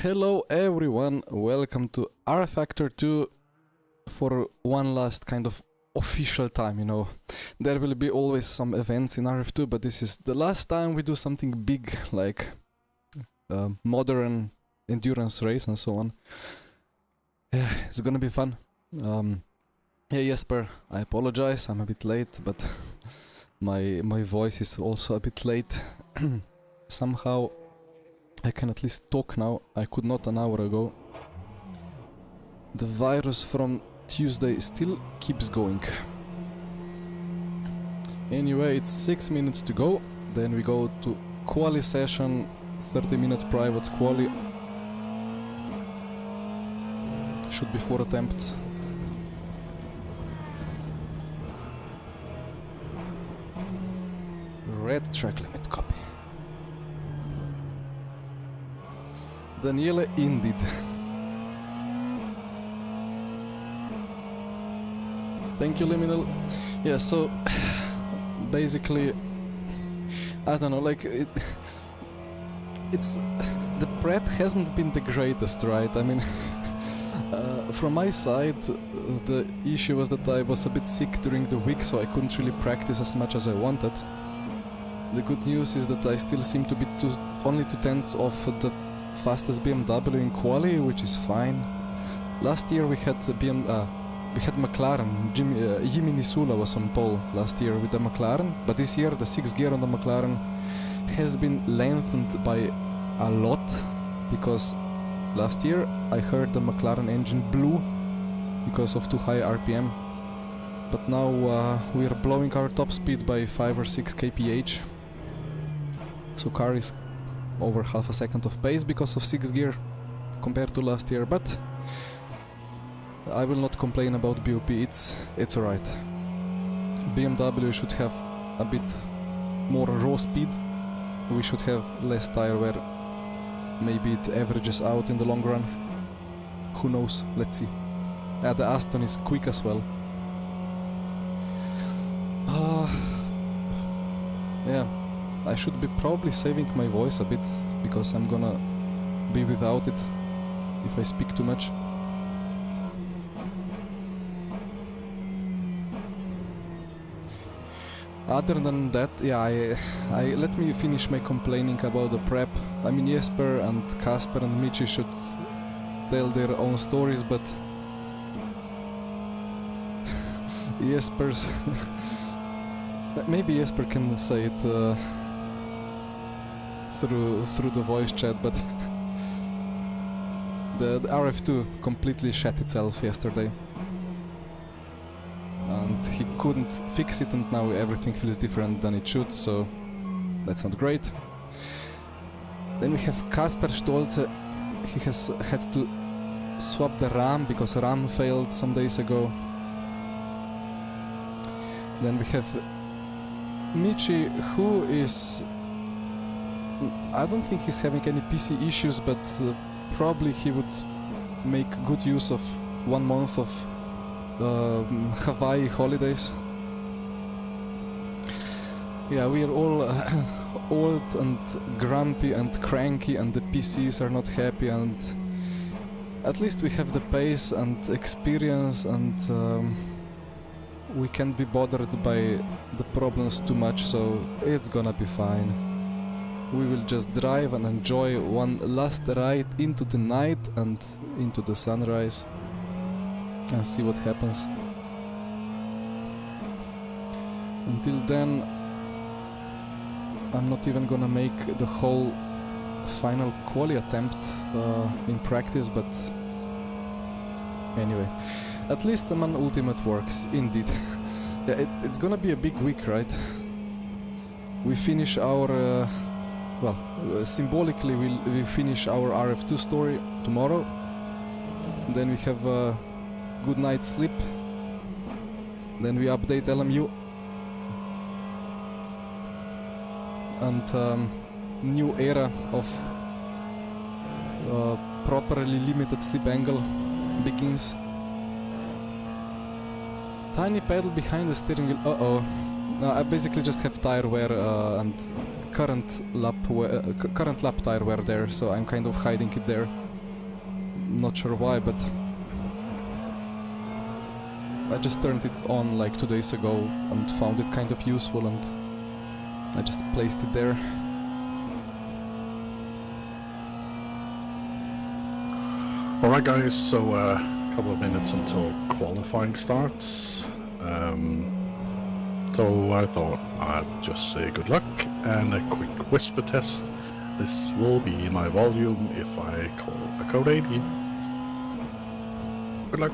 Hello everyone, welcome to rFactor2 for one last kind of official time, you know. There will be always some events in RF2, but this is the last time we do something big like modern endurance race and so on. Yeah, it's gonna be fun. Hey Jesper, I apologize, I'm a bit late, but my voice is also a bit late. Somehow I can at least talk now. I could not an hour ago. The virus from Tuesday still keeps going. Anyway, it's 6 minutes to go. Then we go to quali session, 30-minute private quali. Should be 4 attempts. Red track limit copy. Daniele indeed. Thank you, Liminal. Yeah, so basically, I don't know, like it's the prep hasn't been the greatest, right? I mean, from my side, the issue was that I was a bit sick during the week, so I couldn't really practice as much as I wanted. The good news is that I still seem to be only 2/10 off the fastest BMW in quali, which is fine. Last year we had McLaren. Jimmy Nisula was on pole last year with the McLaren, but this year the 6th gear on the McLaren has been lengthened by a lot, because last year I heard the McLaren engine blew because of too high RPM, but now we are blowing our top speed by 5 or 6 kph, so car is over half a second of pace because of 6th gear compared to last year, but I will not complain about BOP, it's alright. BMW should have a bit more raw speed, we should have less tire wear, maybe it averages out in the long run, who knows, let's see. The Aston is quick as well. Yeah. I should be probably saving my voice a bit, because I'm gonna be without it if I speak too much. Other than that, yeah, I let me finish my complaining about the prep. I mean, Jesper and Kasper and Michi should tell their own stories, but Jesper's maybe Jesper can say it through the voice chat, but the RF2 completely shat itself yesterday and he couldn't fix it, and now everything feels different than it should, so that's not great. Then we have Kasper Stolze. He has had to swap the RAM because RAM failed some days ago. Then we have Michi, who is, I don't think he's having any PC issues, but probably he would make good use of 1 month of Hawaii holidays. Yeah, we are all old and grumpy and cranky, and the PCs are not happy, and at least we have the pace and experience, and we can't be bothered by the problems too much, so it's gonna be fine. We will just drive and enjoy one last ride into the night and into the sunrise and see what happens. Until then, I'm not even gonna make the whole final quali attempt in practice, but anyway, at least the Man Ultimate works, indeed. Yeah, it's gonna be a big week, right? We finish our symbolically we finish our RF2 story tomorrow. Then we have a good night's sleep. Then we update LMU. And new era of properly limited sleep angle begins. Tiny pedal behind the steering wheel. I basically just have tire wear and current lap tire wear there, so I'm kind of hiding it there. not sure why, but I just turned it on like 2 days ago and found it kind of useful, and I just placed it there. Alright guys, so a couple of minutes until qualifying starts. So I thought I'd just say good luck and a quick whisper test. This will be my volume if I call a code 80. Good luck.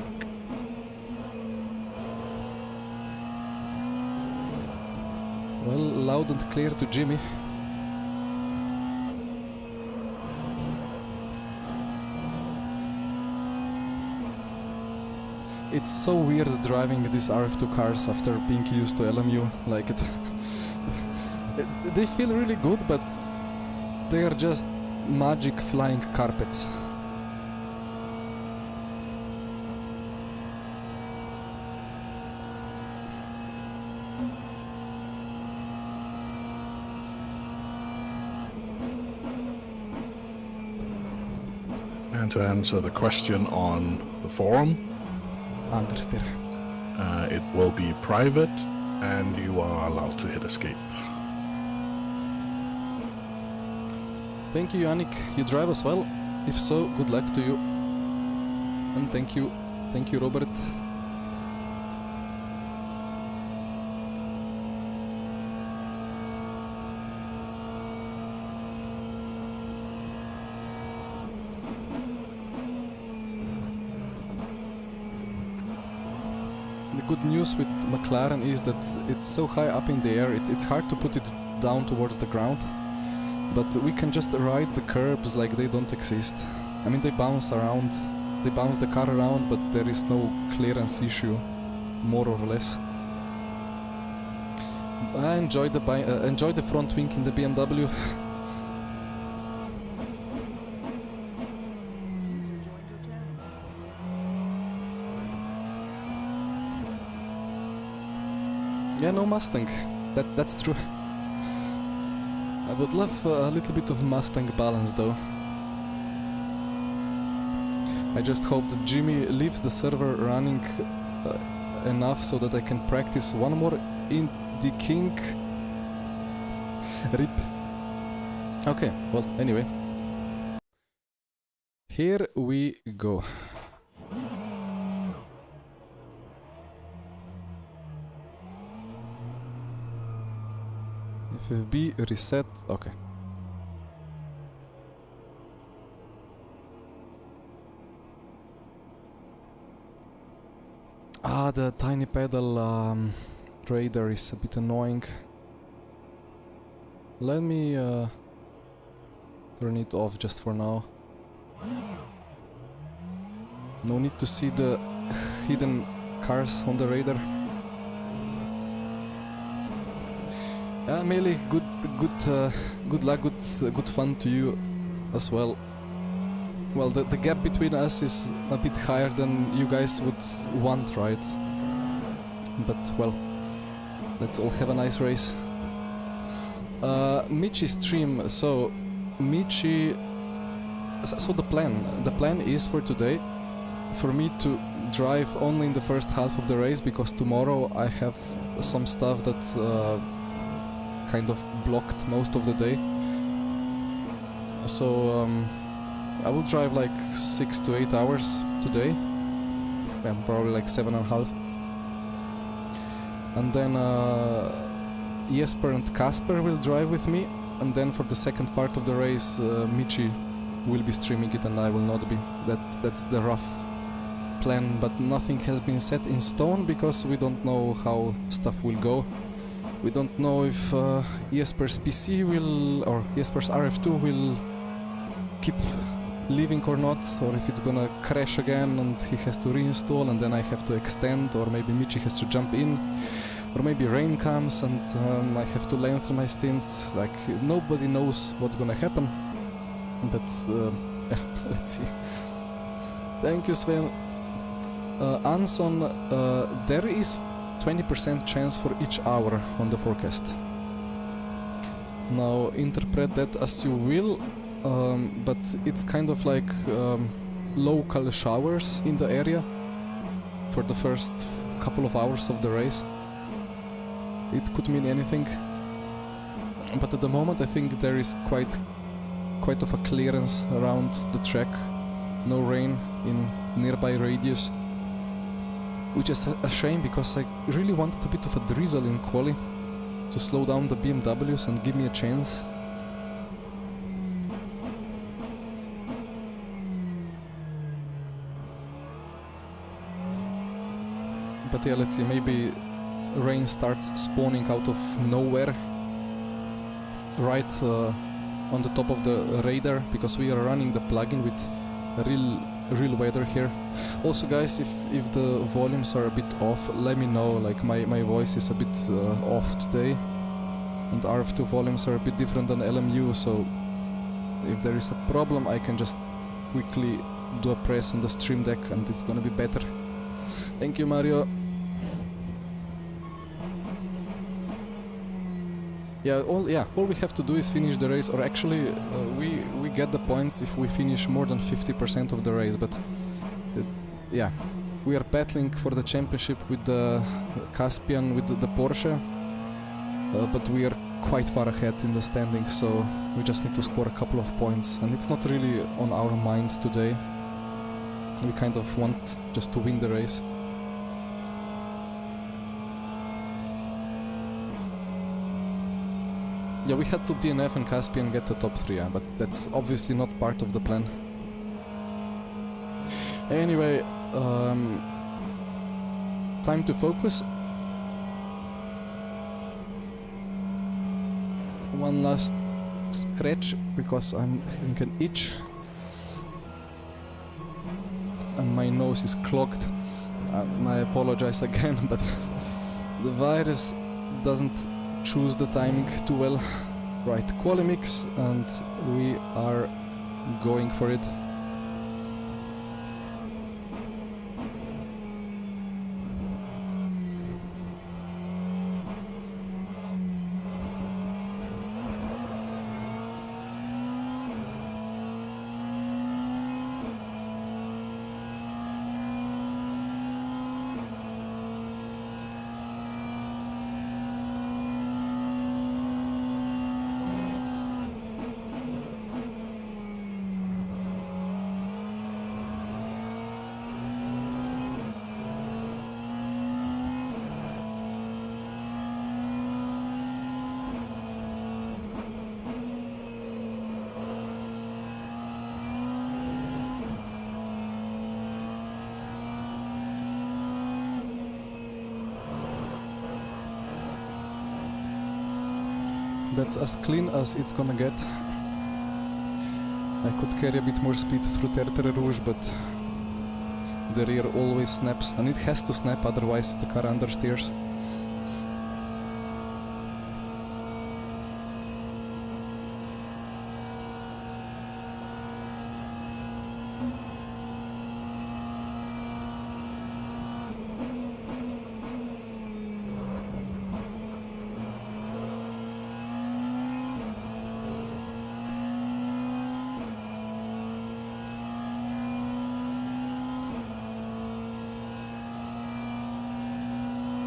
Well, loud and clear to Jimmy. It's so weird driving these RF2 cars after being used to LMU. Like they feel really good, but they are just magic flying carpets. And to answer the question on the forum, Understeer. It will be private and you are allowed to hit escape. Thank you, Yannick. You drive as well? If so, good luck to you. And thank you, Robert. The good news with McLaren is that it's so high up in the air, it's hard to put it down towards the ground. But we can just ride the curbs like they don't exist. I mean, they bounce around, they bounce the car around, but there is no clearance issue, more or less. I enjoy the front wing in the BMW. Yeah, no Mustang. That's true. I would love a little bit of Mustang balance though. I just hope that Jimmy leaves the server running enough so that I can practice one more Indy King. RIP. Okay, well, anyway. Here we go. FFB reset, okay. Ah, the tiny pedal radar is a bit annoying. Let me turn it off just for now. No need to see the hidden cars on the radar. Melee, good luck, good fun to you as well. Well, the gap between us is a bit higher than you guys would want, right? But, well, let's all have a nice race. Michi stream, so Michi... So the plan is for today, for me to drive only in the first half of the race, because tomorrow I have some stuff that kind of blocked most of the day. So I will drive like 6 to 8 hours today, probably like 7.5. And then Jesper and Kasper will drive with me, and then for the second part of the race Michi will be streaming it and I will not be. That's the rough plan, but nothing has been set in stone because we don't know how stuff will go. We don't know if Jesper's PC will, or Jesper's RF2 will keep living or not, or if it's gonna crash again and he has to reinstall and then I have to extend, or maybe Michi has to jump in, or maybe rain comes and I have to lengthen my stints. Like, nobody knows what's gonna happen, but yeah, let's see. Thank you, Sven. Anson, there is 20% chance for each hour on the forecast. Now interpret that as you will, but it's kind of like local showers in the area for the first couple of hours of the race. It could mean anything. But at the moment I think there is quite of a clearance around the track. No rain in nearby radius. Which is a shame, because I really wanted a bit of a drizzle in quali to slow down the BMWs and give me a chance. But yeah, let's see, maybe rain starts spawning out of nowhere right on the top of the radar, because we are running the plugin with real weather here. Also guys, if the volumes are a bit off, let me know. Like my voice is a bit off today, and rF2 volumes are a bit different than LMU, so if there is a problem I can just quickly do a press on the stream deck and it's gonna be better. Thank you, Mario. Yeah, all we have to do is finish the race, or actually we get the points if we finish more than 50% of the race, but yeah, we are battling for the championship with the Caspian, with the Porsche, but we are quite far ahead in the standings, so we just need to score a couple of points, and it's not really on our minds today. We kind of want just to win the race. Yeah, we had to DNF and Caspian get the top 3, yeah, but that's obviously not part of the plan. Anyway, time to focus. One last scratch, because I'm having an itch. And my nose is clogged. I apologize again, but the virus doesn't choose the timing too well. Right, quali mix, and we are going for it. That's as clean as it's gonna get. I could carry a bit more speed through Tertre Rouge, but the rear always snaps, and it has to snap, otherwise the car understeers.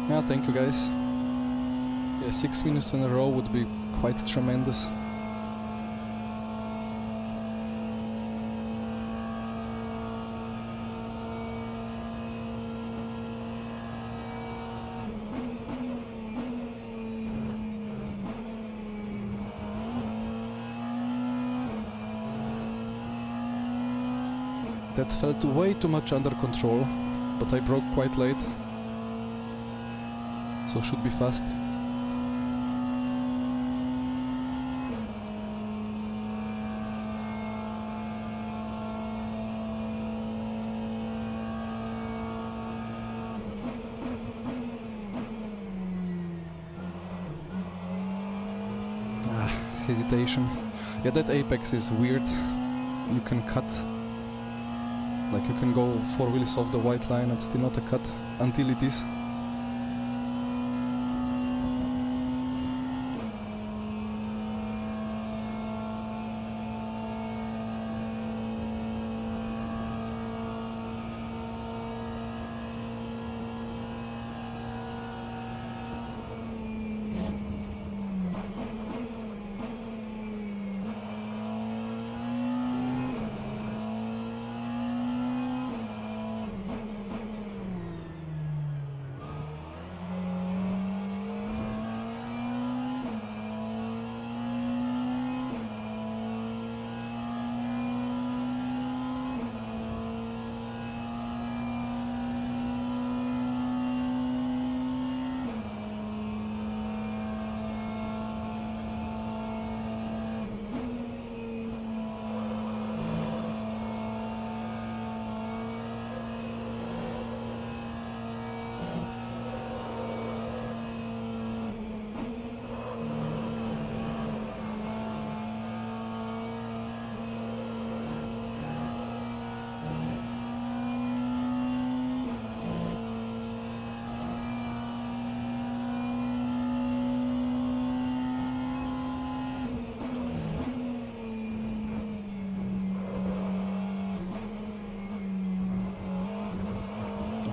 Yeah, thank you guys. Yeah, 6 minutes in a row would be quite tremendous. That felt way too much under control, but I broke quite late. So should be fast. Hesitation. Yeah, that apex is weird. You can cut. Like you can go 4 wheels off the white line and still not a cut until it is.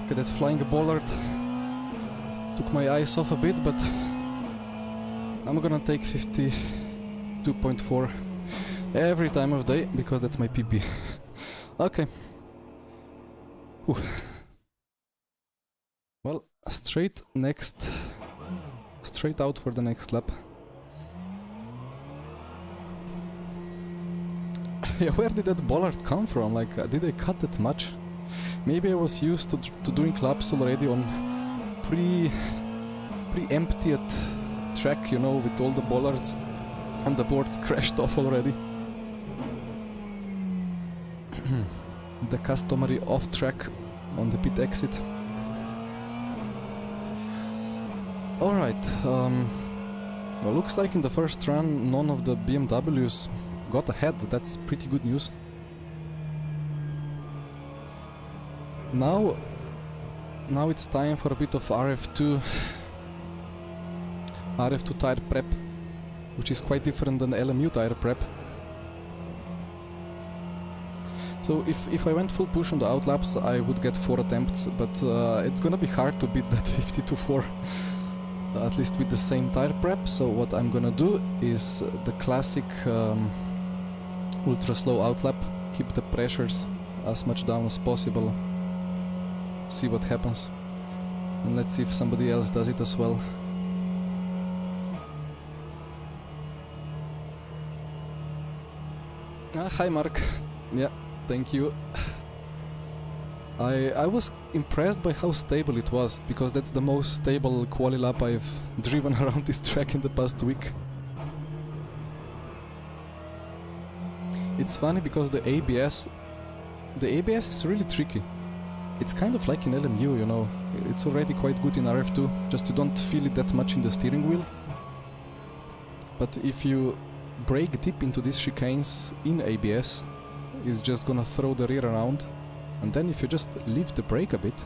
Okay, that flying bollard took my eyes off a bit, but I'm gonna take 52.4 every time of day because that's my PP. Okay. Ooh. Well, straight out for the next lap. Yeah, where did that bollard come from? Like, did I cut it much? Maybe I was used to doing laps already on pre-emptied track, you know, with all the bollards and the boards crashed off already. The customary off track on the pit exit. Alright, well, looks like in the first run none of the BMWs got ahead. That's pretty good news. Now it's time for a bit of rF2 tire prep, which is quite different than LMU tire prep. So if I went full push on the outlaps, I would get 4 attempts, but it's gonna be hard to beat that 52.4, at least with the same tire prep. So what I'm gonna do is the classic ultra slow outlap, keep the pressures as much down as possible, see what happens, and let's see if somebody else does it as well. Hi Mark. Yeah, thank you. I was impressed by how stable it was, because that's the most stable quali lap I've driven around this track in the past week. It's funny because the ABS is really tricky. It's kind of like in LMU, you know. It's already quite good in rF2, just you don't feel it that much in the steering wheel. But if you brake deep into these chicanes in ABS, it's just gonna throw the rear around. And then if you just lift the brake a bit,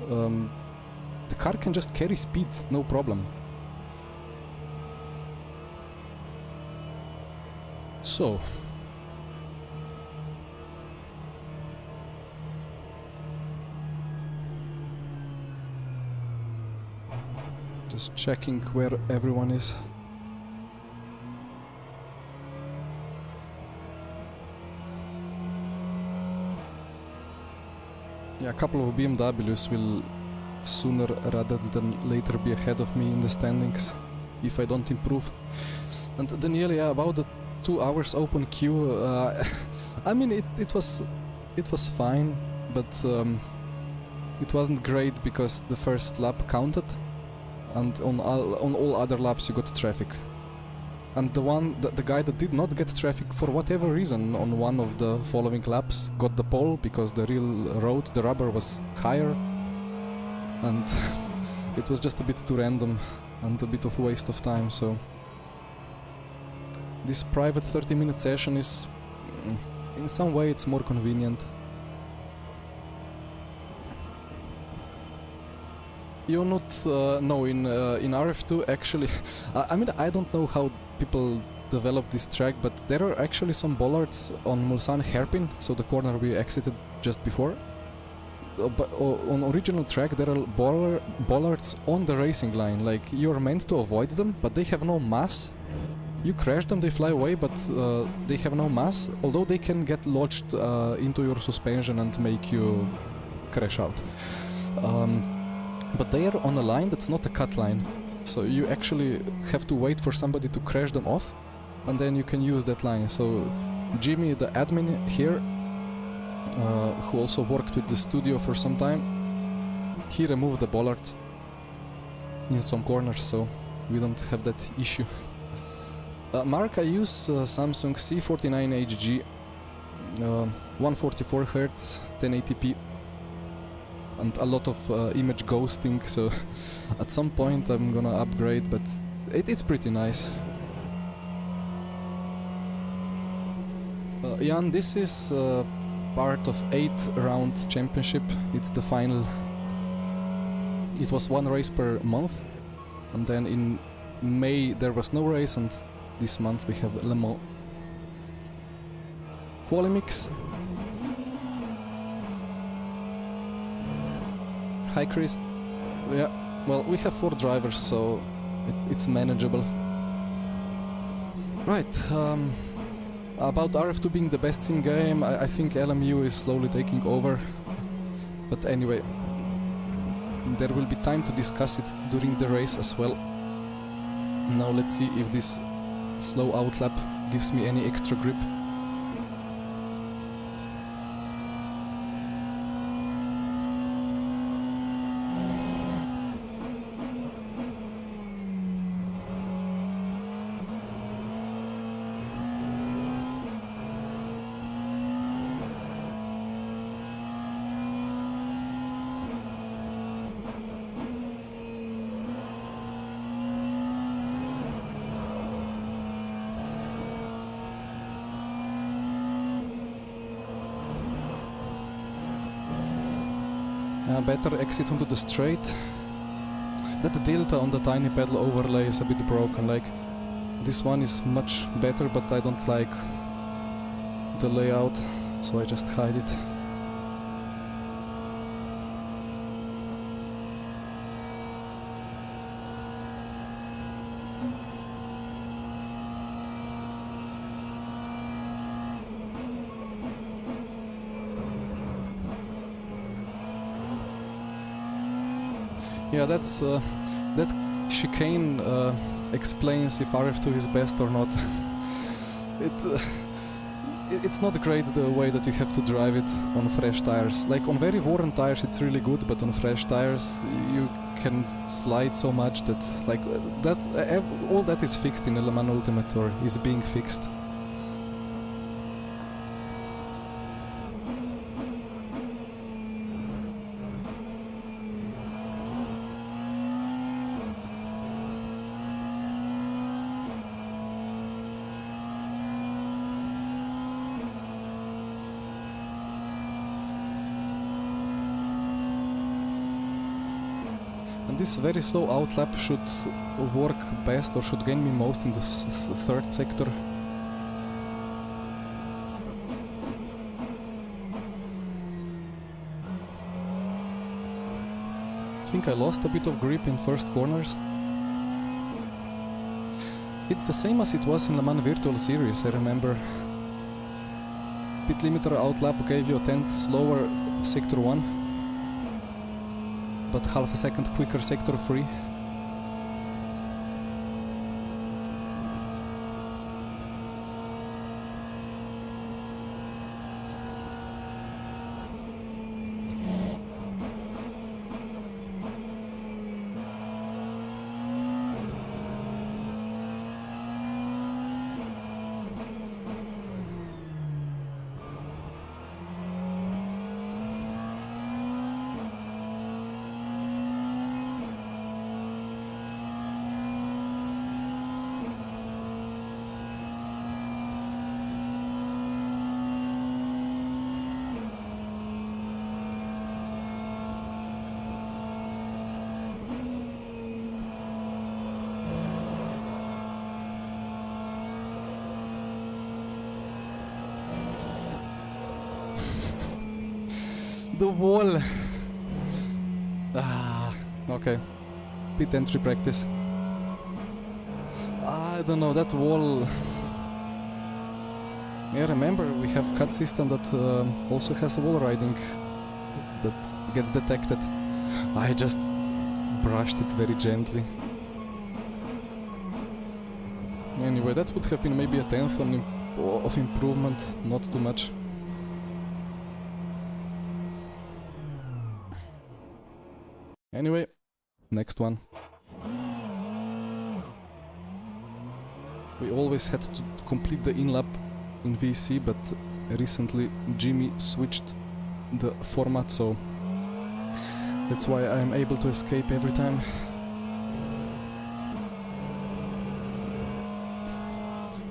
the car can just carry speed, no problem. So, just checking where everyone is. Yeah, a couple of BMWs will sooner rather than later be ahead of me in the standings if I don't improve. And Daniel, yeah, about the 2 hours open queue, I mean it was fine, but it wasn't great because the first lap counted, and on all other laps you got traffic. And the guy that did not get traffic for whatever reason on one of the following laps got the pole because the real road, the rubber was higher, and it was just a bit too random and a bit of a waste of time. So this private 30-minute session is, in some way, it's more convenient. You're not, no, in rF2 actually, I mean, I don't know how people develop this track, but there are actually some bollards on Mulsanne hairpin, so the corner we exited just before. But on original track there are bollards on the racing line, like you're meant to avoid them, but they have no mass. You crash them, they fly away, but they have no mass, although they can get lodged into your suspension and make you crash out. But they are on a line that's not a cut line, so you actually have to wait for somebody to crash them off, and then you can use that line. So Jimmy, the admin here, who also worked with the studio for some time, he removed the bollards in some corners, so we don't have that issue. Mark, I use Samsung C49HG, 144 Hz, 1080p, and a lot of image ghosting, so at some point I'm gonna upgrade, but it's pretty nice. Jan, this is part of 8-round championship. It's the final. It was 1 race per month, and then in May there was no race, and this month we have Le Mans. Quali mix. Hi Chris. Yeah, well, we have 4 drivers, so it's manageable. Right, about RF2 being the best sim game, I think LMU is slowly taking over. But anyway, there will be time to discuss it during the race as well. Now let's see if this slow outlap gives me any extra grip. Better exit onto the straight. That delta on the tiny pedal overlay is a bit broken, like this one is much better, but I don't like the layout, so I just hide it. Yeah, that's that chicane explains if RF2 is best or not. It's not great the way that you have to drive it on fresh tires. Like on very worn tires it's really good, but on fresh tires you can slide so much that like that all that is fixed in Le Mans Ultimate, or is being fixed. And this very slow outlap should work best, or should gain me most in the third sector. I think I lost a bit of grip in first corners. It's the same as it was in Le Mans Virtual Series, I remember. Pit limiter outlap gave you a tenth slower sector 1. But half a second quicker sector 3. The wall. Okay. Pit entry practice. I don't know, that wall. Yeah, remember we have cut system that also has a wall riding that gets detected. I just brushed it very gently. Anyway, that would have been maybe a tenth of improvement, not too much. Anyway, next one. We always had to complete the in-lap in VC, but recently Jimmy switched the format, so that's why I'm able to escape every time.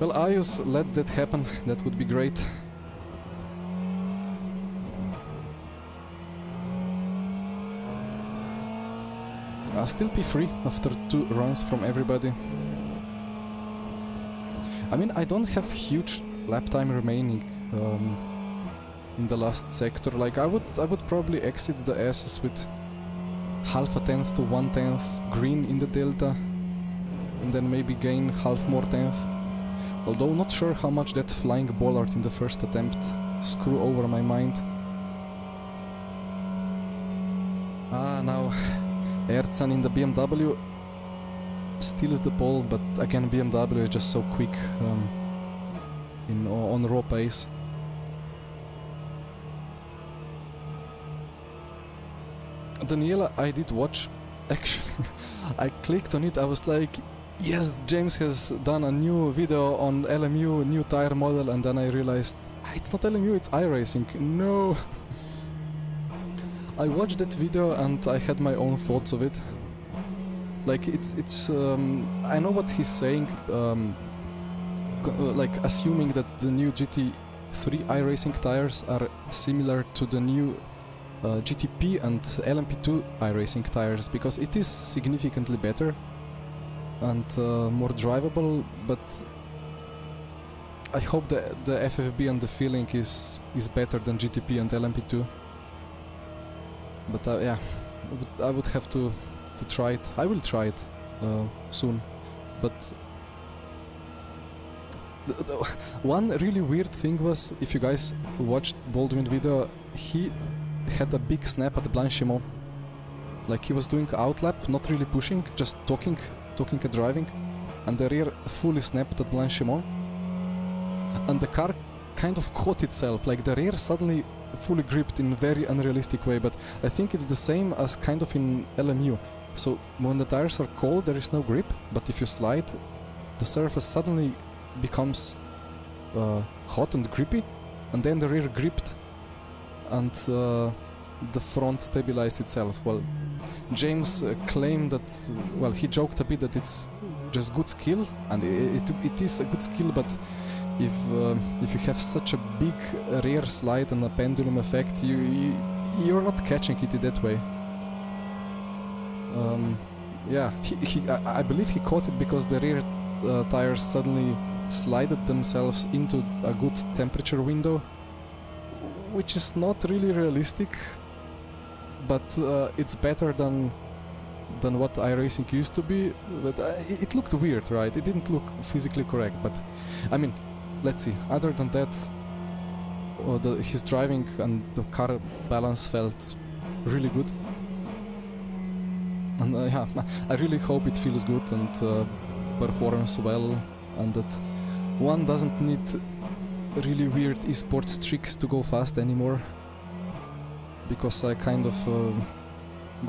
Well, iOS, let that happen, that would be great. Still P3 after 2 runs from everybody. I mean, I don't have huge lap time remaining in the last sector. Like I would probably exit the S's with half a tenth to 1/10 green in the delta, and then maybe gain half more tenth. Although not sure how much that flying bollard in the first attempt screw over my mind. Now Erzen in the BMW steals the pole, but again BMW is just so quick on raw pace. Daniela, I did watch, actually. I clicked on it, I was like, yes, James has done a new video on LMU, new tire model, and then I realized, it's not LMU, it's iRacing. No! I watched that video and I had my own thoughts of it. Like, I know what he's saying, like, assuming that the new GT3 iRacing tires are similar to the new GTP and LMP2 iRacing tires, because it is significantly better and more drivable, but I hope the FFB and the feeling is better than GTP and LMP2. But yeah, I would have to try it. I will try it soon. But the one really weird thing was, if you guys watched Baldwin video, he had a big snap at the Blanchimont. Like, he was doing outlap, not really pushing, just talking and driving, and the rear fully snapped at Blanchimont. And the car kind of caught itself, like the rear suddenly fully gripped in a very unrealistic way, but I think it's the same as kind of in LMU. So when the tires are cold there is no grip, but if you slide, the surface suddenly becomes hot and grippy, and then the rear gripped and the front stabilized itself. Well, James claimed that, well, he joked a bit that it's just good skill, and it is a good skill, but if you have such a big rear slide and a pendulum effect, you're not catching it in that way. Yeah, I believe he caught it because the rear tires suddenly slided themselves into a good temperature window, which is not really realistic, but it's better than what iRacing used to be. But it looked weird, right? It didn't look physically correct, but I mean, let's see. Other than that, his driving and the car balance felt really good. And yeah, I really hope it feels good and performs well, and that one doesn't need really weird esports tricks to go fast anymore. Because I kind of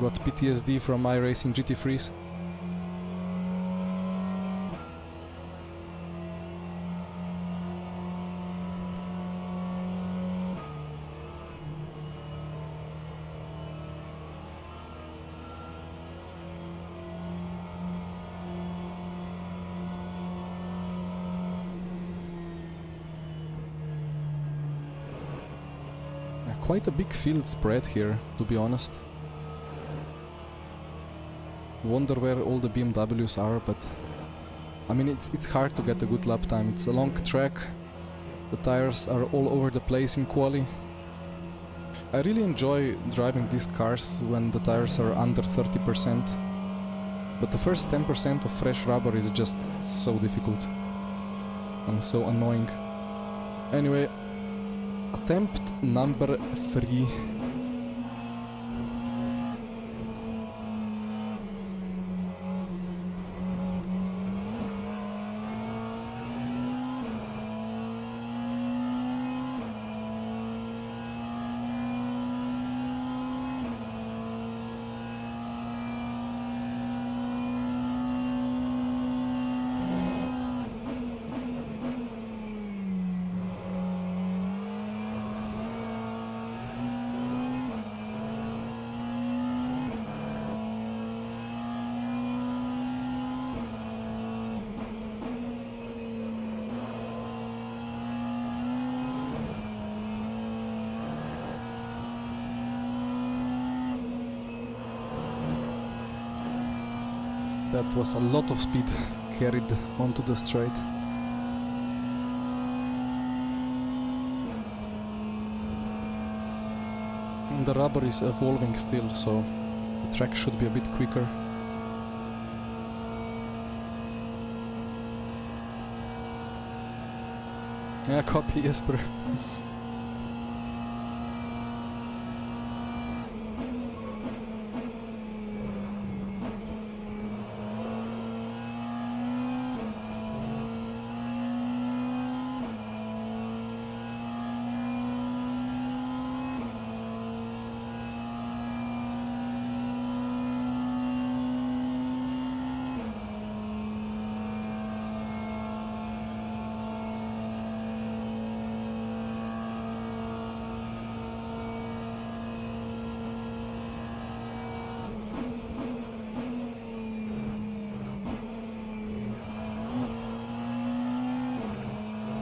got PTSD from iRacing GT3s. Quite a big field spread here, to be honest. Wonder where all the BMWs are, but I mean, it's hard to get a good lap time. It's a long track. The tires are all over the place in quali. I really enjoy driving these cars when the tires are under 30%. But the first 10% of fresh rubber is just so difficult and so annoying. Anyway, attempt number 3. That was a lot of speed carried onto the straight. And the rubber is evolving still, so track should be a bit quicker. Yeah, copy Jesper.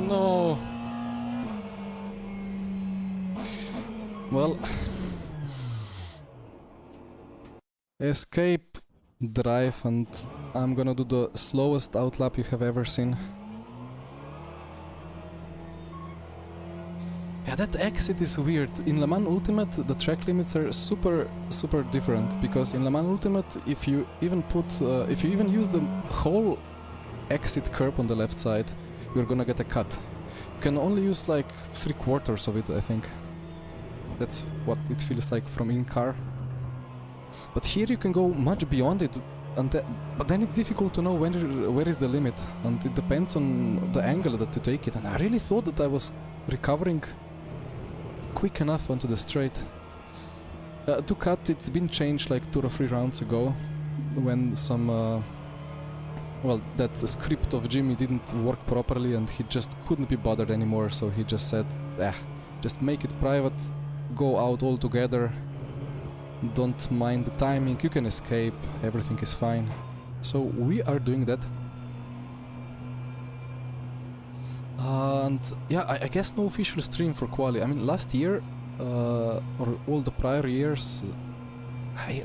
No. Well, escape, drive, and I'm gonna do the slowest outlap you have ever seen. Yeah, that exit is weird. In Le Mans Ultimate, the track limits are super different, because in Le Mans Ultimate, if you even use the whole exit curb on the left side, you're gonna get a cut. You can only use like 3/4 of it, I think. That's what it feels like from in-car. But here you can go much beyond it, and but then it's difficult to know where is the limit, and it depends on the angle that you take it. And I really thought that I was recovering quick enough onto the straight. To cut, it's been changed like 2 or 3 rounds ago, when some well, that script of Jimmy didn't work properly and he just couldn't be bothered anymore, so he just said, just make it private, go out altogether, don't mind the timing, you can escape, everything is fine. So we are doing that. And yeah, I guess no official stream for Quali. I mean, last year, or all the prior years,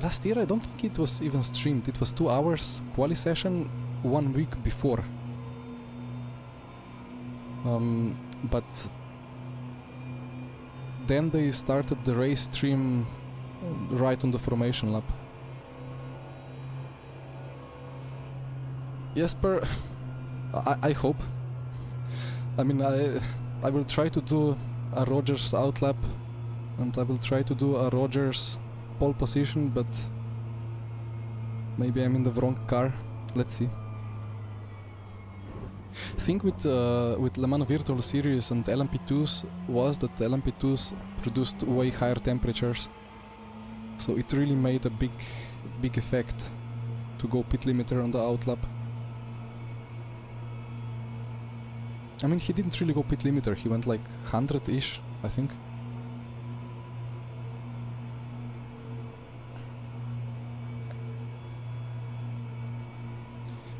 last year I don't think it was even streamed. It was 2 hours Quali session 1 week before. But then they started the race stream right on the formation lap. Jesper, I hope. I mean, I will try to do a Rogers outlap, and I will try to do a Rogers pole position, but maybe I'm in the wrong car. Let's see. Thing with Le Mans Virtual Series and LMP2s was that the LMP2s produced way higher temperatures, so it really made a big effect to go pit limiter on the outlap. I mean, he didn't really go pit limiter, he went like 100-ish, I think.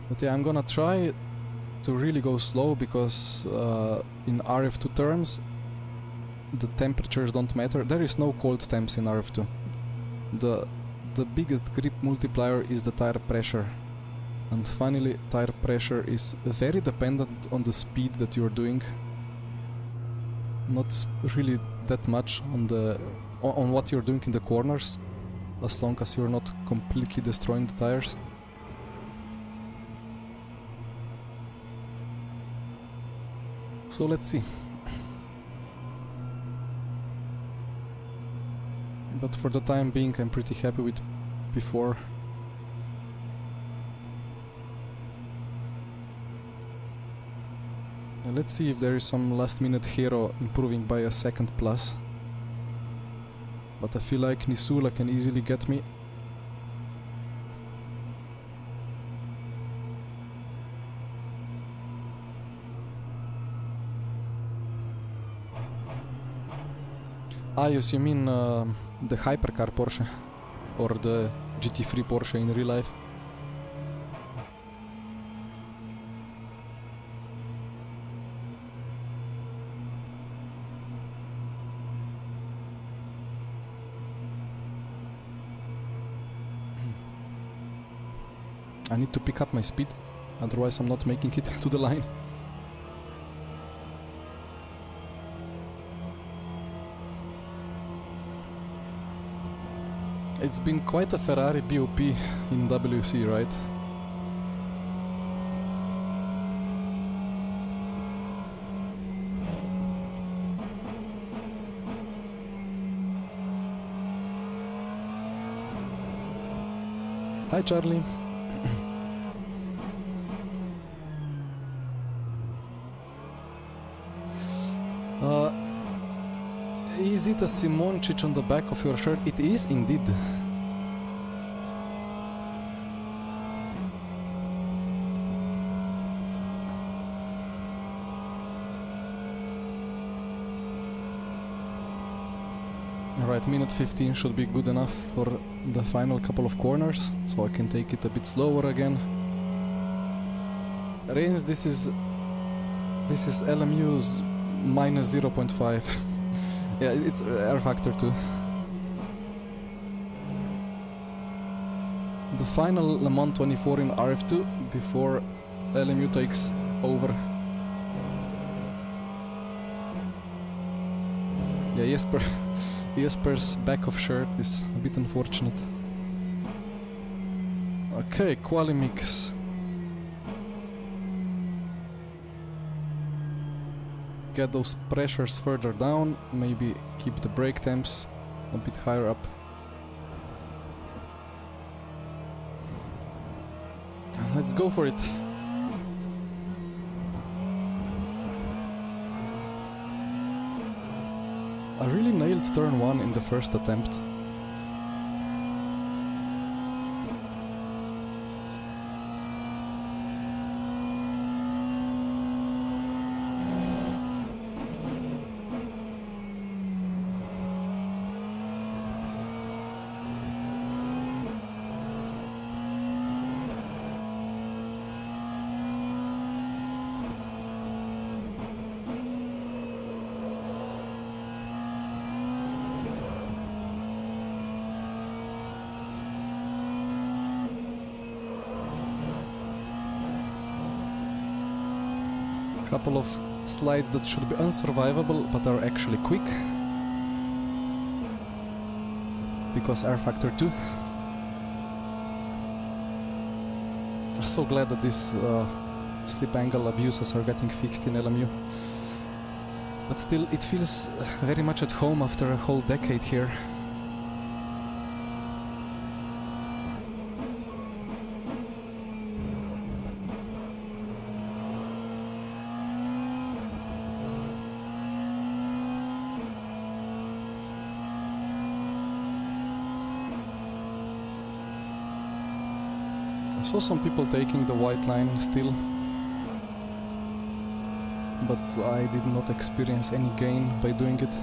But yeah, I'm gonna try to really go slow, because in rF2 terms the temperatures don't matter. There is no cold temps in rF2. The biggest grip multiplier is the tire pressure, and finally tire pressure is very dependent on the speed that you're doing, not really that much on what you're doing in the corners, as long as you're not completely destroying the tires. So let's see. But for the time being, I'm pretty happy with before. Let's see if there is some last minute hero improving by a second plus. But I feel like Nisula can easily get me. Ah, yes, you mean the hypercar Porsche, or the GT3 Porsche in real life? I need to pick up my speed, otherwise I'm not making it to the line. It's been quite a Ferrari BOP in WC, right? Hi Charlie. Is it a Simončić on the back of your shirt? It is indeed. Alright, minute 15 should be good enough for the final couple of corners, so I can take it a bit slower again. Reigns, this is LMU's minus 0.5. Yeah, it's rFactor2. The final Le Mans 24 in RF2 before LMU takes over. Yeah, Jesper's back of shirt is a bit unfortunate. Okay, quali mix. Get those pressures further down, maybe keep the brake temps a bit higher up. Let's go for it. I really nailed turn 1 in the first attempt. Couple of slides that should be unsurvivable but are actually quick because rFactor2. I'm so glad that these slip angle abuses are getting fixed in LMU, but still it feels very much at home after a whole decade here. I saw some people taking the white line still, but I did not experience any gain by doing it.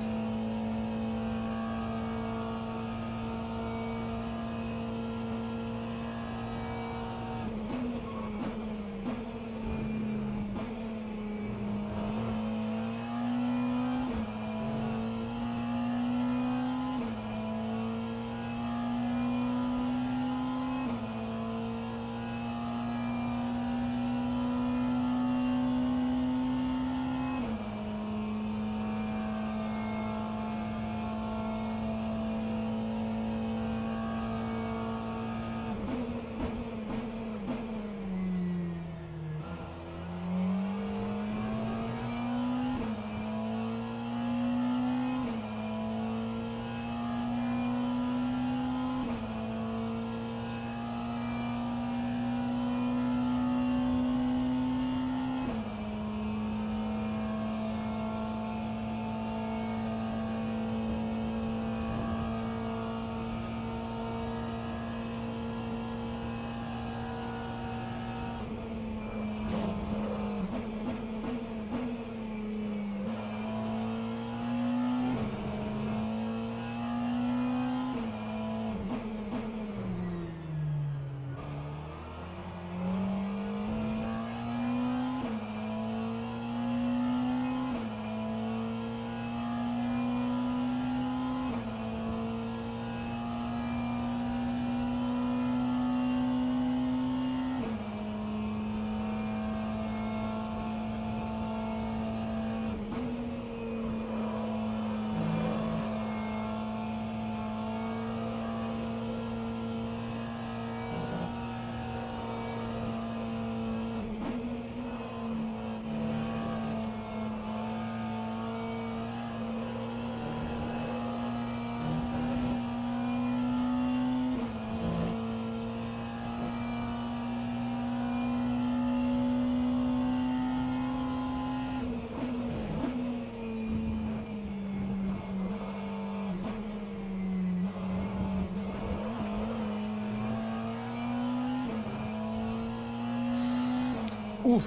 Ooh.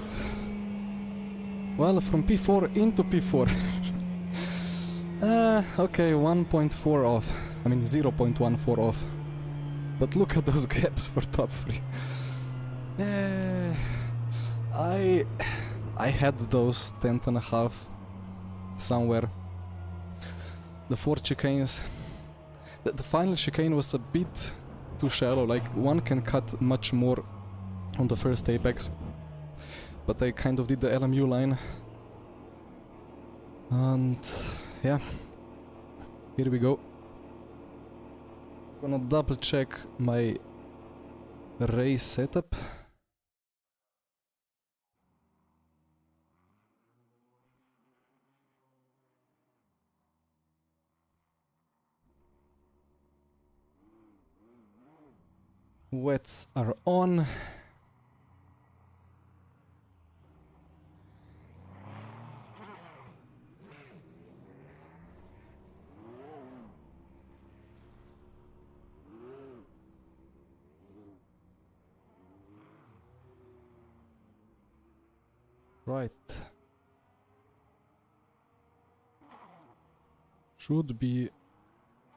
Well, from P4 into P4. Okay, 1.4 off. I mean 0.14 off. But look at those gaps for top 3. I had those 10.5 somewhere. The 4 chicanes. The final chicane was a bit too shallow, like one can cut much more on the first apex. But I kind of did the LMU line. And yeah, here we go. Gonna double check my race setup. Wets are on. Right. Should be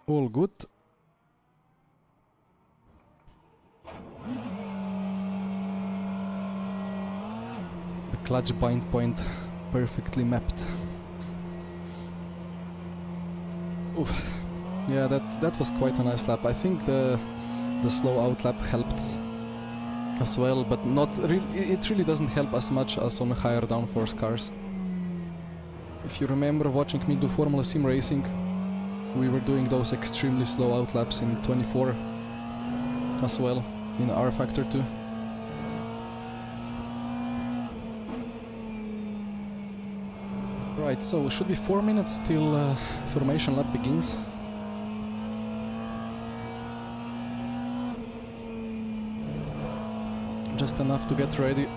all good. The clutch bind point perfectly mapped. Oof. Yeah, that was quite a nice lap. I think the slow out lap helped as well, but it really doesn't help as much as on higher downforce cars. If you remember watching me do Formula Sim racing, we were doing those extremely slow out laps in 24 as well, in rFactor2. Right, so it should be 4 minutes till formation lap begins. Just enough to get ready,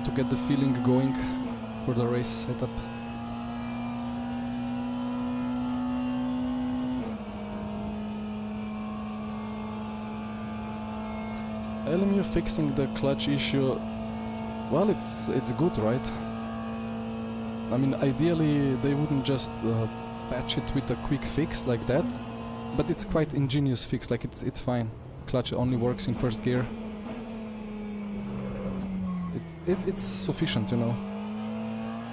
to get the feeling going for the race setup. LMU fixing the clutch issue, well, it's good, right? I mean, ideally they wouldn't just patch it with a quick fix like that, but it's quite ingenious fix, like it's fine. Clutch only works in first gear. It's sufficient, you know.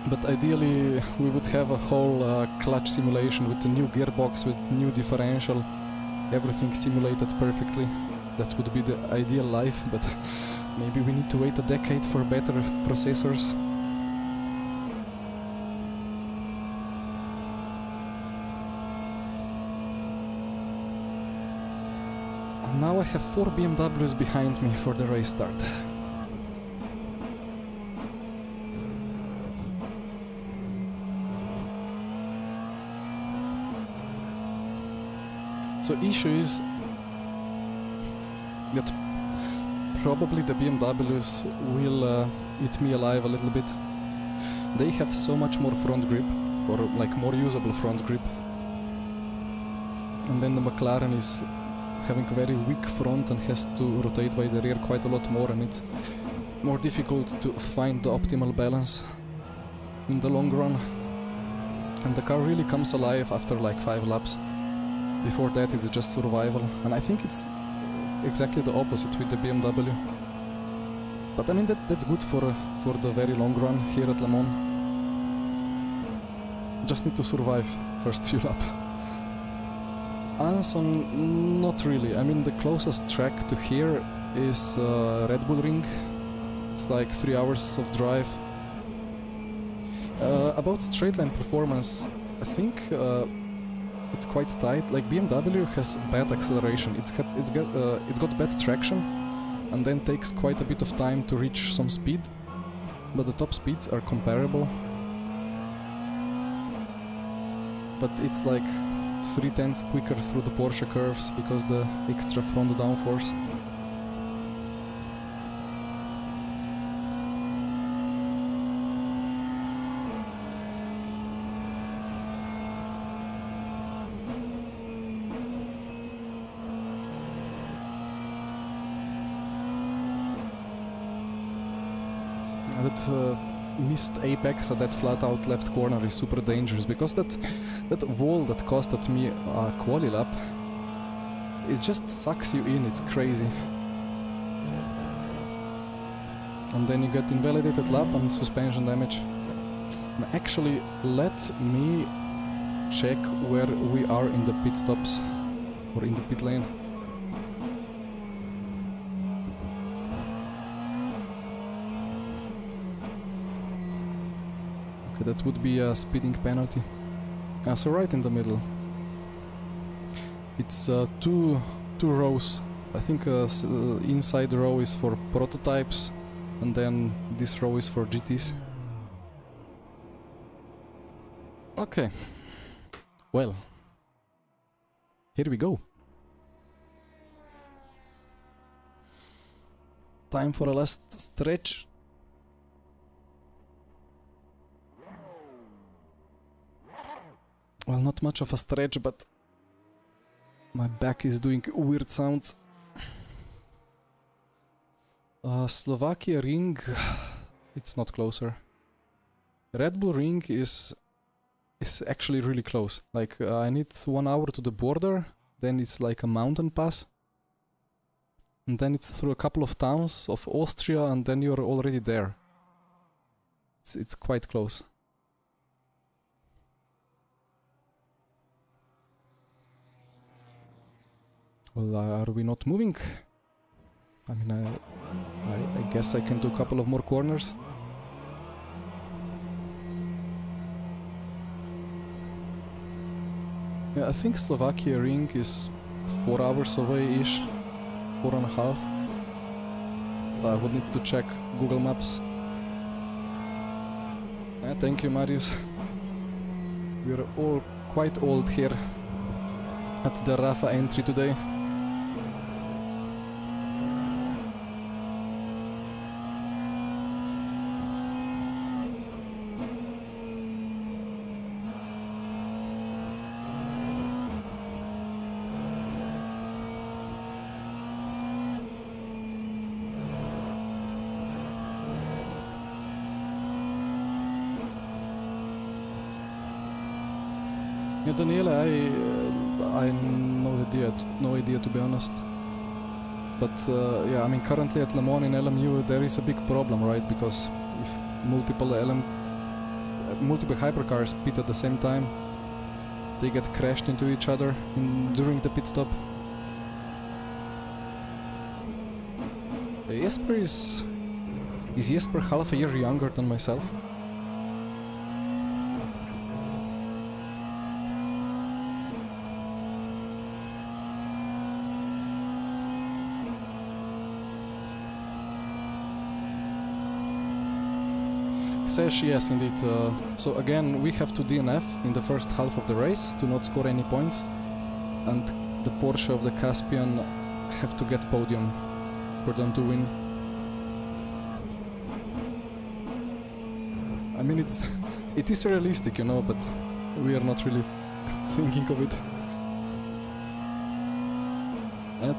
But ideally we would have a whole clutch simulation with a new gearbox, with new differential, everything simulated perfectly. That would be the ideal life, but maybe we need to wait a decade for better processors. Now I have 4 BMWs behind me for the race start. So issue is that probably the BMWs will eat me alive a little bit. They have so much more front grip, or like more usable front grip. And then the McLaren is having a very weak front and has to rotate by the rear quite a lot more, and it's more difficult to find the optimal balance in the long run. And the car really comes alive after like 5 laps. Before that it's just survival, and I think it's exactly the opposite with the BMW. But I mean that's good for the very long run here at Le Mans. Just need to survive first few laps. Anson, not really. I mean the closest track to here is Red Bull Ring. It's like 3 hours of drive. About straight line performance, I think it's quite tight. Like BMW has bad acceleration. It's got bad traction, and then takes quite a bit of time to reach some speed. But the top speeds are comparable. But it's like 3/10 quicker through the Porsche curves because the extra front downforce. That missed apex at that flat out left corner is super dangerous, because that wall that costed me a quali lap, it just sucks you in, it's crazy. And then you get invalidated lap and suspension damage. And actually, let me check where we are in the pit stops, or in the pit lane. Okay, that would be a speeding penalty. So right in the middle. It's two rows. I think inside row is for prototypes, and then this row is for GTs. Okay. Well. Here we go. Time for a last stretch. Well, not much of a stretch, but my back is doing weird sounds. Slovakia ring, it's not closer. Red Bull ring is actually really close. Like I need 1 hour to the border, then it's like a mountain pass, and then it's through a couple of towns of Austria, and then you're already there. It's quite close. Well, are we not moving? I mean, I guess I can do a couple of more corners. Yeah, I think Slovakia ring is 4 hours away-ish. 4.5. I would need to check Google Maps. Yeah, thank you, Marius. We're all quite old here at the Rafa entry today. Yeah, Daniela, I no idea to be honest. But yeah, I mean, currently at Le Mans in LMU there is a big problem, right? Because if multiple hypercars pit at the same time, they get crashed into each other during the pit stop. Jesper is Jesper half a year younger than myself? Sesh, yes, indeed. So again, we have to DNF in the first half of the race to not score any points, and the Porsche of the Caspian have to get podium for them to win. I mean, it is realistic, you know, but we are not really thinking of it.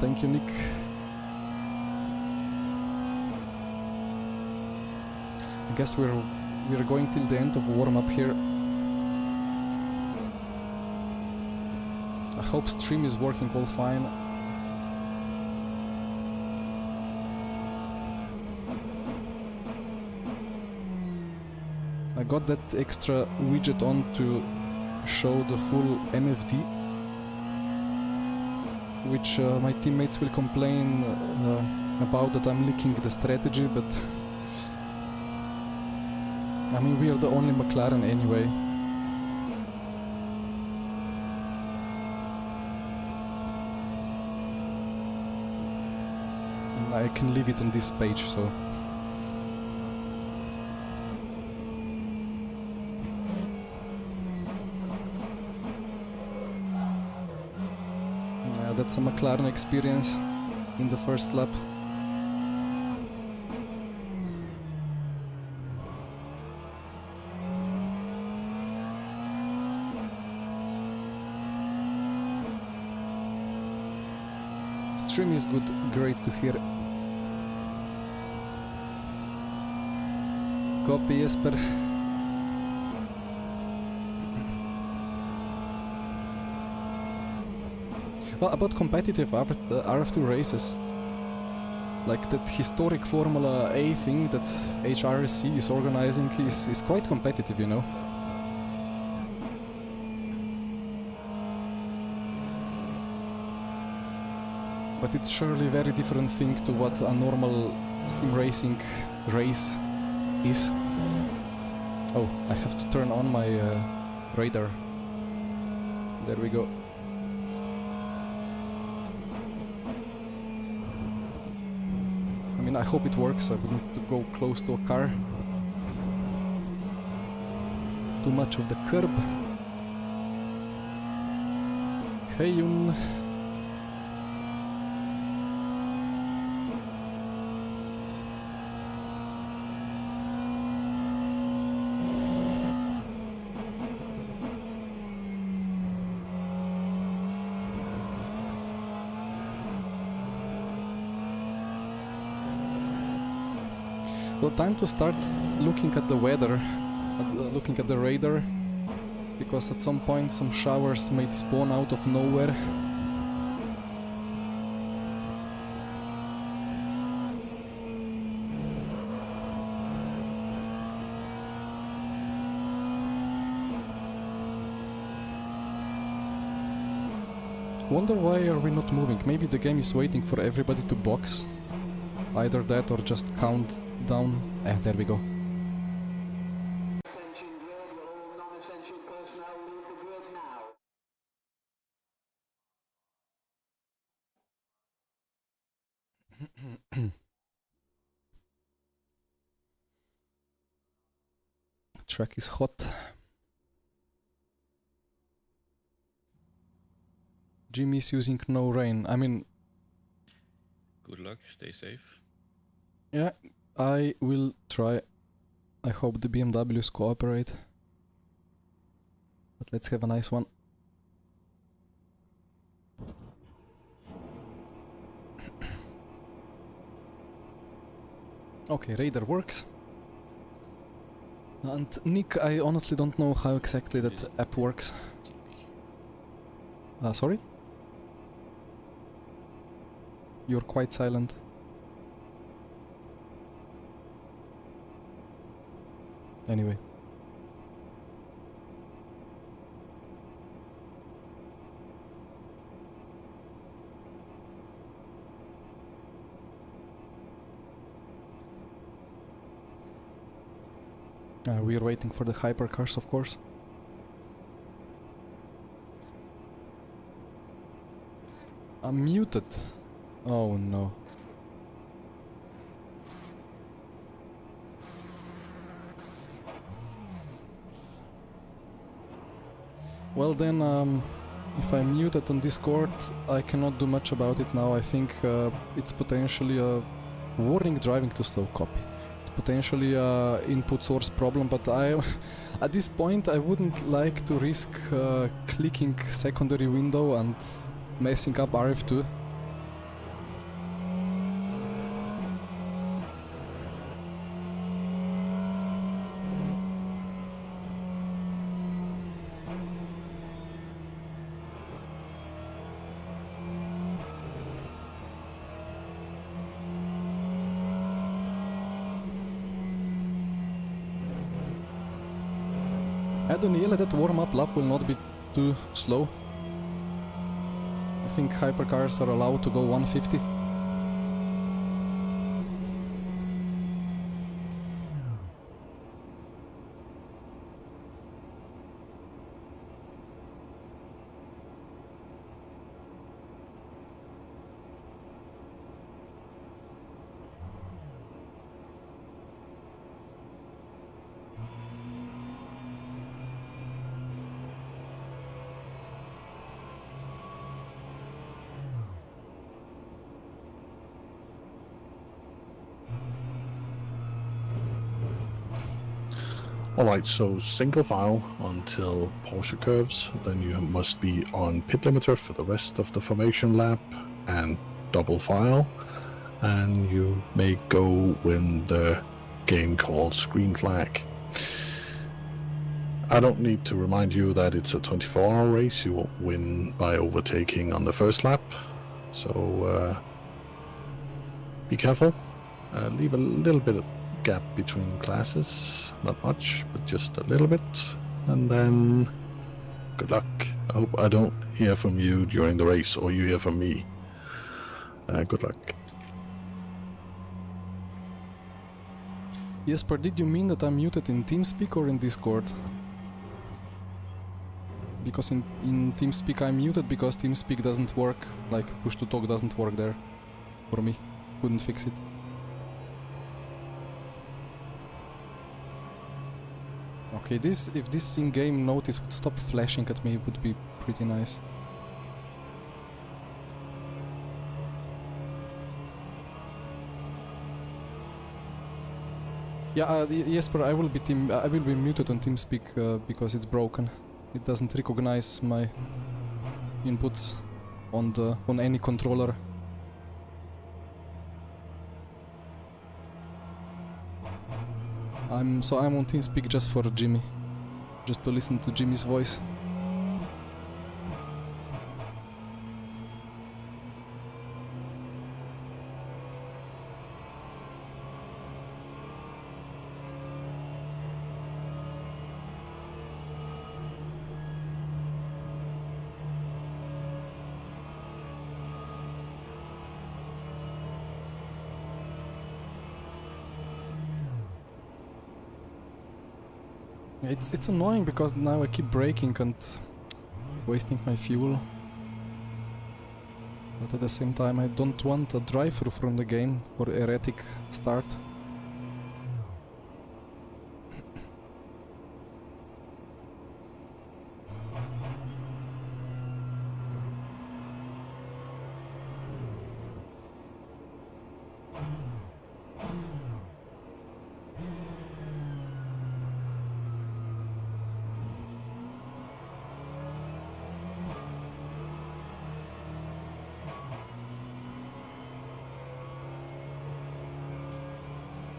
Thank you, Nick. I guess we're going till the end of warm-up here. I hope stream is working all fine. I got that extra widget on to show the full MFD, which my teammates will complain about, that I'm leaking the strategy, but I mean, we are the only McLaren anyway. And I can leave it on this page, so... Yeah, that's a McLaren experience in the first lap. Stream is good, great to hear. Copy, Jesper. Well, about competitive RF2 races, like that historic Formula A thing that HRC is organizing is quite competitive, you know. But it's surely a very different thing to what a normal sim racing race is. Oh, I have to turn on my radar. There we go. I mean, I hope it works. I wouldn't to go close to a car. Too much of the curb. Hey, Yun. Well, time to start looking at the weather, looking at the radar, because at some point some showers might spawn out of nowhere. Wonder why are we not moving? Maybe the game is waiting for everybody to box. Either that or just count down. There we go. Track is hot. Jimmy is using no rain. I mean, good luck, stay safe. Yeah, I will try. I hope the BMWs cooperate. But let's have a nice one. Okay, radar works. And Nick, I honestly don't know how exactly that app works. Sorry? You're quite silent. Anyway. We are waiting for the hypercars, of course. I'm muted. Oh no. Well then, if I'm muted on Discord, I cannot do much about it now. I think it's potentially a warning driving too slow copy. It's potentially a input source problem, but at this point I wouldn't like to risk clicking secondary window and messing up RF2. Daniela, that warm-up lap will not be too slow. I think hypercars are allowed to go 150. Alright, so single file until Porsche curves, then you must be on pit limiter for the rest of the formation lap, and double file, and you may go when the game called Screen Flag. I don't need to remind you that it's a 24-hour race. You won't win by overtaking on the first lap, so be careful. Leave a little bit of gap between classes, not much, but just a little bit, and then good luck. I hope I don't hear from you during the race, or you hear from me. Good luck. Jesper, did you mean that I'm muted in TeamSpeak or in Discord? Because in TeamSpeak I'm muted because TeamSpeak doesn't work, like push to talk doesn't work there for me. Couldn't fix it. Okay, if this in-game notice would stop flashing at me, it would be pretty nice. Yeah, Jesper, I will be muted on TeamSpeak because it's broken. It doesn't recognize my inputs on any controller. I'm on TeamSpeak just for Jimmy, just to listen to Jimmy's voice. It's annoying because now I keep braking and wasting my fuel. But at the same time I don't want a drive-through from the game for erratic start.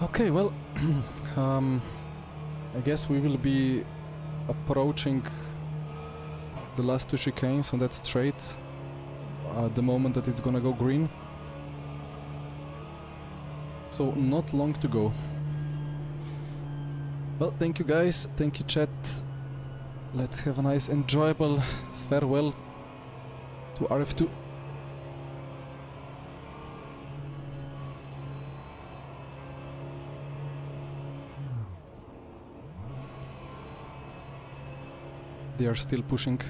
Okay, well, I guess we will be approaching the last two chicanes on that straight at the moment that it's gonna go green. So not long to go. Well, thank you guys, thank you chat. Let's have a nice enjoyable farewell to rF2. They are still pushing.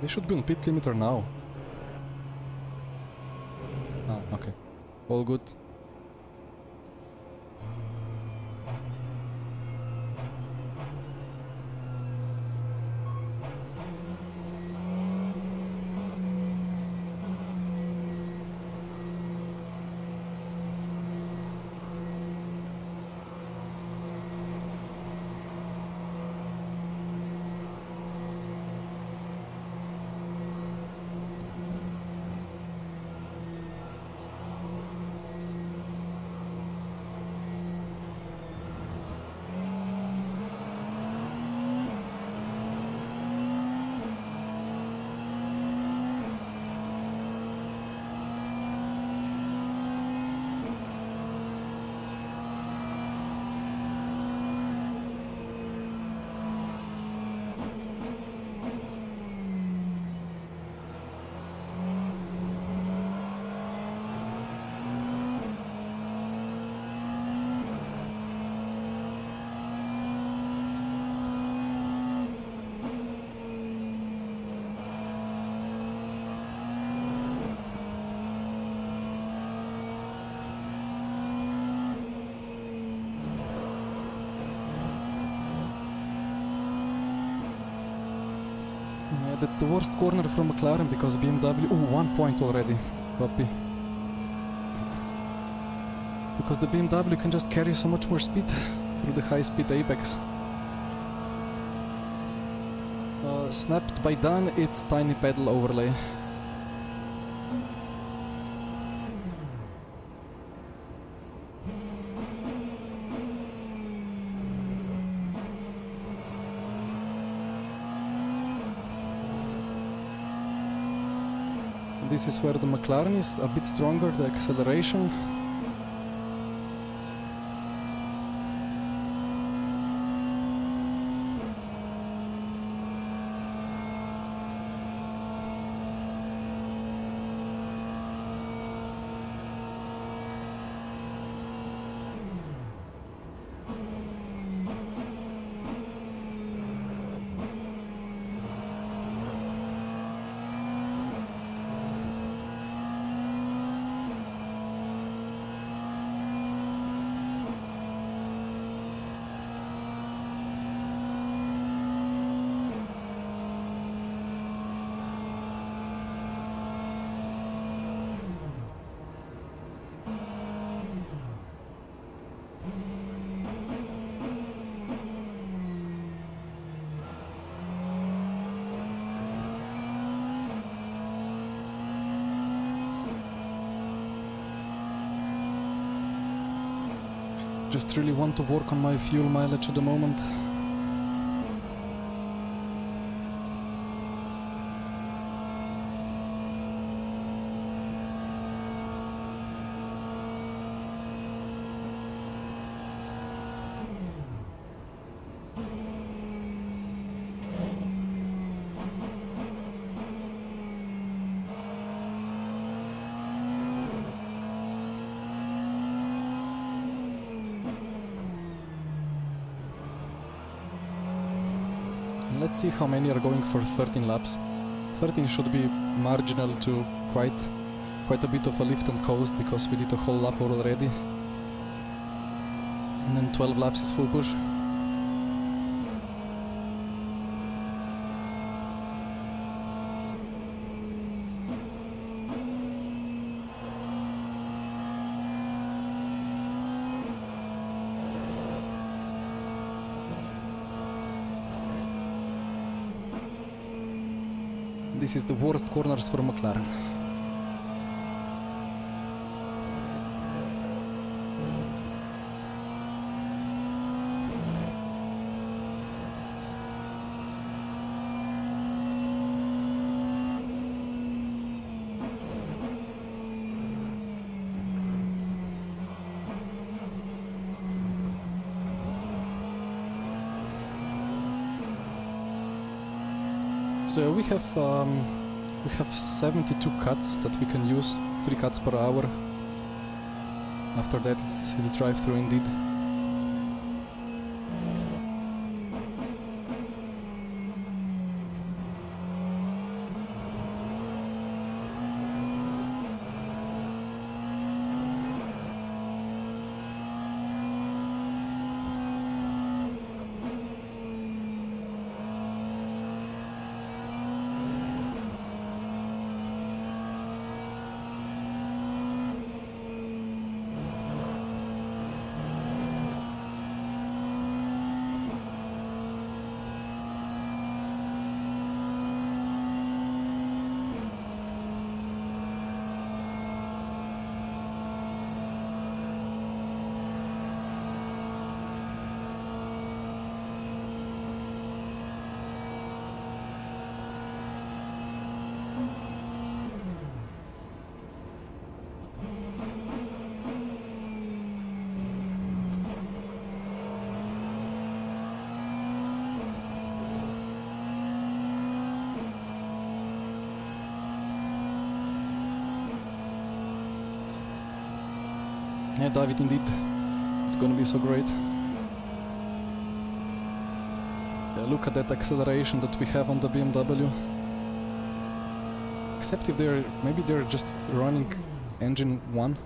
They should be on pit limiter now. Ah, okay. All good. Yeah, that's the worst corner from McLaren because BMW... Oh, 1 point already. Copy. Because the BMW can just carry so much more speed through the high-speed apex. Snapped by Dan, it's tiny pedal overlay. this is where the McLaren is a bit stronger, the acceleration. Just really want to work on my fuel mileage at the moment. Let's see how many are going for 13 laps. 13 should be marginal to quite a bit of a lift and coast, because we did a whole lap already. And then 12 laps is full push. This is the worst corners for McLaren. So we have 72 cuts that we can use, 3 cuts per hour. After that it's drive-through indeed. Yeah, David, indeed. It's gonna be so great. Yeah, look at that acceleration that we have on the BMW. Except if maybe they're just running engine 1.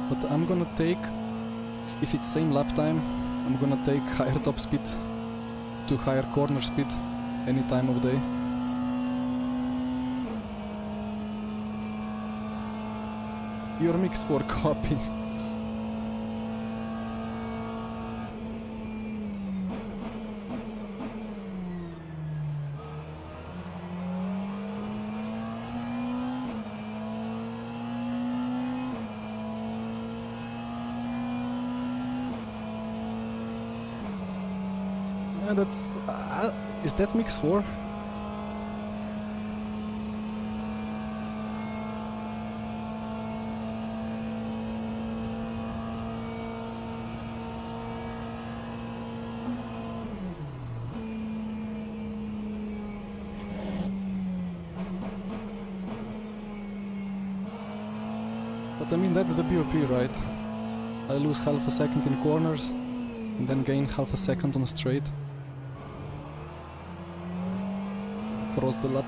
But I'm gonna take, if it's same lap time, I'm gonna take higher top speed to higher corner speed any time of day. Your mix for copy. That's... is that mix 4? But I mean, that's the BOP, right? I lose half a second in corners, and then gain half a second on a straight. Cross the lap.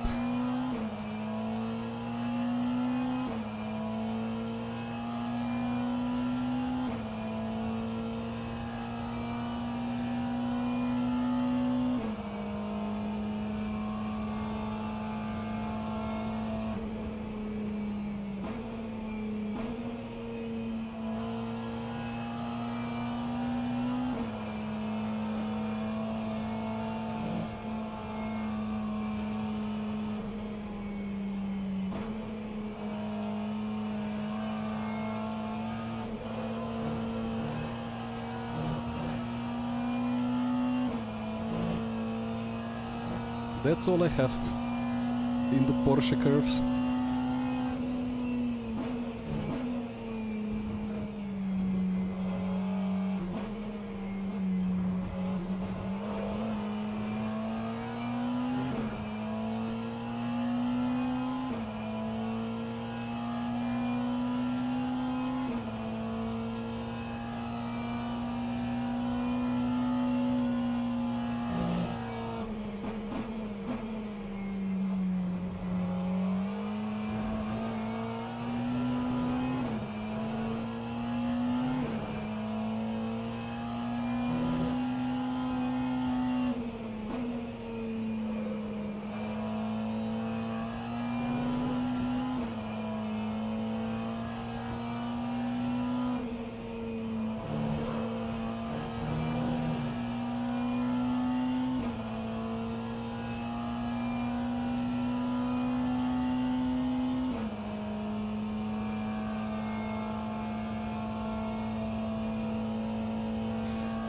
That's all I have in the Porsche curves.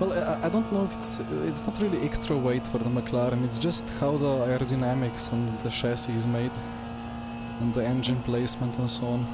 Well, I don't know if it's not really extra weight for the McLaren, it's just how the aerodynamics and the chassis is made, and the engine placement and so on.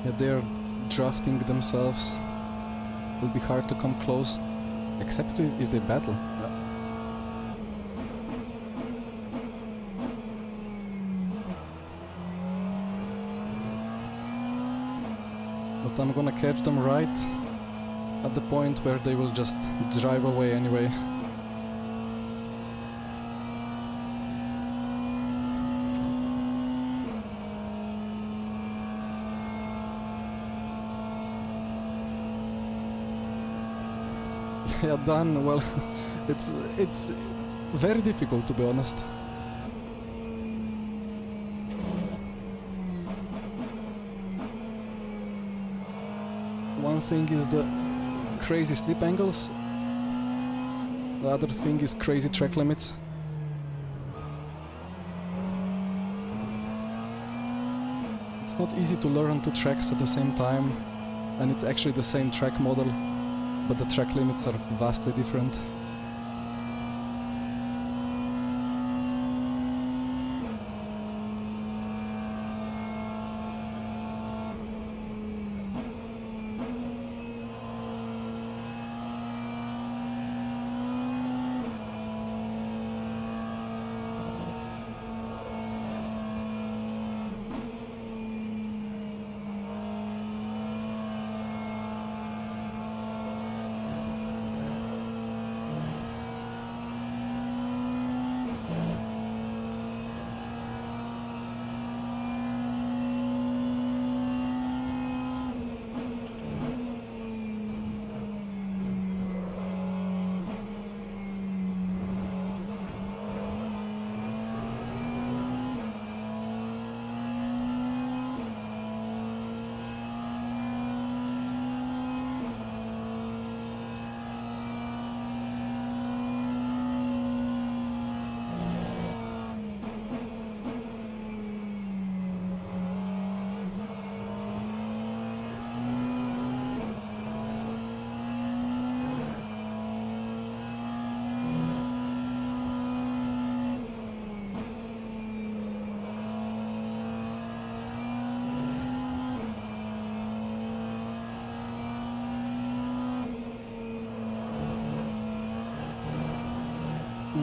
Yeah, they're drafting themselves. It'll be hard to come close, except if they battle. But I'm gonna catch them right at the point where they will just drive away anyway. Yeah, done. Well, it's very difficult, to be honest. One thing is the crazy slip angles. The other thing is crazy track limits. It's not easy to learn two tracks at the same time, and it's actually the same track model, but the track limits are vastly different.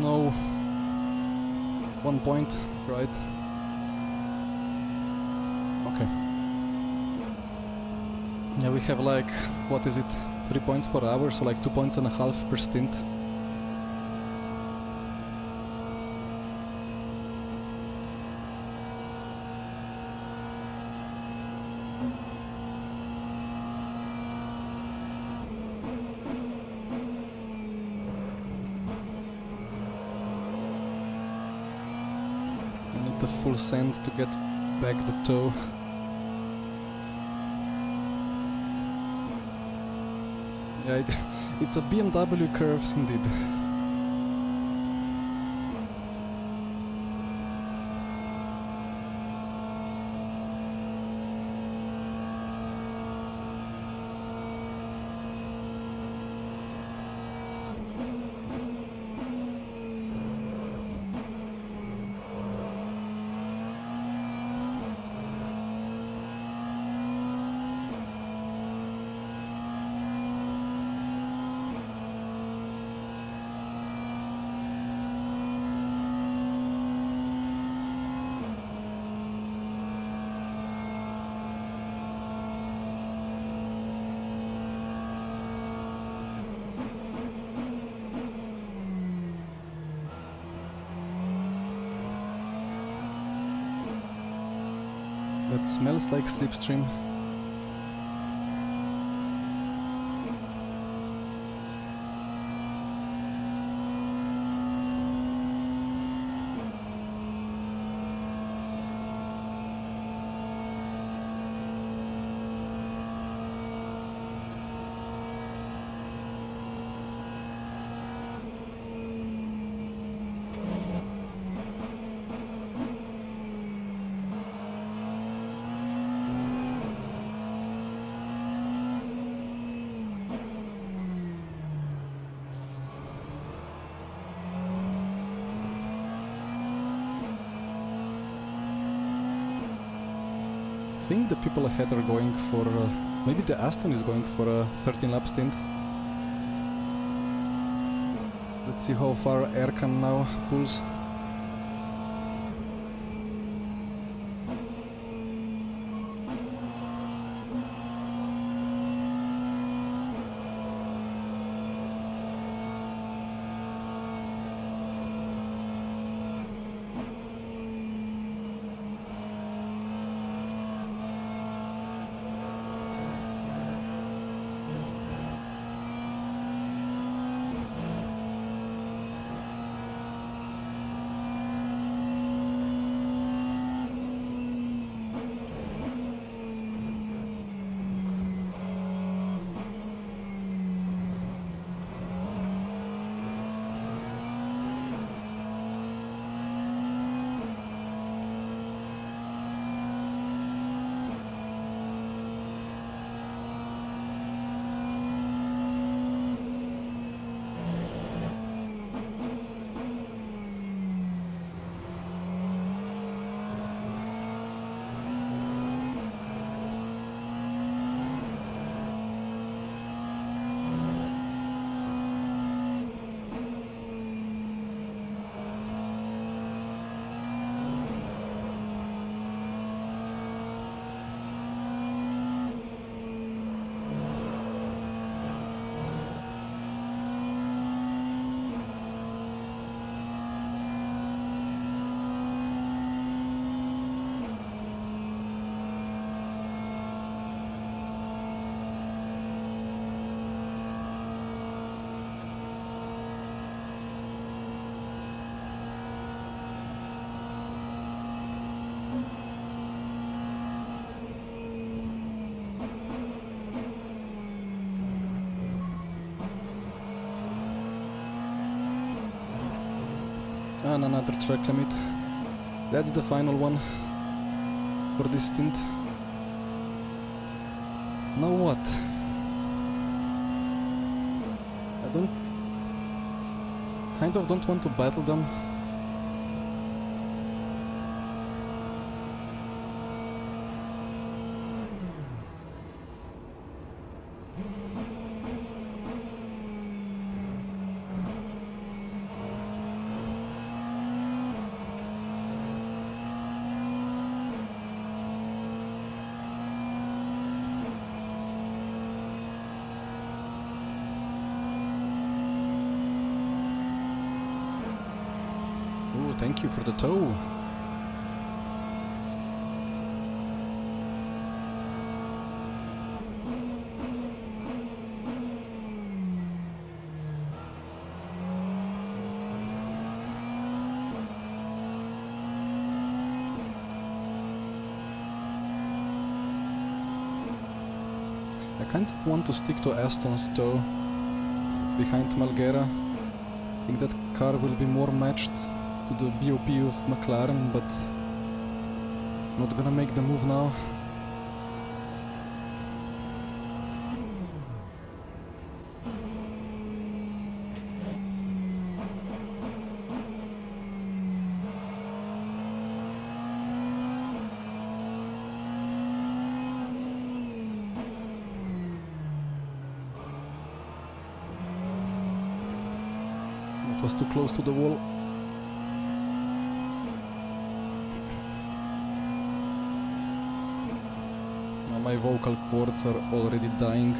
No. 1 point, right? Okay. Yeah, we have like, what is it? 3 points per hour, so like 2.5 points per stint. The full send to get back the toe. Yeah, it's a BMW curves indeed. That smells like slipstream. I think the people ahead are going for... maybe the Aston is going for a 13 lap stint. Let's see how far Erkan now pulls. And another track limit. That's the final one for this stint. Now what? I kind of don't want to battle them. Oh, thank you for the tow. I kind of want to stick to Aston's tow behind Malgera. I think that car will be more matched to the BOP of McLaren, but not gonna make the move now. Was too close to the wall. Now my vocal cords are already dying.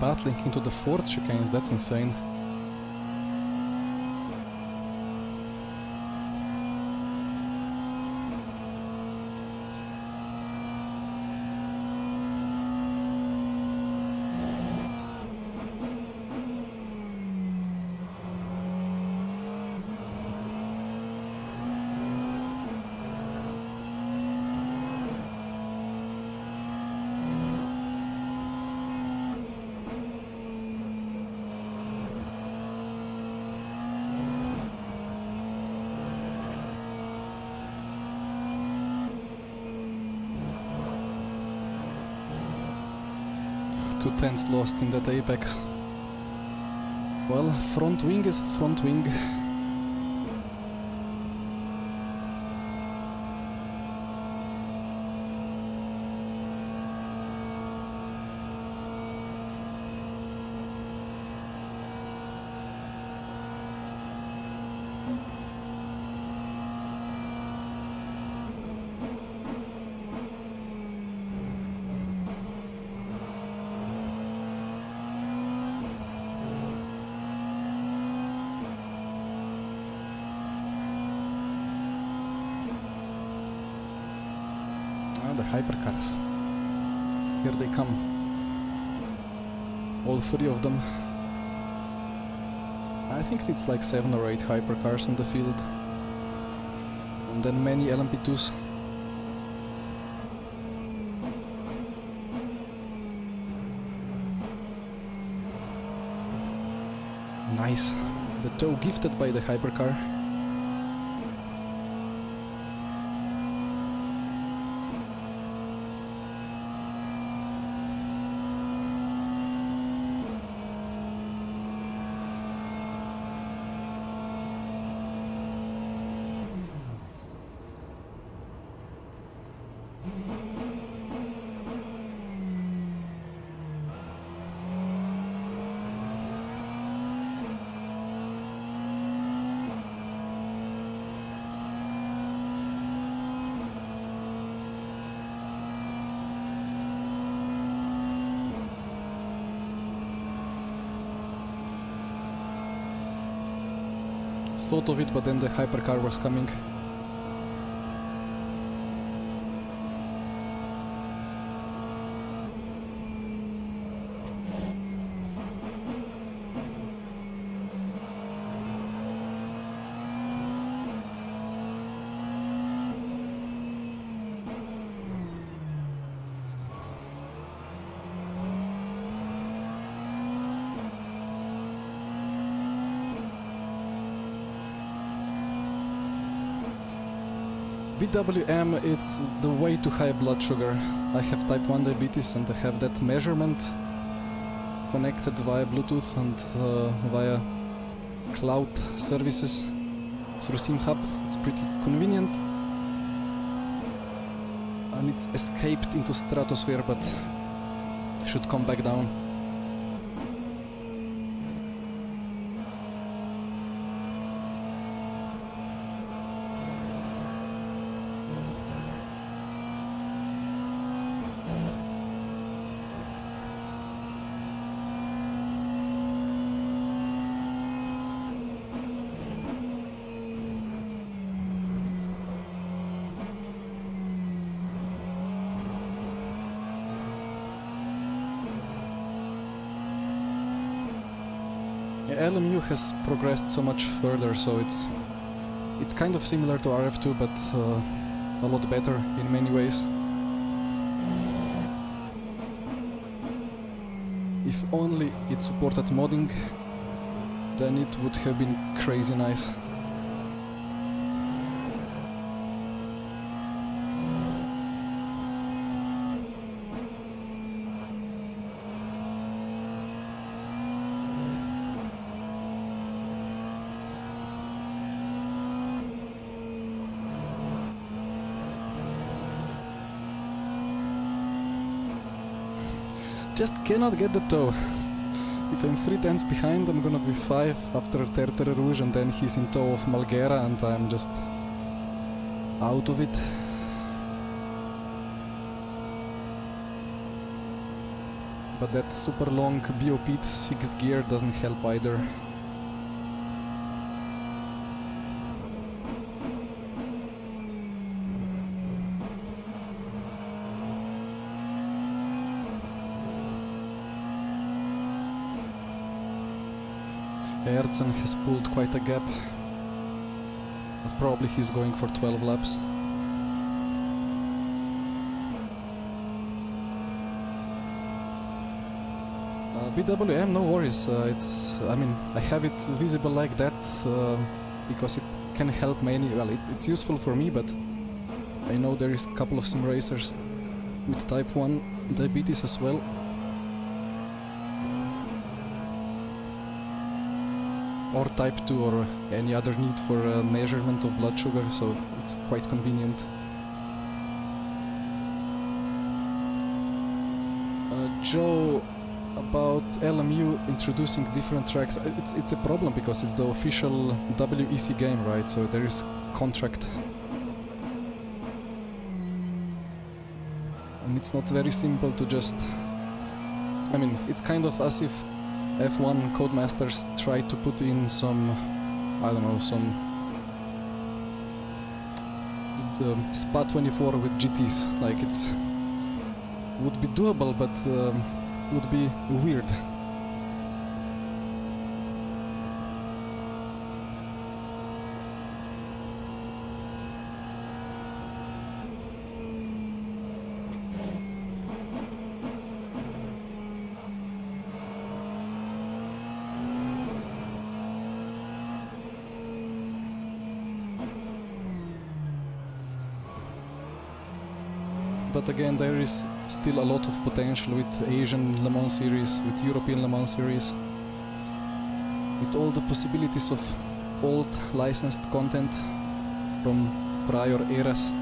Battling into the fourth chicanes, that's insane. Two tenths lost in that apex. Well, front wing is front wing. The hypercars. Here they come. All three of them. I think it's like 7 or 8 hypercars in the field. And then many LMP2s. Nice. The tow gifted by the hypercar. Thought of it, but then the hypercar was coming. BWM, it's the way too high blood sugar. I have type 1 diabetes and I have that measurement connected via Bluetooth and via cloud services through SimHub. It's pretty convenient. And it's escaped into stratosphere, but should come back down. LMU has progressed so much further, so it's kind of similar to rF2, but a lot better in many ways. If only it supported modding, then it would have been crazy nice. Just cannot get the toe. If I'm 3/10 behind, I'm gonna be 5 after Tertre Rouge, and then he's in tow of Malgera, and I'm just out of it. But that super long BOP 6th gear doesn't help either. Erzen has pulled quite a gap, but probably he's going for 12 laps. BWM, no worries. I mean, I have it visible like that because it can help many. Well, it's useful for me, but I know there is a couple of sim racers with type 1 diabetes as well. Or type 2 or any other need for measurement of blood sugar, so it's quite convenient. Joe, about LMU introducing different tracks, it's a problem because it's the official WEC game, right? So there is contract. And it's not very simple to just... I mean, it's kind of as if F1 codemasters try to put in some, I don't know, some SPA 24 with GTs. Like, it's would be doable, but would be weird. But again, there is still a lot of potential with Asian Le Mans series, with European Le Mans series, with all the possibilities of old licensed content from prior eras.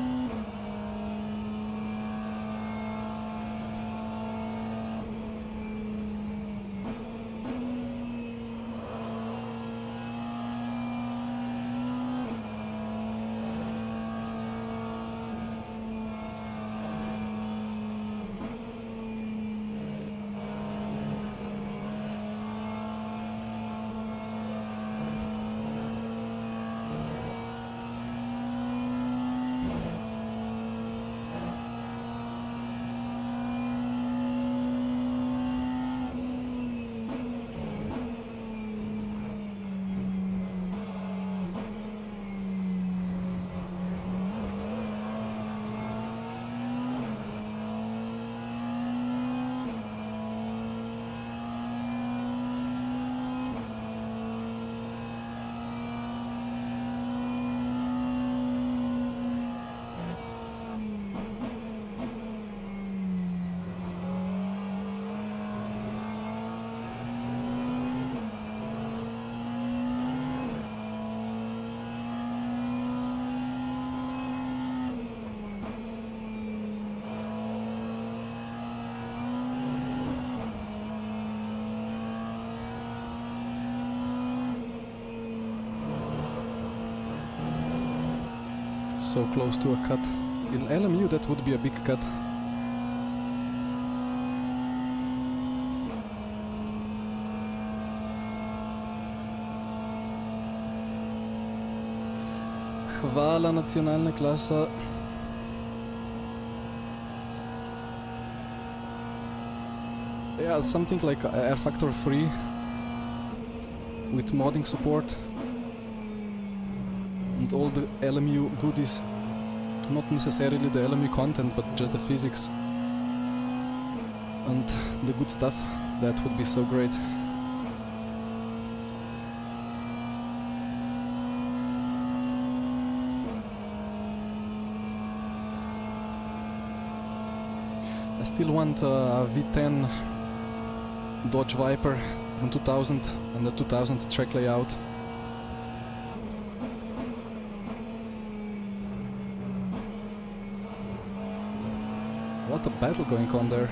so close to a cut. In LMU that would be a big cut. Hvala, nacionalna klasa. Yeah, something like rFactor3 with modding support and all the LMU goodies. Not necessarily the LMU content, but just the physics and the good stuff. That would be so great. I still want a V10 Dodge Viper from 2000 and the 2000 track layout. What a battle going on there.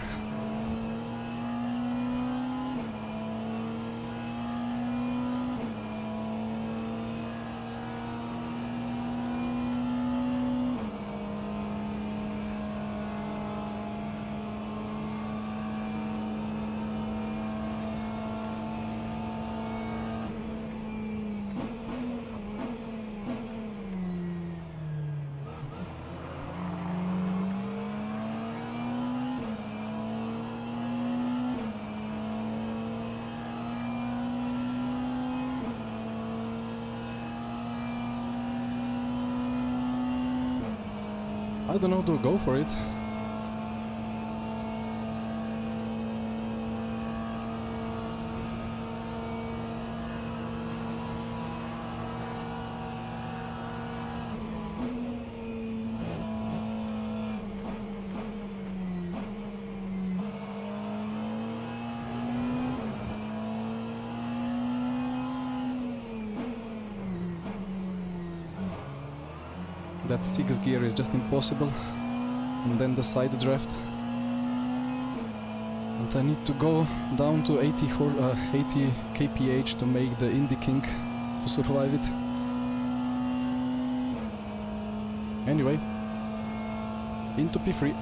I don't know, do go for it. That 6 gear is just impossible. And then the side draft. And I need to go down to 80 kph to make the Indy King to survive it. Anyway, into P3.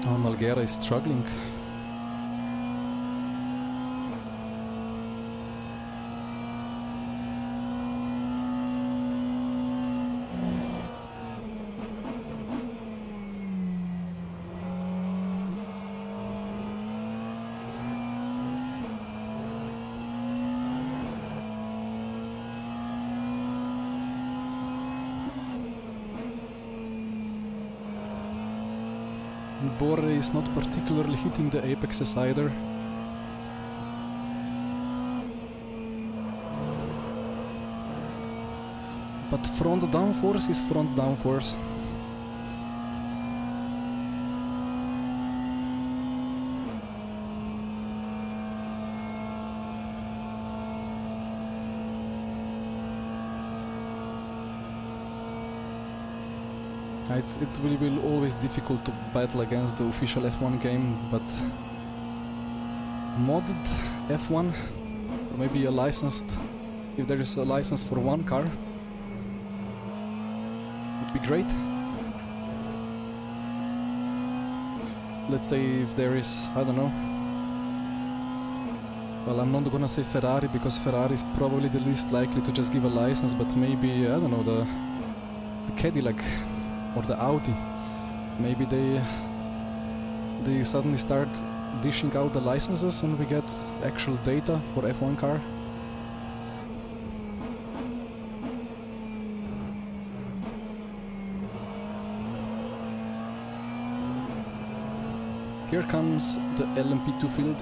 Oh, Malgera is struggling. Borre is not particularly hitting the apexes either. But front downforce is front downforce. It will be always difficult to battle against the official F1 game, but modded F1, or maybe a licensed, if there is a license for one car, would be great. Let's say if there is, I don't know, well, I'm not gonna say Ferrari, because Ferrari is probably the least likely to just give a license, but maybe, I don't know, the Cadillac or the Audi. Maybe they suddenly start dishing out the licenses and we get actual data for F1 car. Here comes the LMP2 field.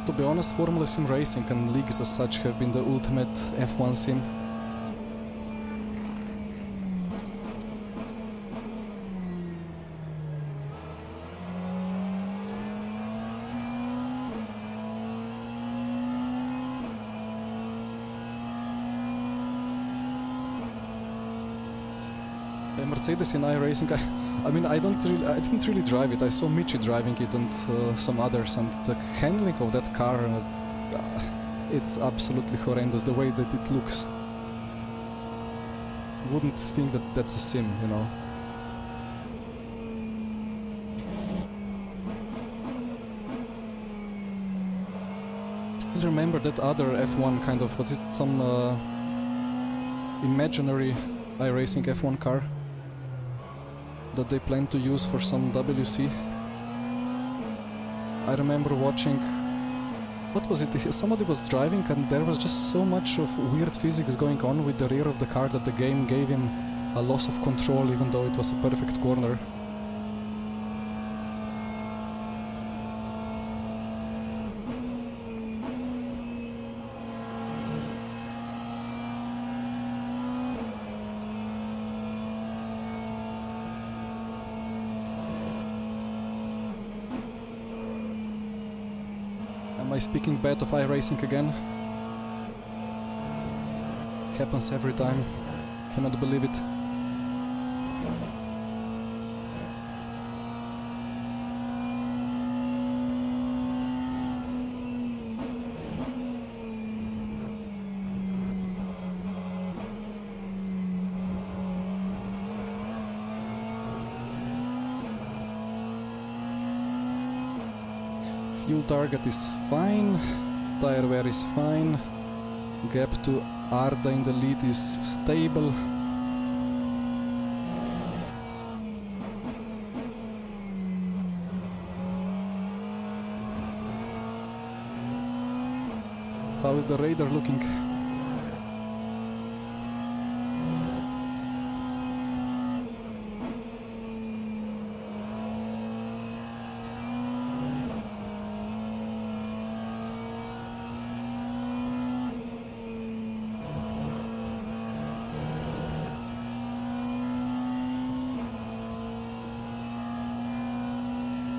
To be honest, Formula Sim Racing and leagues as such have been the ultimate F1 sim. Mercedes in iRacing, I mean, I didn't really drive it. I saw Michi driving it and some others, and the handling of that car, it's absolutely horrendous the way that it looks. Wouldn't think that that's a sim, you know. Still remember that other F1 kind of, was it some imaginary iRacing F1 car that they plan to use for some WC. I remember watching, what was it, somebody was driving and there was just so much of weird physics going on with the rear of the car that the game gave him a loss of control even though it was a perfect corner. Am I speaking bad of iRacing again? Happens every time. Cannot believe it. Fuel target is fine, tire wear is fine, gap to Arda in the lead is stable. How is the radar looking?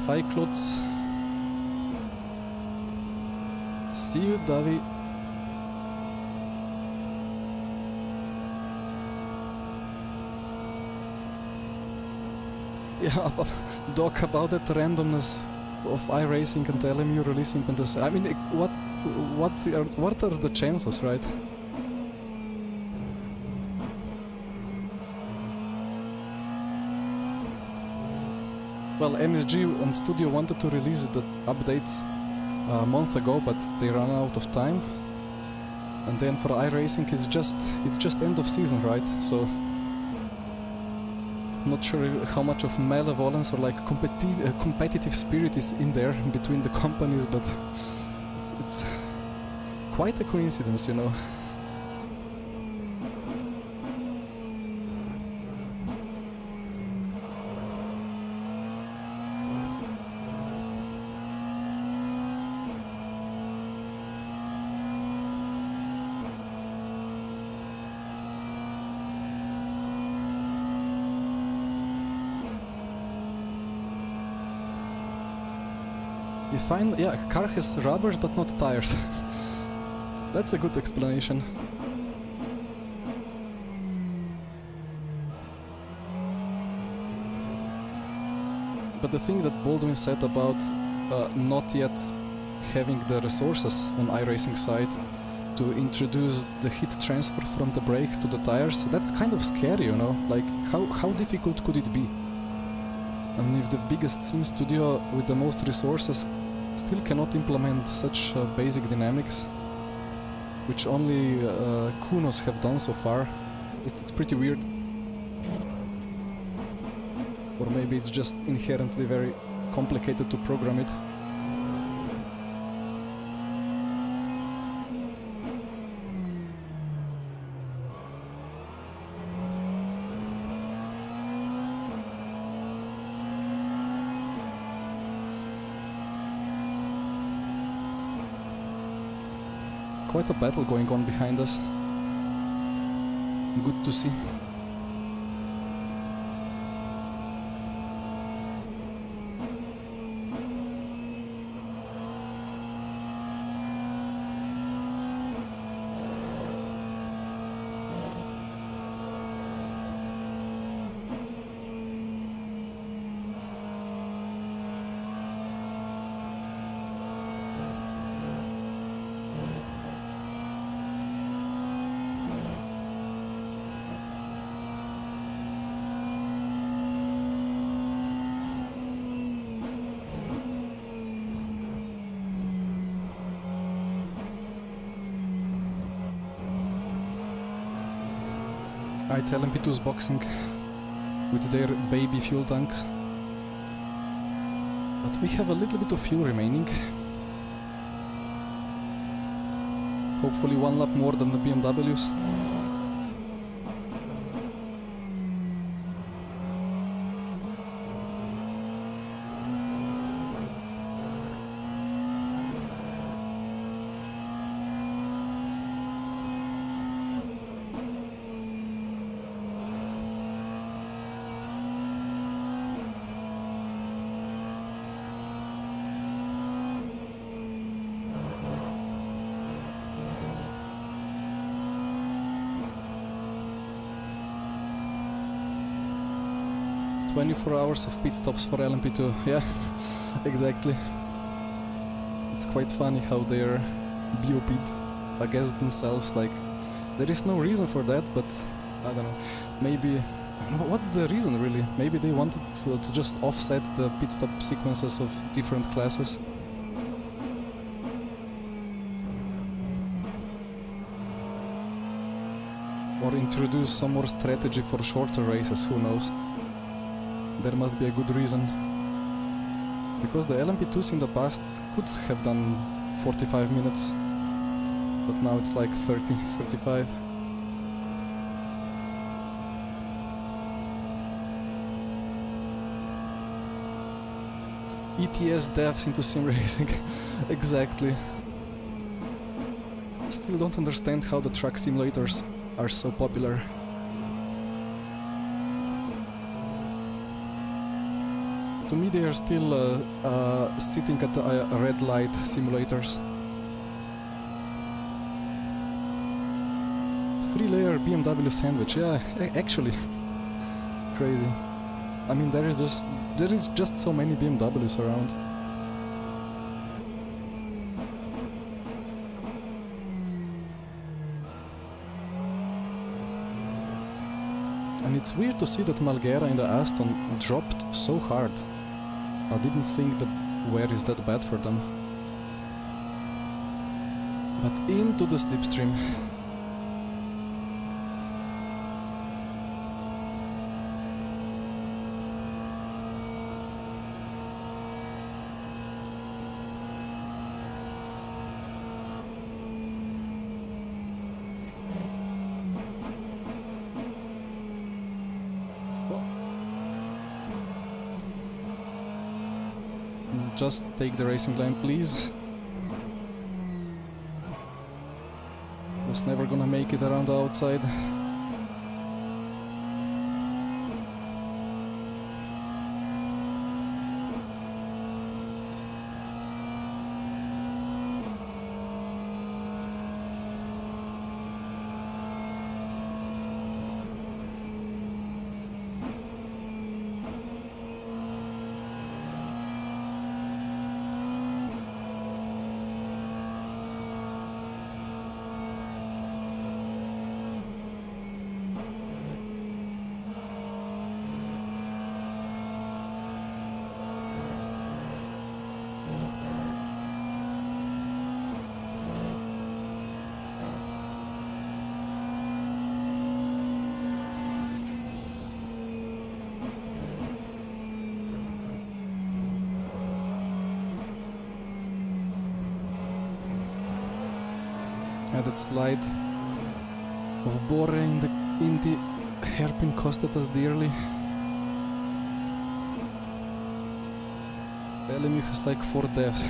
Hi Klotz. See you, Davi. Yeah, Doc, about that randomness of iRacing and LMU releasing on this. I mean, what are the chances, right? Well, MSG and Studio wanted to release the updates a month ago, but they ran out of time. And then for iRacing, it's just end of season, right? So not sure how much of malevolence or like competitive spirit is in there between the companies, but it's quite a coincidence, you know. You find, yeah, car has rubbers but not tires. That's a good explanation. But the thing that Baldwin said about not yet having the resources on iRacing side to introduce the heat transfer from the brakes to the tires, that's kind of scary, you know? Like, how difficult could it be? I mean, if the biggest sim studio with the most resources still cannot implement such basic dynamics, which only Kunos have done so far, it's pretty weird. Or maybe it's just inherently very complicated to program it. quite a battle going on behind us. Good to see. It's LMP2's boxing with their baby fuel tanks. But we have a little bit of fuel remaining. Hopefully one lap more than the BMWs. "24 hours of pit stops for LMP2." Yeah, exactly. It's quite funny how they're BOP'd against themselves. Like, there is no reason for that, but I don't know. Maybe, what's the reason really? Maybe they wanted to just offset the pit stop sequences of different classes. Or introduce some more strategy for shorter races, who knows. There must be a good reason. Because the LMP2s in the past could have done 45 minutes, but now it's like 30, 35. ETS devs into sim racing. Exactly. Still don't understand how the truck simulators are so popular. To me they are still sitting at a red light simulators. 3-layer BMW sandwich, yeah, actually. Crazy. I mean, there is just so many BMWs around. And it's weird to see that Malgera in the Aston dropped so hard. I didn't think the wear is that bad for them. But into the slipstream. Just take the racing line, please. Was never gonna make it around the outside. That slide of Bore in the hairpin costed us dearly. LMU has like 4 deaths.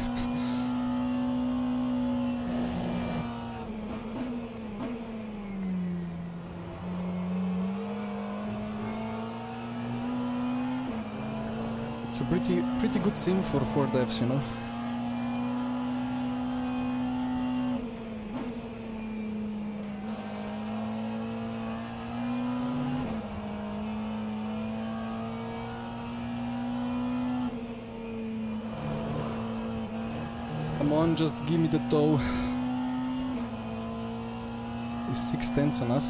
It's a pretty good sim for 4 devs, you know. Come on, just give me the tow. Is 6/10 enough?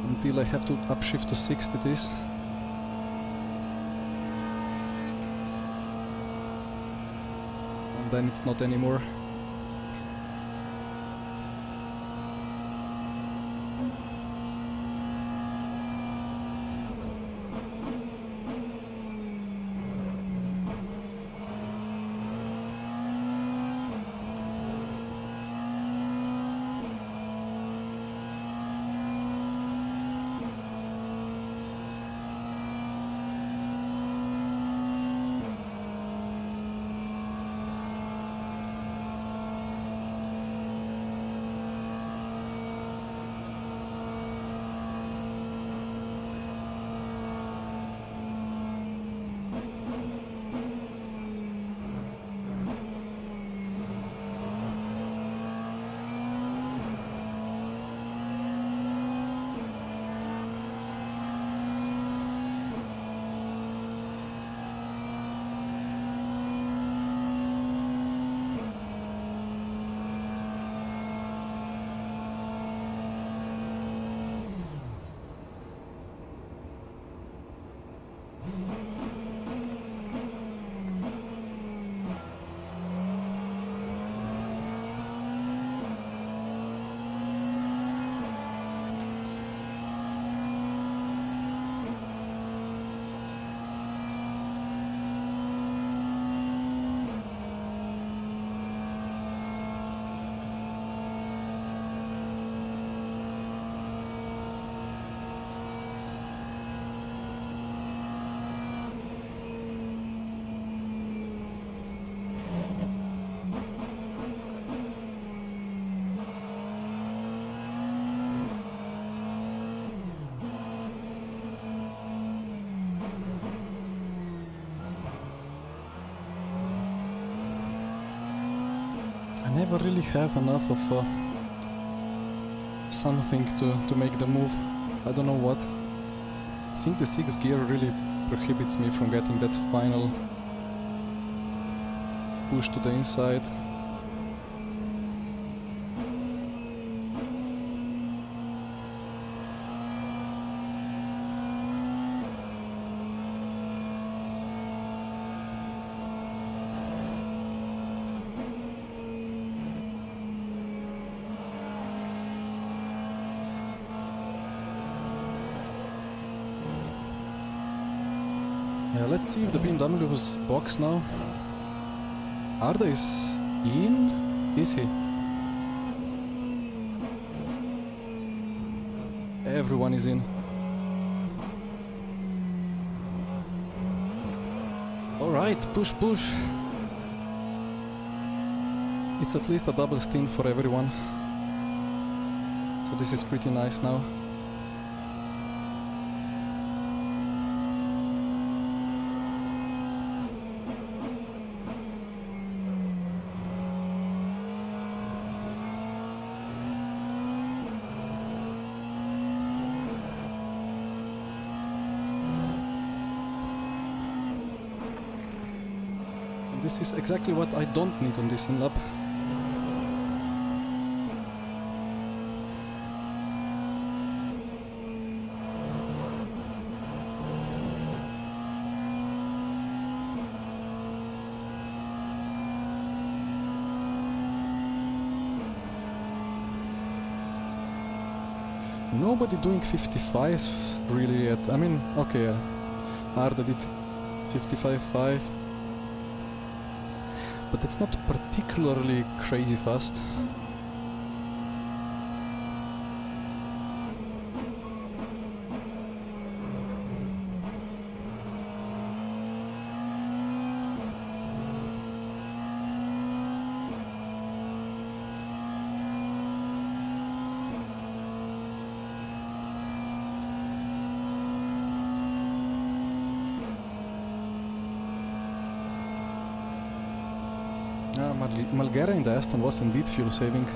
Until I have to upshift to 6th it is. And then it's not anymore. I never really have enough of something to make the move. I don't know what. I think the 6th gear really prohibits me from getting that final push to the inside. Yeah, let's see if the BMW was boxed now. Arda is in? Is he? Everyone is in. Alright, push, push. It's at least a double stint for everyone. So this is pretty nice now. This is exactly what I don't need on this in-lap. Nobody doing 55 really yet. I mean, okay, Arda did 55.5. But it's not particularly crazy fast. Malgera in the Aston was indeed fuel saving.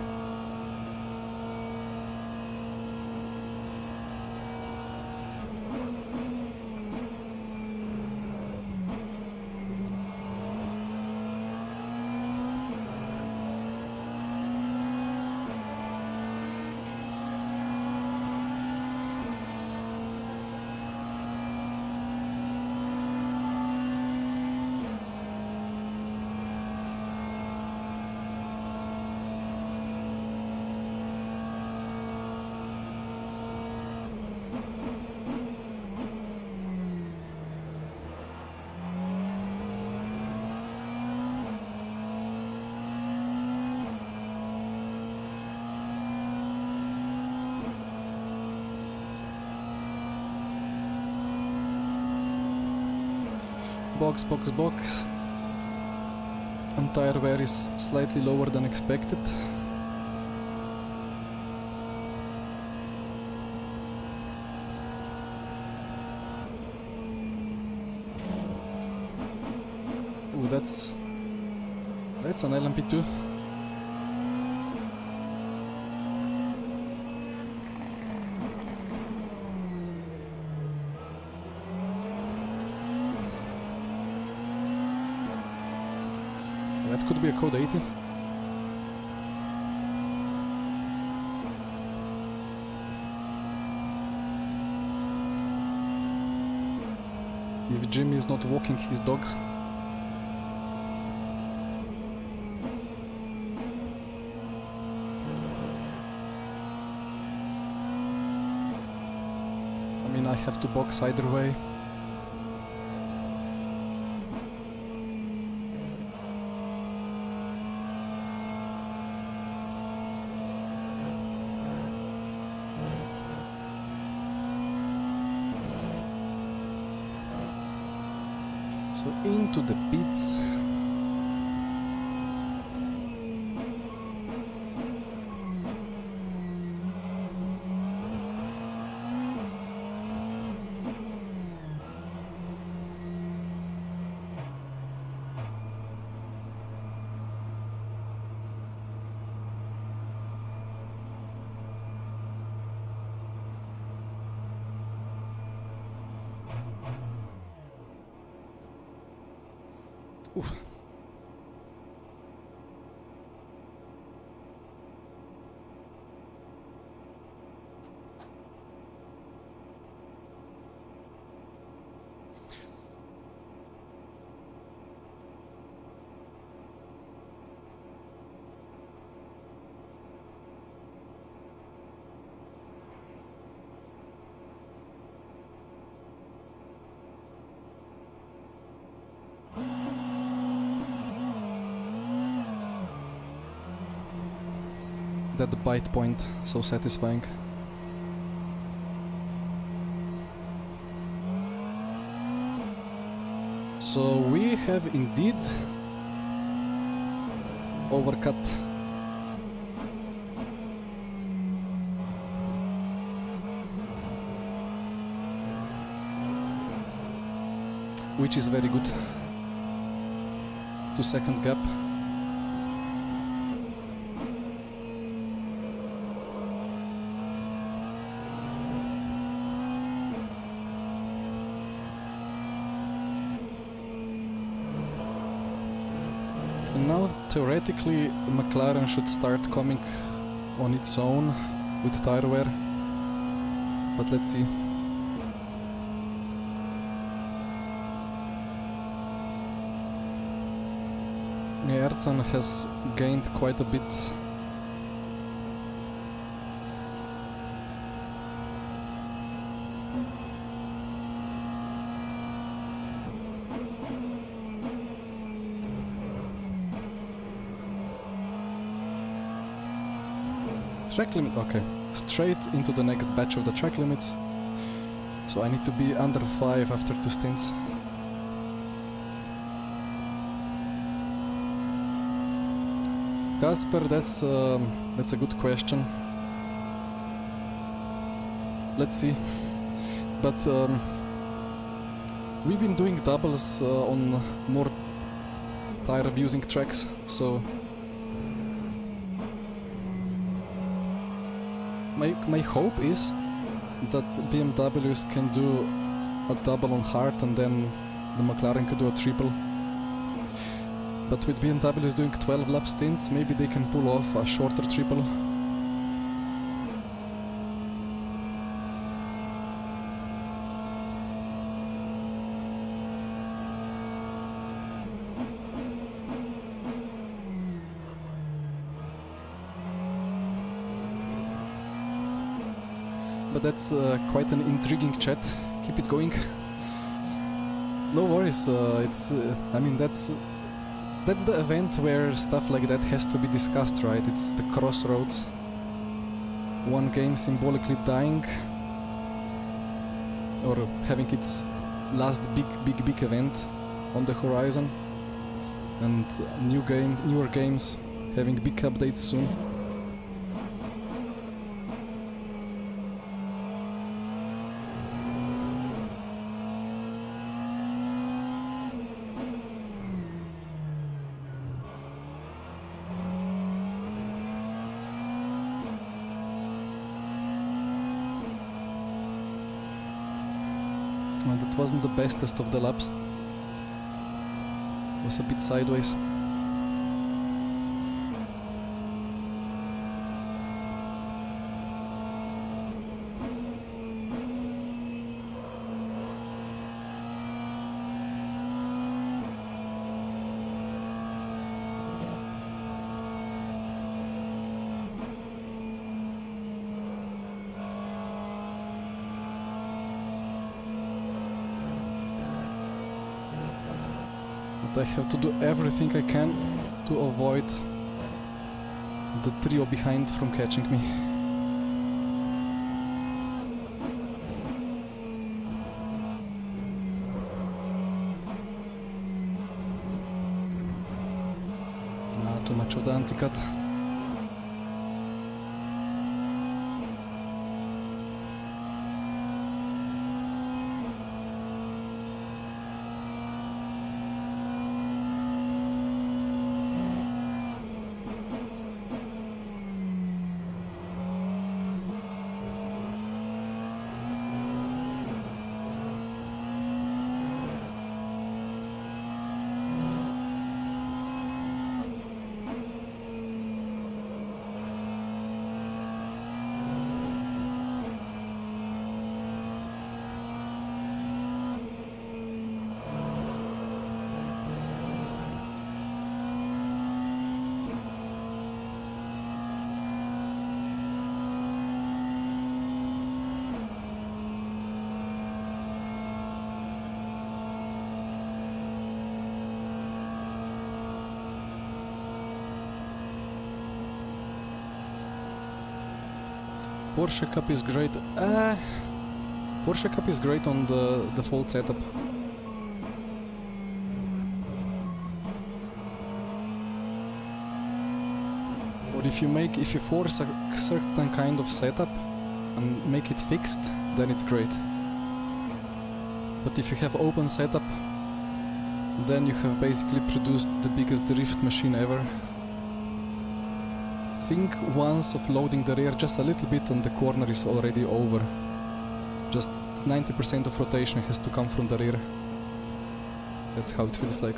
Box, box, box. And tire wear is slightly lower than expected. Ooh, that's an LMP2. That could be a code 80. If Jimmy is not walking his dogs. I mean, I have to box either way. So into the pits. Oof. That bite point, so satisfying. So we have indeed overcut. Which is very good. 2-second gap. Now theoretically McLaren should start coming on its own with tire wear, but let's see. Erzan has gained quite a bit. Track limit, okay. Straight into the next batch of the track limits. So I need to be under 5 after 2 stints. Kasper, that's a good question. Let's see. But we've been doing doubles on more tired of using tracks, so my hope is that BMWs can do a double on hard and then the McLaren can do a triple. But with BMWs doing 12 lap stints, maybe they can pull off a shorter triple. But that's quite an intriguing chat. Keep it going. No worries. I mean, that's the event where stuff like that has to be discussed, right? It's the crossroads. One game symbolically dying, or having its last big event on the horizon, and newer games having big updates soon. Well, that wasn't the bestest of the laps. It was a bit sideways. I have to do everything I can to avoid the trio behind from catching me. Too much of the anti-cut. Porsche Cup is great. Porsche Cup is great on the default setup. Or if you force a certain kind of setup and make it fixed, then it's great. But if you have open setup, then you have basically produced the biggest drift machine ever. Think once of loading the rear just a little bit and the corner is already over. Just 90% of rotation has to come from the rear. That's how it feels like.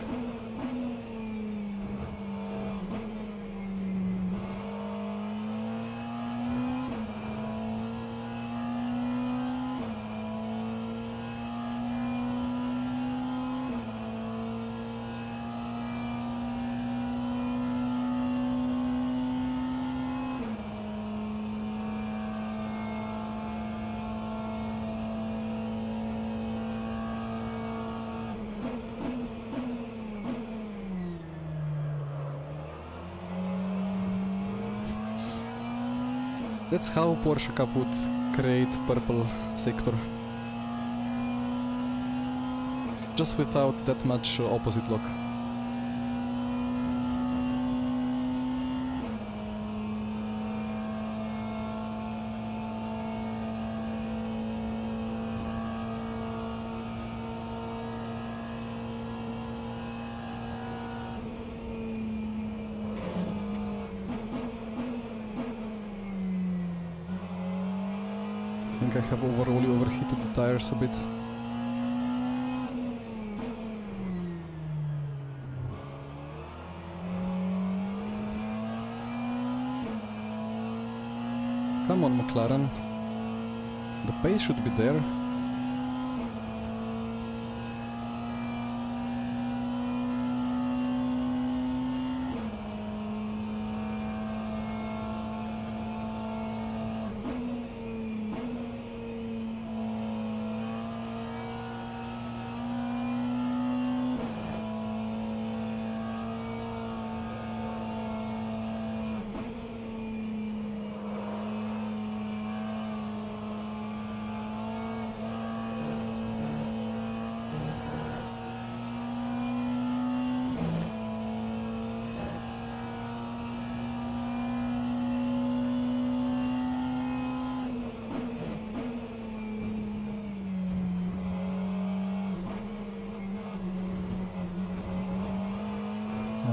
That's how Porsche Cup would create purple sector. Just without that much opposite lock. think I have overall overheated the tires a bit. Come on, McLaren. The pace should be there.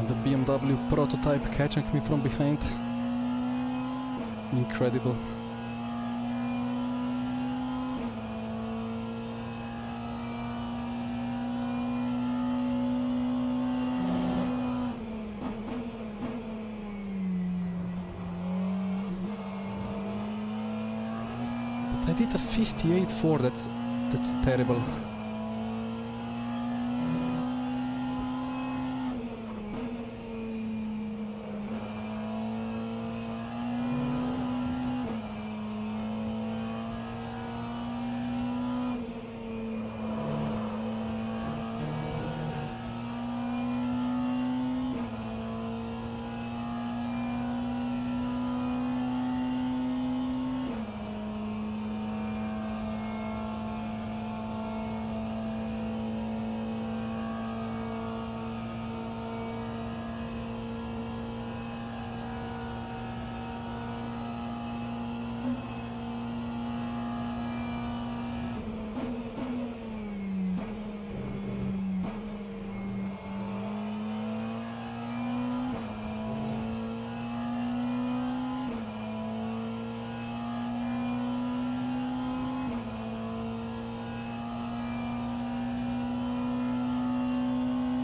The BMW prototype catching me from behind. Incredible. But I did a 58.4, that's terrible.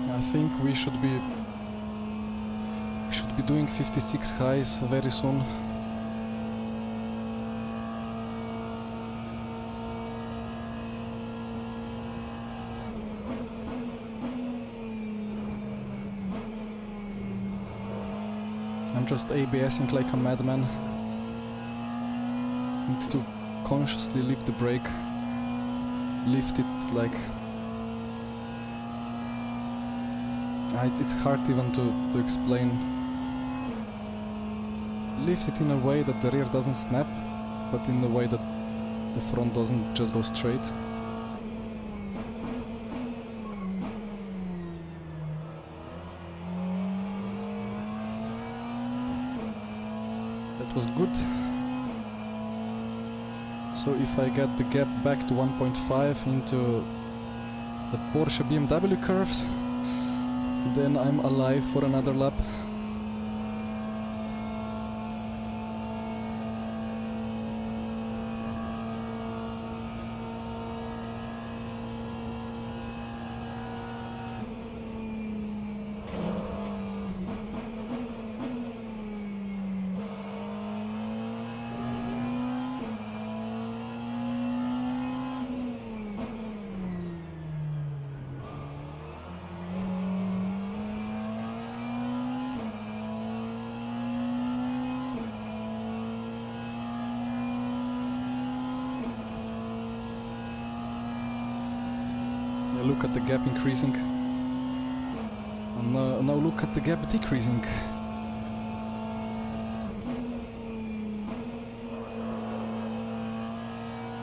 I think we should be doing 56 highs very soon. I'm just ABSing like a madman. Need to consciously lift the brake, lift it like... it's hard even to explain. Lift it in a way that the rear doesn't snap, but in a way that the front doesn't just go straight. That was good. So if I get the gap back to 1.5 into the Porsche BMW curves, then I'm alive for another lap. Look at the gap increasing. And now look at the gap decreasing.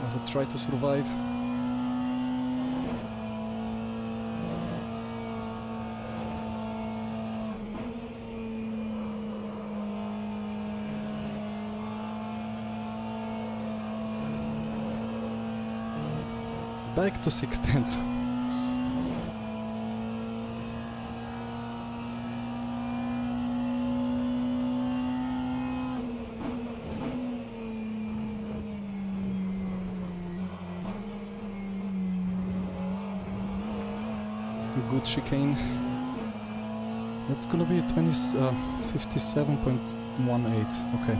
As I try to survive. Back to 6/10. good chicane. That's gonna be 57.18. Okay.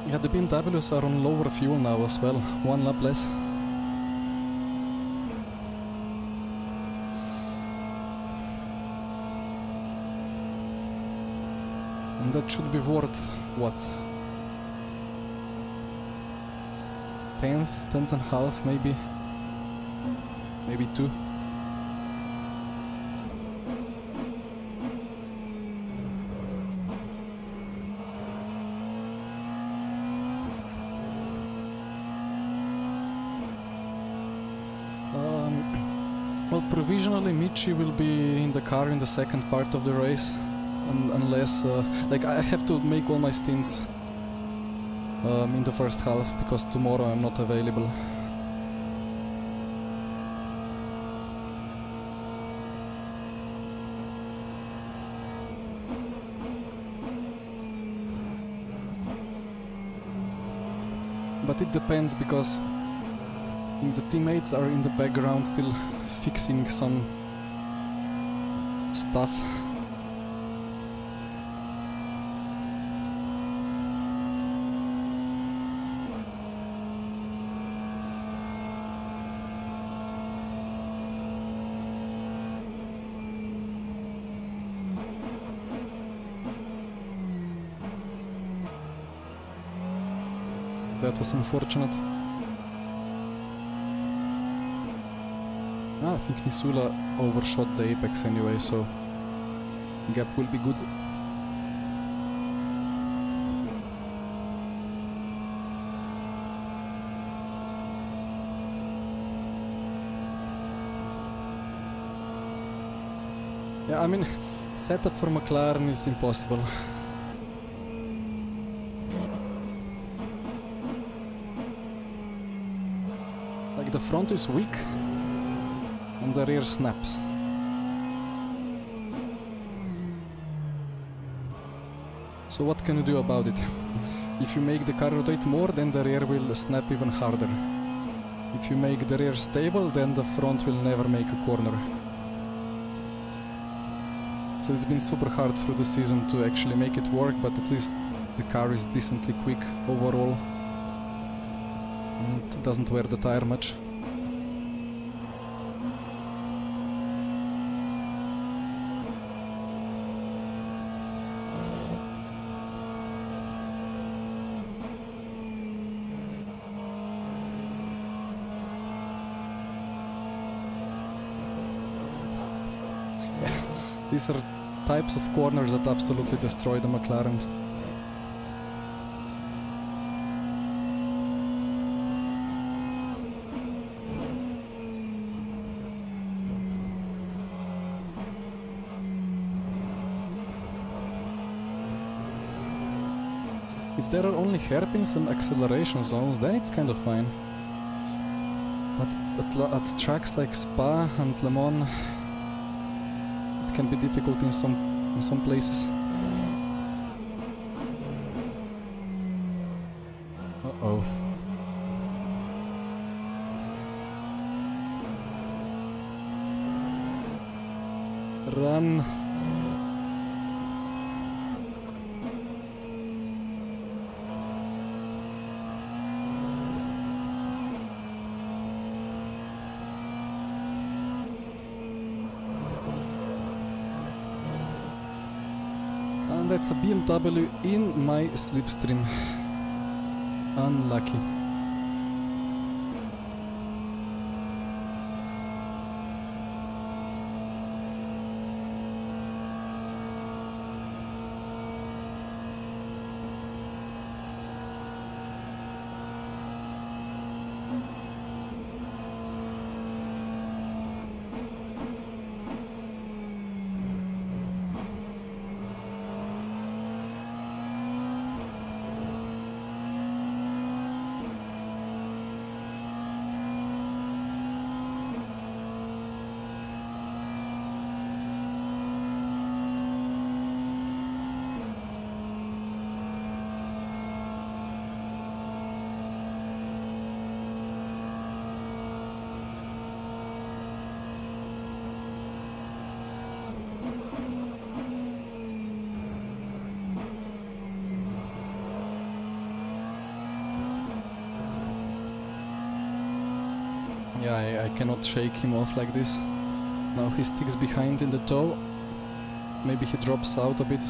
Yeah, the BMWs are on lower fuel now as well, 1 lap less. And that should be worth, what? 10th and a half maybe? Maybe 2. Well, provisionally Michi will be in the car in the second part of the race, unless, like, I have to make all my stints in the first half, because tomorrow I'm not available. But it depends, because the teammates are in the background still fixing some stuff. That was unfortunate. I think Nisula overshot the apex anyway, so gap will be good. Yeah, I mean, setup for McLaren is impossible. Like, the front is weak and the rear snaps. So what can you do about it? If you make the car rotate more, then the rear will snap even harder. If you make the rear stable, then the front will never make a corner. So it's been super hard through the season to actually make it work, but at least the car is decently quick overall. And it doesn't wear the tire much. These are types of corners that absolutely destroy the McLaren. If there are only hairpins and acceleration zones, then it's kind of fine. But at tracks like Spa and Le Mans, it can be difficult in some places. Uh-oh. Run. That's a BMW in my slipstream. Unlucky. Yeah, I cannot shake him off like this. Now he sticks behind in the toe. Maybe he drops out a bit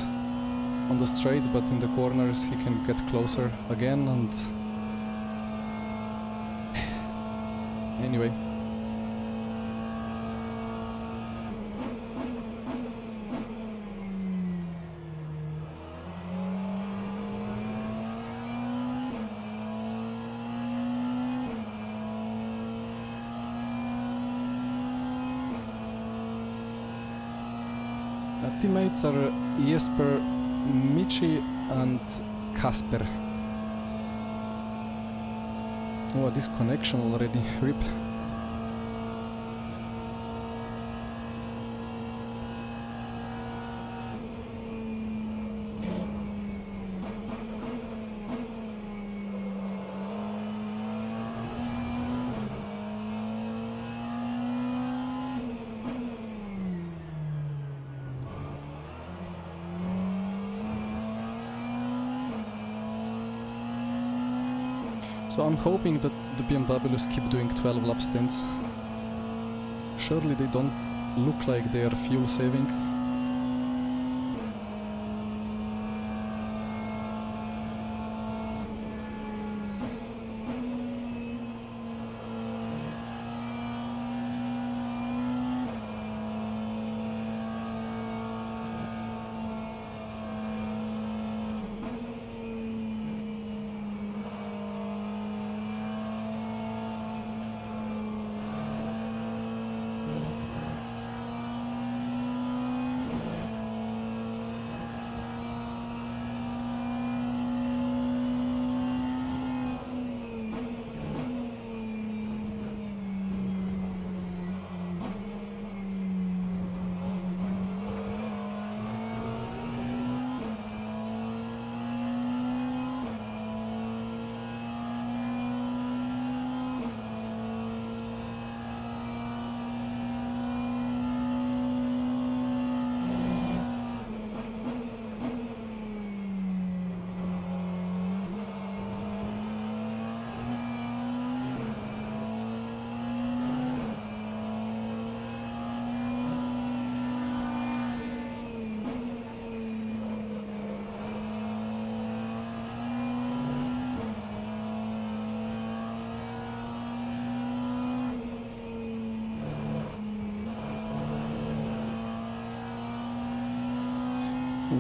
on the straights, but in the corners he can get closer again and... Anyway. Teammates are Jesper, Michi and Kasper. Oh, this connection already, rip. So I'm hoping that the BMWs keep doing 12 lap stints. Surely they don't look like they are fuel saving.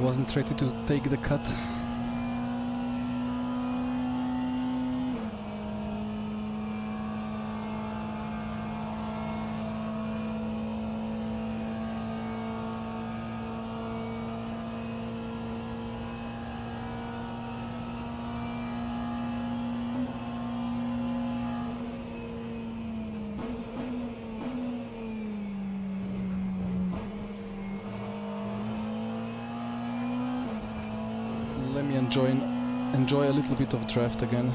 Wasn't ready to take the cut. Let me enjoy a little bit of draft again.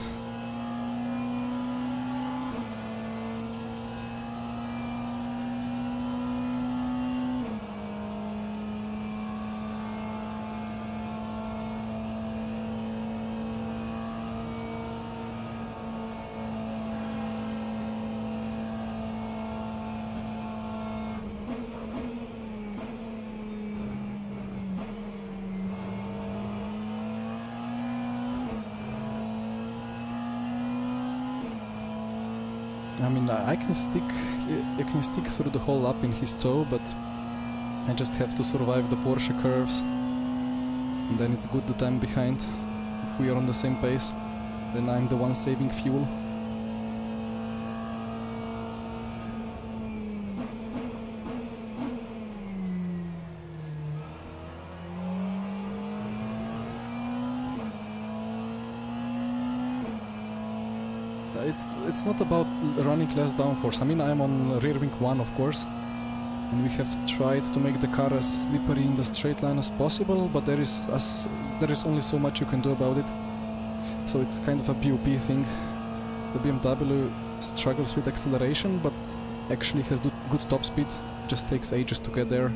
I mean, I can stick through the whole lap in his toe, but I just have to survive the Porsche curves. And then it's good that I'm behind. If we are on the same pace, then I'm the one saving fuel. It's not about running less downforce. I mean, I'm on rear wing 1, of course, and we have tried to make the car as slippery in the straight line as possible, but there is only so much you can do about it. So it's kind of a BOP thing. The BMW struggles with acceleration, but actually has good top speed. Just takes ages to get there.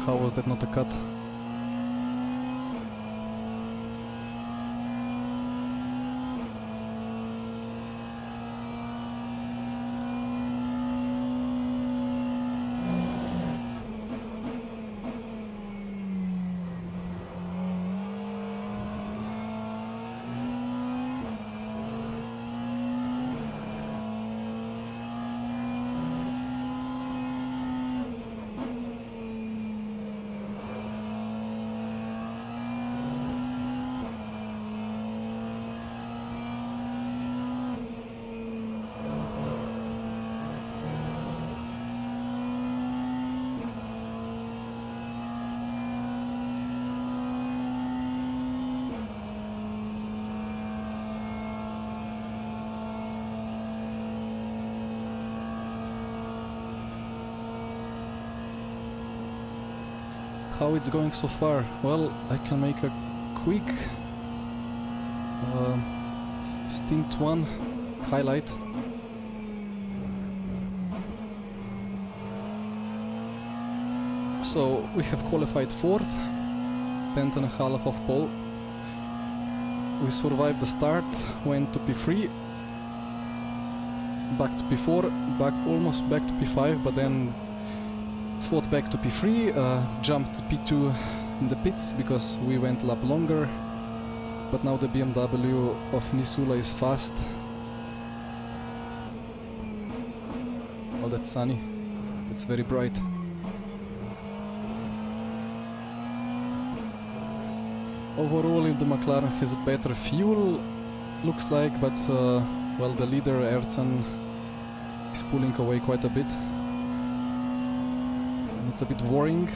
How was that not a cut? How it's going so far? Well, I can make a quick stint 1 highlight. So we have qualified 4th, 10th and a half of pole. We survived the start, went to P3, back to P4, almost back to P5, but then fought back to P3, jumped P2 in the pits because we went a lap longer, but now the BMW of Nisula is fast. Oh, that's sunny. It's very bright. Overall, the McLaren has better fuel, looks like, but well, the leader Erzen is pulling away quite a bit. It's a bit worrying.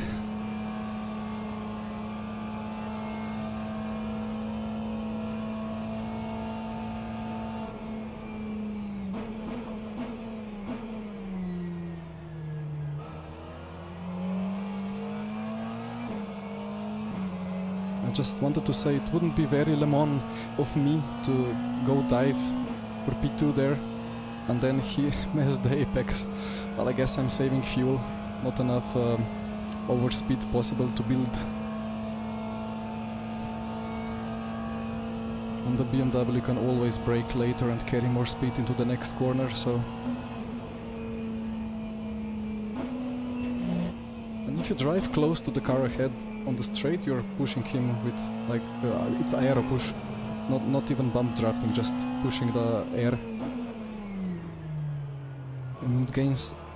I just wanted to say it wouldn't be very Le Mans of me to go dive for P2 there and then he missed the apex. Well, I guess I'm saving fuel. Not enough overspeed possible to build. On the BMW you can always brake later and carry more speed into the next corner, so... And if you drive close to the car ahead on the straight, you're pushing him with, like, it's aero push. Not even bump drafting, just pushing the air. And it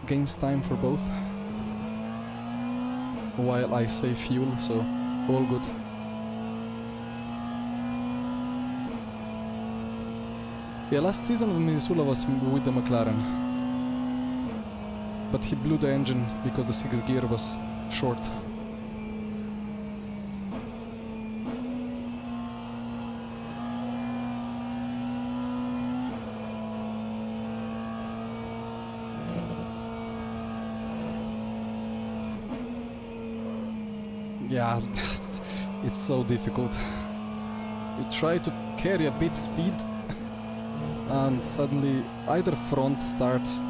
gains time for both. While I save fuel, so all good. Yeah, last season Missoula was with the McLaren, but he blew the engine because the 6th gear was short. Yeah, it's so difficult. You try to carry a bit speed and suddenly either front starts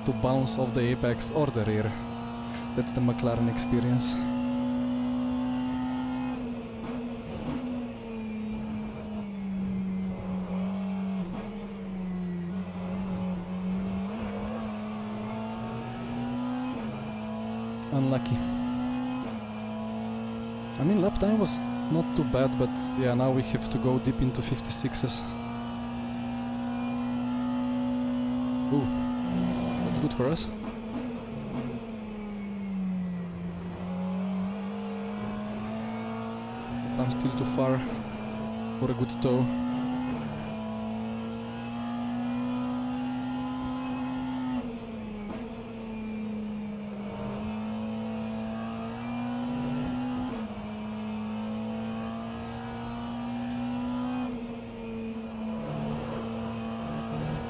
to bounce off the apex or the rear. That's the McLaren experience. Unlucky. I mean, lap time was not too bad, but yeah, now we have to go deep into 56s. Ooh, that's good for us. I'm still too far for a good tow.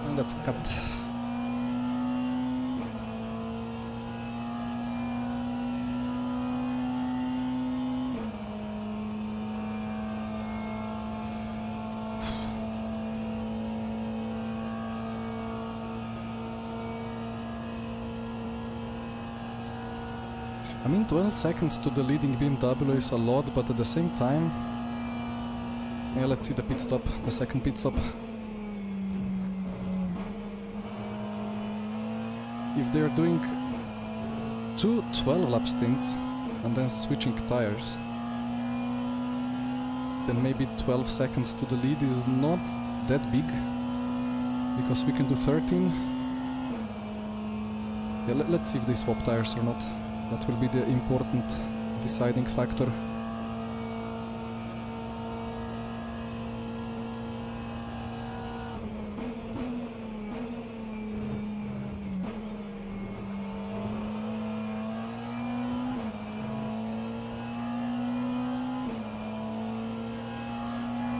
And that's cut. I mean, 12 seconds to the leading BMW is a lot, but at the same time... Yeah, let's see the pit stop, the second pit stop. If they're doing 2 12-lap stints and then switching tires, then maybe 12 seconds to the lead is not that big, because we can do 13. Yeah, let's see if they swap tires or not. That will be the important deciding factor.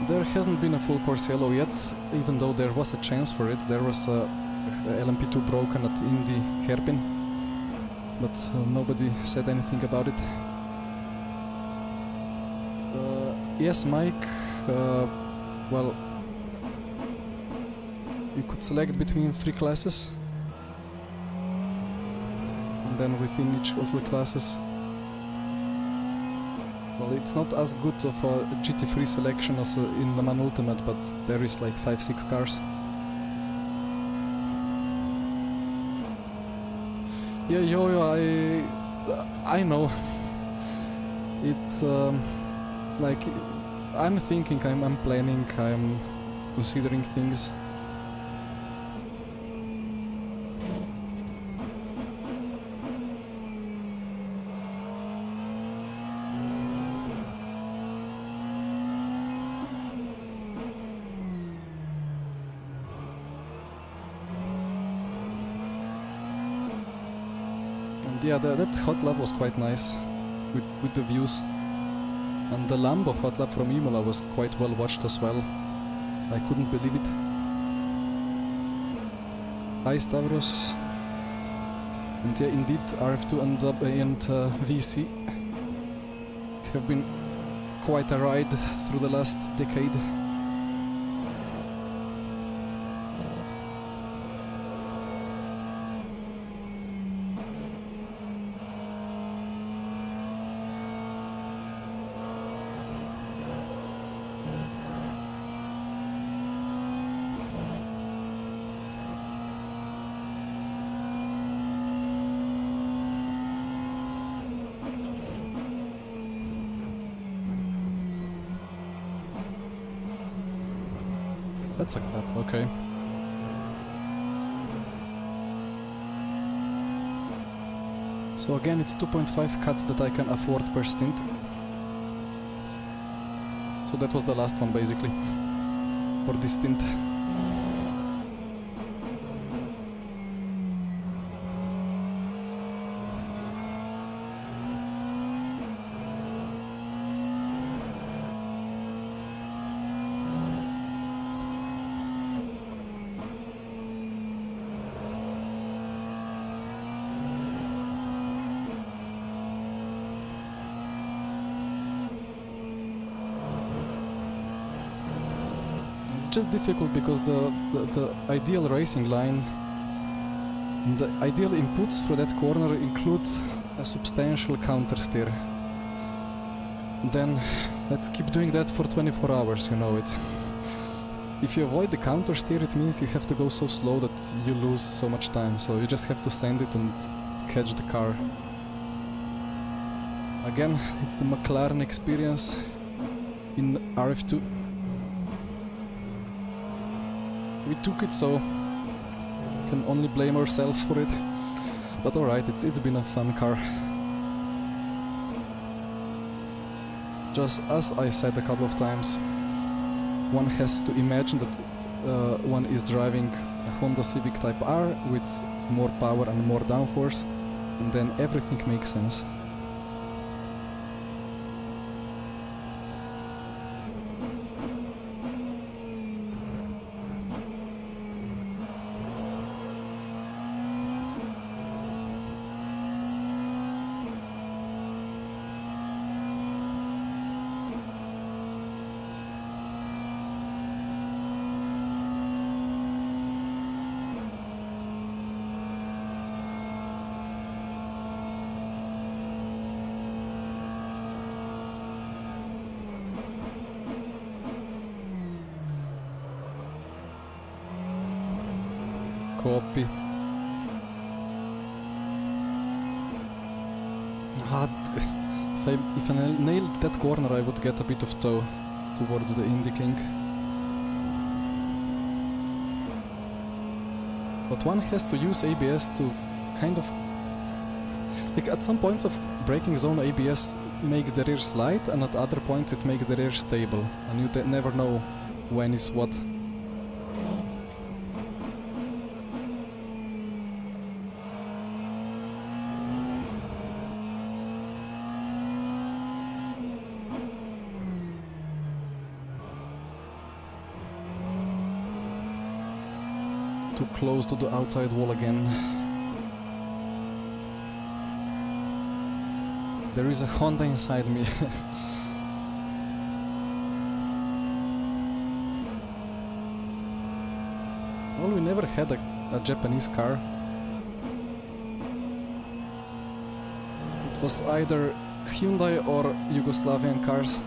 There hasn't been a full course yellow yet, even though there was a chance for it. There was a LMP2 broken at Indy hairpin, but nobody said anything about it. Yes, Mike, well, you could select between 3 classes, and then within each of the classes, well, it's not as good of a GT3 selection as in Le Mans Ultimate, but there is like 5-6 cars. Yeah, yo, I know. It's like I'm thinking, I'm planning, I'm considering things. Yeah, that hot lap was quite nice, with the views. And the Lambo hot lap from Imola was quite well watched as well. I couldn't believe it. Hi Stavros. And yeah, indeed, rF2 and VC have been quite a ride through the last decade. That's like that, okay. So again, it's 2.5 cuts that I can afford per stint. So that was the last one basically, for this stint. It's just difficult because the ideal racing line, the ideal inputs for that corner include a substantial counter steer. Then let's keep doing that for 24 hours, you know it. If you avoid the counter steer, it means you have to go so slow that you lose so much time, so you just have to send it and catch the car. Again, it's the McLaren experience in rF2. We took it, so can only blame ourselves for it. But alright, it's been a fun car. Just as I said a couple of times, one has to imagine that one is driving a Honda Civic Type R with more power and more downforce, and then everything makes sense. Copy. If I nailed that corner, I would get a bit of tow towards the Indy King. But one has to use ABS to kind of... Like at some points of braking zone, ABS makes the rear slide, and at other points it makes the rear stable, and you never know when is what. Too close to the outside wall again. There is a Honda inside me. Well, we never had a Japanese car. It was either Hyundai or Yugoslavian cars.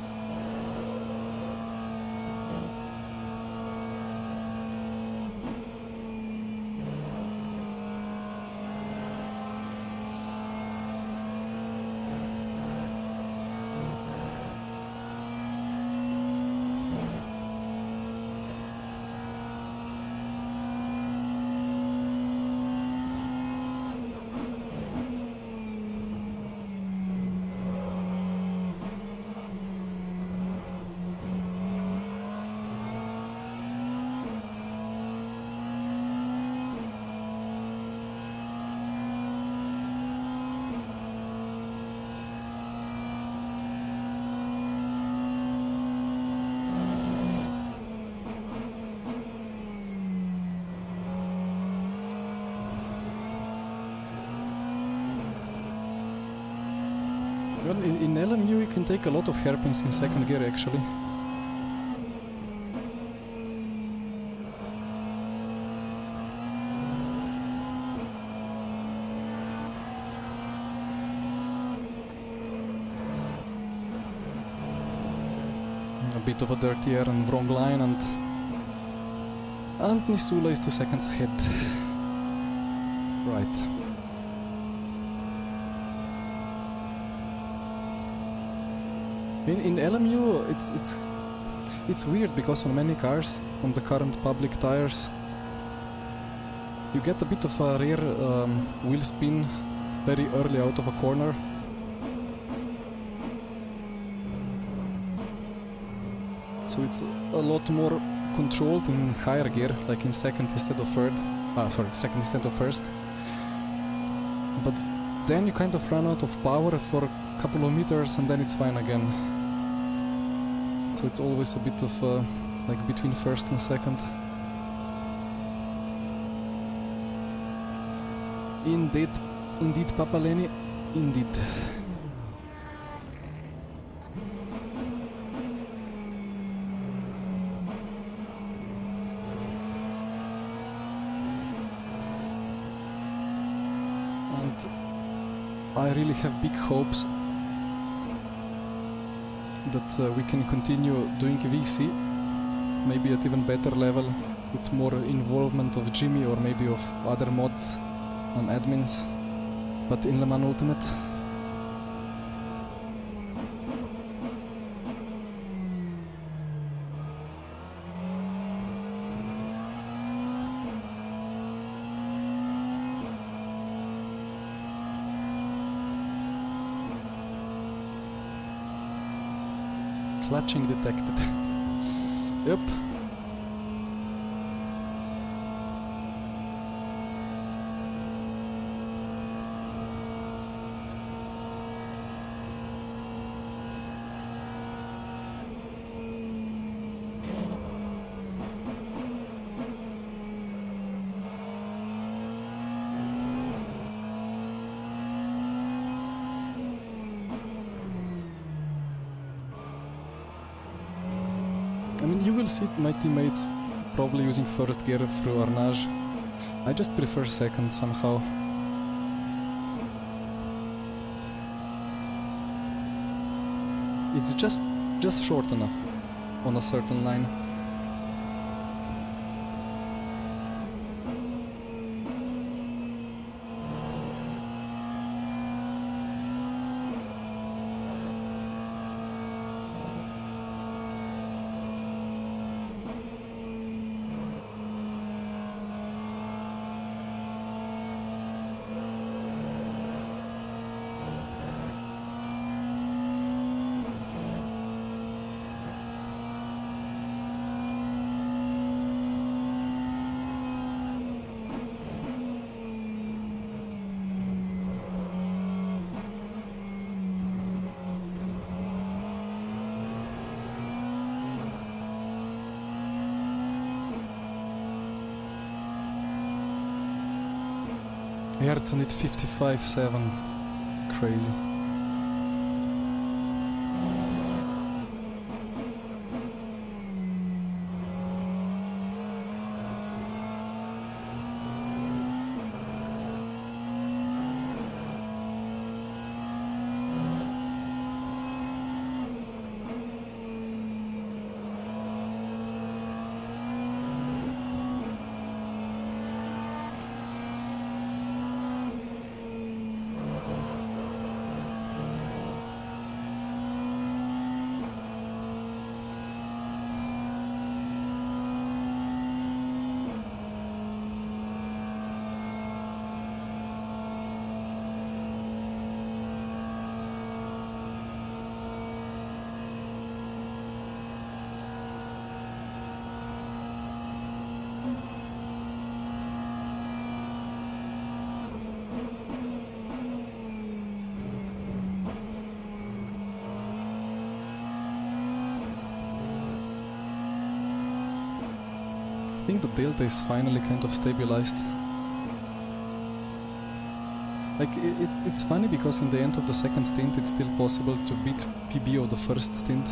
Well, in LMU you can take a lot of hairpins in second gear actually. A bit of a dirty air and wrong line, and Nisula is 2 seconds ahead. Right. In LMU, it's weird because on many cars, on the current public tires, you get a bit of a rear wheel spin very early out of a corner. So it's a lot more controlled in higher gear, like in second instead of third. Second instead of first. But then you kind of run out of power for a couple of meters and then it's fine again. So it's always a bit of like between first and second. Indeed, Papa Lenny, indeed. And I really have big hopes that we can continue doing VC, maybe at even better level, with more involvement of Jimmy or maybe of other mods and admins, but in Le Mans Ultimate. Clutching detected. Yep. I mean, you will see my teammates probably using first gear through Arnage. I just prefer second somehow. It's just short enough on a certain line. Erzen did 55.7. Crazy. I think the delta is finally kind of stabilized. Like, it's funny because in the end of the second stint it's still possible to beat PB of the first stint.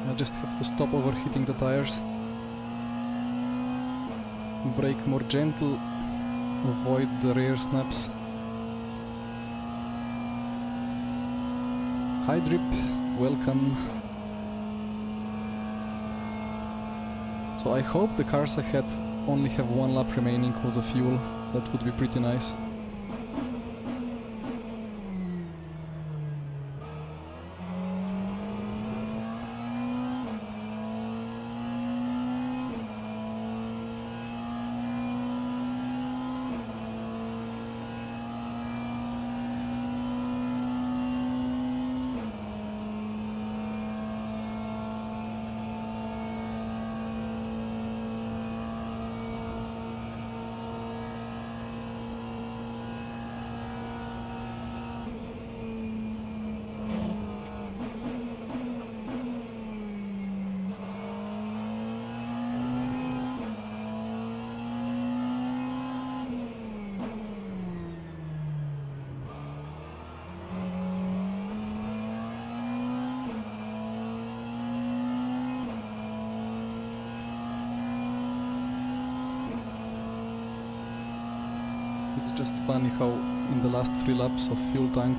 I just have to stop overheating the tires. Brake more gentle, avoid the rear snaps. High drip, welcome. So I hope the cars ahead only have one lap remaining of the fuel. That would be pretty nice. It's just funny how in the last 3 laps of fuel tank,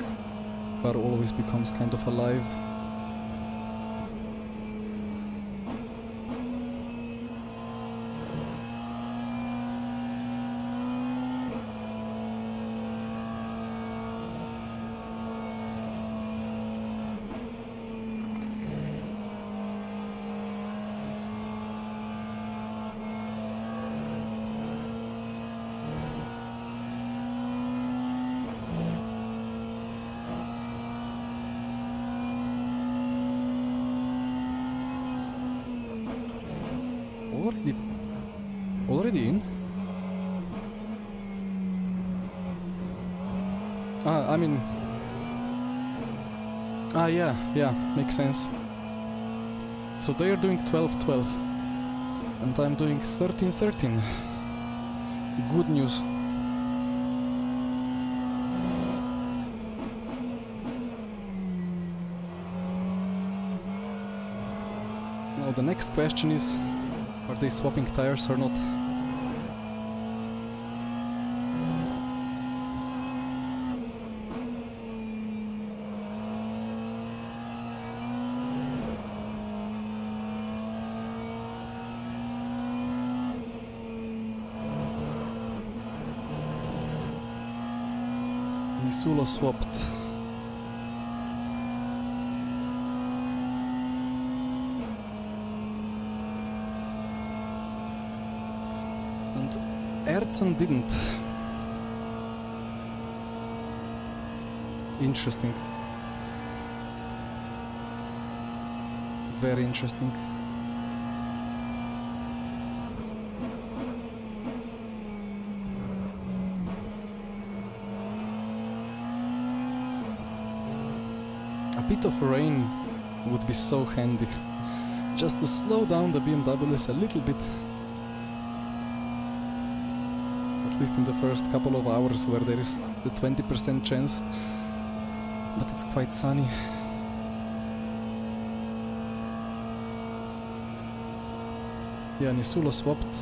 car always becomes kind of alive. Already in? I mean... yeah, makes sense. So they are doing 12-12 and I'm doing 13-13. Good news. Now the next question is, are they swapping tires or not? Missoula swapped. And Erzen didn't. Interesting. Very interesting. bit of rain would be so handy. Just to slow down the BMWs a little bit. At least in the first couple of hours where there is the 20% chance. But it's quite sunny. Yeah, Nisula swapped,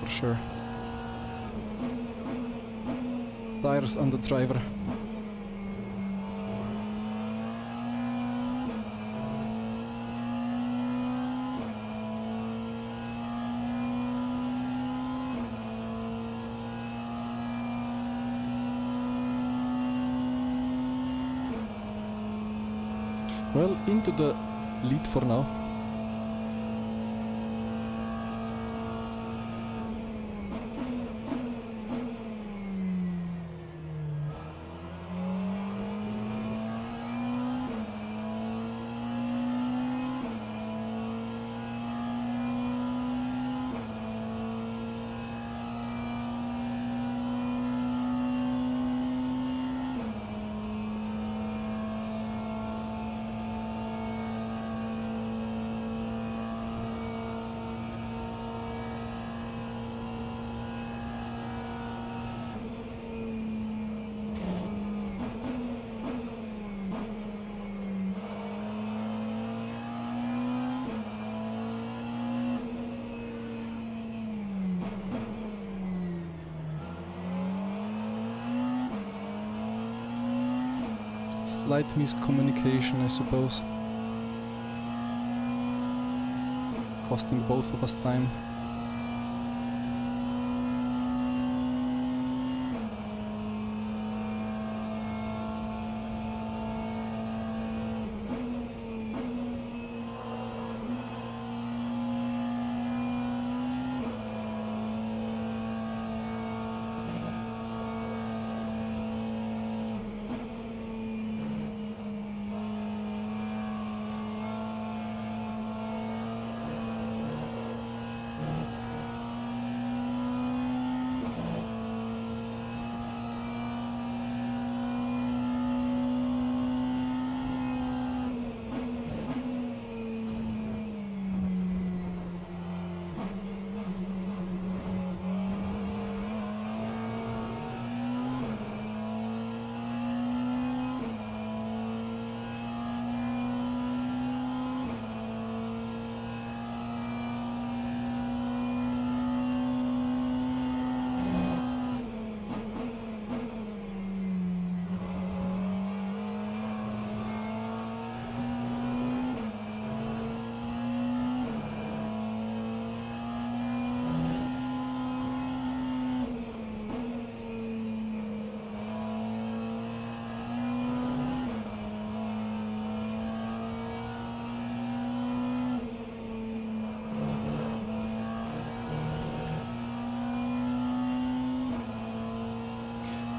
for sure. Tires on the driver. Well, into the lead for now. Slight miscommunication, I suppose. Costing both of us time.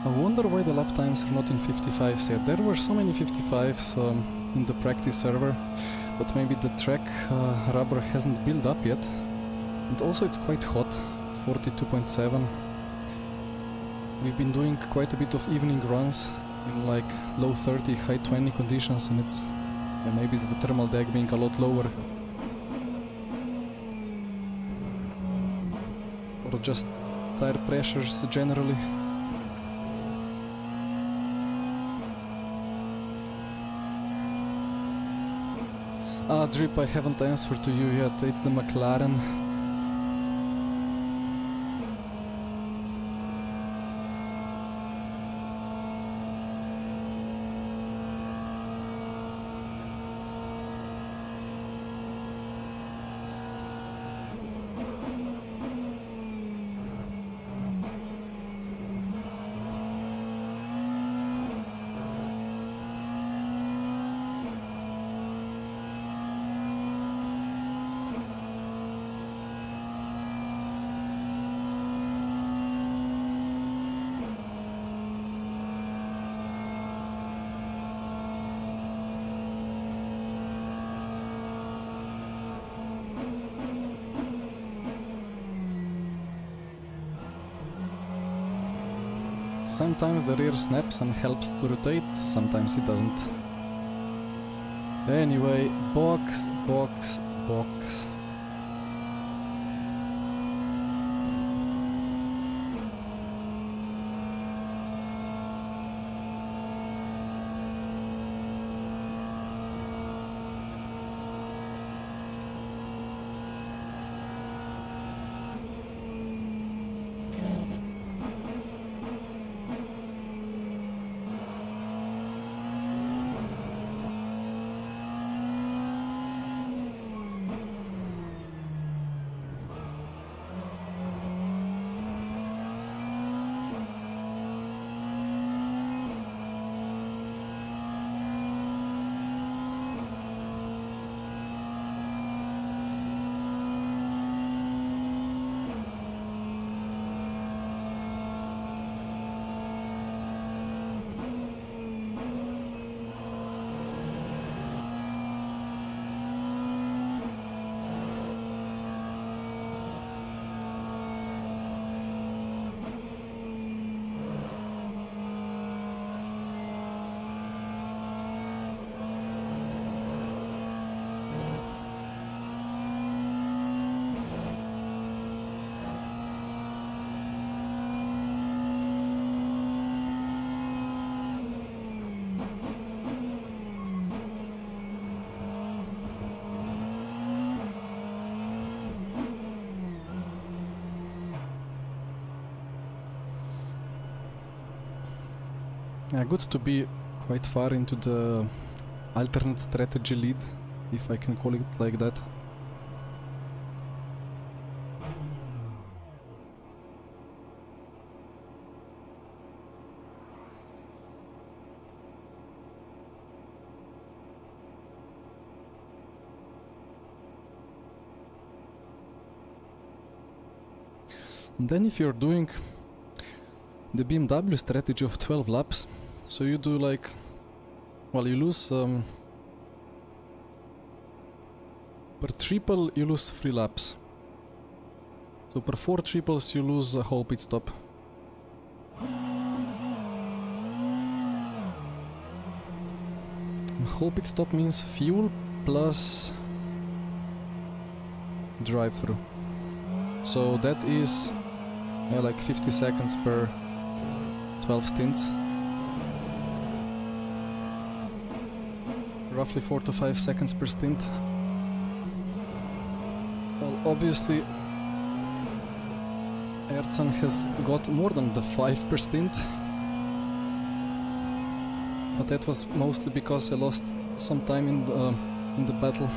I wonder why the lap times are not in 55s yet. There were so many 55s in the practice server, but maybe the track rubber hasn't built up yet. And also it's quite hot, 42.7. We've been doing quite a bit of evening runs in like low 30, high 20 conditions, and it's maybe it's the thermal deck being a lot lower. Or just tire pressures generally. Ah, Drip, I haven't answered to you yet. It's the McLaren. Sometimes the rear snaps and helps to rotate, sometimes it doesn't. Anyway, box, box, box. Yeah, good to be quite far into the alternate strategy lead, if I can call it like that. And then if you're doing the BMW strategy of 12 laps, so you do like, well, you lose per triple you lose 3 laps. So per 4 triples you lose a whole pit stop. A whole pit stop means fuel plus drive-through. So that is like 50 seconds per 12 stints. Roughly 4 to 5 seconds per stint. Well, obviously Ercan has got more than the 5 per stint, but that was mostly because I lost some time in the battle.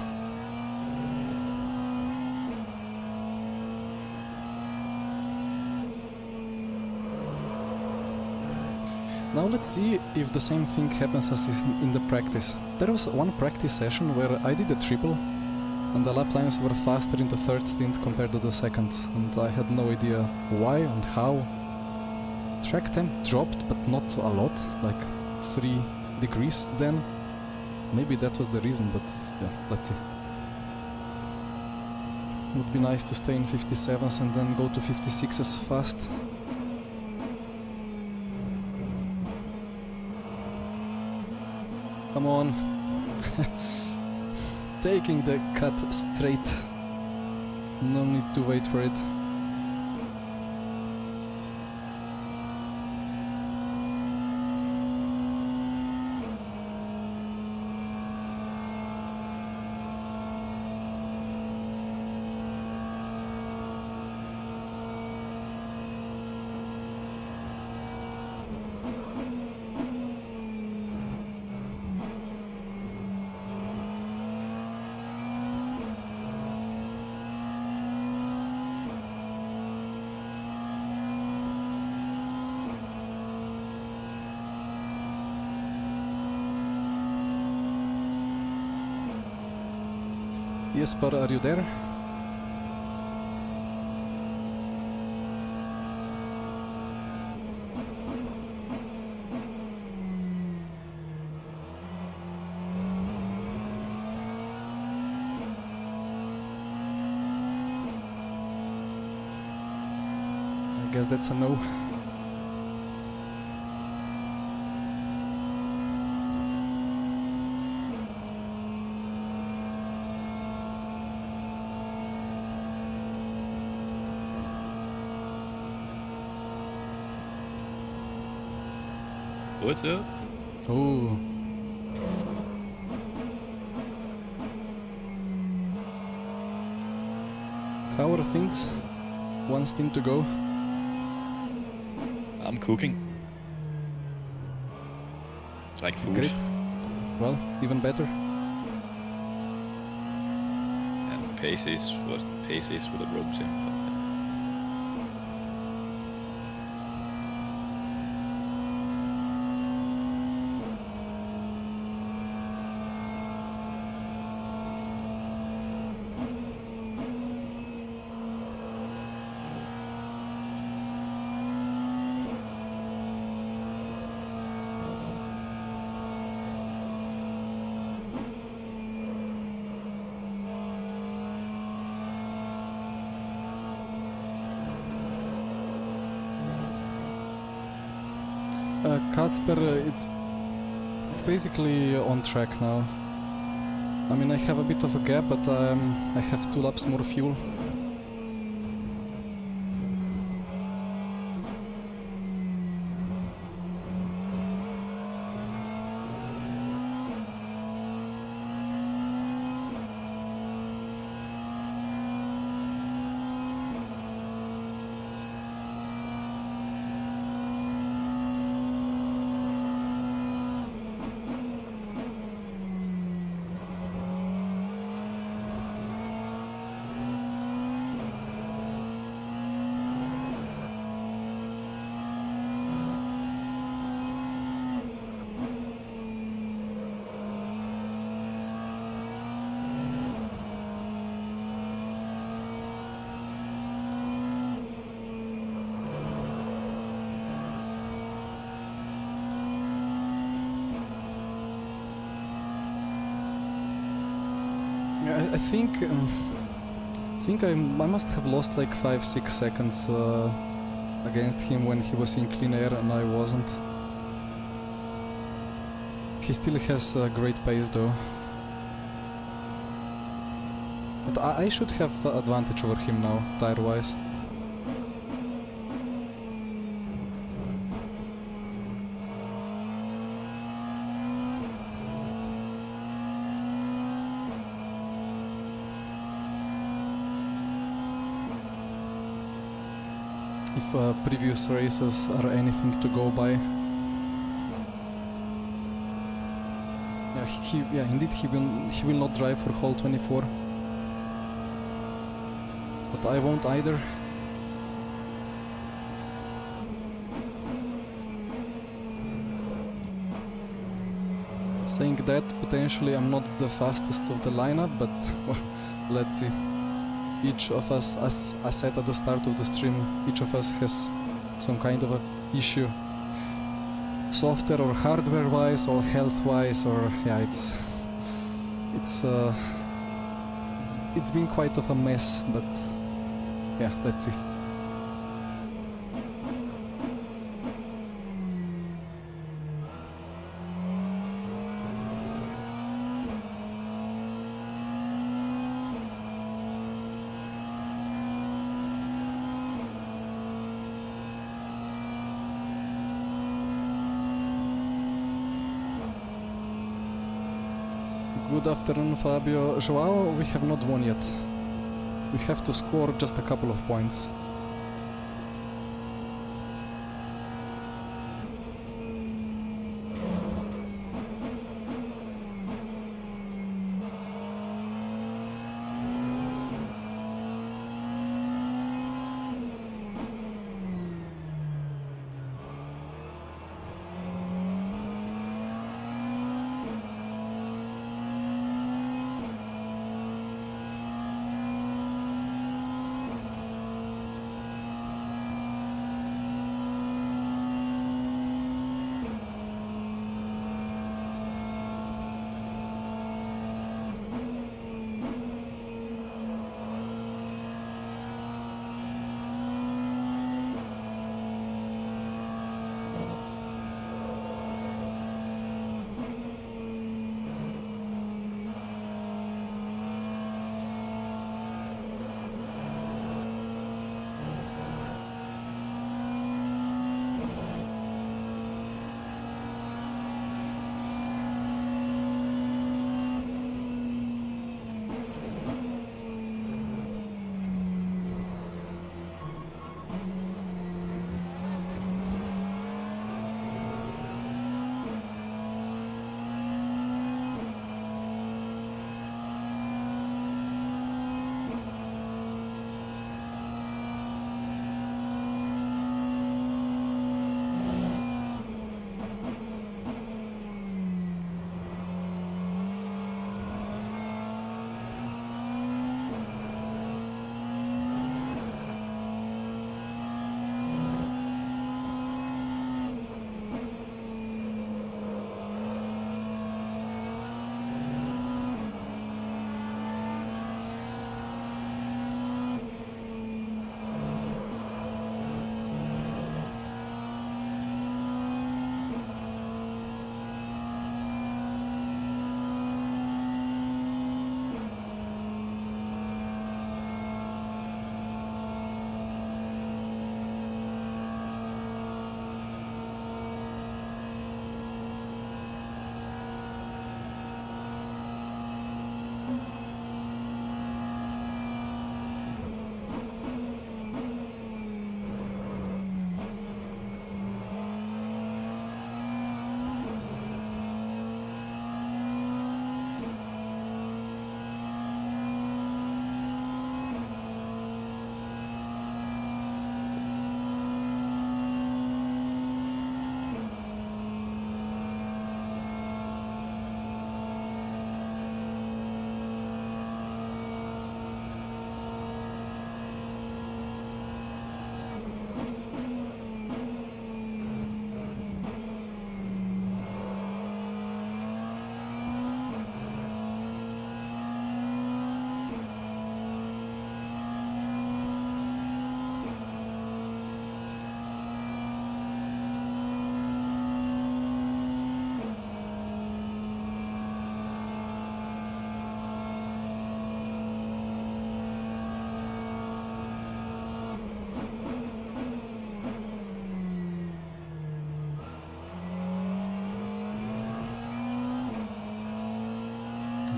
Now let's see if the same thing happens as in the practice. There was one practice session where I did a triple and the lap times were faster in the third stint compared to the second, and I had no idea why and how. Track temp dropped, but not a lot, like 3 degrees then. Maybe that was the reason, but yeah, let's see. Would be nice to stay in 57s and then go to 56s fast. Come on. Taking the cut straight. No need to wait for it. Jesper, are you there? I guess that's a no. What's up? Ooh. How are things? One stint to go. I'm cooking. Like food. Great. Well, even better. And paces with the ropes in. Kasper, it's basically on track now. I mean, I have a bit of a gap, but I have 2 laps more fuel. I think I must have lost like 5-6 seconds against him when he was in clean air and I wasn't. He still has great pace though. But I should have advantage over him now, tire-wise. If previous races are anything to go by. Yeah, indeed he will not drive for hole 24. But I won't either. Saying that, potentially I'm not the fastest of the lineup, but well, let's see. Each of us, as I said at the start of the stream, each of us has some kind of a issue. Software or hardware wise or health wise, or yeah, it's been quite of a mess, but yeah, let's see. Good afternoon, Fabio. Joao, we have not won yet. We have to score just a couple of points.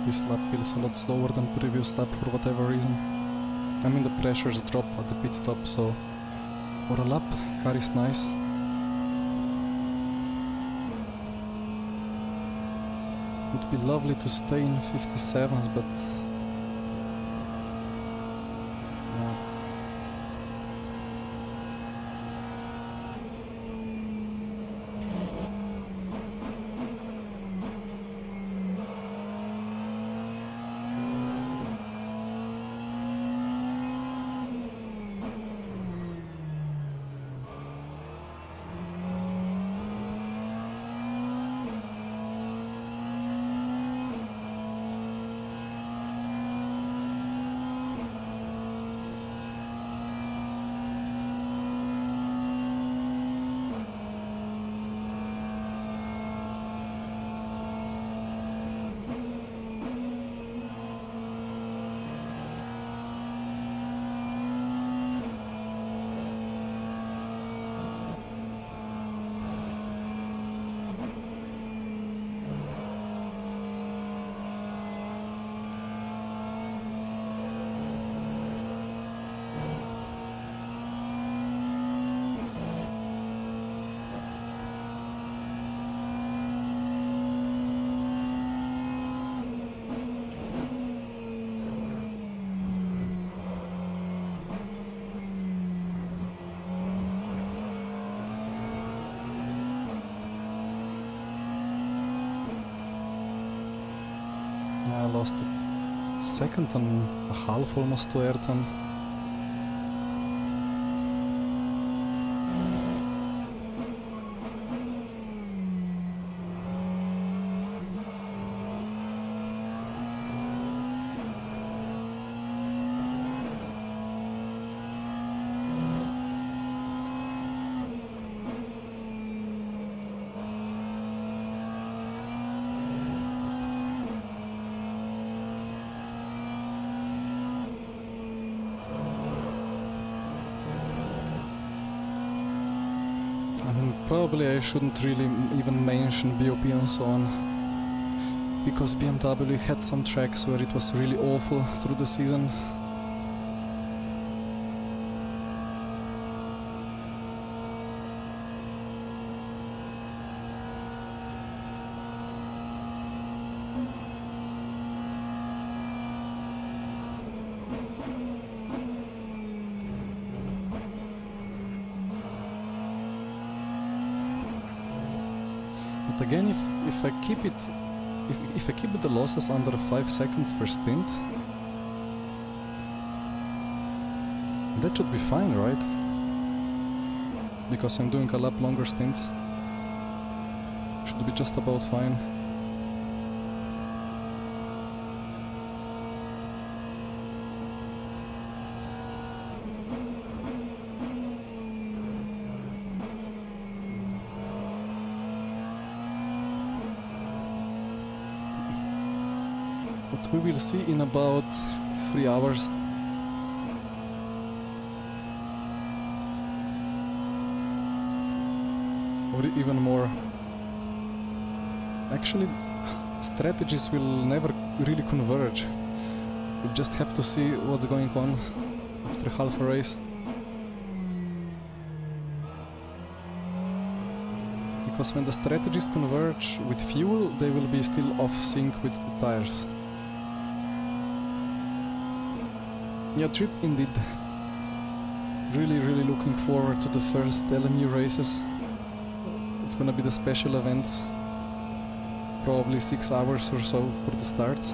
this lap feels a lot slower than previous lap for whatever reason. I mean, the pressures drop at the pit stop, so for a lap, car is nice. Would be lovely to stay in 57s, but yeah. I lost a second and a half almost to Ayrton. Probably I shouldn't really even mention BOP and so on, because BMW had some tracks where it was really awful through the season. But again, if I keep it, if I keep the losses under 5 seconds per stint, that should be fine, right? Because I'm doing a lap longer stints. Should be just about fine. But we will see in about 3 hours. Or even more. Actually, strategies will never really converge. We'll just have to see what's going on after half a race. Because when the strategies converge with fuel, they will be still off sync with the tires. Yeah, trip indeed. Really looking forward to the first LMU races. It's gonna be the special events. Probably 6 hours or so for the starts.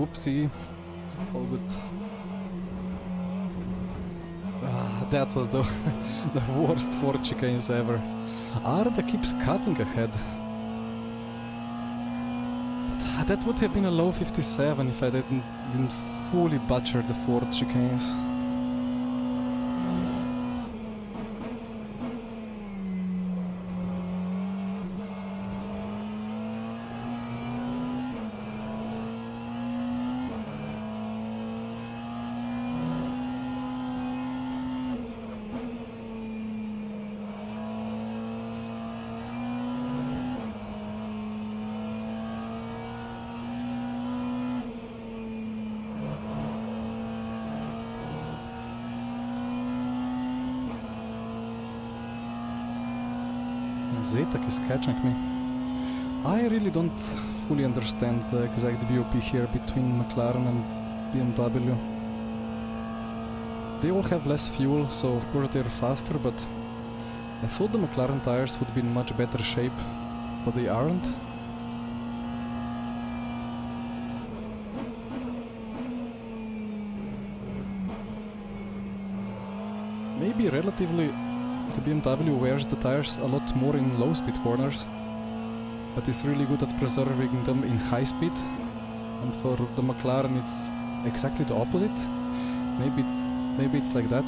Whoopsie. All good. That was the, the worst 4 chicanes ever. Arda keeps cutting ahead. But that would have been a low 57 if I didn't fully butcher the 4 chicanes. Zetak is catching me. I really don't fully understand the exact BOP here between McLaren and BMW. They all have less fuel, so of course they're faster, but I thought the McLaren tires would be in much better shape, but they aren't. Maybe relatively the BMW wears the tires a lot more in low-speed corners, but is really good at preserving them in high speed. And for the McLaren it's exactly the opposite. Maybe it's like that.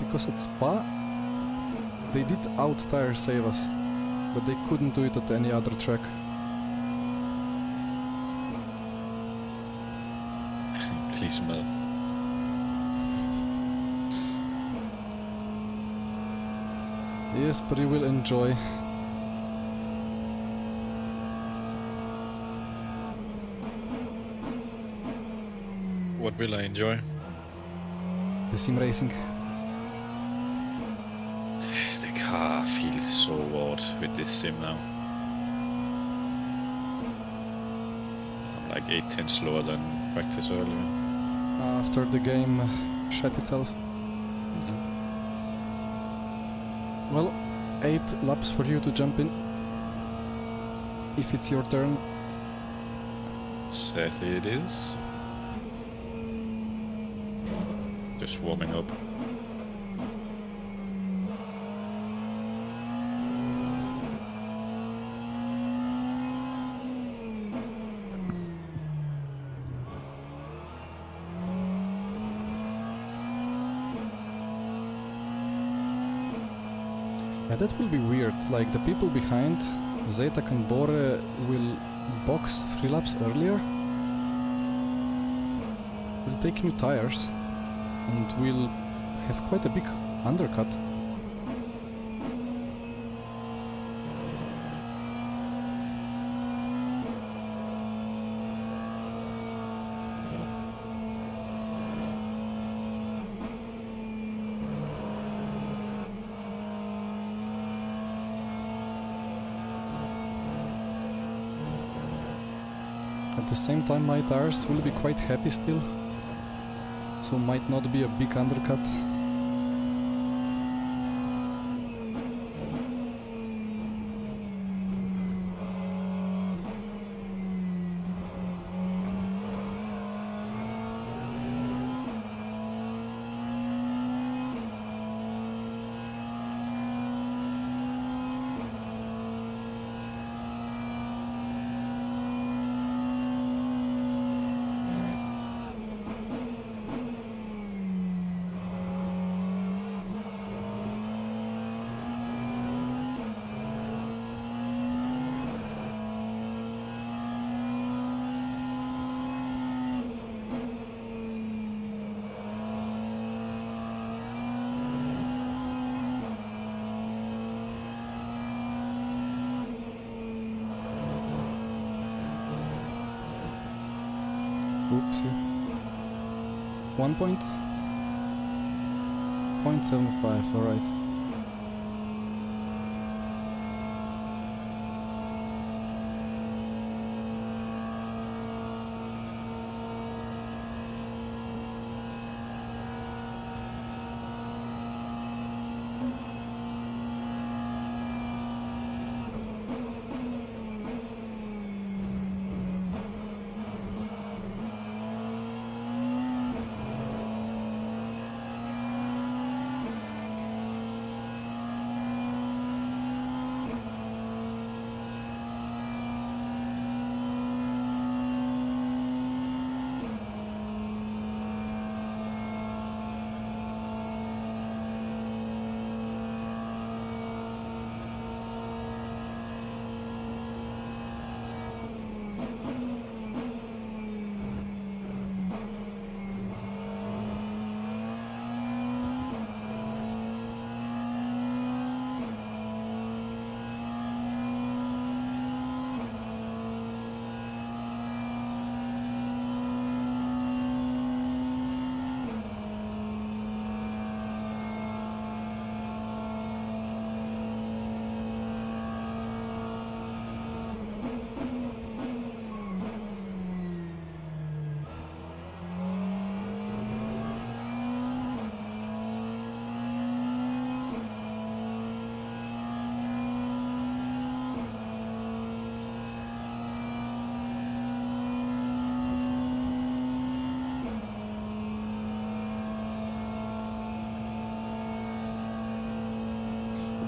Because at Spa, they did out-tire save us, but they couldn't do it at any other track. Please, man. Yes, but you will enjoy. What will I enjoy? The sim racing. The car feels so odd with this sim now. I'm like 8 tenths slower than practice earlier. After the game shut itself. Well, 8 laps for you to jump in. If it's your turn. Sadly it is. Just warming up. Yeah, that will be weird. Like the people behind, Zetak and Bore, will box 3 laps earlier. We'll take new tires and we'll have quite a big undercut. At the same time my tires will be quite happy still, so might not be a big undercut. Oopsie. 1 point? 0.75, alright.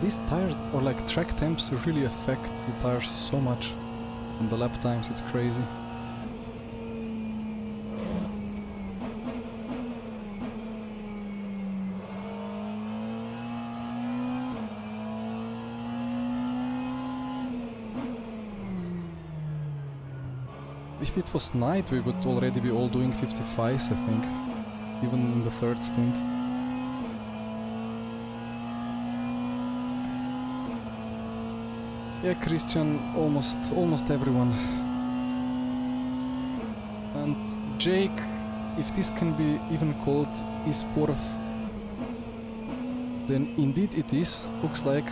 these tires or like track temps really affect the tires so much on the lap times, it's crazy. If it was night, we would already be all doing 55s, I think, even in the third stint. Yeah, Christian, almost everyone. And Jake, if this can be even called eSport, then indeed it is, looks like.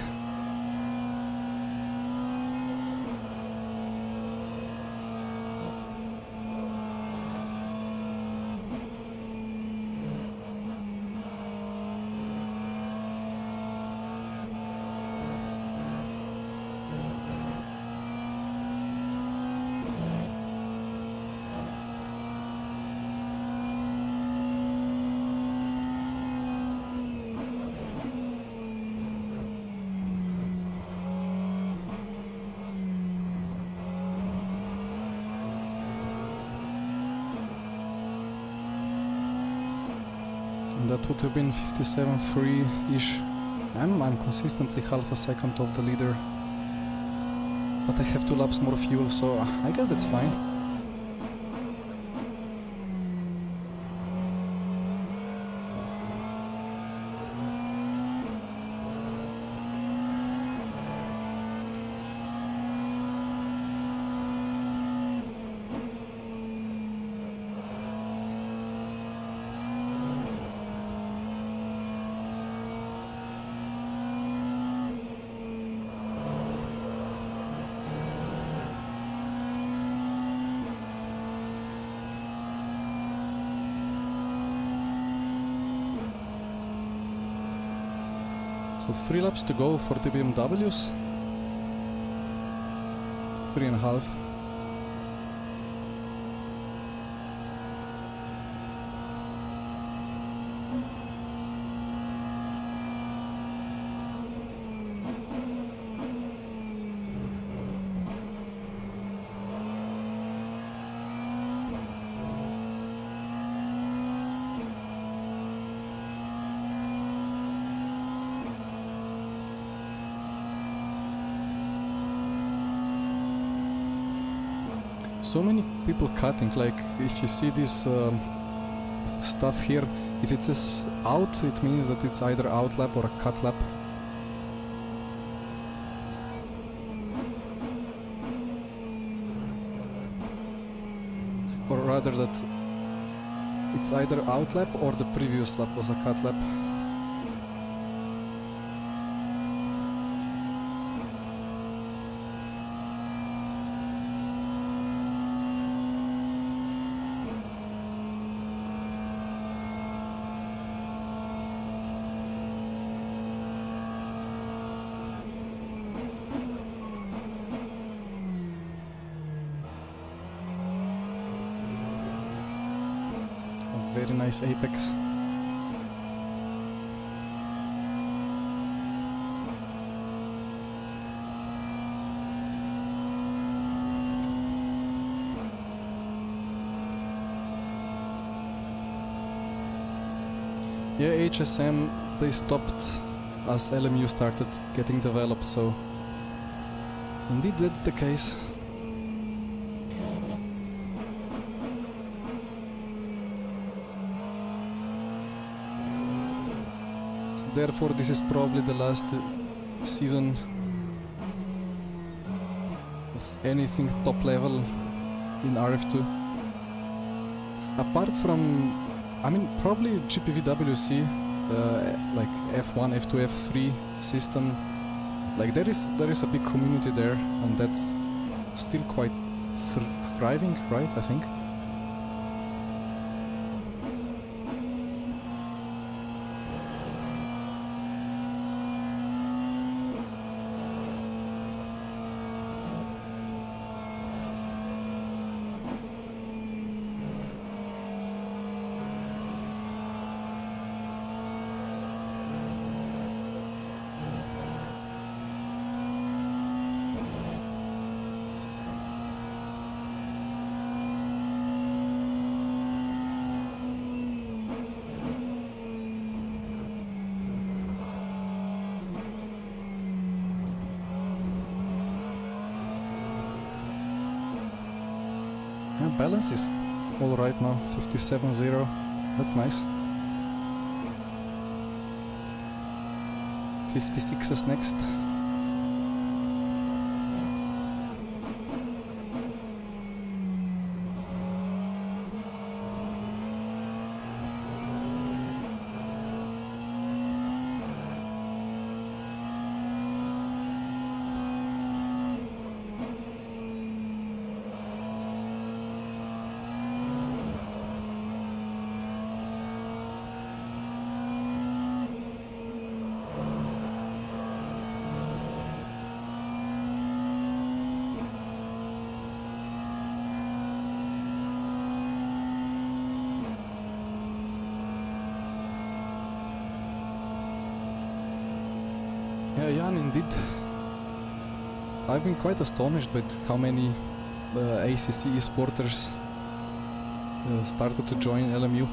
That would have been 57.3-ish. I'm consistently half a second off the leader. But I have 2 laps more fuel, so I guess that's fine. So 3 laps to go for the BMWs. 3.5. So many people cutting, like if you see this stuff here, if it says out, it means that it's either out lap or a cut lap. Or rather that it's either out lap or the previous lap was a cut lap. Very nice apex. Yeah, HSM, they stopped as LMU started getting developed, so indeed that's the case. Therefore, this is probably the last season of anything top level in RF2. Apart from, I mean, probably GPVWC, like F1, F2, F3 system. Like there is a big community there, and that's still quite thriving, right? I think. balance is all right now, 57-0. That's nice. 56 is next. Yeah, Jan, indeed. I've been quite astonished with how many ACC esporters started to join LMU.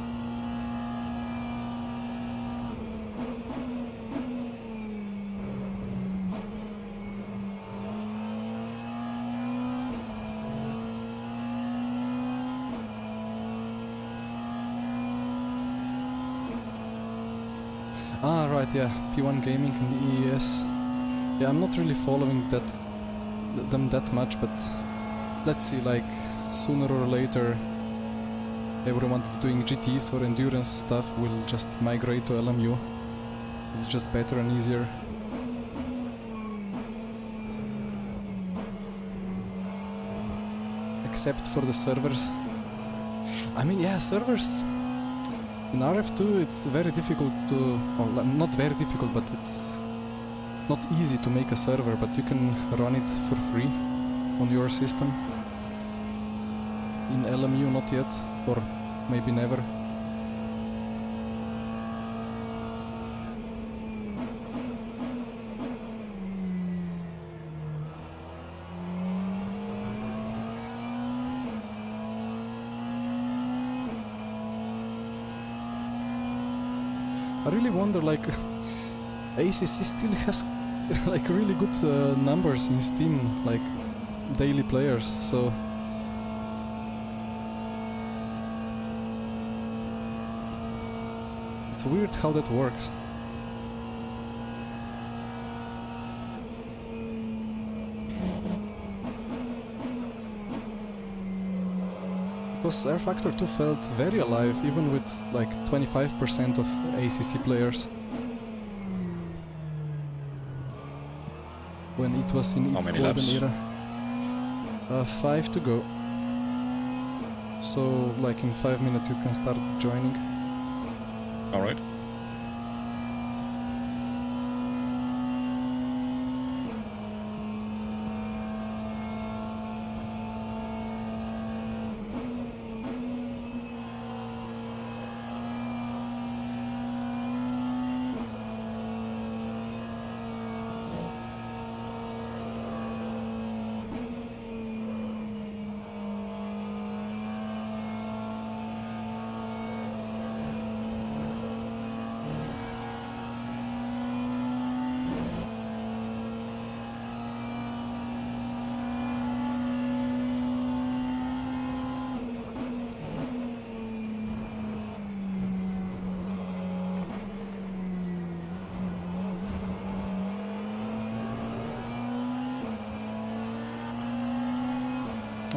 Ah, right, yeah, P1 Gaming and EES. Yeah, I'm not really following them that much, but let's see, like, sooner or later everyone that's doing GTs or endurance stuff will just migrate to LMU. It's just better and easier. Except for the servers. I mean, yeah, servers... In rF2 it's very difficult to... or not very difficult, but it's not easy to make a server, but you can run it for free on your system. In LMU not yet, or maybe never. I really wonder, like, ACC still has like really good numbers in Steam, like daily players, so it's weird how that works. Because rFactor2 felt very alive, even with like 25% of ACC players. When it was in its golden era. 5 to go. So, like in 5 minutes you can start joining. Alright.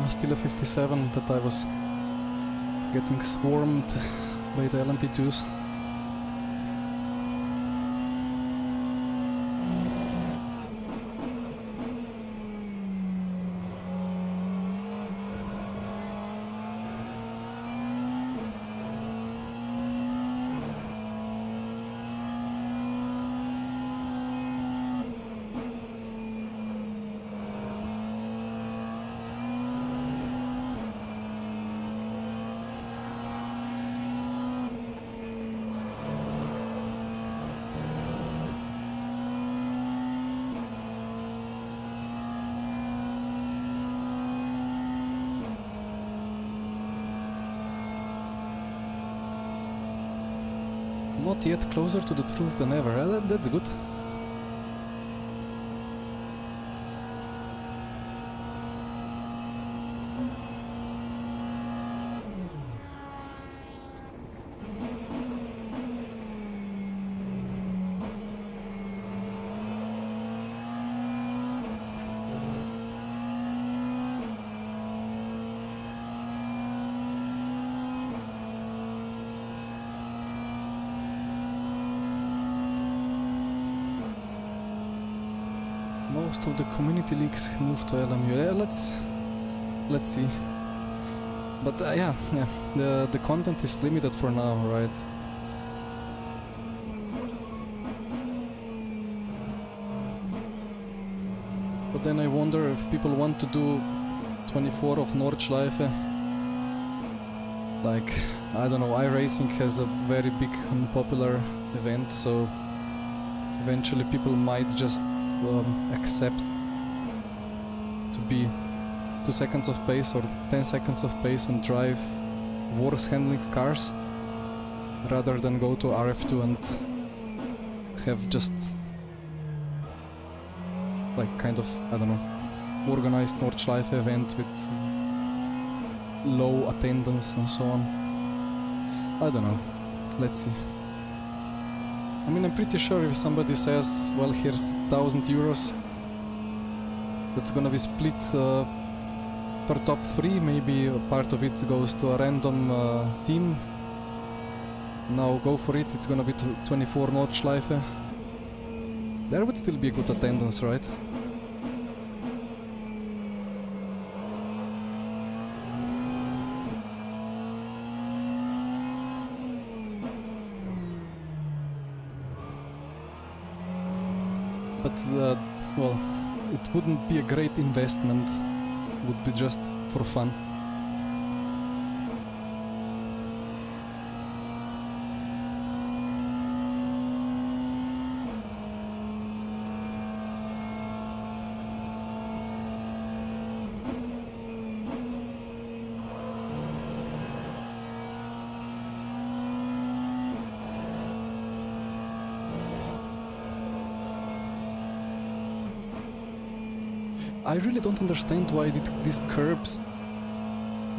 Still a 57, but I was getting swarmed by the LMP2s. Not yet, closer to the truth than ever. That's good. most of the community leagues move to LMU. Yeah, let's see. But yeah, the content is limited for now, right? But then I wonder if people want to do 24 of Nordschleife. Like, I don't know, iRacing has a very big unpopular event, so eventually people might just accept to be 2 seconds of pace or 10 seconds of pace and drive worse handling cars rather than go to RF2 and have just like kind of, I don't know, organized Nordschleife event with low attendance and so on. I don't know, let's see. I mean, I'm pretty sure if somebody says, well, here's 1,000 euros, that's gonna be split per top 3, maybe a part of it goes to a random team. Now go for it, it's gonna be 24 Nordschleife. There would still be a good attendance, right? But, well, it wouldn't be a great investment, it would be just for fun. I really don't understand why these curbs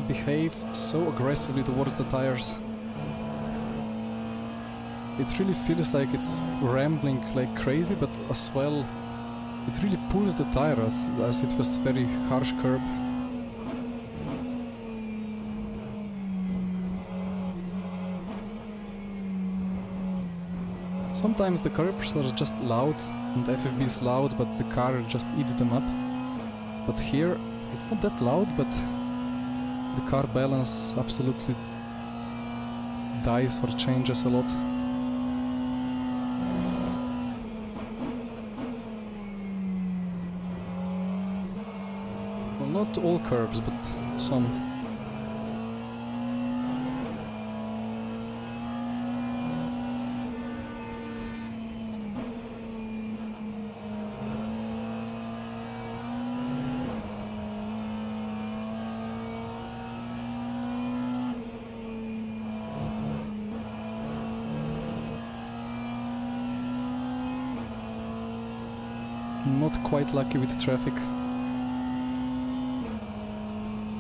behave so aggressively towards the tires. It really feels like it's rambling like crazy, but as well it really pulls the tire as it was very harsh curb. Sometimes the curbs are just loud and FFB is loud, but the car just eats them up. But here, it's not that loud, but the car balance absolutely dies or changes a lot. Well, not all curbs, but some. Not quite lucky with traffic.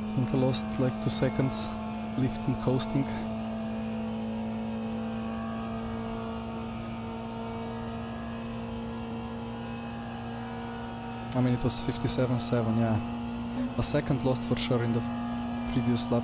I think I lost like 2 seconds lift and coasting. I mean, it was 57.7, yeah. A second lost for sure in the previous lap.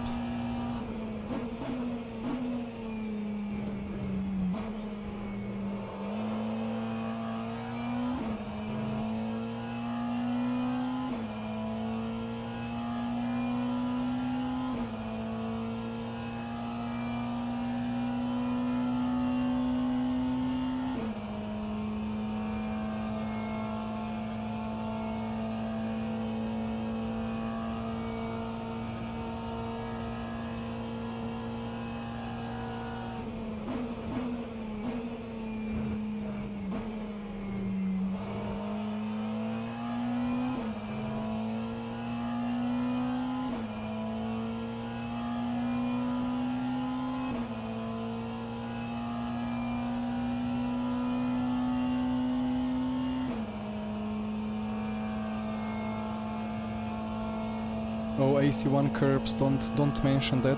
Oh, AC1 curbs, don't mention that.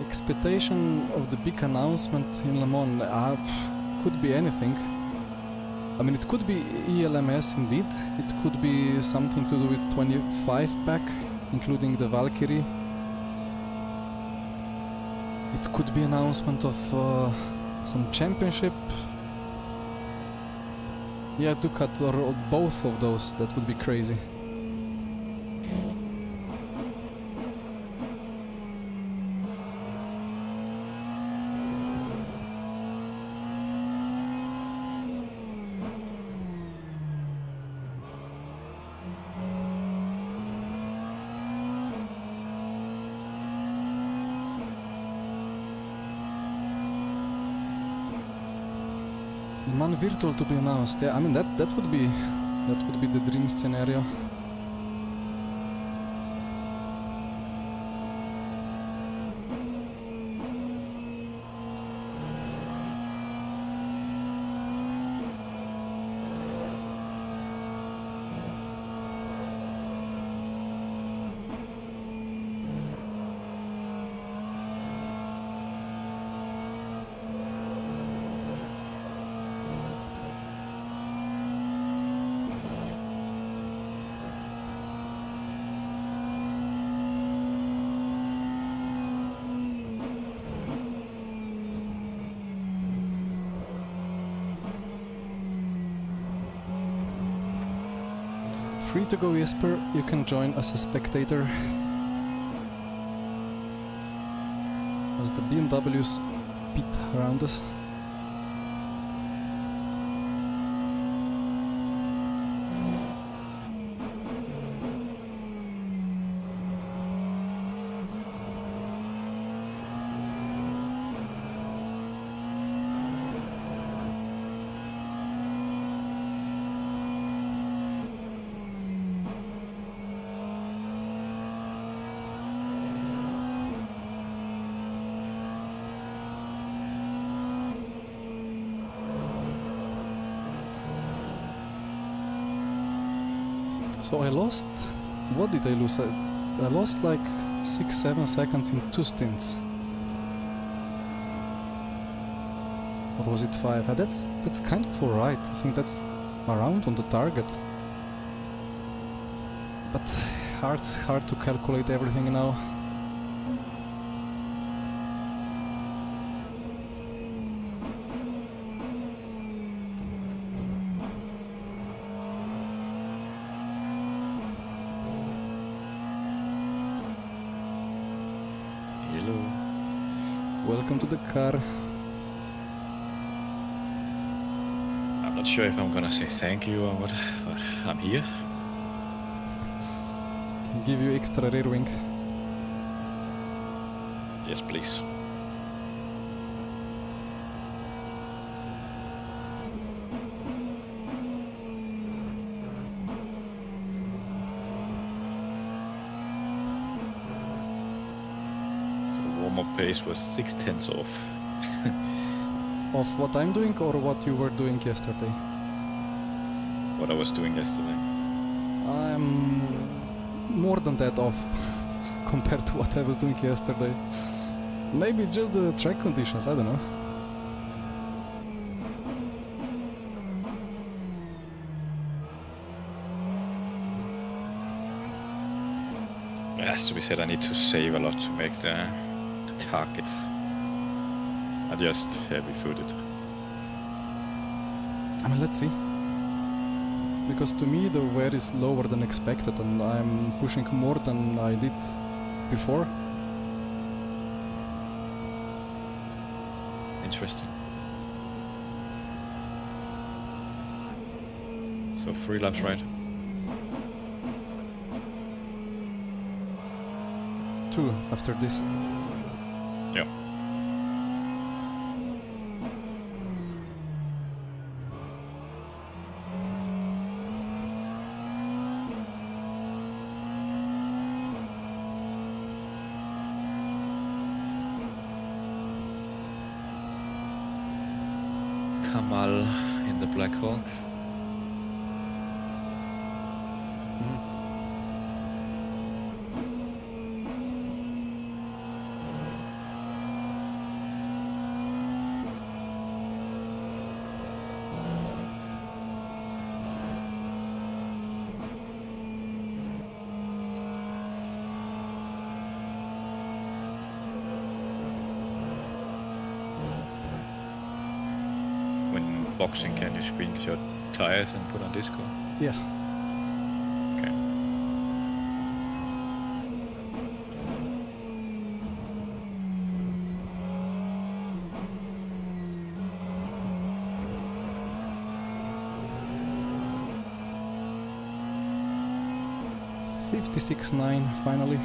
Expectation of the big announcement in Le Mans could be anything. I mean, it could be ELMS indeed. It could be something to do with 25 pack, including the Valkyrie. It could be announcement of some championship. Yeah, Ducat or both of those, that would be crazy. Man virtual to be announced. Yeah, I mean that would be the dream scenario. Free to go, Jesper. You can join as a spectator as the BMWs pit around us. So I lost... what did I lose? I lost like 6-7 seconds in 2 stints. Or was it 5? That's kind of alright. I think that's around on the target. But hard to calculate everything now. Welcome to the car. I'm not sure if I'm gonna say thank you or what, but I'm here. Can give you extra rear wing. Yes, please. Pace was 0.6 off. Of what I'm doing or what you were doing yesterday? What I was doing yesterday. I'm more than that off compared to what I was doing yesterday. Maybe it's just the track conditions, I don't know. It has to be said, I need to save a lot to make the target. I just heavy-footed. I mean, let's see. Because to me the wear is lower than expected and I'm pushing more than I did before. Interesting. So 3 laps, right? 2 after this. Yeah. Kamal in the Black Hawk. boxing, can you screenshot tires and put on Discord? Yeah. Okay. .56.9 finally.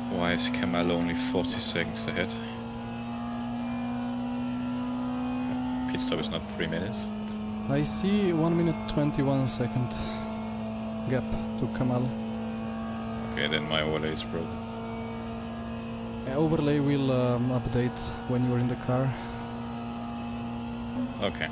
Why is Kamal only 40 seconds ahead? Pit stop is not 3 minutes. I see 1 minute 21 second gap to Kamal. Okay, then my overlay is broken. Overlay will update when you're in the car. Okay.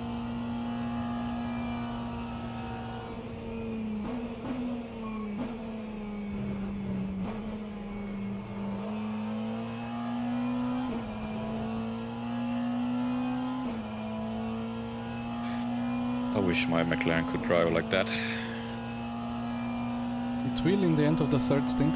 I wish my McLaren could drive like that. It will in the end of the third stint.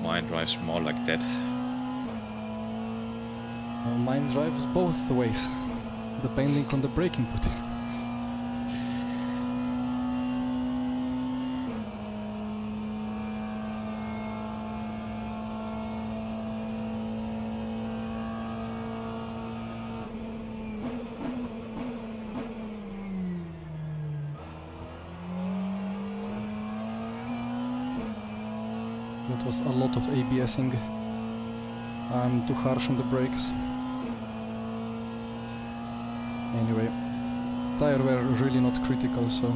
Mine drives more like that. Mine drives both ways, depending on the brake input. That was a lot of ABSing. I'm too harsh on the brakes. Anyway, tire wear really not critical, so...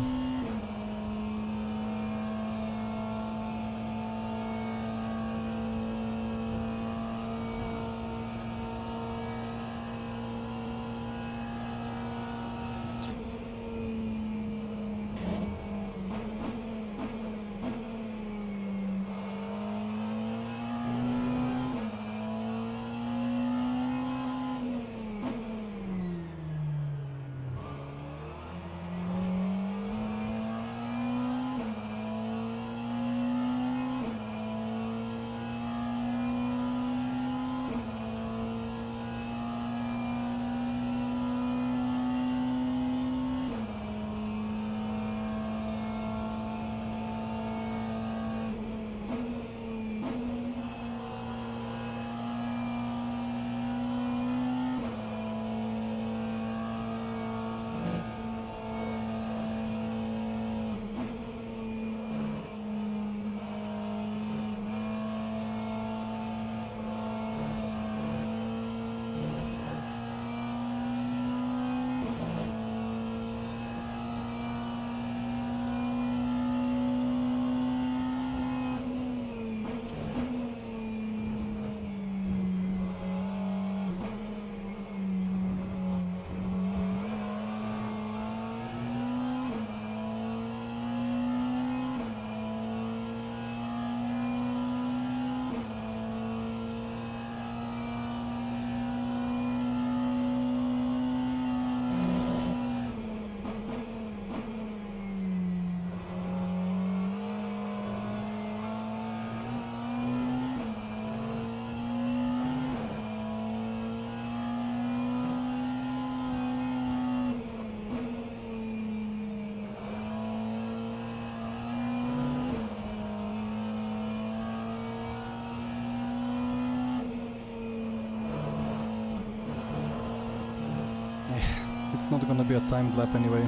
It's not gonna be a timed lap anyway.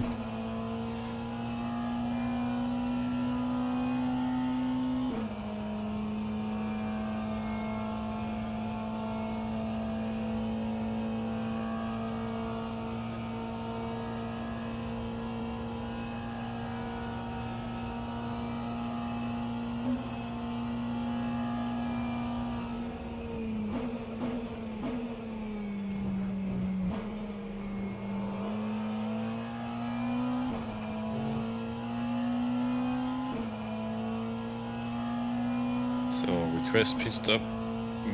So request pit stop,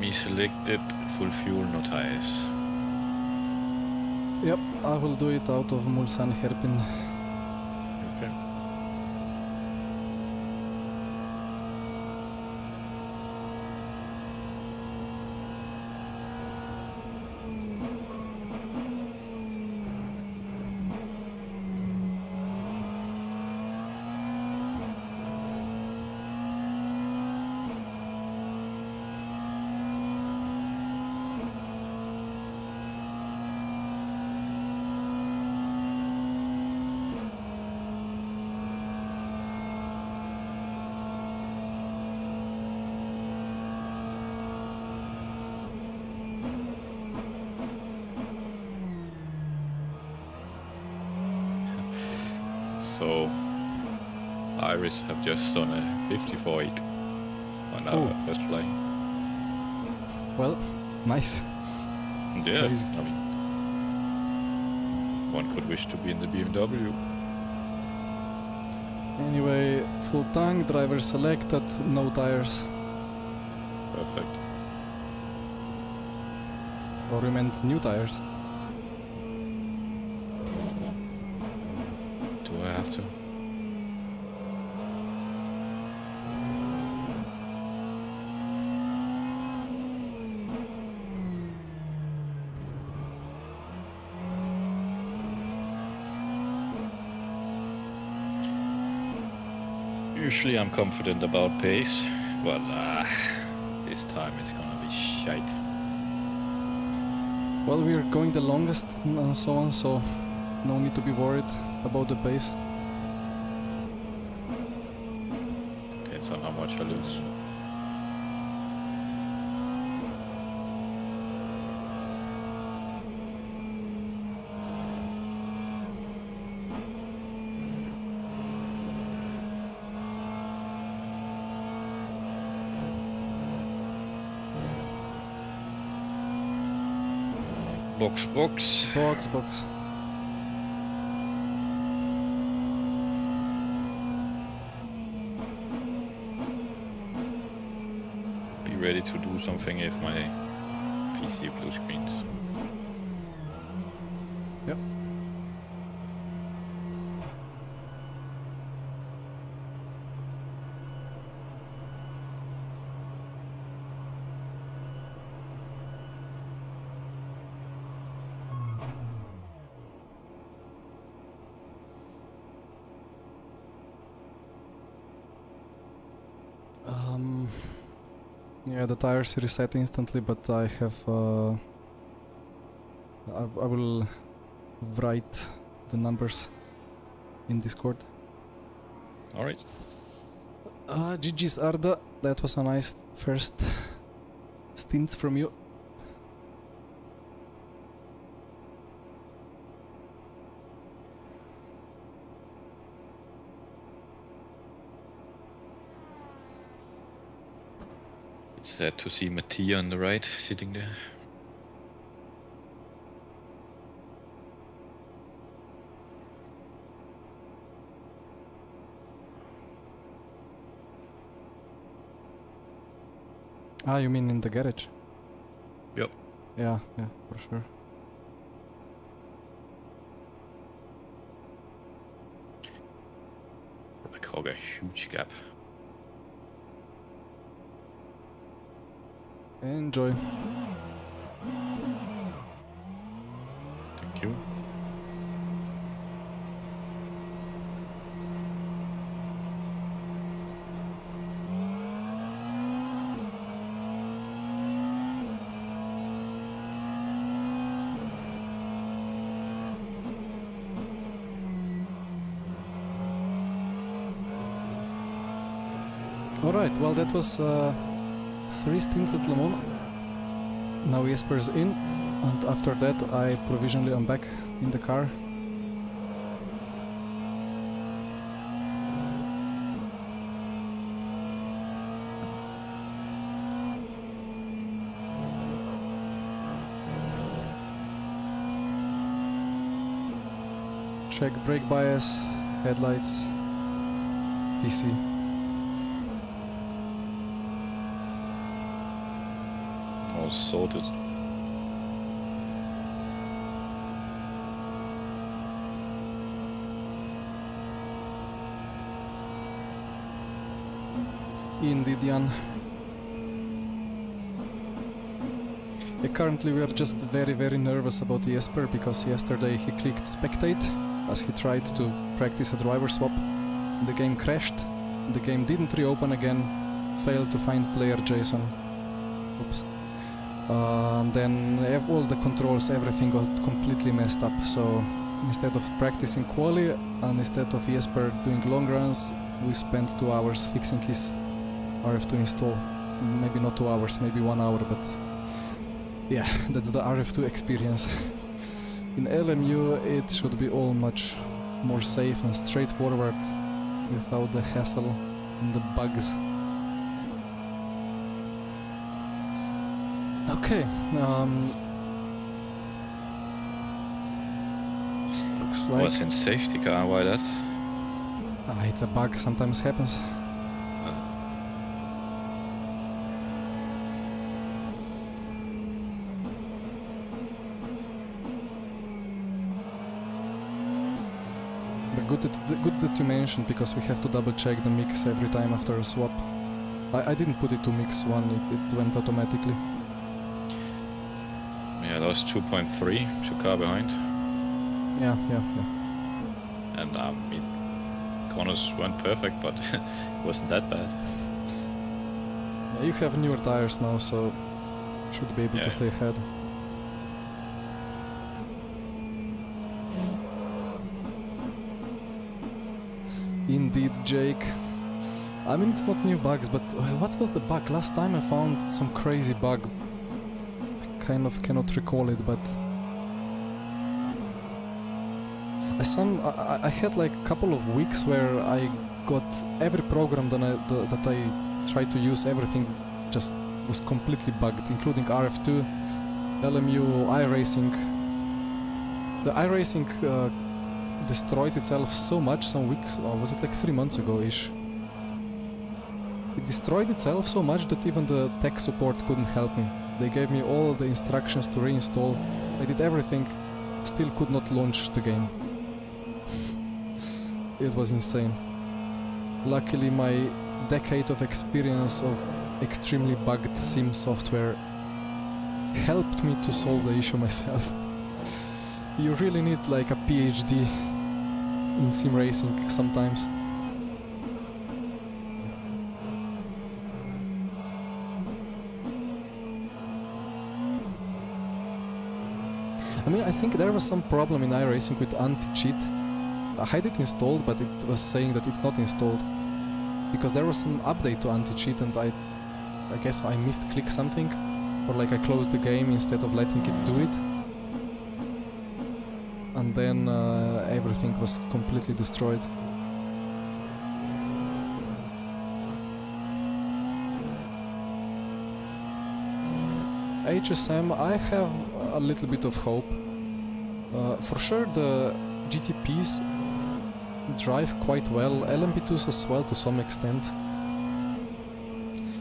me selected, full fuel, no tires. Yep, I will do it out of Mulsanne hairpin. Okay. So Iris have just done a 54.8 on our first fly. Well, nice. Yeah, Crazy. I mean, one could wish to be in the BMW. Anyway, full tank, driver selected, no tires. Perfect. Or you meant new tires? Do I have to? Usually I'm confident about pace, but this time it's gonna be shite. Well, we're going the longest and so on, so no need to be worried about the pace. Depends on how much I lose. Box. Box. Be ready to do something if my PC blue screens. Yep. Yeah, the tires reset instantly, but I have I will write the numbers in Discord. Alright. GG's Arda, that was a nice first stint from you. It's sad to see Mattia on the right, sitting there. Ah, you mean in the garage? Yep. Yeah, for sure. Like hog a huge gap. Enjoy. Thank you. Alright, well that was 3 stints at Le Mans. Now Jesper is in, and after that I provisionally am back in the car. Check brake bias, headlights, DC. was sorted. Indeed, Jan. Yeah, currently we are just very nervous about Jesper because yesterday he clicked spectate as he tried to practice a driver swap. The game crashed, the game didn't reopen again, failed to find player JSON. Oops. Then all the controls, everything got completely messed up, so instead of practicing quali and instead of Jesper doing long runs, we spent 2 hours fixing his rF2 install. Maybe not 2 hours, maybe 1 hour, but yeah, that's the rF2 experience. In LMU it should be all much more safe and straightforward without the hassle and the bugs. Okay, looks like... Was in safety car, why that? It's a bug, sometimes happens. But good that you mentioned, because we have to double check the mix every time after a swap. I didn't put it to mix 1, it went automatically. Yeah, that was 2.3, 2 car behind. Yeah. And corners weren't perfect, but it wasn't that bad. Yeah, you have newer tires now, so should be able to stay ahead. Indeed, Jake. I mean, it's not new bugs, but what was the bug? Last time I found some crazy bug. I kind of cannot recall it, but I had like a couple of weeks where I got every program that I tried to use, everything just was completely bugged, including rF2, LMU, iRacing. The iRacing destroyed itself so much some weeks, or was it like 3 months ago-ish? It destroyed itself so much that even the tech support couldn't help me. They gave me all the instructions to reinstall, I did everything, still could not launch the game. It was insane. Luckily my decade of experience of extremely bugged sim software helped me to solve the issue myself. You really need like a PhD in sim racing sometimes. I mean, I think there was some problem in iRacing with anti-cheat. I had it installed, but it was saying that it's not installed. Because there was some update to anti-cheat and I guess I misclicked something. Or like I closed the game instead of letting it do it. And then everything was completely destroyed. HSM, I have a little bit of hope. For sure the GTPs drive quite well, LMP2s as well to some extent.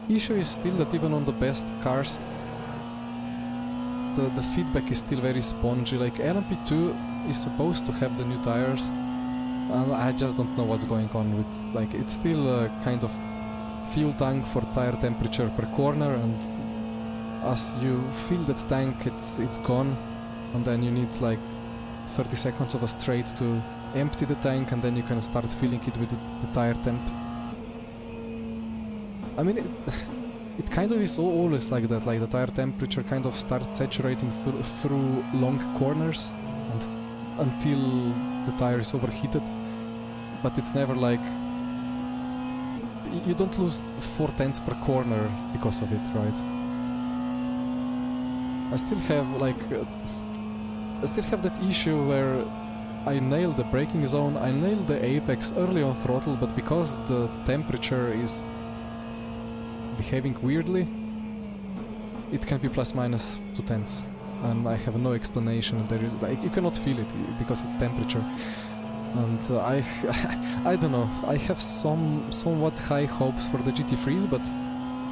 Issue is still that even on the best cars the feedback is still very spongy. Like LMP2 is supposed to have the new tires and I just don't know what's going on with, like, it's still a kind of fuel tank for tire temperature per corner, and as you fill that tank it's gone, and then you need like 30 seconds of a straight to empty the tank, and then you can start filling it with the tire temp. I mean, it kind of is always like that, like the tire temperature kind of starts saturating through long corners and until the tire is overheated, but it's never like, you don't lose 4/10 per corner because of it, right? I still have that issue where I nailed the braking zone, I nailed the apex early on throttle, but because the temperature is behaving weirdly, it can be +/- 2/10, and I have no explanation. There is like, you cannot feel it because it's temperature, and I don't know. I have somewhat high hopes for the GT3s, but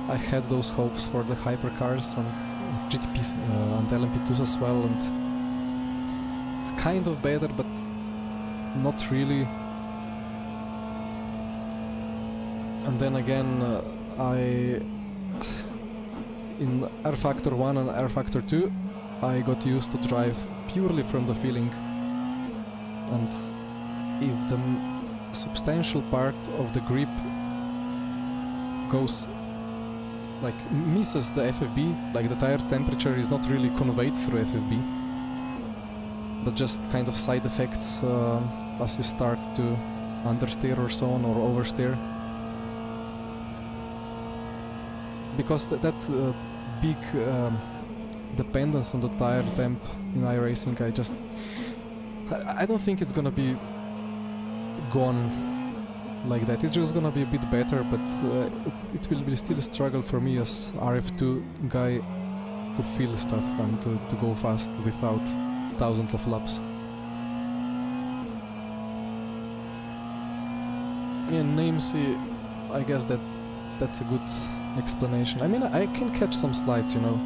I had those hopes for the hypercars and GTPs and LMP2s as well, and it's kind of better, but not really. And then again, in rFactor1 and rFactor2, I got used to drive purely from the feeling, and if the substantial part of the grip goes like misses the FFB, like the tire temperature is not really conveyed through FFB, but just kind of side effects as you start to understeer or so on, or oversteer. Because that big dependence on the tire temp in iRacing, I don't think it's gonna be gone like that. It's just gonna be a bit better, but it will be still a struggle for me as RF2 guy to feel stuff and to go fast without thousands of laps. Yeah, Namesy, I guess that's a good explanation. I mean, I can catch some slides, you know,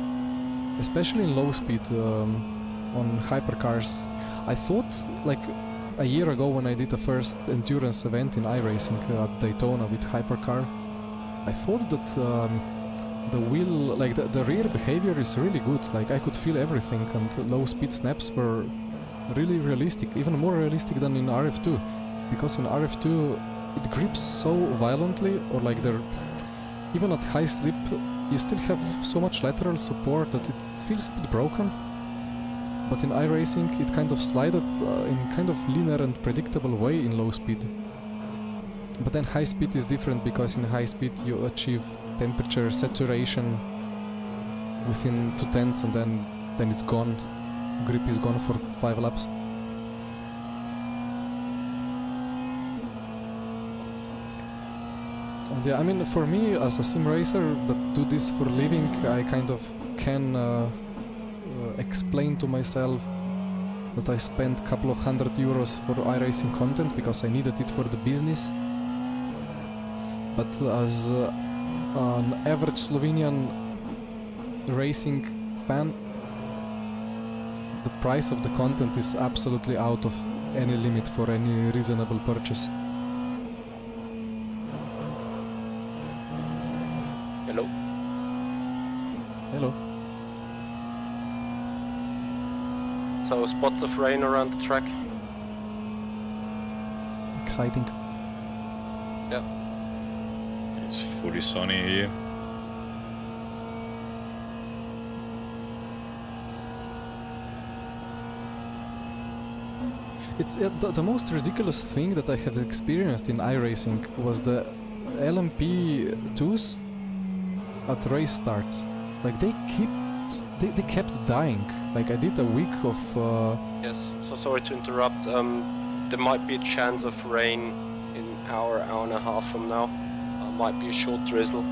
especially in low speed on hypercars. I thought, like a year ago when I did the first endurance event in iRacing at Daytona with hypercar, I thought that the wheel, like the rear behavior is really good. Like I could feel everything, and low speed snaps were really realistic, even more realistic than in RF2, because in RF2 it grips so violently, or like even at high slip you still have so much lateral support that it feels a bit broken. But in iRacing it kind of slided in kind of linear and predictable way in low speed. But then high speed is different, because in high speed you achieve temperature saturation within 2/10, and then it's gone. Grip is gone for 5 laps. And yeah, I mean, for me as a sim racer that do this for a living, I kind of can explain to myself that I spent a couple of €100 for iRacing content because I needed it for the business. But as an average Slovenian racing fan, the price of the content is absolutely out of any limit for any reasonable purchase. Hello. Hello. So spots of rain around the track. Exciting. Yeah. It's fully sunny here. It's the most ridiculous thing that I have experienced in iRacing was the LMP2s at race starts. Like they kept dying. Like I did a week of Yes. So sorry to interrupt. There might be a chance of rain in hour and a half from now. Might be a short drizzle.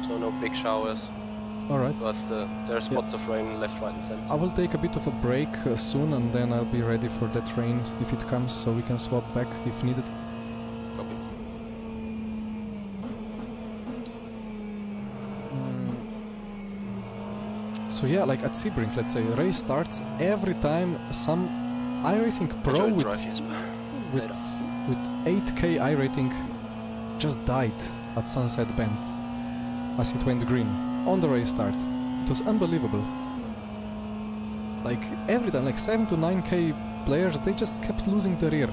So no big showers. Alright. But there are spots of rain left, right, and center. I will take a bit of a break soon, and then I'll be ready for that rain if it comes, so we can swap back if needed. Copy. So yeah, like at Sebring, let's say, race starts every time some iRacing Pro Enjoy the with drive, Jesper. with 8k iRating just died at Sunset Bend as it went green on the race start. It was unbelievable. Like every time, like 7 to 9k players, they just kept losing the rear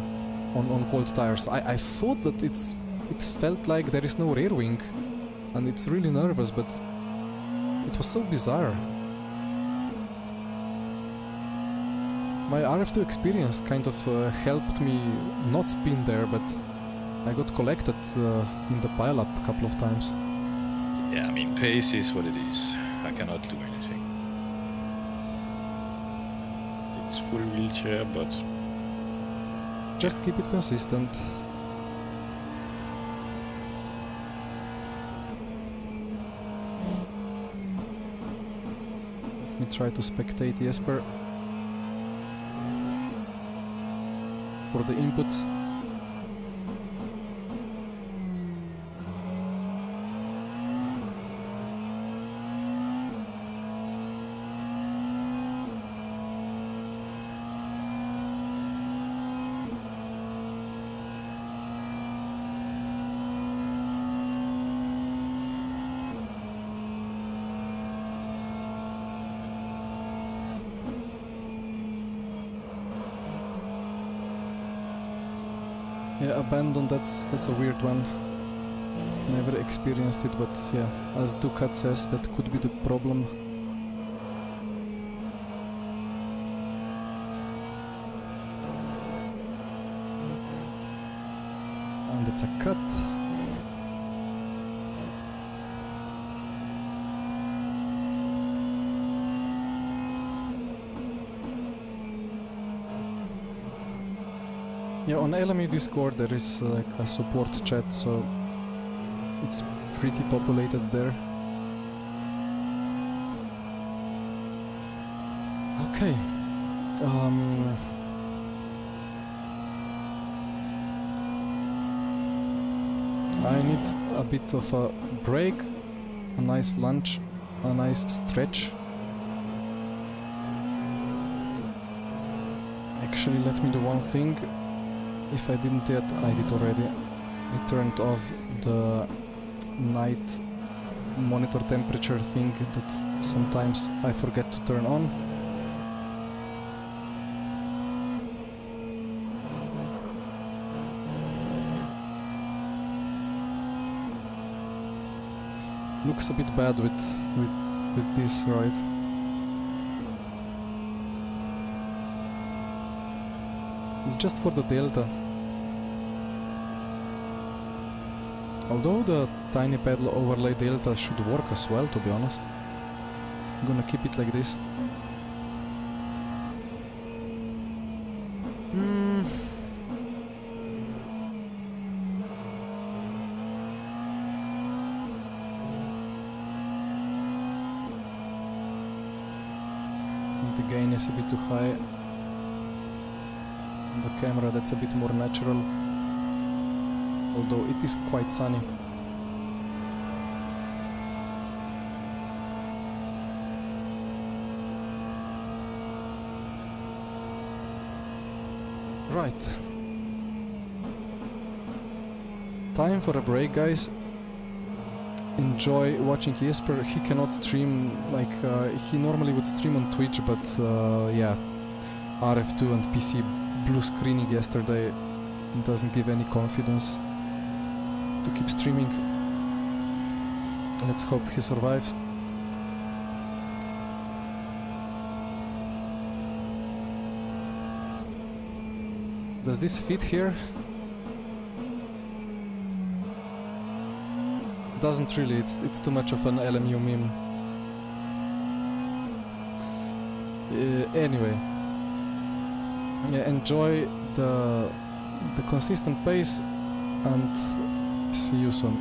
on cold tires. I thought that it felt like there is no rear wing, and it's really nervous, but it was so bizarre. My RF2 experience kind of helped me not spin there, but I got collected in the pile-up a couple of times. Yeah, I mean, pace is what it is. I cannot do anything. It's full wheelchair, but just keep it consistent. Let me try to spectate Jesper for the inputs. Yeah, abandon, that's a weird one. Never experienced it, but yeah, as Ducat says, that could be the problem. And it's a cut. Yeah, on LMU Discord there is like a support chat, so it's pretty populated there. Okay. I need a bit of a break, a nice lunch, a nice stretch. Actually, let me do one thing. If I didn't yet, I did already. I turned off the night monitor temperature thing that sometimes I forget to turn on. Looks a bit bad with this, right? It's just for the delta. Although the tiny pedal overlay delta should work as well, to be honest. I'm gonna keep it like this. The gain is a bit too high. The camera, that's a bit more natural, although it is quite sunny. Right. Time for a break, guys. Enjoy watching Jesper. He cannot stream like he normally would stream on Twitch, but yeah, rF2 and PC blue screening yesterday doesn't give any confidence to keep streaming. Let's hope he survives. Does this fit here? Doesn't really, it's too much of an LMU meme. Anyway. Yeah, enjoy the consistent pace and see you soon.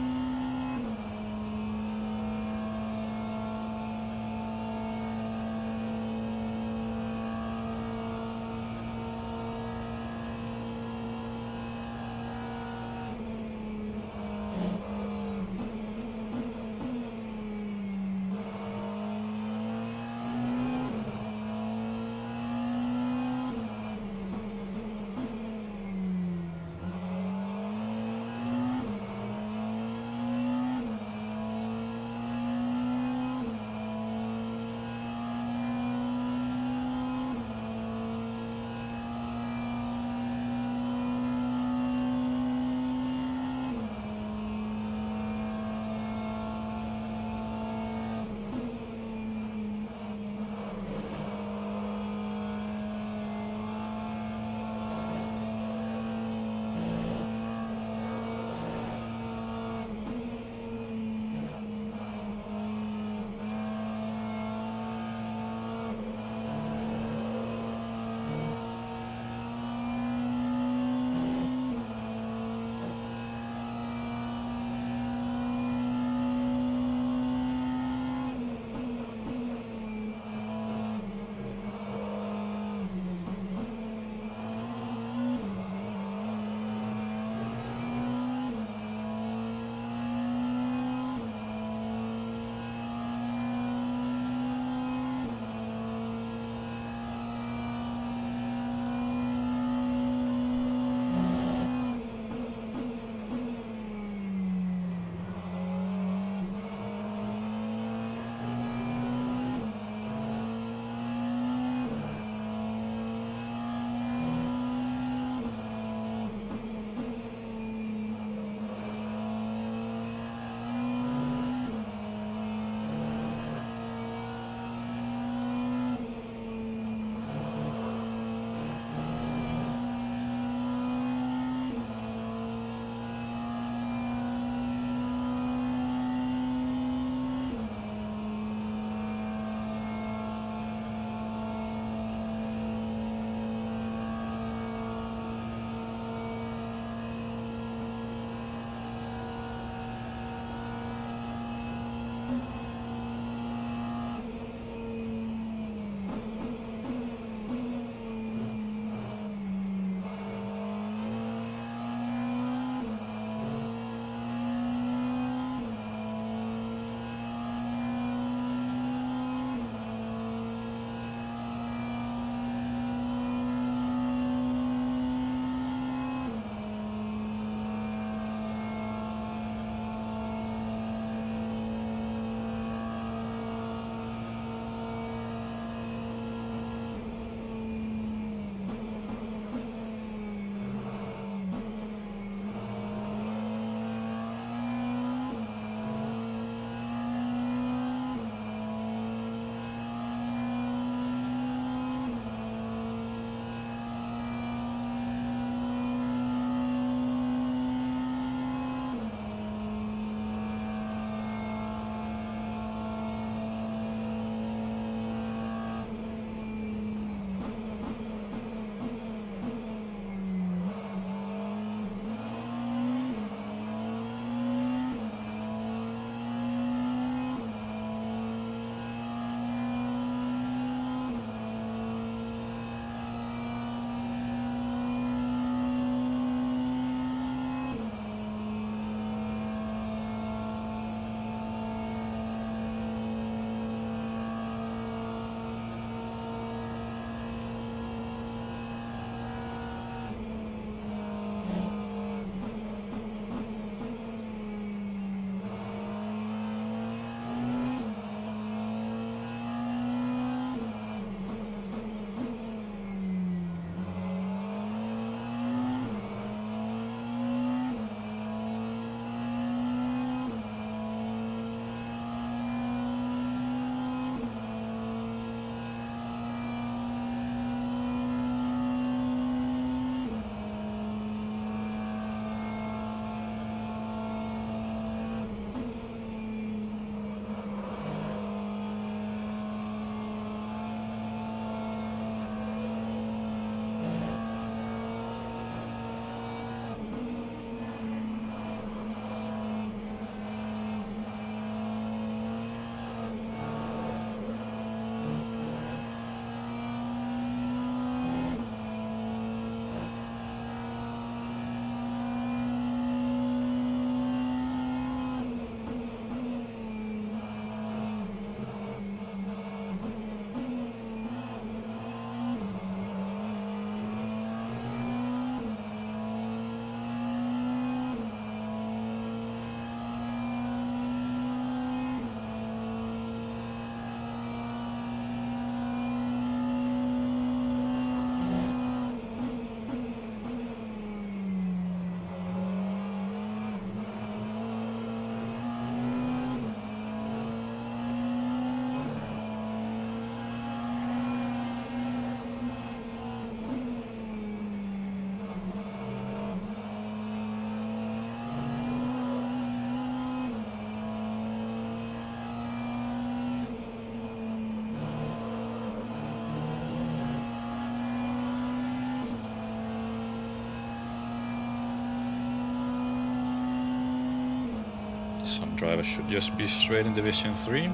Some drivers should just be straight in Division 3.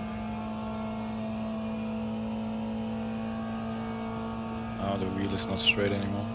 Now the wheel is not straight anymore.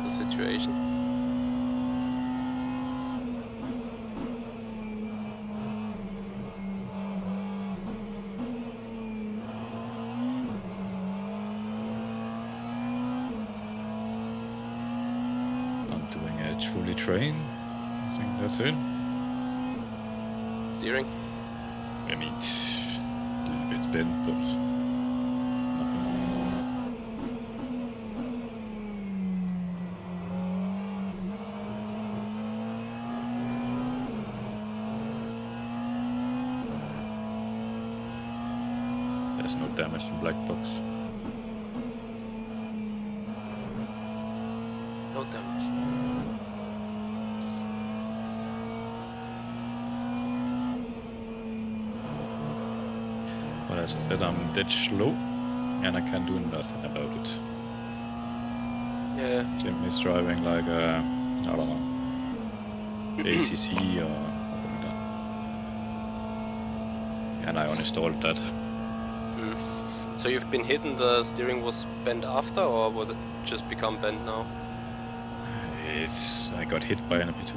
Situation. I'm doing a truly train. I think that's it. Steering. I mean, a little bit bent, but nothing. There's no damage in black box. No damage. But as I said, I'm dead slow, and I can do nothing about it. Yeah. Tim is driving like a, I don't know, ACC or something like that. And I uninstalled that. So you've been hit and the steering was bent after, or was it just become bent now? I got hit by an MP2.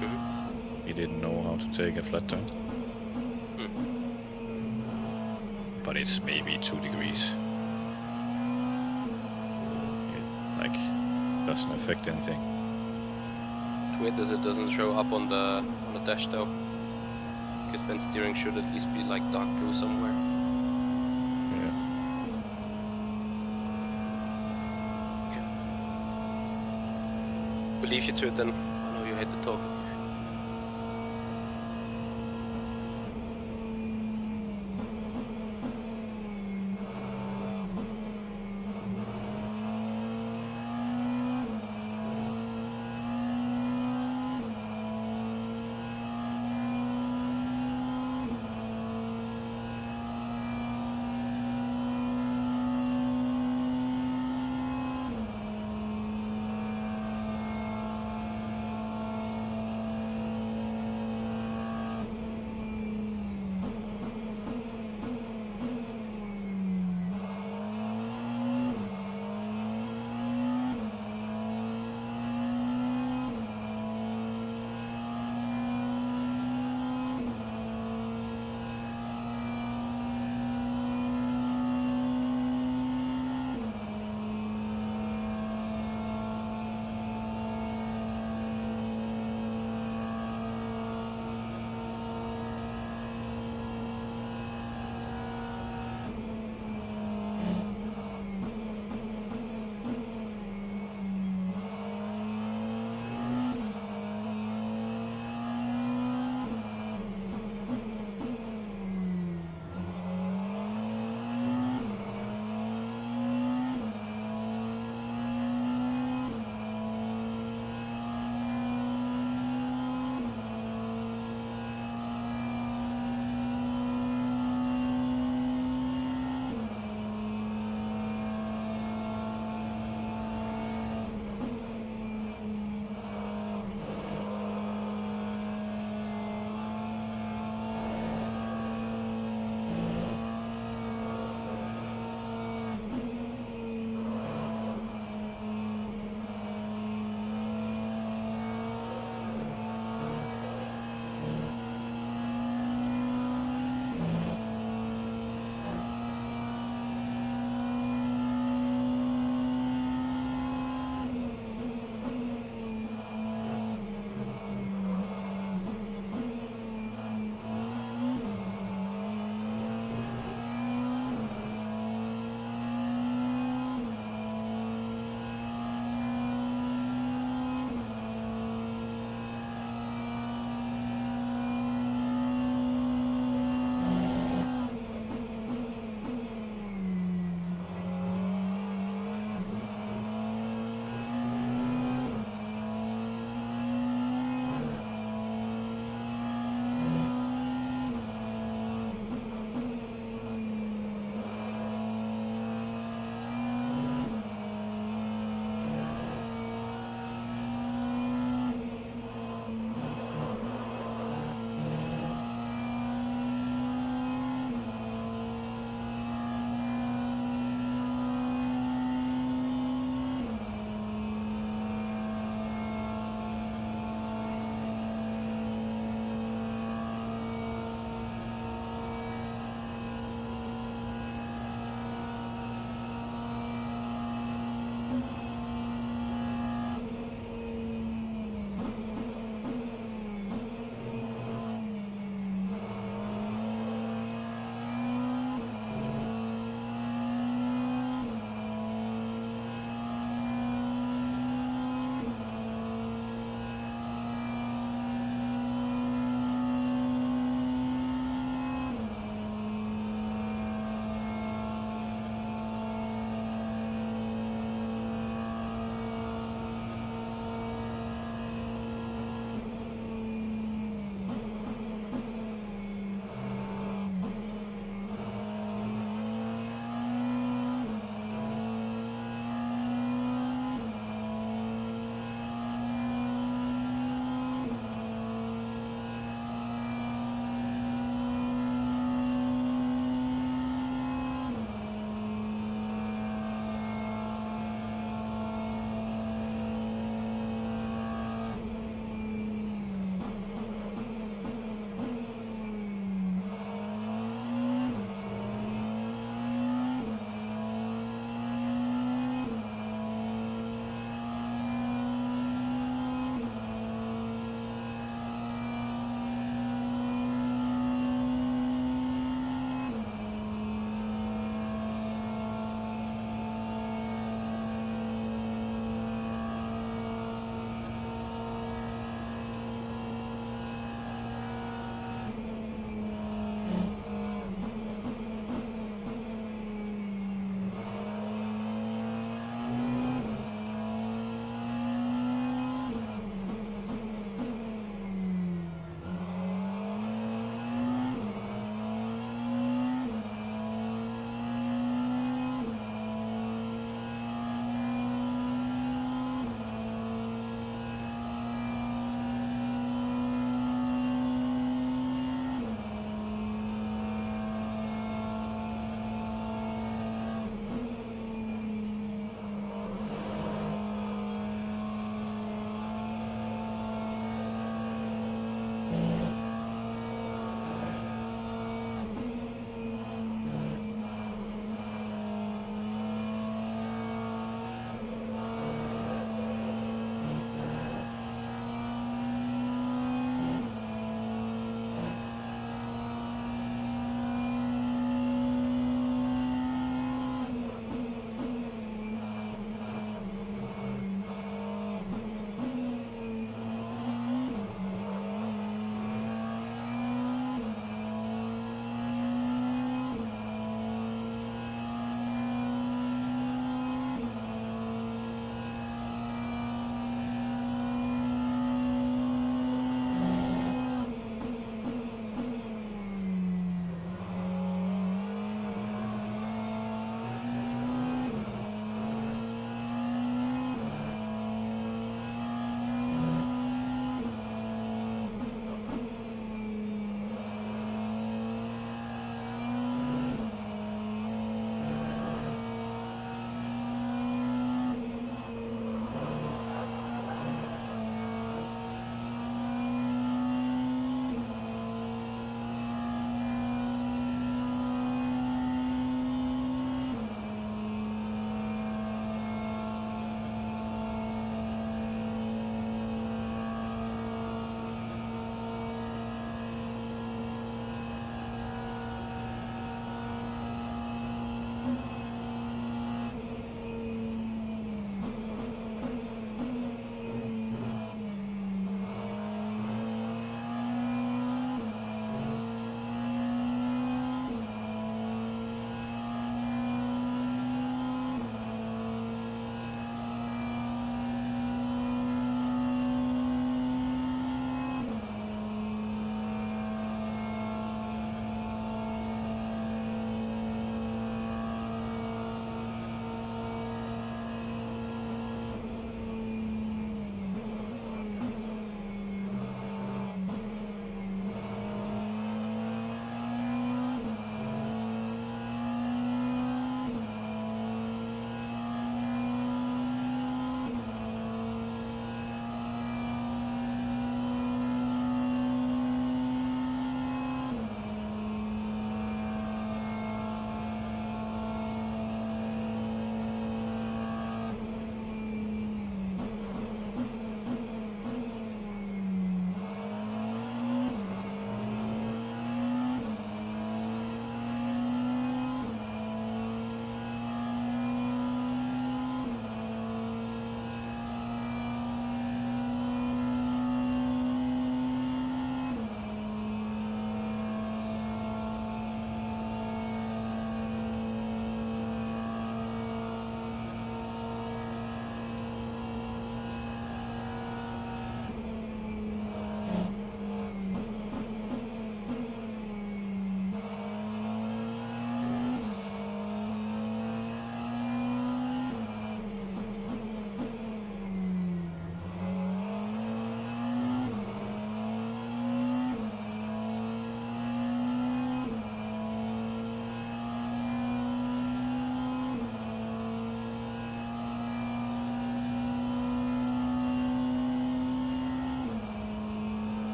Mm-hmm. He didn't know how to take a flat turn. But it's maybe 2 degrees. It, like, doesn't affect anything. It's weird as it doesn't show up on the dash though. Because bent steering should at least be like dark blue somewhere. Yeah. We'll leave you to it then. I know you hate the talk.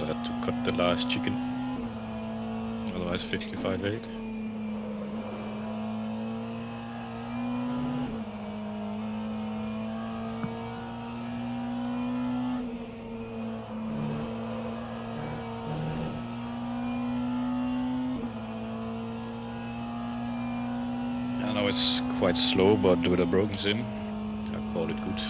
I had to cut the last chicken. Otherwise 55.8. I know it's quite slow, but with a broken sim, I call it good.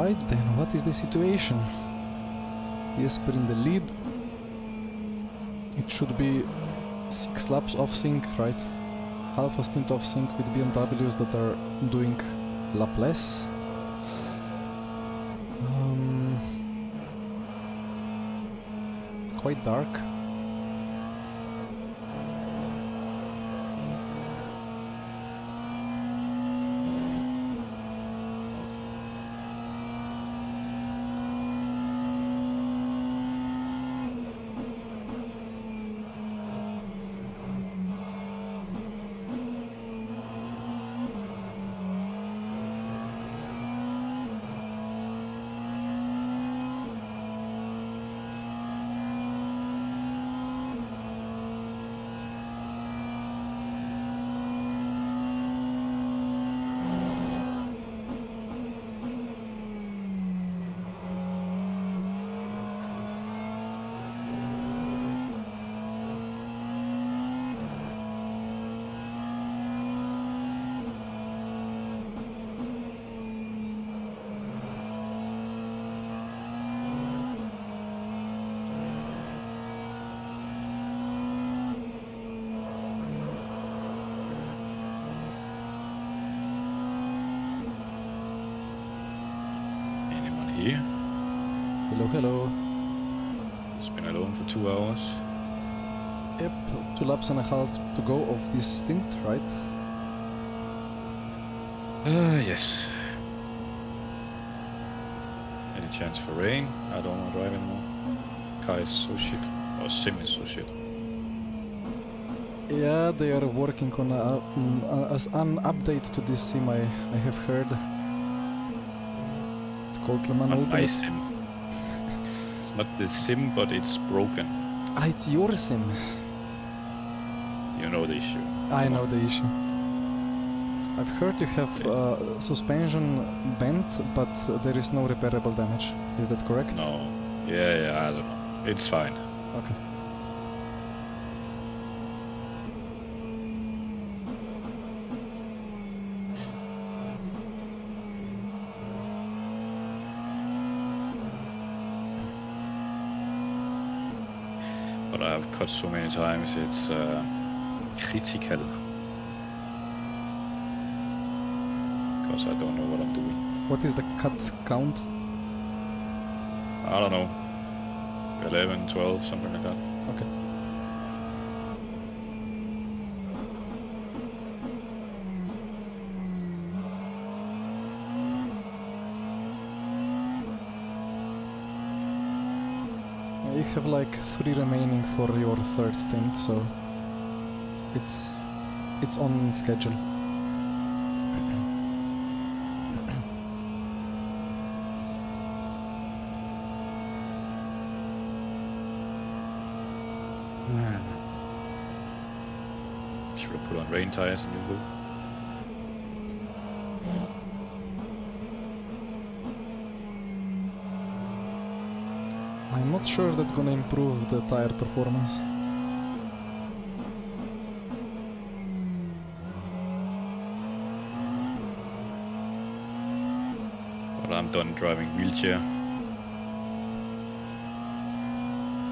Right then, what is the situation? Jesper in the lead. It should be 6 laps off sync, right? Half a stint off sync with BMWs that are doing lap less. It's quite dark. Here. Hello, hello. It's been alone for 2 hours. Yep, 2 laps and a half to go of this stint, right? Yes. Any chance for rain? I don't want to drive anymore. Car is so shit. Or sim is so shit. Yeah, they are working on an update to this sim, I have heard. It's called Le Mans Not my Ultimate. sim. It's not the sim, but it's broken. Ah, it's your sim. You know the issue. I know the issue. I've heard you have suspension bent, but there is no repairable damage. Is that correct? No. Yeah, I don't know. It's fine. Okay. But I've cut so many times, it's critical. Because I don't know what I'm doing. What is the cut count? I don't know. 11, 12, something like that. Okay. You have like 3 remaining for your 3rd stint, so it's on schedule. Should I put on rain tires and you will? I'm not sure that's gonna improve the tire performance. But I'm done driving wheelchair.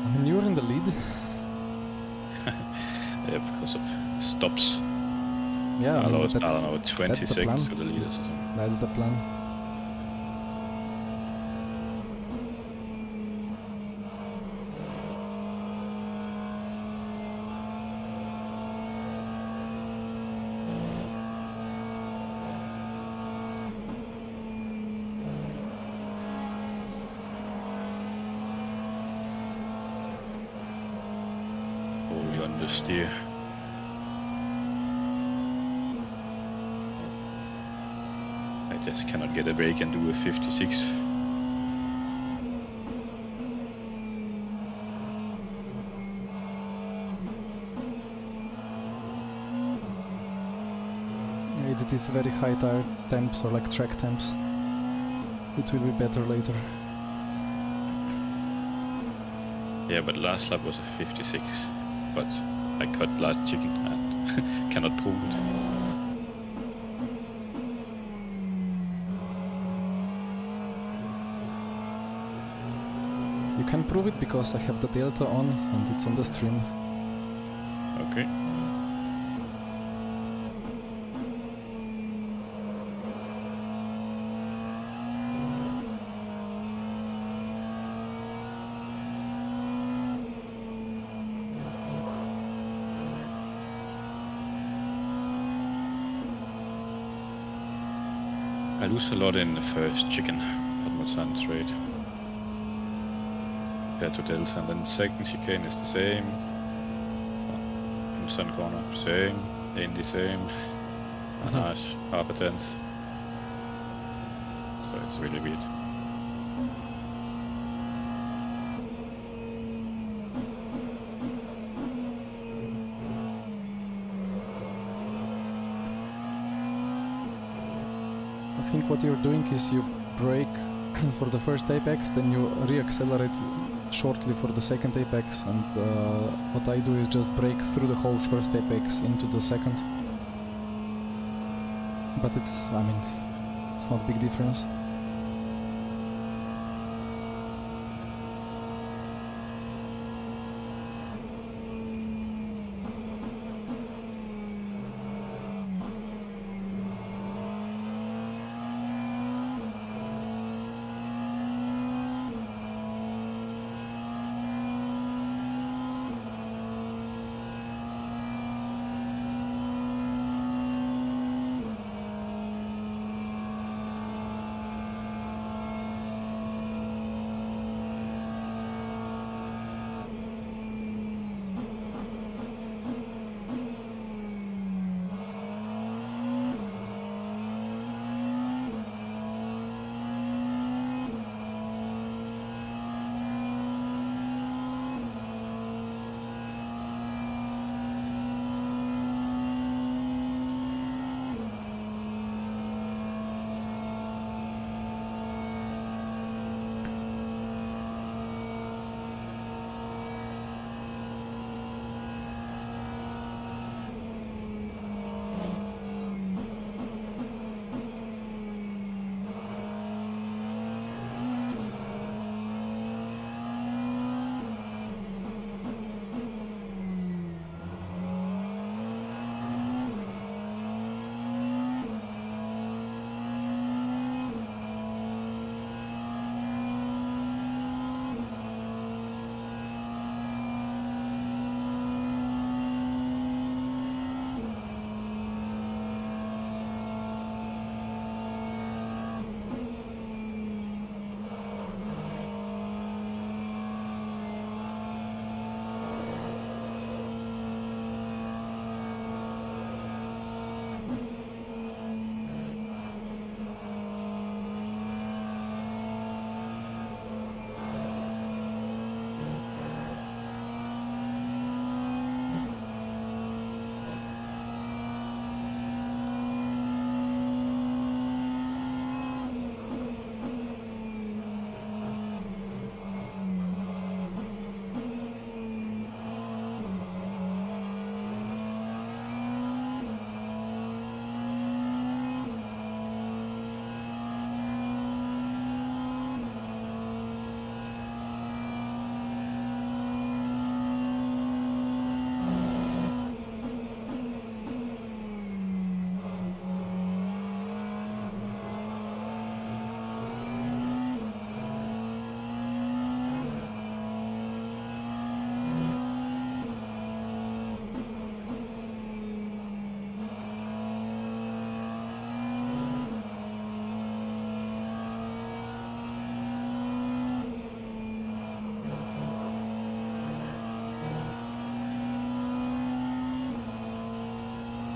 I mean, you're in the lead. Yeah, because of stops. Yeah, I mean, lost, I that's, don't know, 20 that's the seconds plan. to the leaders or something. That's the plan. Only on the steer. I just cannot get a brake and do a 56. It's these very high tire temps or like track temps. It will be better later. Yeah, but last lap was a 56. But I cut last chicken and cannot prove it. can prove it because I have the delta on and it's on the stream. Okay. I lose a lot in the first chicken, that would sound straight. Compared to delta, and then second chicane is the same. In sun corner, same. In the same. Nice, half a tenth. So it's really weird. I think what you're doing is you brake for the first apex, then you re-accelerate shortly for the second apex, and what I do is just brake through the whole first apex into the second. But it's, I mean, it's not a big difference.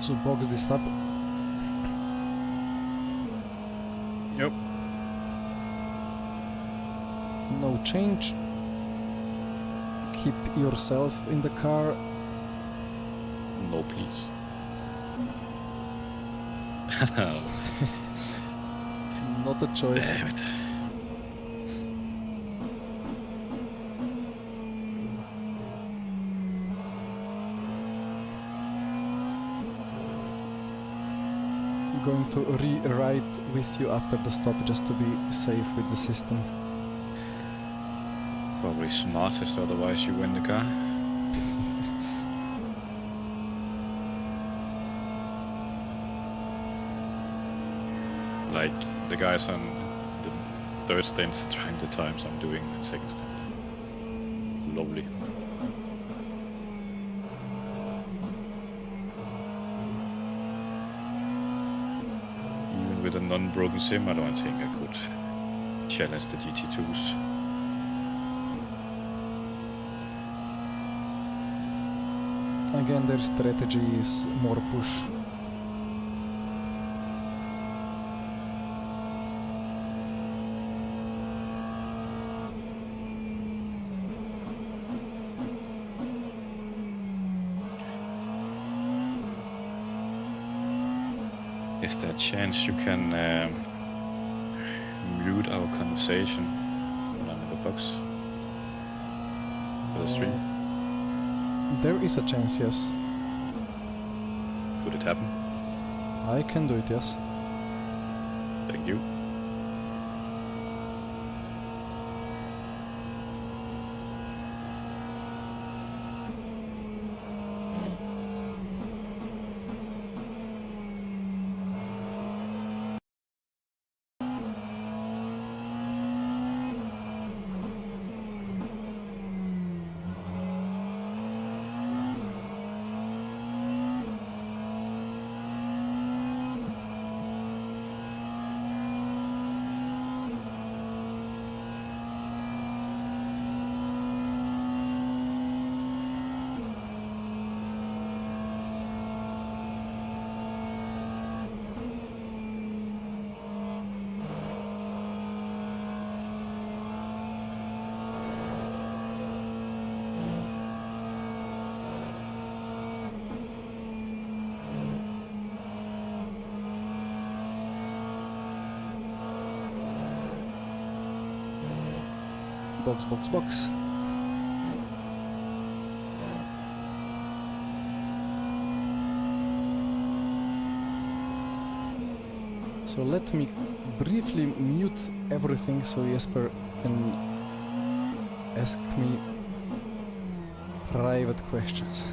To box this up. Yep. No change. Keep yourself in the car. No, please. Not a choice. Damn it. Going to rewrite with you after the stop just to be safe with the system. For probably smartest, otherwise you win the car. Like, the guys on the third stint trying the times I'm doing in second stint. Lovely. Even with a non-broken sim, I don't think I could challenge the GT2s. Again, their strategy is more push. Is there a chance you can mute our conversation when I'm in the box for the stream? There is a chance, yes. Could it happen? I can do it, yes. Thank you. Box, box, box. So let me briefly mute everything so Jesper can ask me private questions.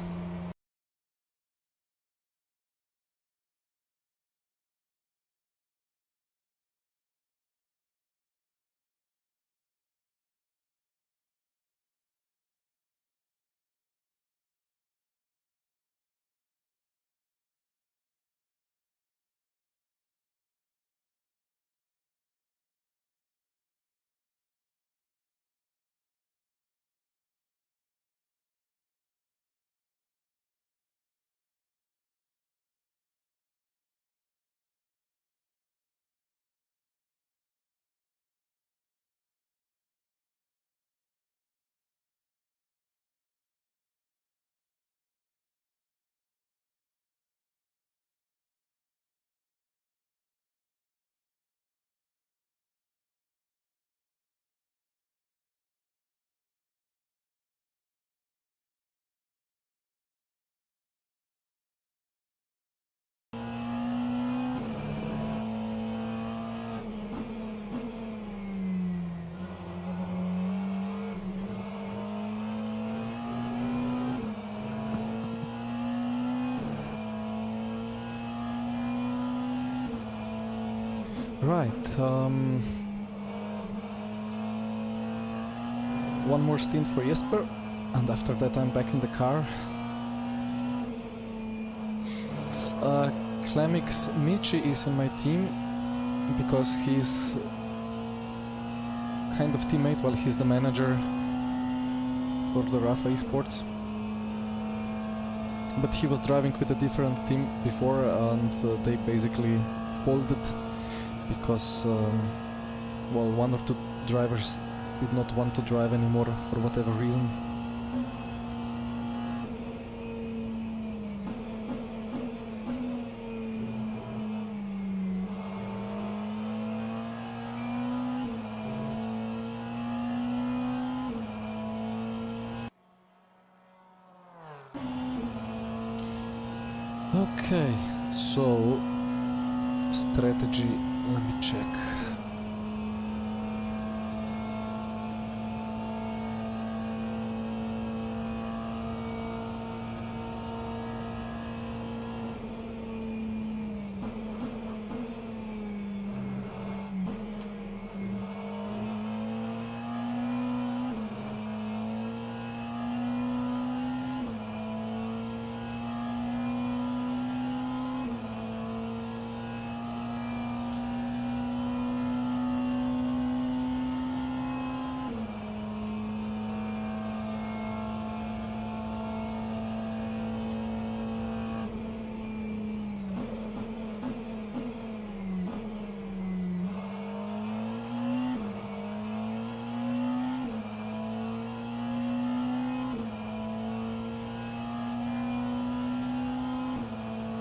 Right, one more stint for Jesper, and after that I'm back in the car. Klemix Michi is in my team because he's kind of teammate, well, he's the manager for the Rafa Esports. But he was driving with a different team before, and they basically folded because, well, one or two drivers did not want to drive anymore for whatever reason. Okay, so strategy, let me check.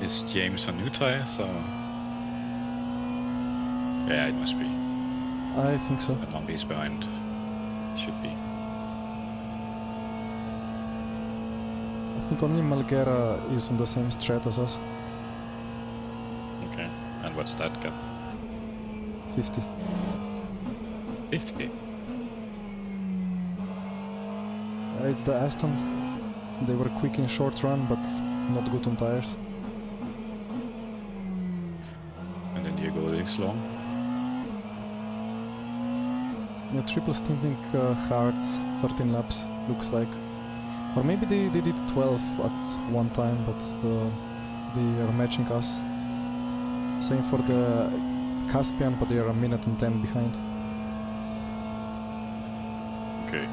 Is James on new tires or? Yeah, it must be. I think so. The Monkey's behind. Should be. I think only Malgera is on the same strat as us. Okay. And what's that gap? 50. 50. It's the Aston. They were quick in short run, but not good on tires. And then you go this long. Yeah, triple stinting hards, 13 laps, looks like. Or maybe they did 12 at one time, but they are matching us. Same for the Caspian, but they are a minute and 10 behind. Okay.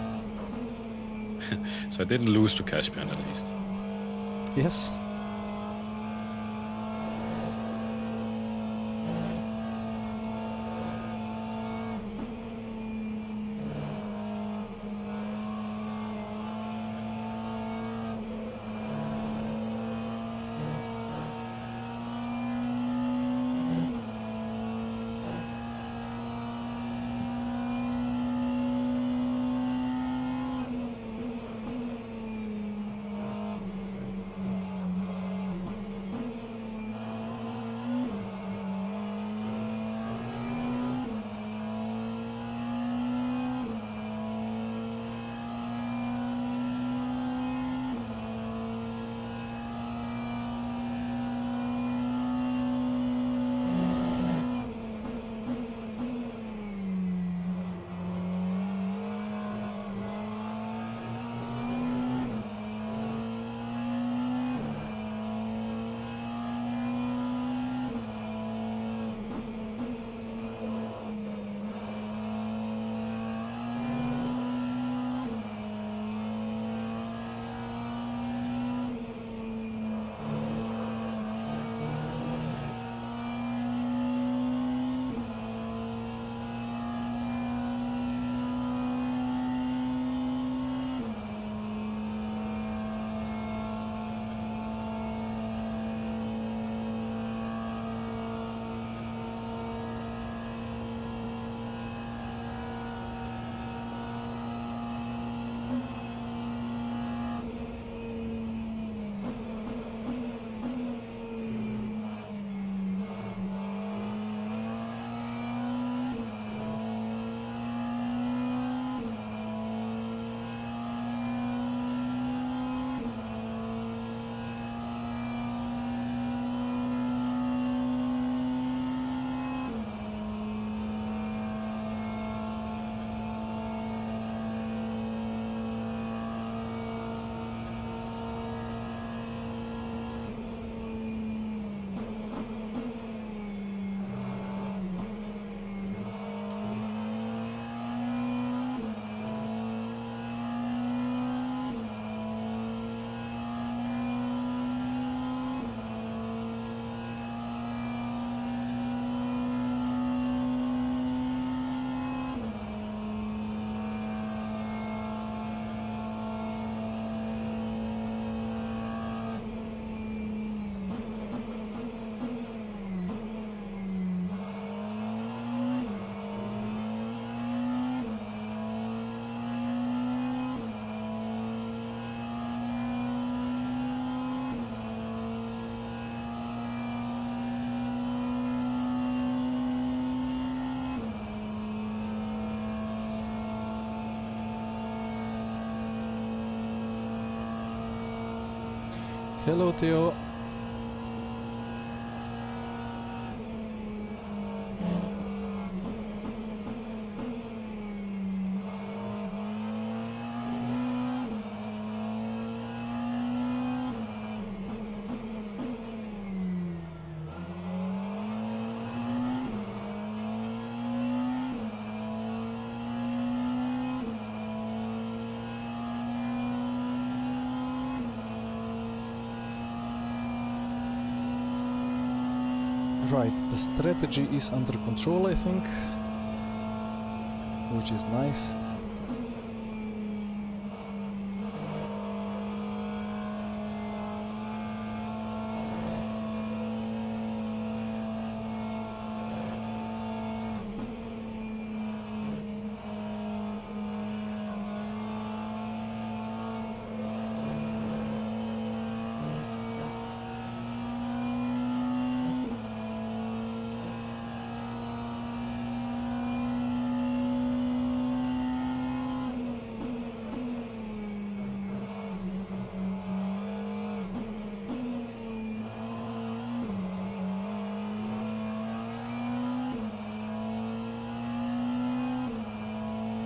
So I didn't lose to Caspian at least. Yes. Hello, Theo. Right, the strategy is under control, I think, which is nice.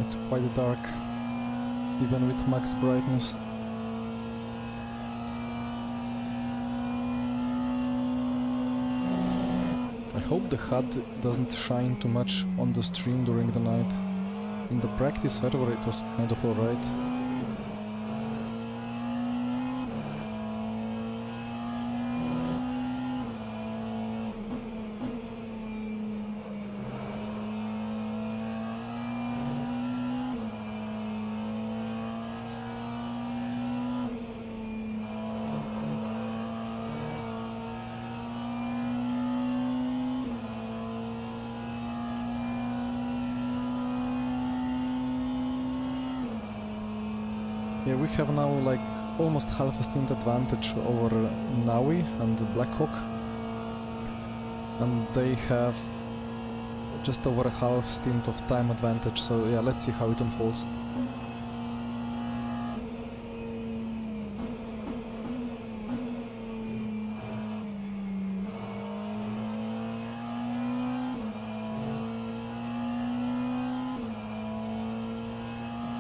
it's quite dark, even with max brightness. I hope the HUD doesn't shine too much on the stream during the night. In the practice server it was kind of alright. Yeah, we have now like almost half a stint advantage over Naui and Blackhawk, and they have just over a half stint of time advantage, so yeah, let's see how it unfolds.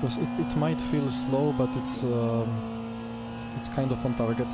Because it might feel slow, but it's kind of on target.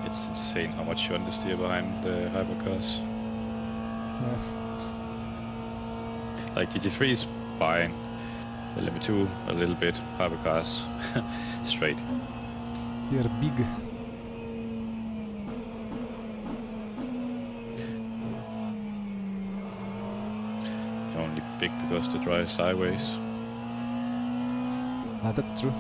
It's insane how much you understeer behind the hypercars. Yeah. Like GT3 is fine, the Limit 2 a little bit, hypercars straight. They're big. Only big because they drive sideways. Ah, that's true.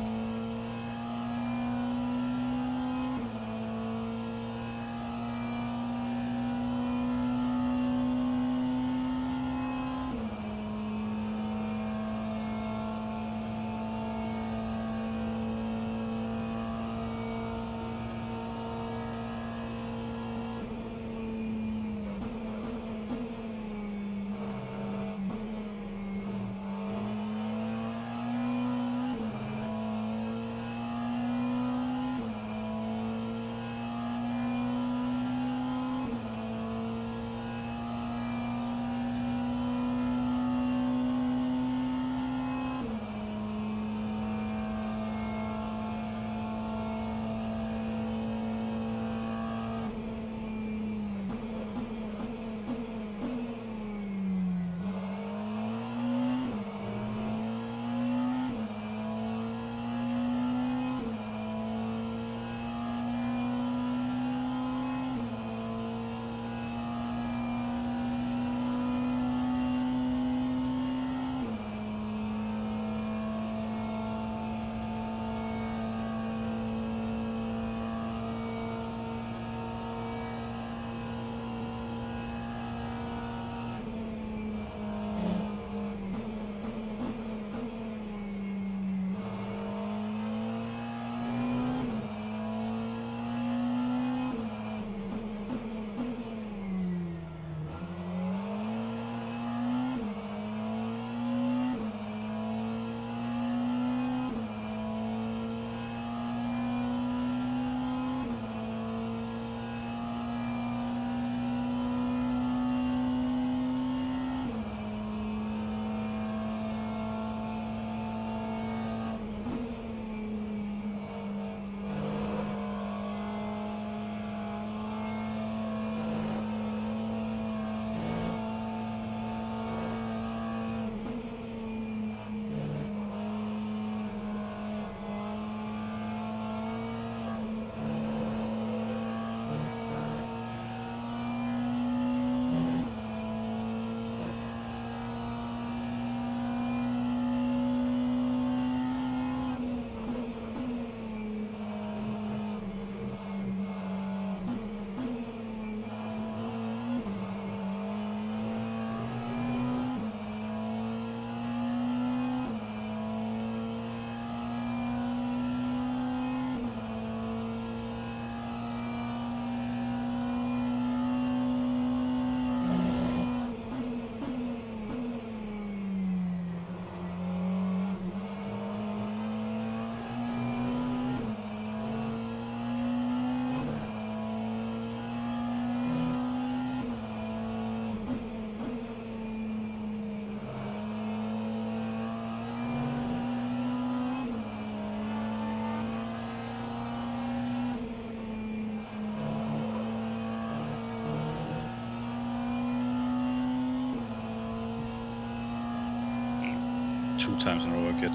Two times in a row I get a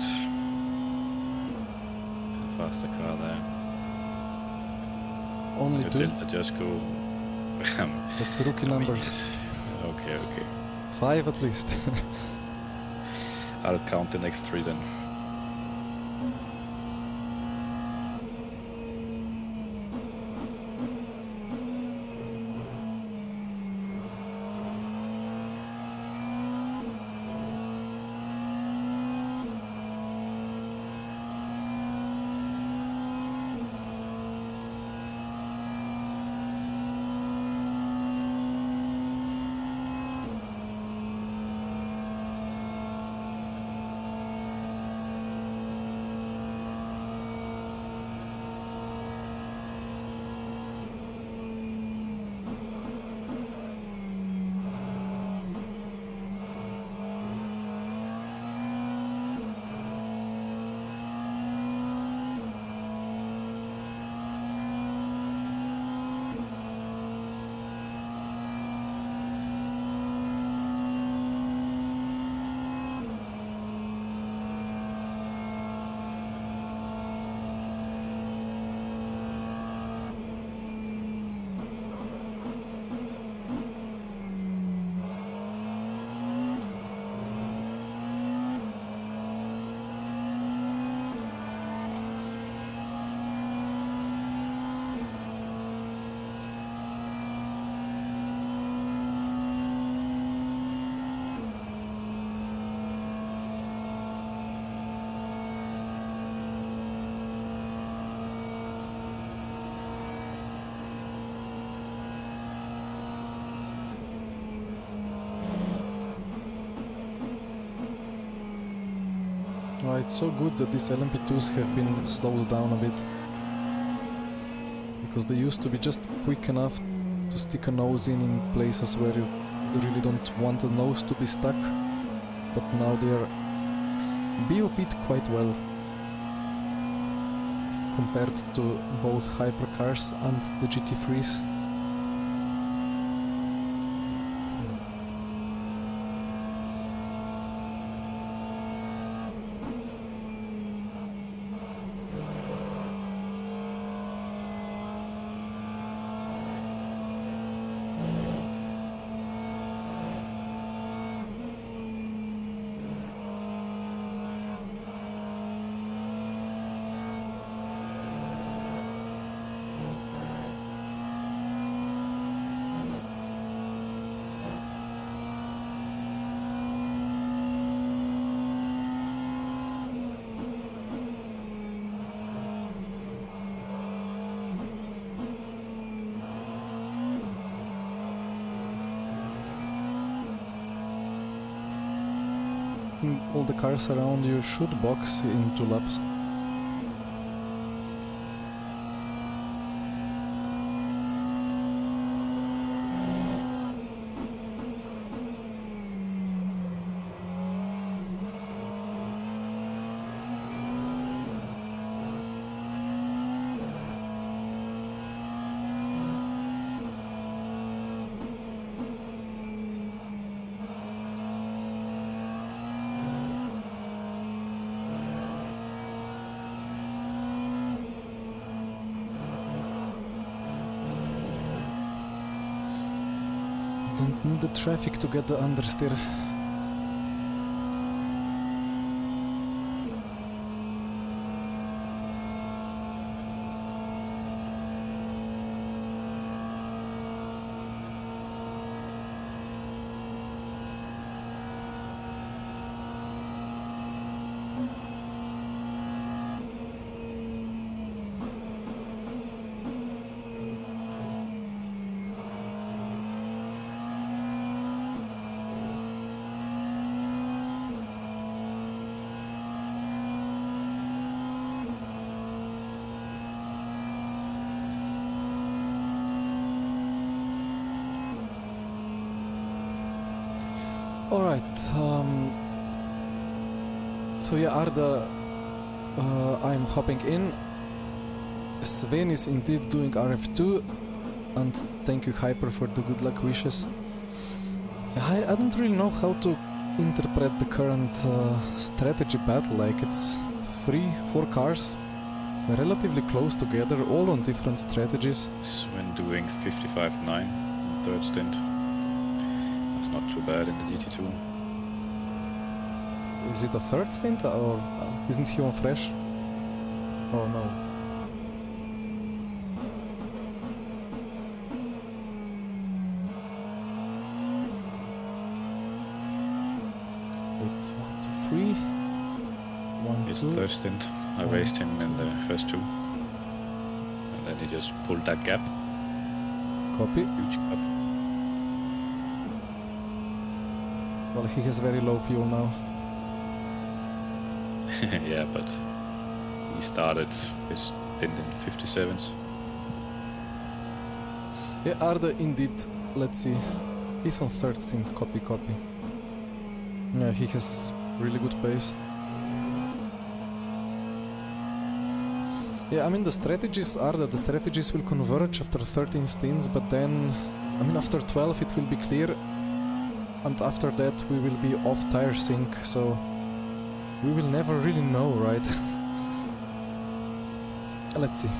faster car there. Only I two? did, I just go. That's rookie numbers. Okay. 5 at least. I'll count the next 3 then. It's so good that these LMP2s have been slowed down a bit. Because they used to be just quick enough to stick a nose in places where you really don't want the nose to be stuck. But now they are BOP'd quite well compared to both hypercars and the GT3s. All the cars around you should box in 2 laps. Don't need the traffic to get the understeer. Alright, so yeah, Arda, I'm hopping in. Sven is indeed doing RF2, and thank you Hyper for the good luck wishes. I don't really know how to interpret the current strategy battle, like it's 3-4 cars relatively close together, all on different strategies. Sven doing 55.9 third stint. That's not too bad in the GT2. Is it a third stint or isn't he on fresh? Oh no. Wait, 1, 2, 3. 1, It's 2. third stint. I raced him in the first 2. And then he just pulled that gap. Copy. Huge gap. Well, he has very low fuel now. Yeah, but he started his stint in 57s. Yeah, Arda indeed. Let's see. He's on third stint. Copy, copy. Yeah, he has really good pace. Yeah, I mean the strategies are that the strategies will converge after 13 stints, but then, I mean after 12 it will be clear, and after that we will be off tire sync, so we will never really know, right? Let's see.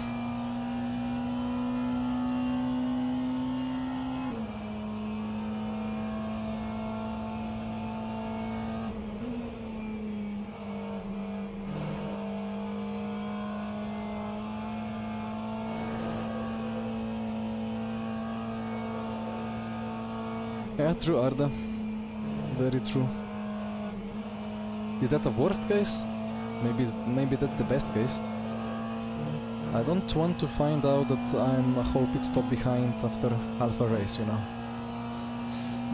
Yeah, true, Arda. Very true. Is that the worst case? Maybe that's the best case. I don't want to find out that I'm a whole pit stop behind after half a race, you know.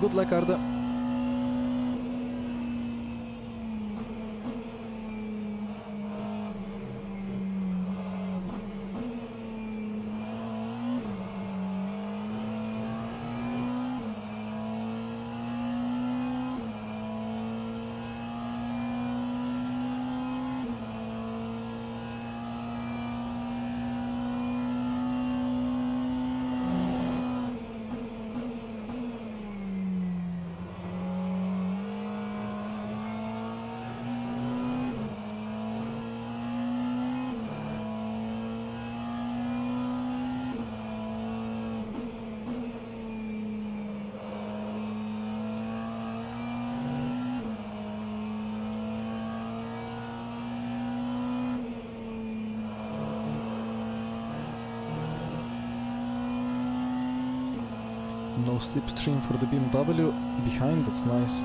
Good luck, Arda. No slipstream for the BMW behind, that's nice.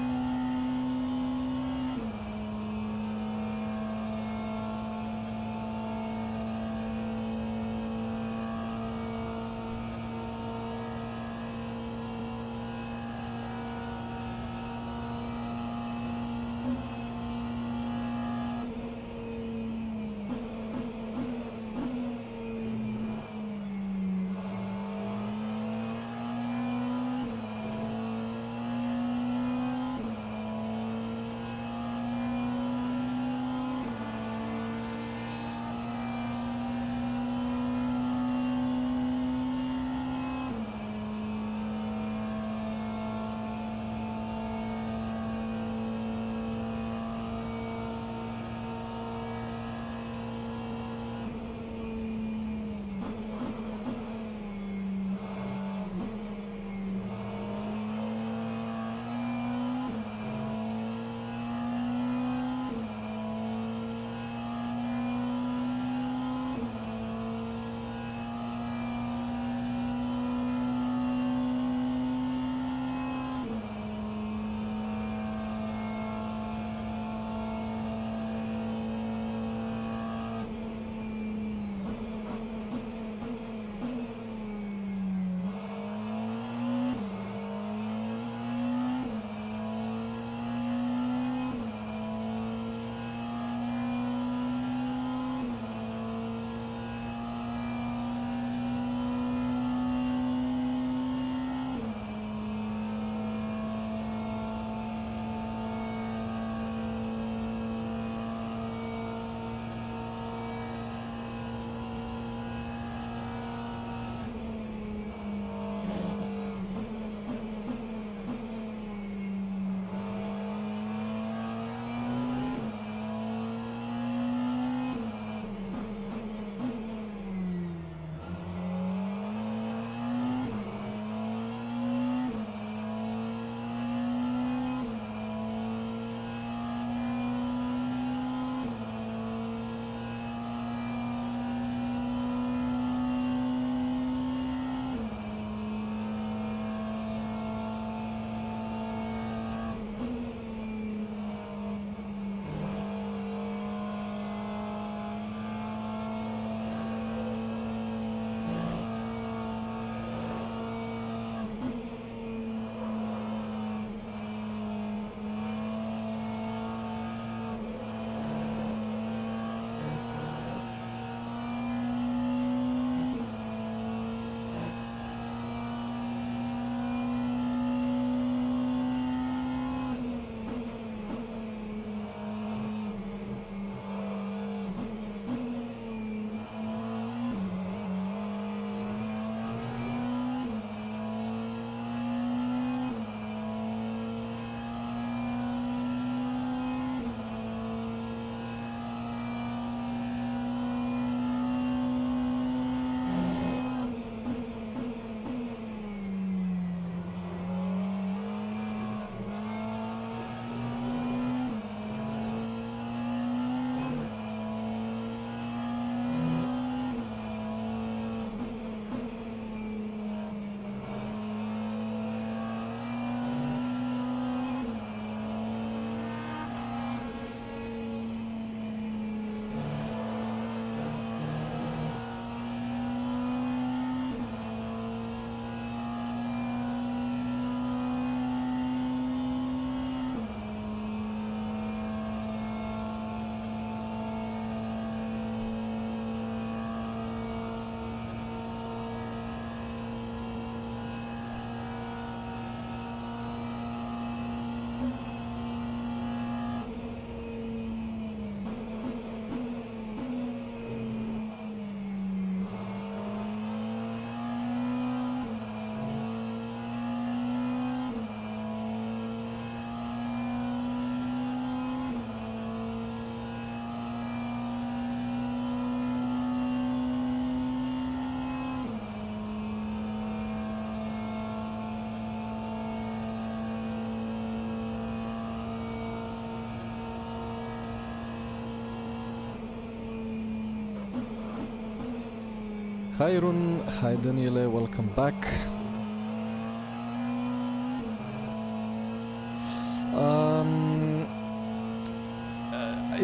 Hi Run, hi Daniele, welcome back.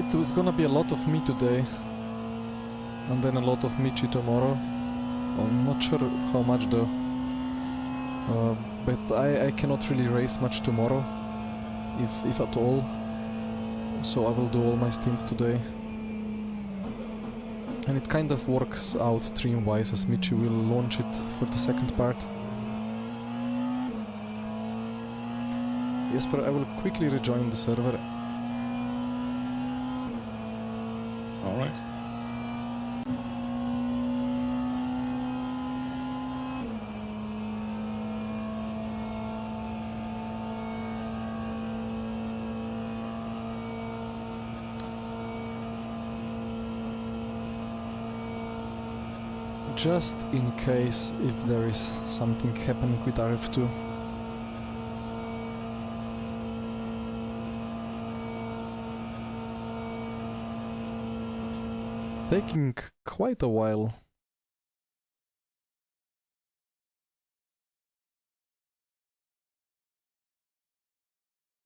it was gonna be a lot of me today, and then a lot of Michi tomorrow. I'm not sure how much though. But I cannot really race much tomorrow, if at all. So I will do all my stints today. And it kind of works out stream-wise, as Michi will launch it for the second part. Jesper, I will quickly rejoin the server. Alright. Just in case if there is something happening with rF2. Taking quite a while.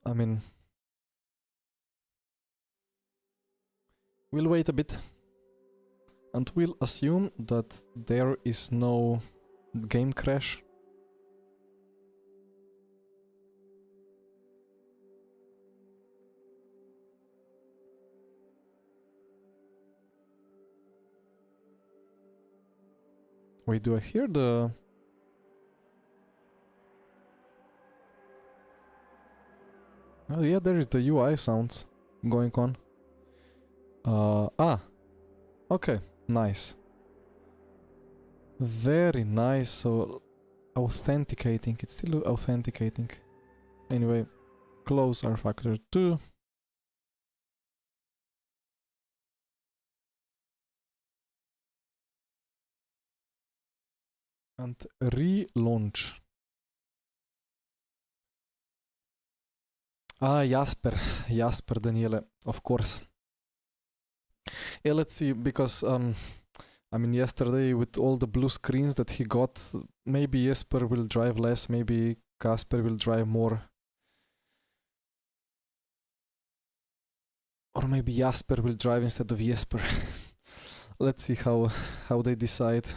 I mean, we'll wait a bit. And we'll assume that there is no game crash. Wait, do I hear the... Oh yeah, there is the UI sounds going on. Okay. Nice. Very nice. So authenticating. It's still authenticating. Anyway, close rFactor2. And relaunch. Ah, Jesper, Daniele, of course. Yeah, let's see, because I mean, yesterday with all the blue screens that he got, maybe Jesper will drive less, maybe Kasper will drive more. Or maybe Jesper will drive instead of Jesper. Let's see how they decide.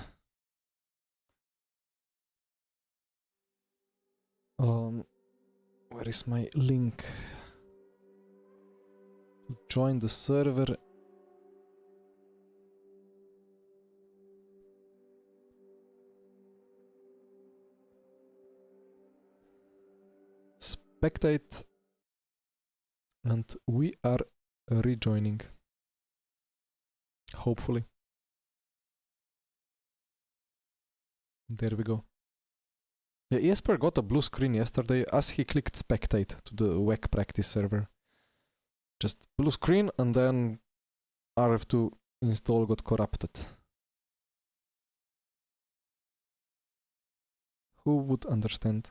Where is my link? Join the server. Spectate, and we are rejoining. Hopefully. There we go. Yeah, Jesper got a blue screen yesterday as he clicked spectate to the WEC practice server. Just blue screen, and then rF2 install got corrupted. Who would understand?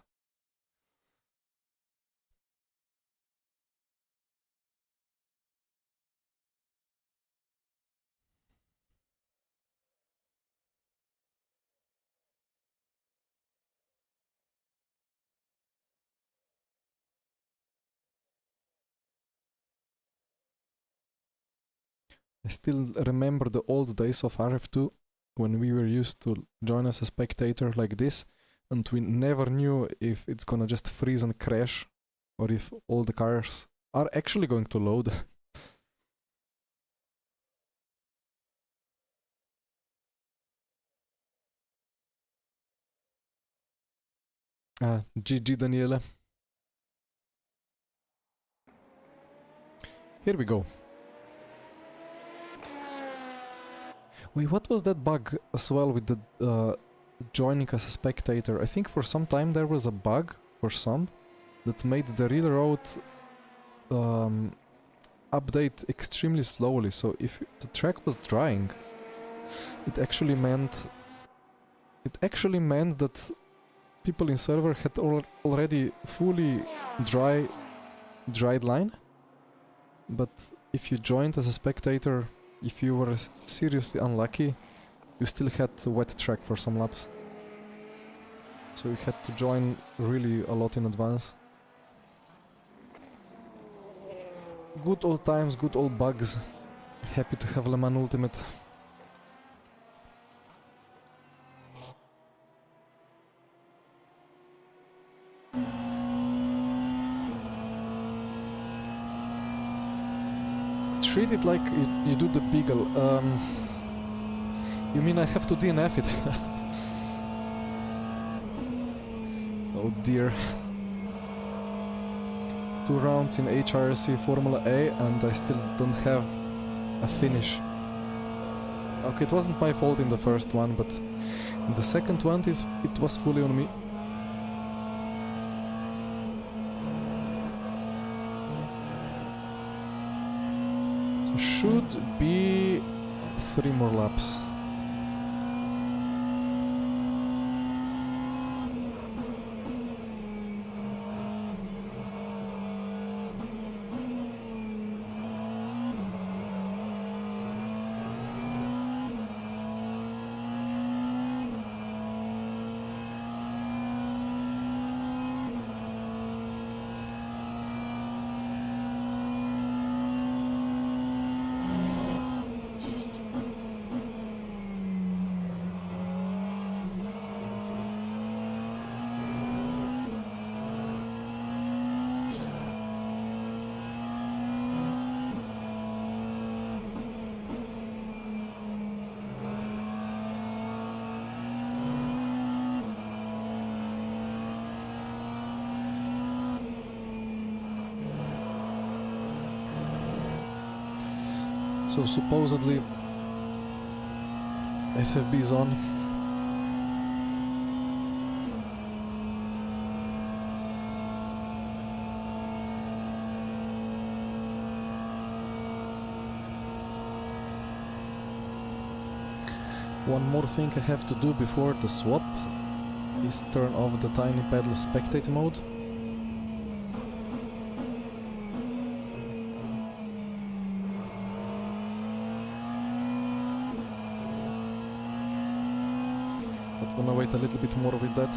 I still remember the old days of rF2 when we were used to join as a spectator like this, and we never knew if it's gonna just freeze and crash or if all the cars are actually going to load. GG Daniele. Here we go. Wait, what was that bug as well with the joining as a spectator? I think for some time there was a bug for some that made the real road update extremely slowly. So if the track was drying, it actually meant that people in server had already fully dried line. But if you joined as a spectator, if you were seriously unlucky, you still had a wet track for some laps. So you had to join really a lot in advance. Good old times, good old bugs. Happy to have Le Mans Ultimate. Treat it like you do the Beagle. You mean I have to DNF it? Oh dear. 2 rounds in HRC Formula A and I still don't have a finish. Okay, it wasn't my fault in the first one, but in the second one it was fully on me. So should be 3 more laps. So supposedly FFB is on. One more thing I have to do before the swap is turn off the tiny pedal spectate mode. Gonna wait a little bit more with that.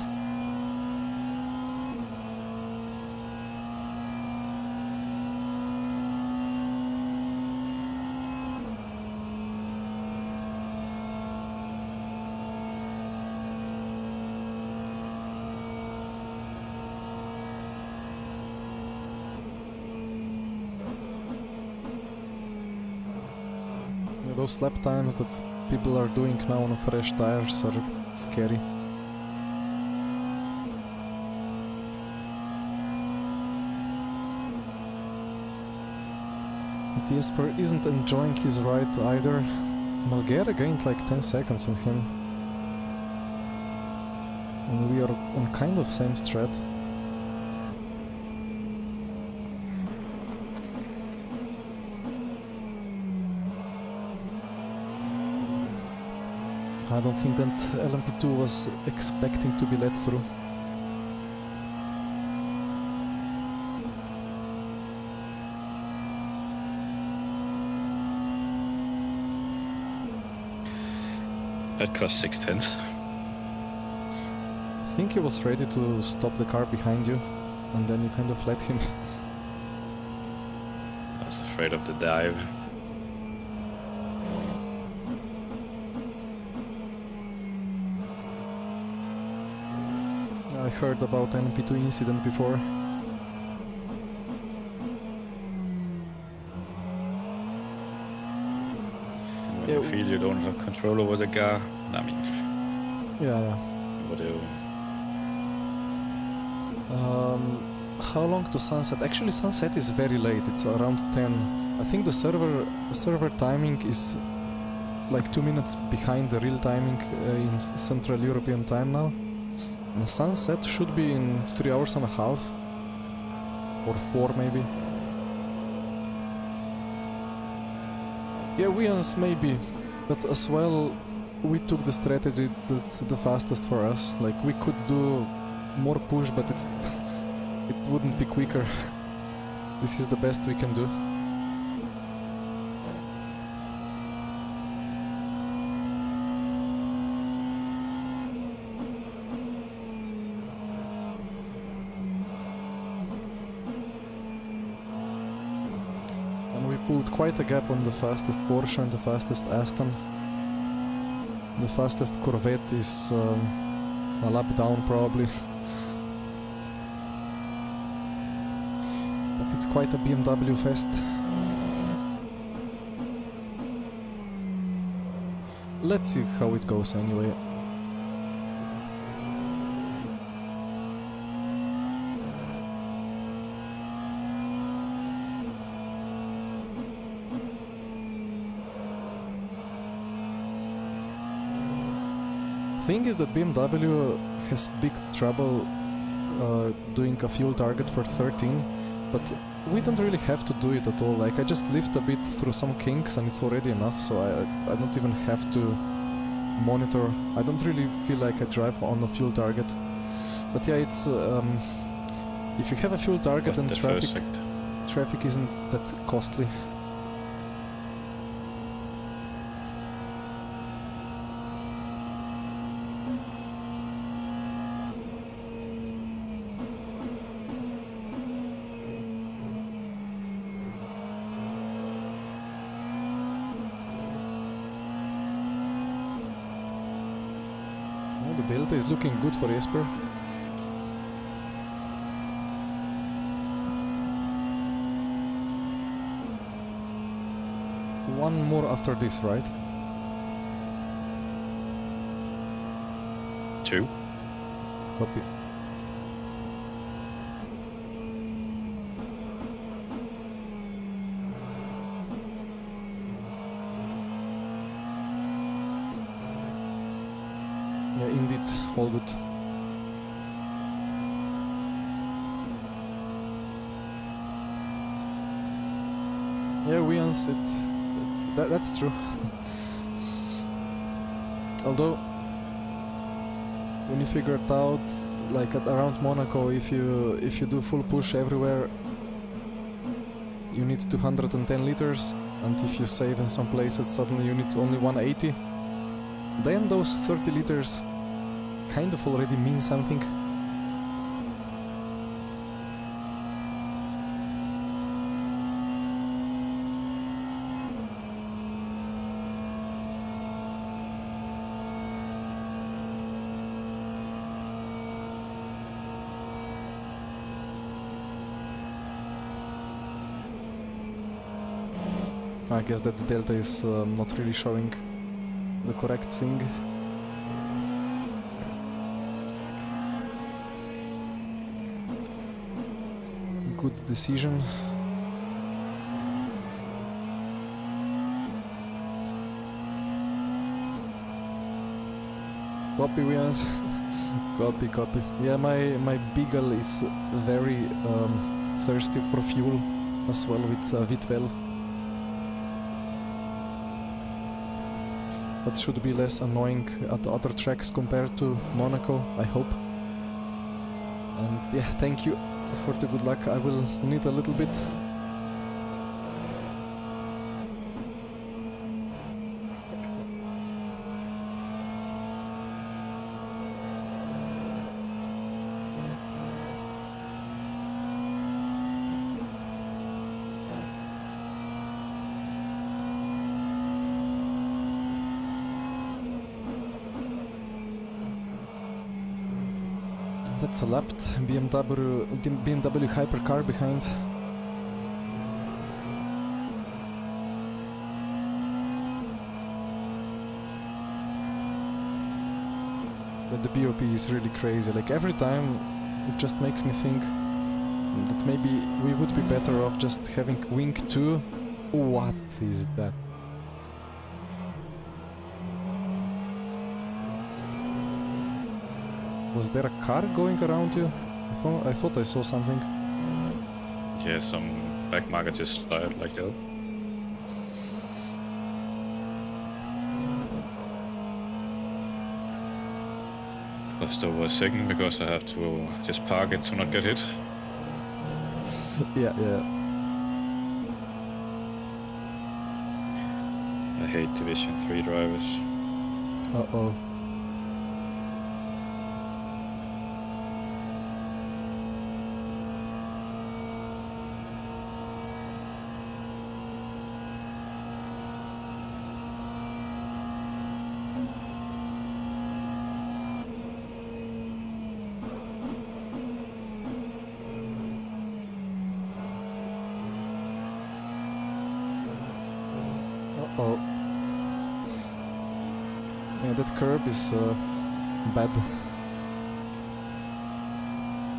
Yeah, those lap times that people are doing now on fresh tires are scary. But Jesper isn't enjoying his ride either. Malgera gained like 10 seconds on him. And we are on kind of same strat. I don't think that LMP2 was expecting to be let through. That cost 6/10. I think he was ready to stop the car behind you, and then you kind of let him. I was afraid of the dive. I heard about LMP2 incident before. When Yeah, you feel you don't have control over the car, I mean, Yeah. whatever. How long to sunset? Actually, sunset is very late. It's around 10. I think the server timing is like 2 minutes behind the real timing in Central European time now. And sunset should be in 3 hours and a half or 4 maybe. Yeah, Wians maybe, but as well we took the strategy that's the fastest for us. Like we could do more push, but it wouldn't be quicker. This is the best we can do. pulled quite a gap on the fastest Porsche and the fastest Aston. The fastest Corvette is a lap down probably. But it's quite a BMW fest. Let's see how it goes anyway. Thing is that BMW has big trouble doing a fuel target for 13, but we don't really have to do it at all. Like, I just lift a bit through some kinks and it's already enough, so I don't even have to monitor. I don't really feel like I drive on a fuel target. But yeah, it's if you have a fuel target and traffic isn't that costly. The Delta is looking good for Jesper. One more after this, right? 2. Copy. Yeah, indeed, all good. Yeah, Wians, that's true. Although, when you figure it out, like around Monaco, if you do full push everywhere, you need 210 liters, and if you save in some places, suddenly you need only 180. Then those 30 liters kind of already mean something. I guess that the Delta is not really showing the correct thing. Good decision. Copy, Wians. Copy. Yeah, my Beagle is very thirsty for fuel as well with V12. But should be less annoying at other tracks compared to Monaco, I hope. And yeah, thank you for the good luck. I will need a little bit. That's a lapped BMW hypercar behind. The BOP is really crazy. Like every time, it just makes me think that maybe we would be better off just having wing 2. What is that? Was there a car going around you? I thought I saw something. Yeah, some back market just slide like that. Lost over a second because I have to just park it to not get hit. Yeah. I hate Division 3 drivers. Uh-oh. that curb is bad.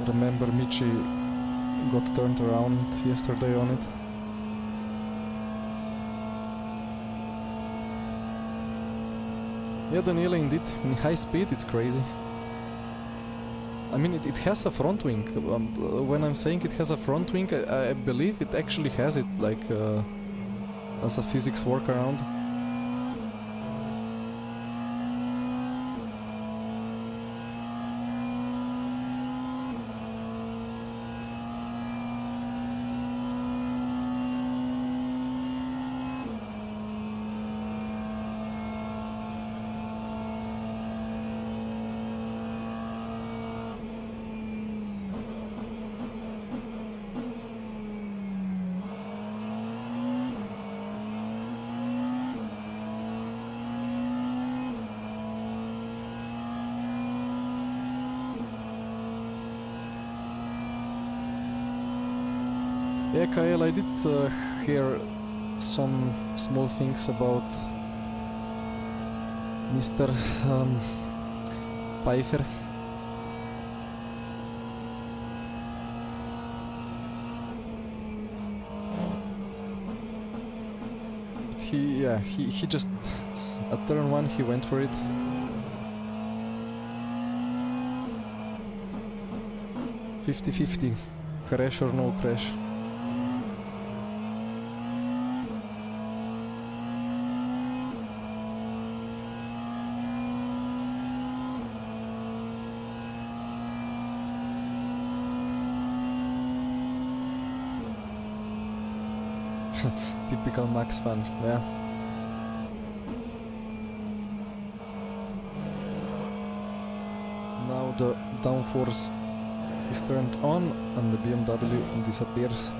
Remember Michi got turned around yesterday on it. Yeah, Daniela, indeed, in high speed it's crazy. I mean, it has a front wing. When I'm saying it has a front wing, I believe it actually has it, like, as a physics workaround. Yeah, Kyle, I did hear some small things about Mr. Pfeiffer. But he just, at turn 1 he went for it. $50-50, crash or no crash. Typical Max fan, yeah. Now the downforce is turned on and the BMW disappears.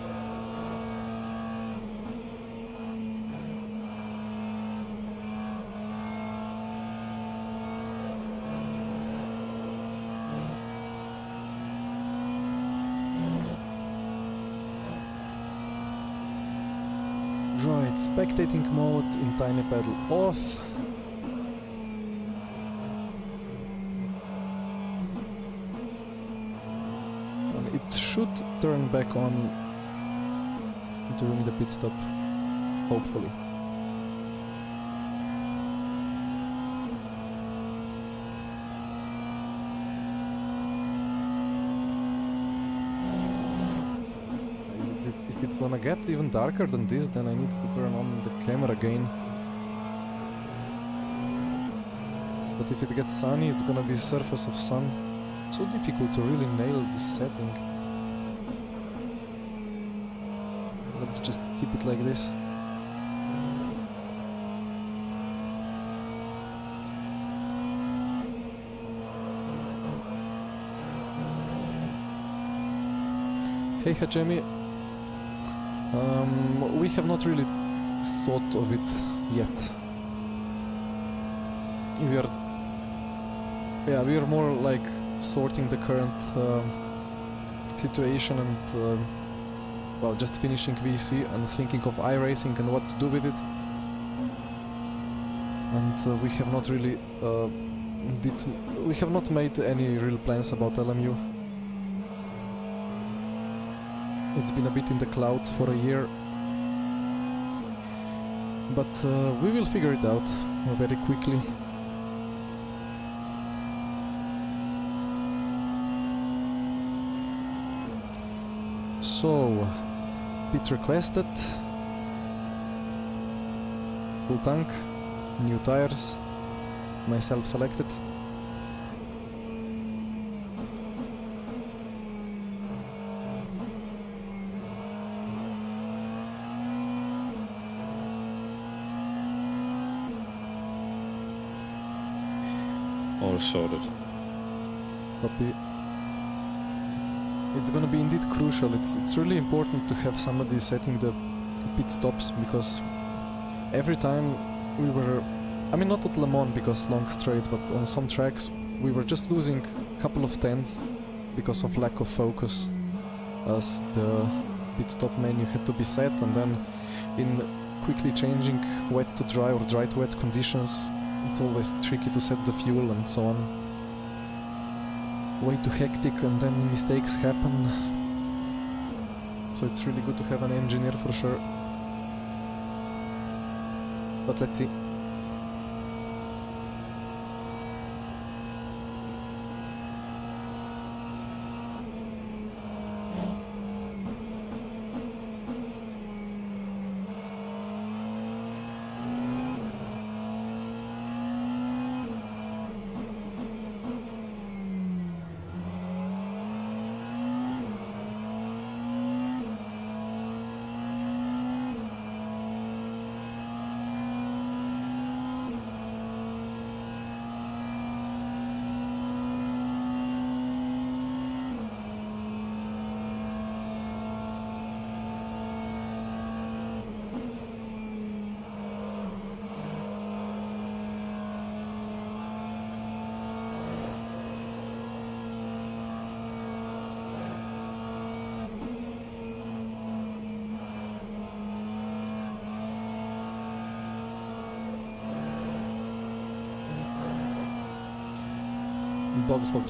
Right, spectating mode in tiny pedal off. And it should turn back on during the pit stop, hopefully. If it's gonna get even darker than this, then I need to turn on the camera again. But if it gets sunny, it's gonna be surface of sun. So difficult to really nail this setting. Let's just keep it like this. Hey Hajemi, we have not really thought of it yet. We are more like sorting the current situation and well, just finishing VC and thinking of iRacing and what to do with it. And we have not really we have not made any real plans about LMU. It's been a bit in the clouds for a year, but we will figure it out very quickly. So, pit requested, full tank, new tires, myself selected. All sorted. Copy. It's gonna be indeed crucial. It's really important to have somebody setting the pit stops, because every time we were, I mean not at Le Mans because long straight, but on some tracks we were just losing a couple of tenths because of lack of focus, as the pit stop menu had to be set, and then in quickly changing wet to dry or dry to wet conditions It's always tricky to set the fuel and so on. Way too hectic and then mistakes happen. So it's really good to have an engineer for sure. But let's see.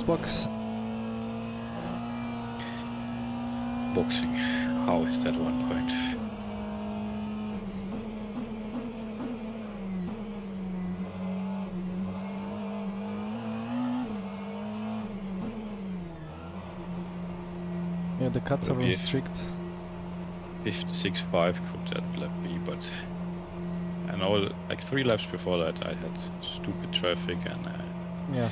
Box. Boxing. How is that 1 point? Yeah, the cuts are Maybe very if- strict. 56.5 could that lap be, but I know like 3 laps before that I had stupid traffic and Yeah.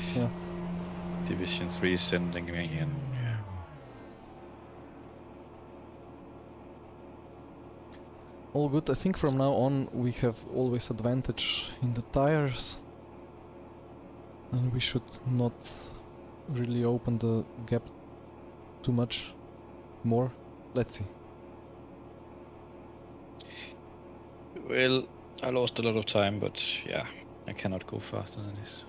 Division 3 sending me and yeah. All good. I think from now on we have always advantage in the tires. And we should not really open the gap too much more. Let's see. Well, I lost a lot of time, but yeah, I cannot go faster than this.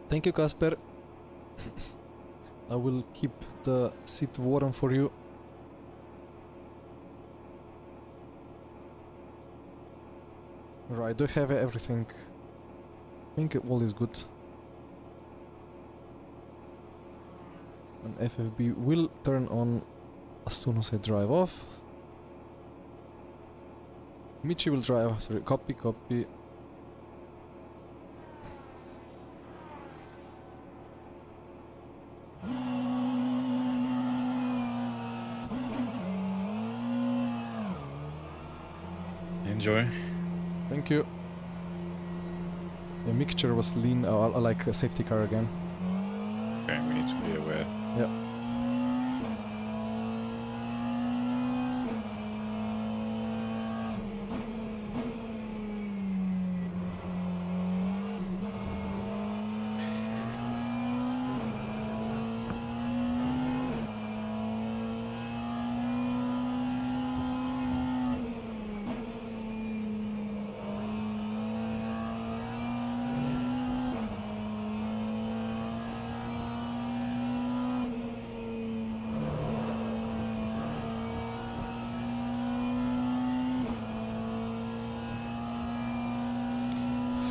Thank you, Kasper. I will keep the seat warm for you. Right, do have everything. I think all is good. And FFB will turn on as soon as I drive off. Michi will drive, sorry, copy. Enjoy. Thank you. The mixture was lean, like a safety car again. Okay, we need to be aware. Yeah.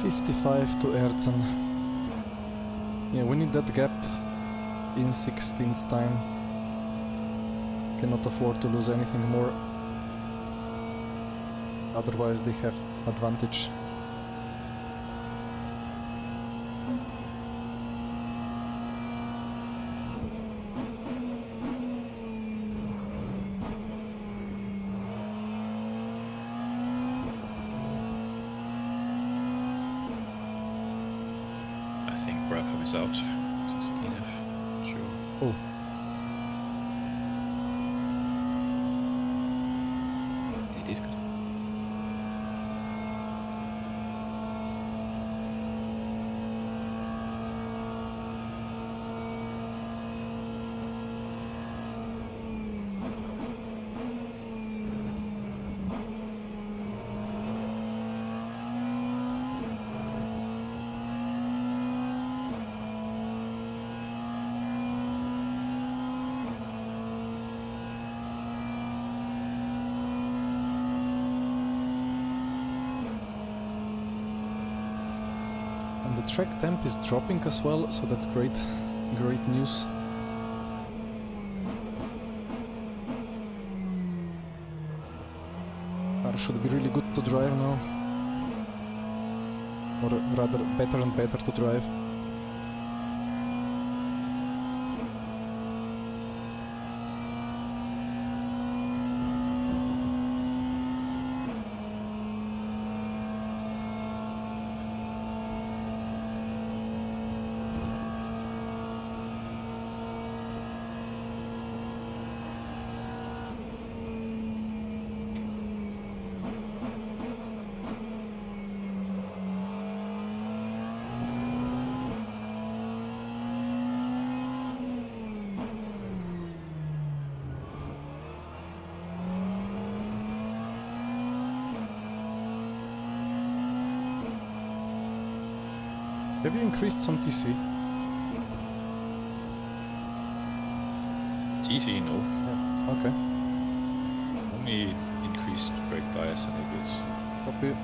.55 to Erzen. Yeah, we need that gap in 16th time. Cannot afford to lose anything more. Otherwise they have advantage. Is out. Sure. Oh. It is good. And the track temp is dropping as well, so that's great news. Car should be really good to drive now. Or rather, better and better to drive. Have you increased some TC? TC, no. Yeah, okay. Only increased brake bias and ABS. Copy.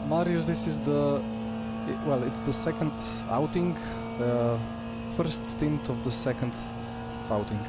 Marius, this is it's the second outing, first stint of the second outing.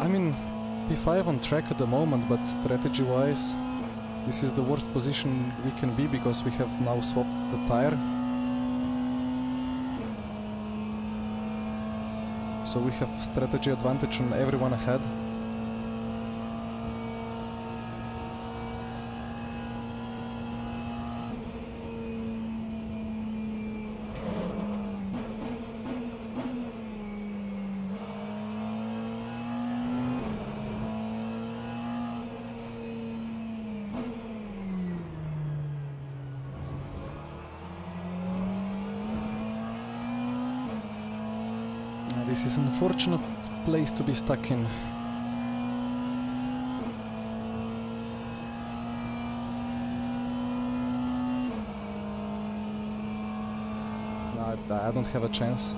I mean, P5 on track at the moment, but strategy-wise, this is the worst position we can be because we have now swapped the tire. So we have strategy advantage on everyone ahead. This is an unfortunate place to be stuck in. I don't have a chance.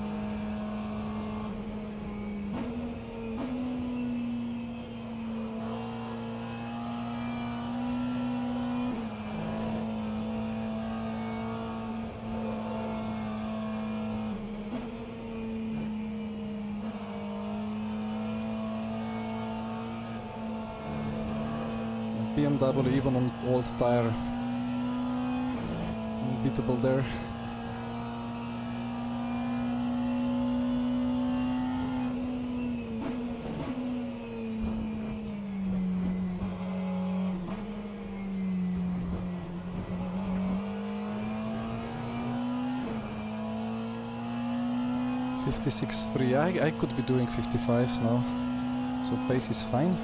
BMW even on old tire, unbeatable there. .56.3, I could be doing 55s now, so pace is fine.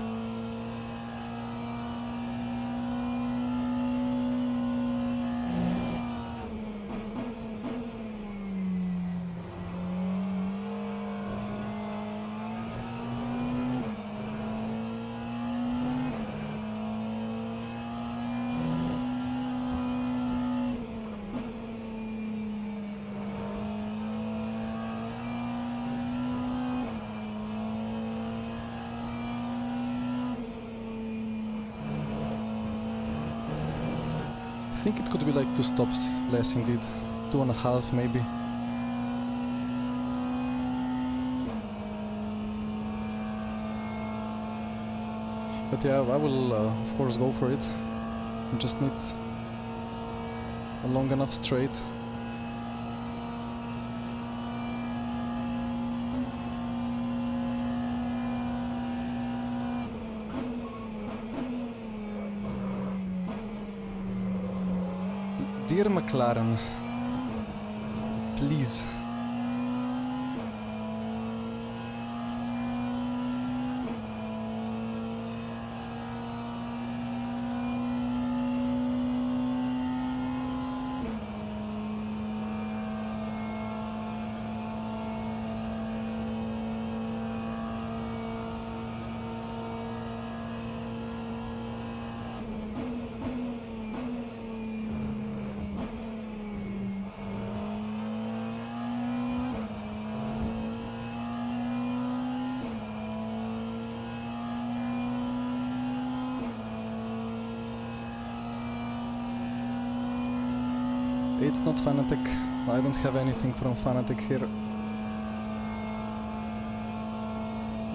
I think it could be like 2 stops less indeed, 2.5 maybe. But yeah, I will of course go for it. I just need a long enough straight. Dear McLaren, please. It's not Fanatic. I don't have anything from Fanatic here.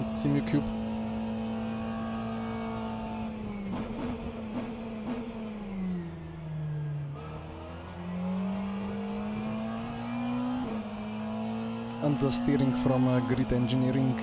It's SimuCube. And the steering from Grid Engineering.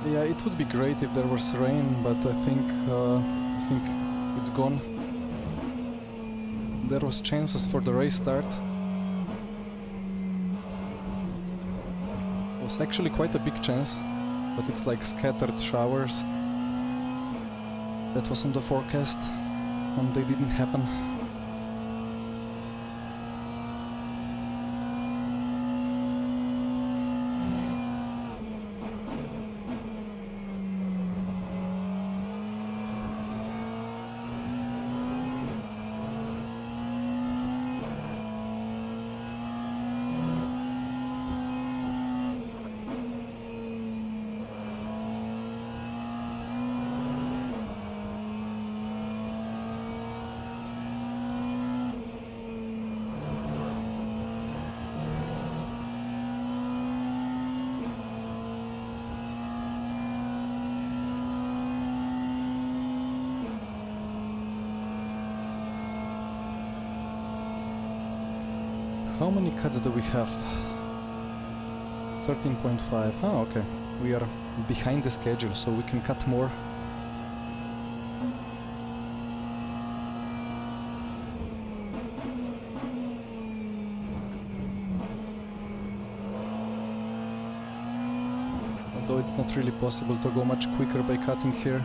Yeah, it would be great if there was rain, but I think it's gone. There was chances for the race start. It was actually quite a big chance, but it's like scattered showers. That was on the forecast, and they didn't happen. How many cuts do we have? 13.5. Oh, okay. We are behind the schedule, so we can cut more. Although it's not really possible to go much quicker by cutting here.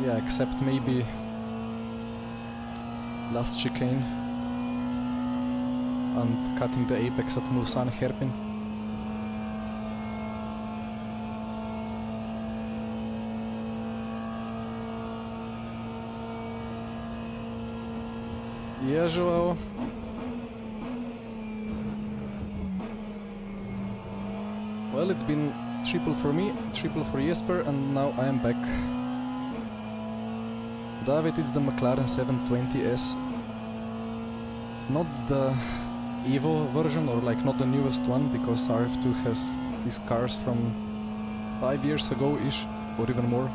Yeah, except maybe last chicane and cutting the apex at Mulsanne hairpin. Yeah, Joao. Well, it's been triple for me, triple for Jesper, and now I am back. David, it's the McLaren 720S. Not the Evo version, or like not the newest one, because rF2 has these cars from 5 years ago-ish, or even more.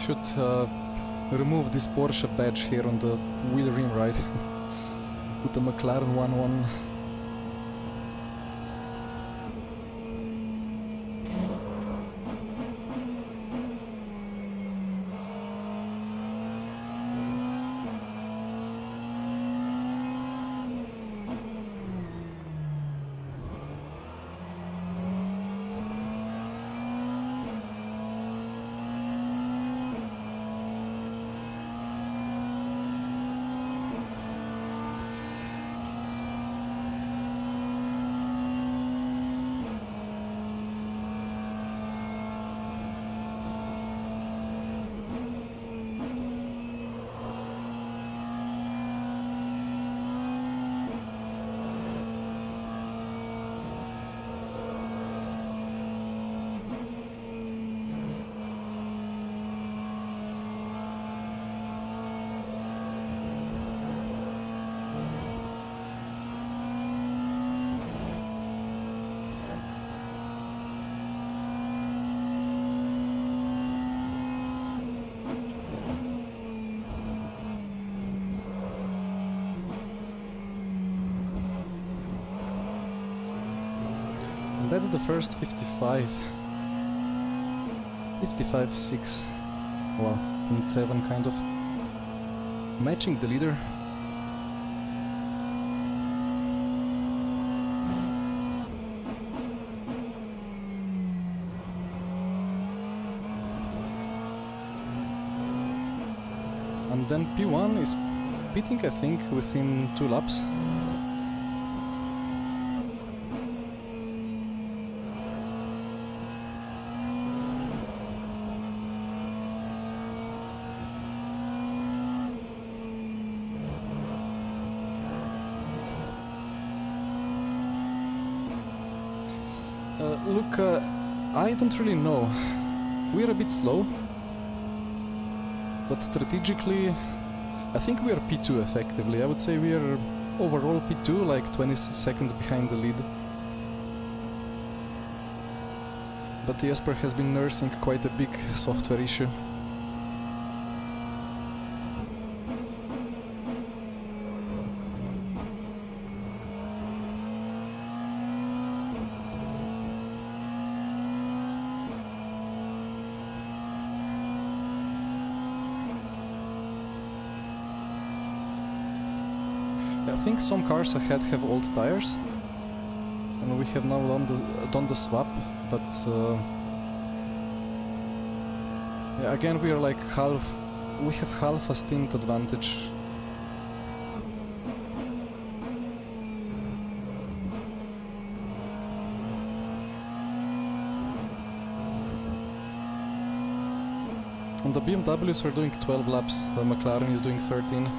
Should remove this Porsche badge here on the wheel rim, right? Put the McLaren 1-1. That's the first 55. 55.6. Well, 0.7 kind of. Matching the leader. And then P1 is beating, I think, within 2 laps. Look, I don't really know. We're a bit slow, but strategically, I think we are P2 effectively. I would say we are overall P2, like 20 seconds behind the lead. But Jesper has been nursing quite a big software issue. I think some cars ahead have old tires, and we have now done the swap, but yeah, again we are like we have half a stint advantage. And the BMWs are doing 12 laps, the McLaren is doing 13.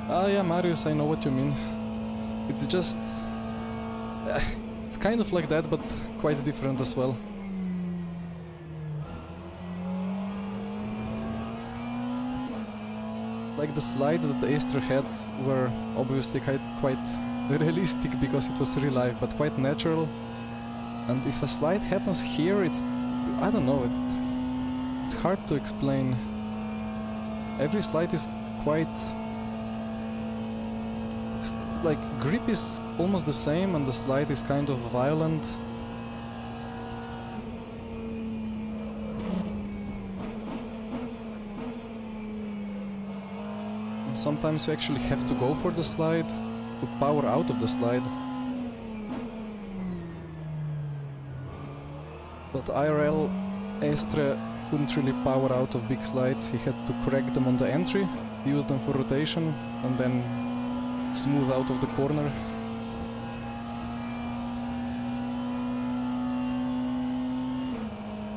Ah, yeah, Marius, I know what you mean. It's just... it's kind of like that, but quite different as well. Like the slides that the Aster had were obviously quite realistic because it was real life, but quite natural. And if a slide happens here, it's... I don't know, it's hard to explain. Every slide is quite... like, grip is almost the same and the slide is kind of violent. And sometimes you actually have to go for the slide, to power out of the slide. But IRL, Astre couldn't really power out of big slides. He had to crack them on the entry, use them for rotation, and then smooth out of the corner.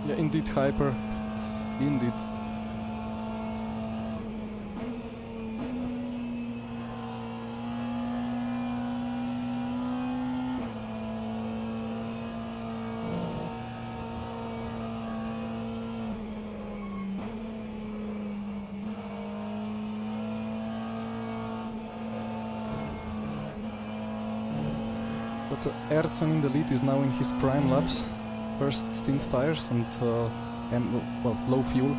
Yeah, indeed, Hyper. Indeed. But Ertzen in the lead is now in his prime laps. First stint tires and well, low fuel.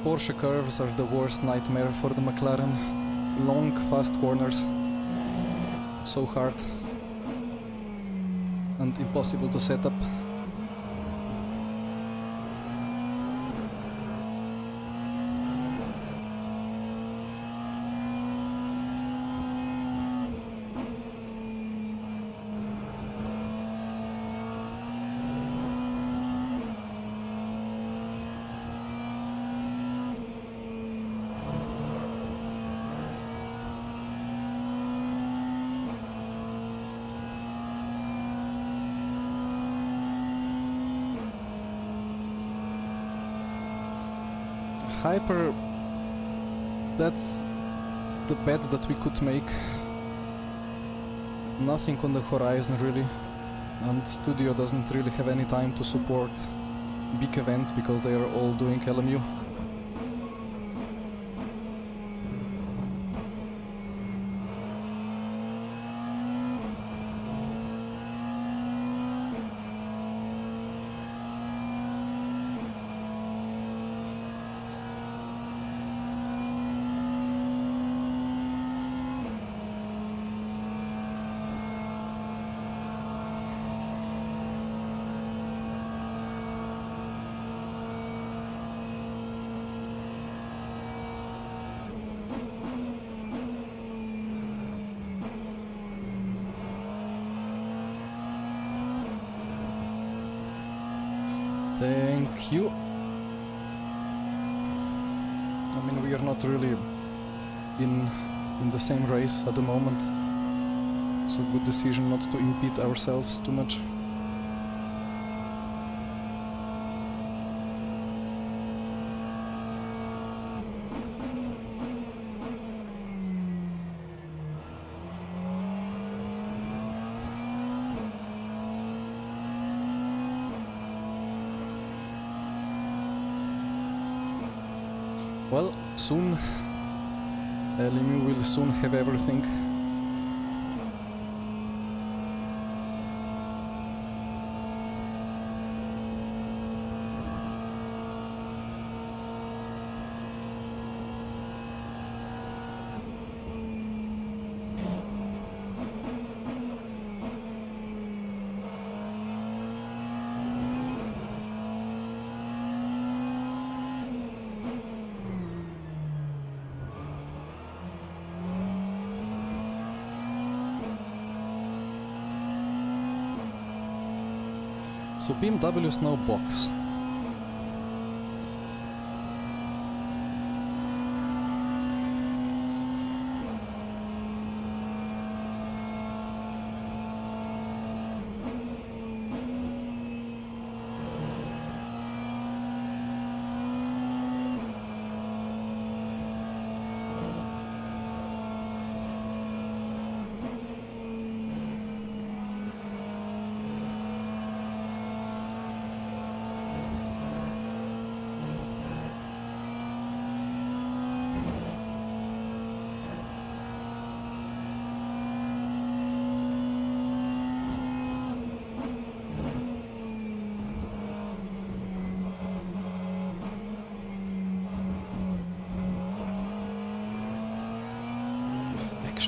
Porsche curves are the worst nightmare for the McLaren. Long, fast corners. So hard. And impossible to set up. Hyper, that's the bet that we could make. Nothing on the horizon really, and Studio doesn't really have any time to support big events because they are all doing LMU. Thank you. I mean, we are not really in the same race at the moment, so good decision not to impede ourselves too much. Well, soon, LMU will soon have everything. So BMW's now box.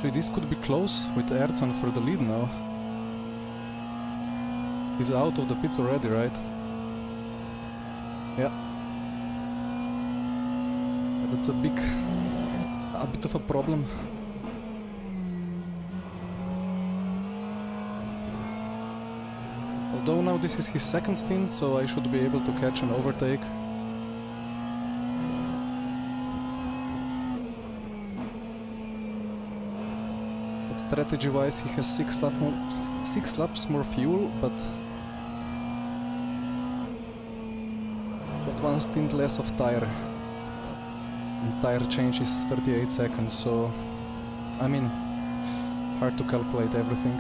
Actually, this could be close with Erzan for the lead now. He's out of the pits already, right? Yeah. That's a bit of a problem. Although now this is his second stint, so I should be able to catch an overtake. But strategy-wise, he has 6 laps more fuel, but 1 stint less of tire. And tire change is 38 seconds, so I mean, hard to calculate everything.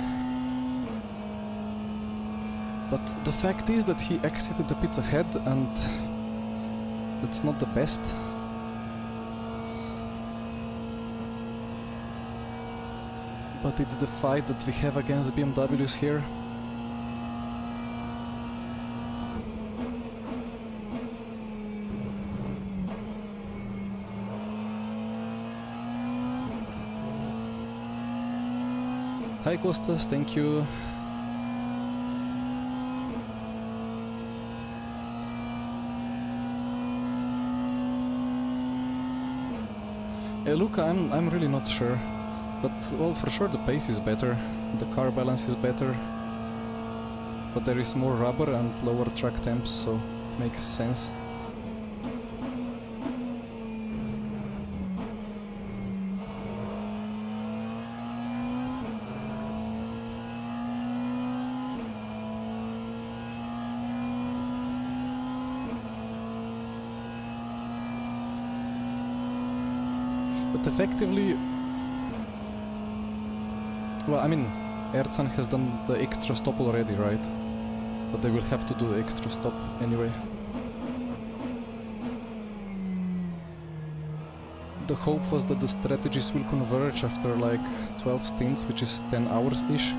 But the fact is that he exited the pits ahead, and that's not the best. But it's the fight that we have against the BMWs here. Hi Kostas, thank you. Luca, I'm really not sure, but well, for sure the pace is better, the car balance is better, but there is more rubber and lower track temps, so it makes sense. But effectively, well, I mean, Erzan has done the extra stop already, right? But they will have to do the extra stop anyway. The hope was that the strategies will converge after like 12 stints, which is 10 hours-ish.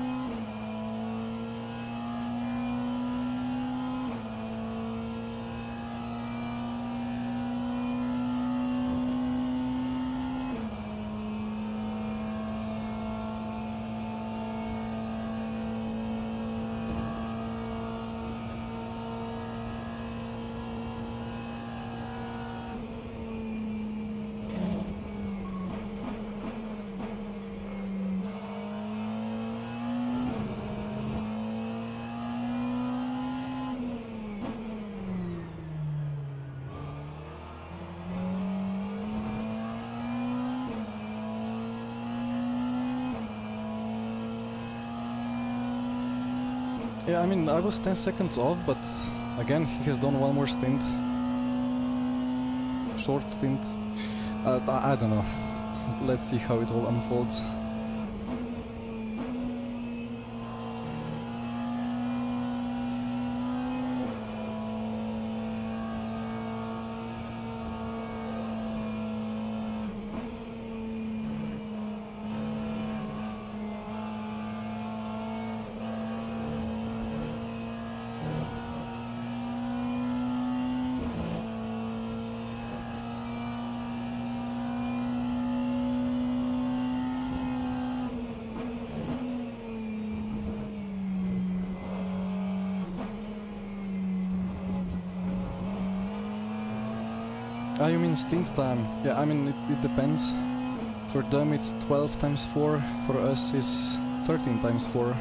Yeah, I mean, I was 10 seconds off, but again, he has done one more stint. Short stint. I don't know. Let's see how it all unfolds. Ah, you mean stint time? Yeah, I mean, it depends. For them it's 12 times 4, for us is 13 times 4.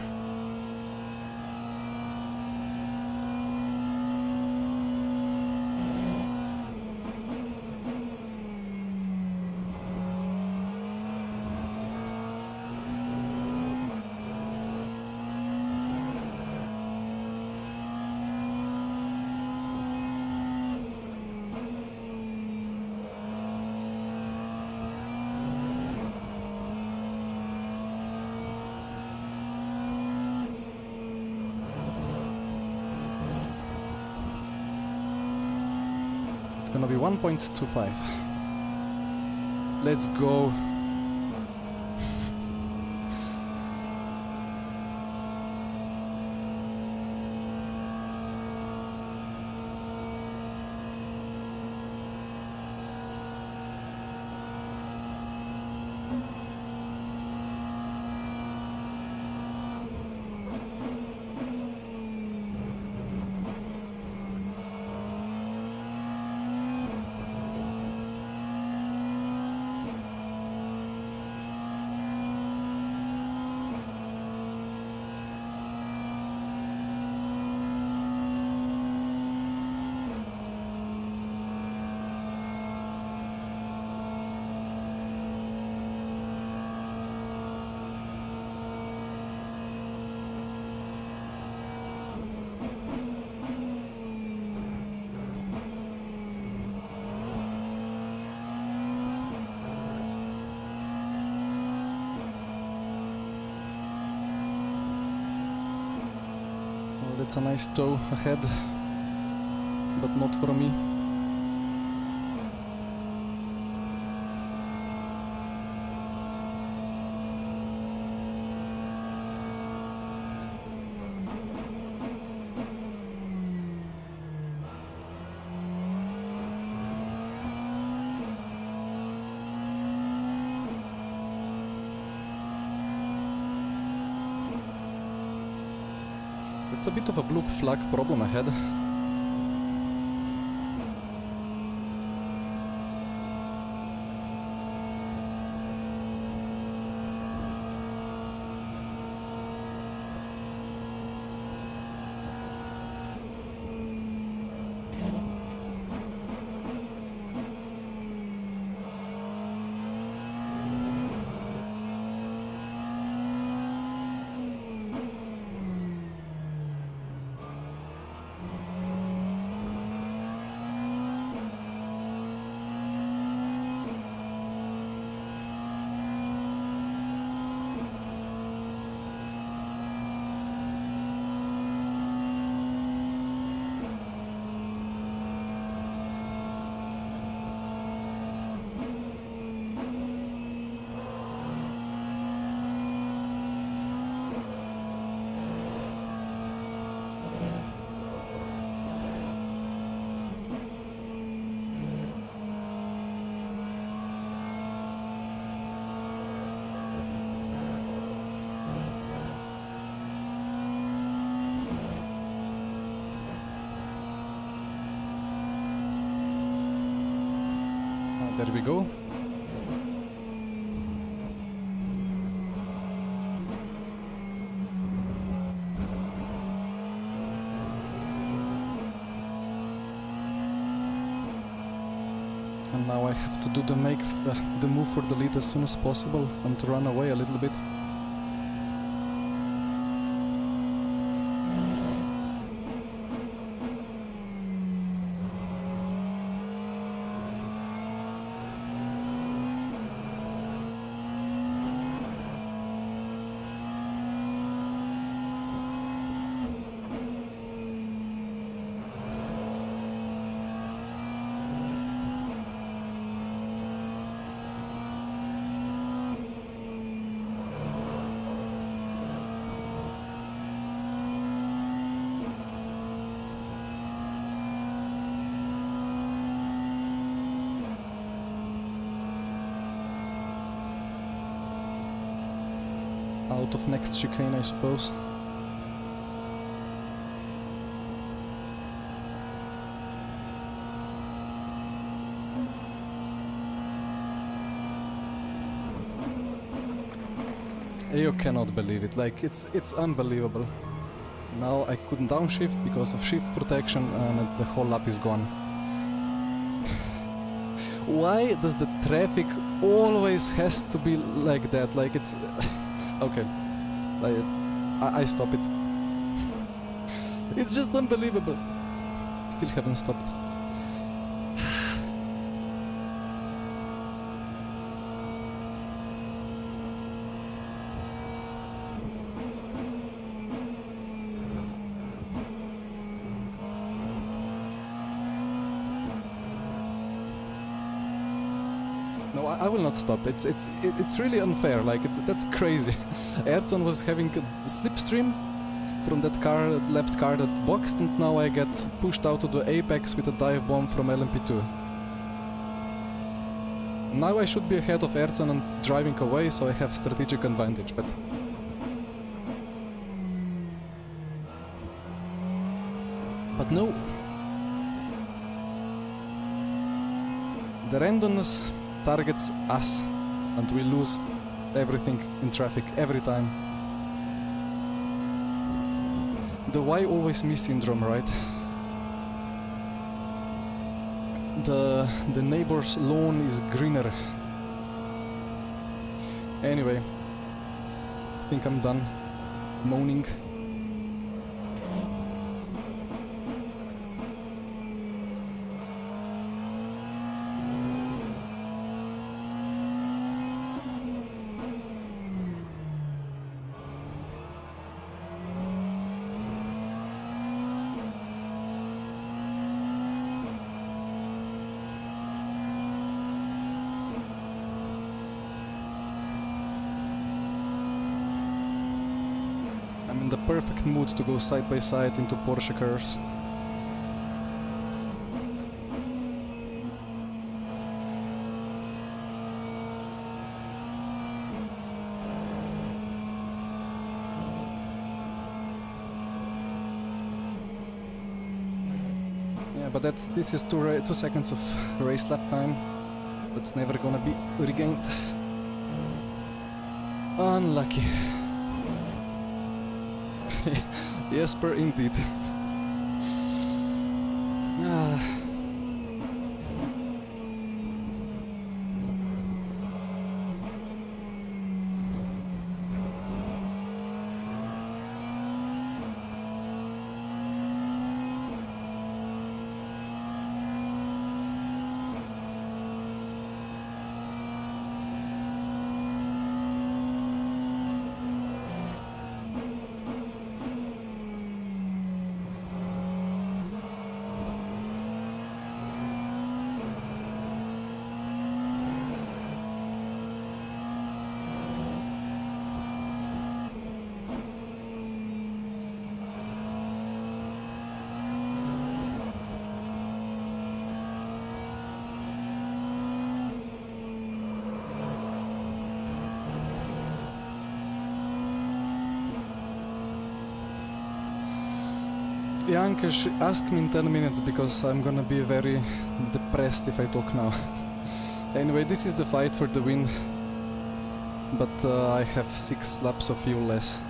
It's gonna be 1.25. Let's go. That's a nice tow ahead, but not for me. It's a bit of a blue flag problem ahead. There we go. And now I have to do the move for the lead as soon as possible and to run away a little bit. Out of next chicane, I suppose. You cannot believe it, like it's unbelievable. Now I couldn't downshift because of shift protection and the whole lap is gone. Why does the traffic always has to be like that? Like it's... Okay, I stop it. It's just unbelievable. Still haven't stopped. No, I will not stop. It's really unfair. Like that's crazy. Erdzon was having a slipstream from that car, left car that boxed, and now I get pushed out to the apex with a dive bomb from LMP2. Now I should be ahead of Erdzon and driving away, so I have strategic advantage. But no. The randomness targets us, and we lose everything in traffic every time. The why always me syndrome, right? The neighbor's lawn is greener. Anyway, I think I'm done moaning. mood to go side by side into Porsche curves. Yeah, but this is 2 seconds of race lap time. That's never gonna be regained. Unlucky. Jesper, indeed. Ah. Janke, ask me in 10 minutes because I'm gonna be very depressed if I talk now. Anyway, this is the fight for the win, but I have 6 laps of fuel less.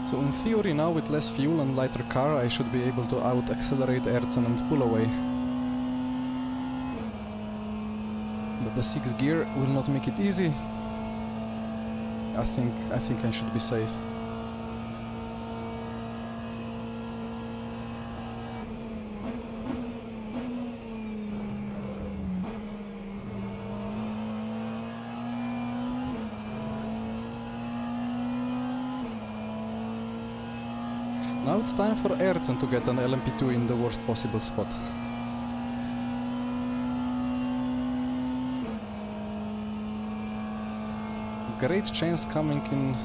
So in theory now with less fuel and lighter car I should be able to out-accelerate Erzen and pull away. But the 6th gear will not make it easy. I think I should be safe. Now it's time for Erzen to get an LMP2 in the worst possible spot. Great chance coming in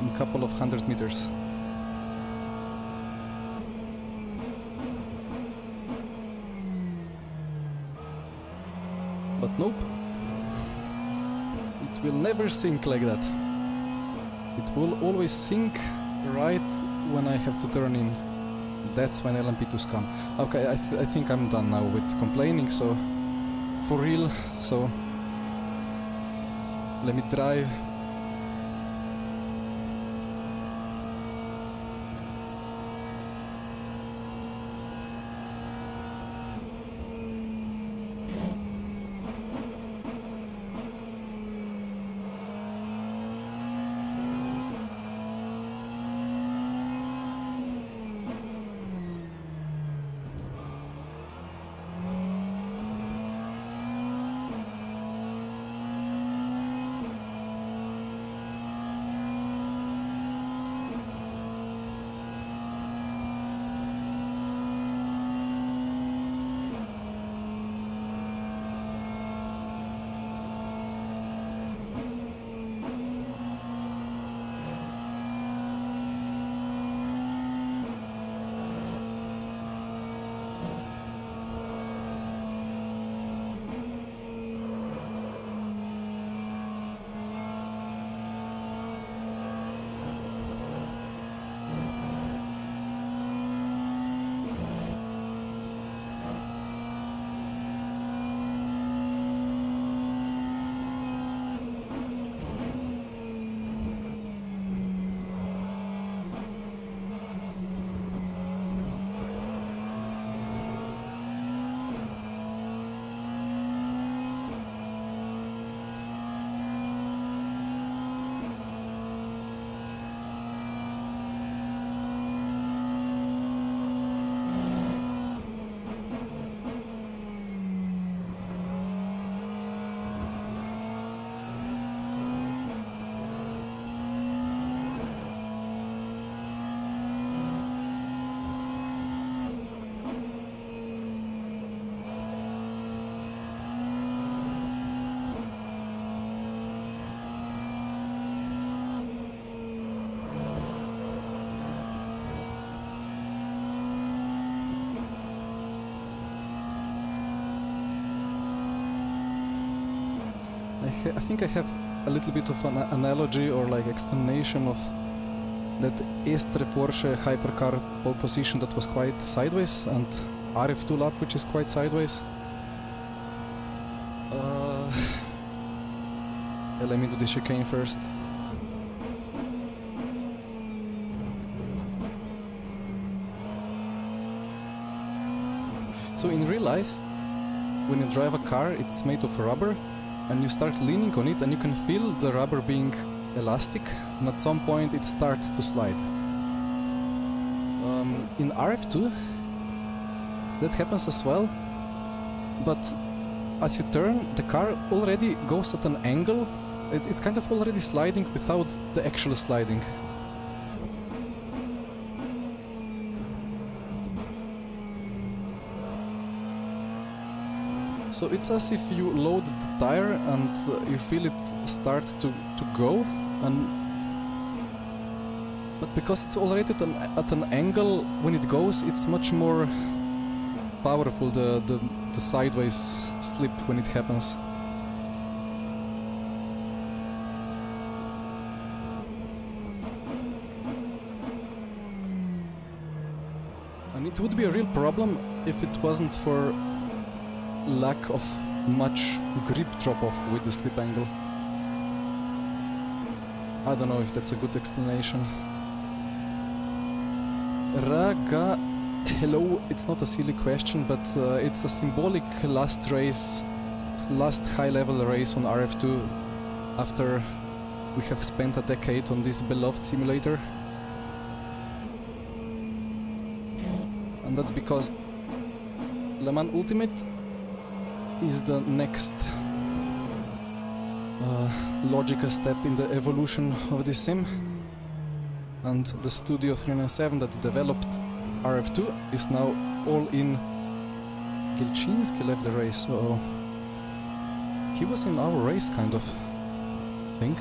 a couple of 100 meters. But nope. It will never sink like that. It will always sink right when I have to turn in. That's when LMP2s come. Okay, I think I'm done now with complaining, so for real, so let me drive. I think I have a little bit of an analogy or like explanation of that Estre Porsche hypercar pole position that was quite sideways and rF2 lap which is quite sideways. Yeah, let me do the chicane first. So in real life, when you drive a car, it's made of rubber, and you start leaning on it and you can feel the rubber being elastic, and at some point it starts to slide. In rF2, that happens as well, but as you turn, the car already goes at an angle. It's kind of already sliding without the actual sliding. So it's as if you load the tire and you feel it start to go, but because it's already at an angle when it goes, it's much more powerful, the sideways slip when it happens. And it would be a real problem if it wasn't for lack of much grip drop-off with the slip angle. I don't know if that's a good explanation. Raga, hello, it's not a silly question, but it's a symbolic last high-level race on rF2 after we have spent a decade on this beloved simulator. And that's because Le Mans Ultimate is the next logical step in the evolution of this sim, and the Studio 397 that developed rF2 is now all in. Gilchinski left the race, so he was in our race kind of thing,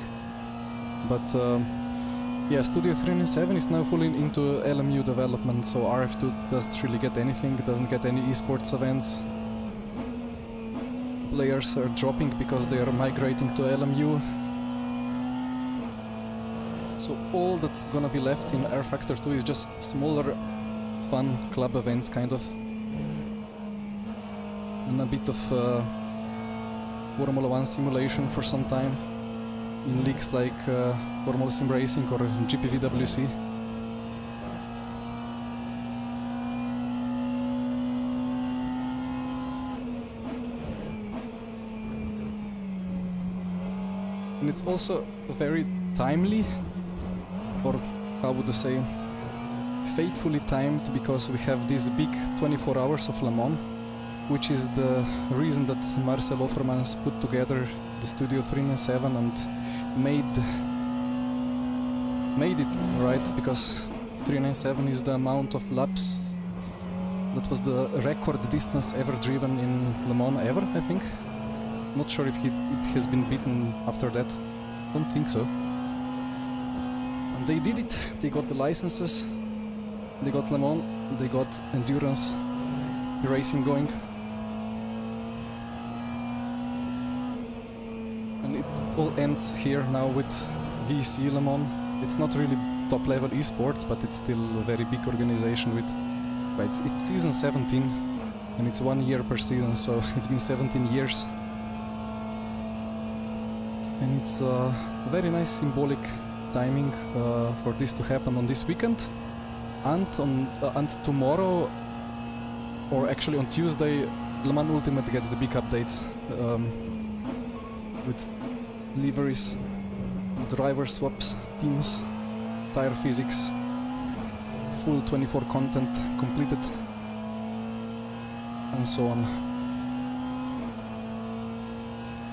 but yeah, Studio 397 is now fully into LMU development, so rF2 doesn't really get anything, it doesn't get any esports events. Players are dropping because they are migrating to LMU. So all that's gonna be left in rFactor2 is just smaller fun club events kind of. And a bit of Formula 1 simulation for some time in leagues like Formula Sim Racing or GPVWC. And it's also very timely, or how would you say, fatefully timed, because we have this big 24 hours of Le Mans, which is the reason that Marcel Offermans put together the Studio 397 and made it right, because 397 is the amount of laps that was the record distance ever driven in Le Mans ever, I think. Not sure if it has been beaten after that. Don't think so. And they did it. They got the licenses. They got Le Mans. They got endurance racing going. And it all ends here now with VC Le Mans. It's not really top level esports, but it's still a very big organization with... But it's season 17 and it's 1 year per season, so it's been 17 years. And it's a very nice symbolic timing for this to happen on this weekend, and tomorrow, or actually on Tuesday, Le Mans Ultimate gets the big updates with liveries, driver swaps, teams, tire physics, full 24 content completed, and so on.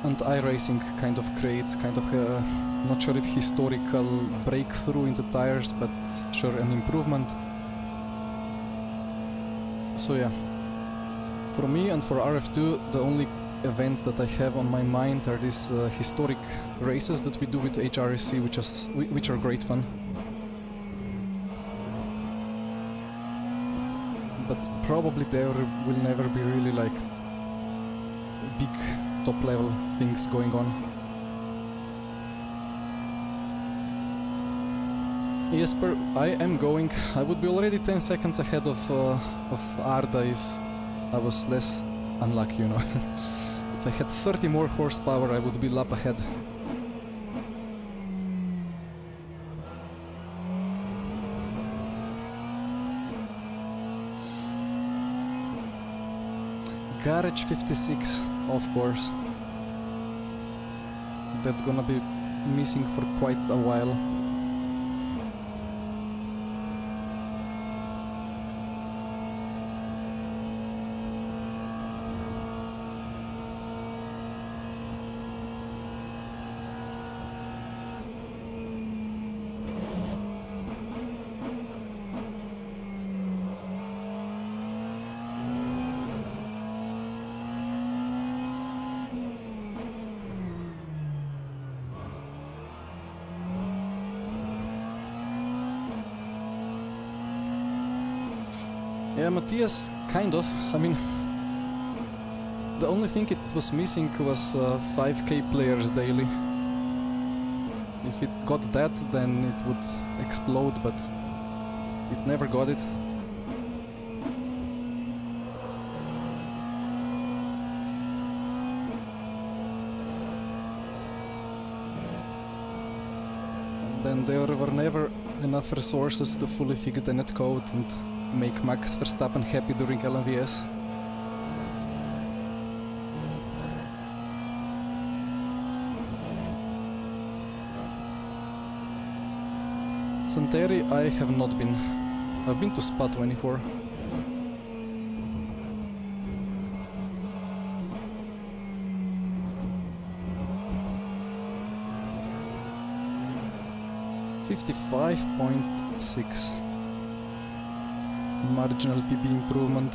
And iRacing kind of creates kind of a, not sure if historical breakthrough in the tires, but sure an improvement. So yeah, for me and for rF2, the only events that I have on my mind are these historic races that we do with HRSC, which are great fun. But probably there will never be really like big top level things going on. Jesper, I am going. I would be already 10 seconds ahead of Arda if I was less unlucky, you know. If I had 30 more horsepower, I would be lap ahead. Garage 56, of course. That's gonna be missing for quite a while. Yeah, Matthias, kind of. I mean, the only thing it was missing was 5k players daily. If it got that, then it would explode, but it never got it. Then there were never enough resources to fully fix the netcode and make Max Verstappen happy during LMVS. Santeri I have not been. I've been to Spa 24. .6 marginal PB improvement.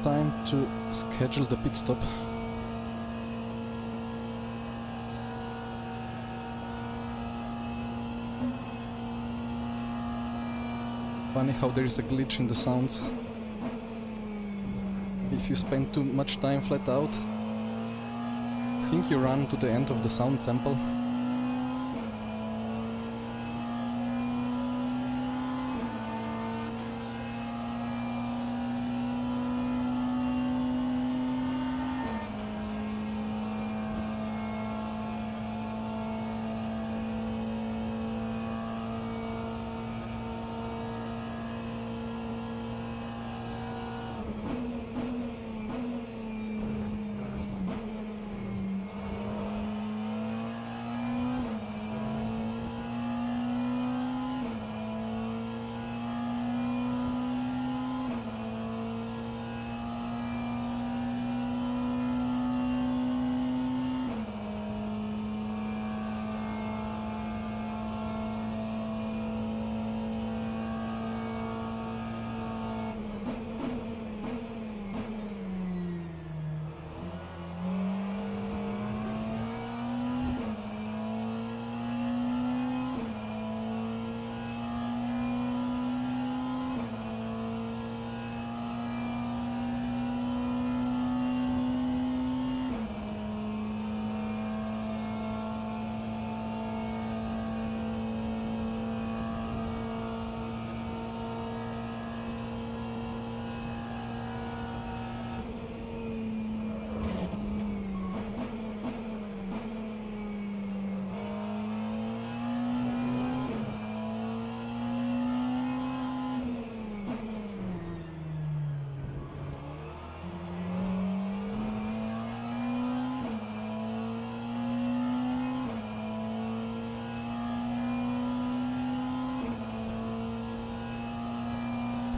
Time to schedule the pit stop. Funny how there is a glitch in the sounds. If you spend too much time flat out, I think you run to the end of the sound sample.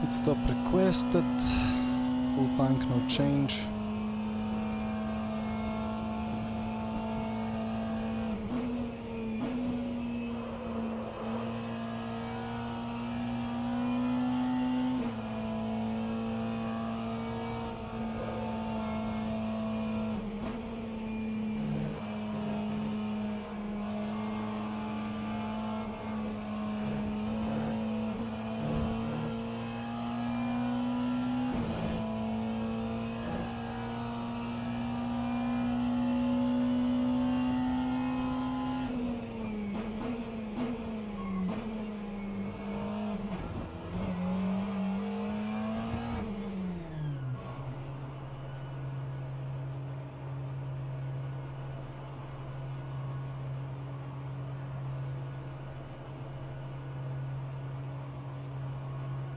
Pit stop requested. Full tank, no change.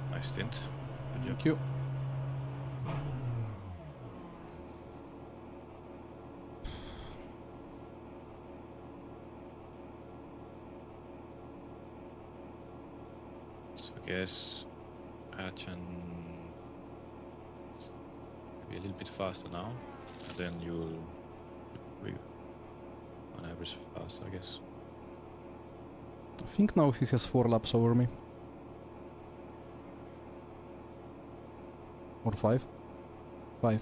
Nice stint. Good job. Thank you. So I guess Archon be a little bit faster now, and then you'll be on average faster, I guess. I think now he has 4 laps over me. Or 5? 5.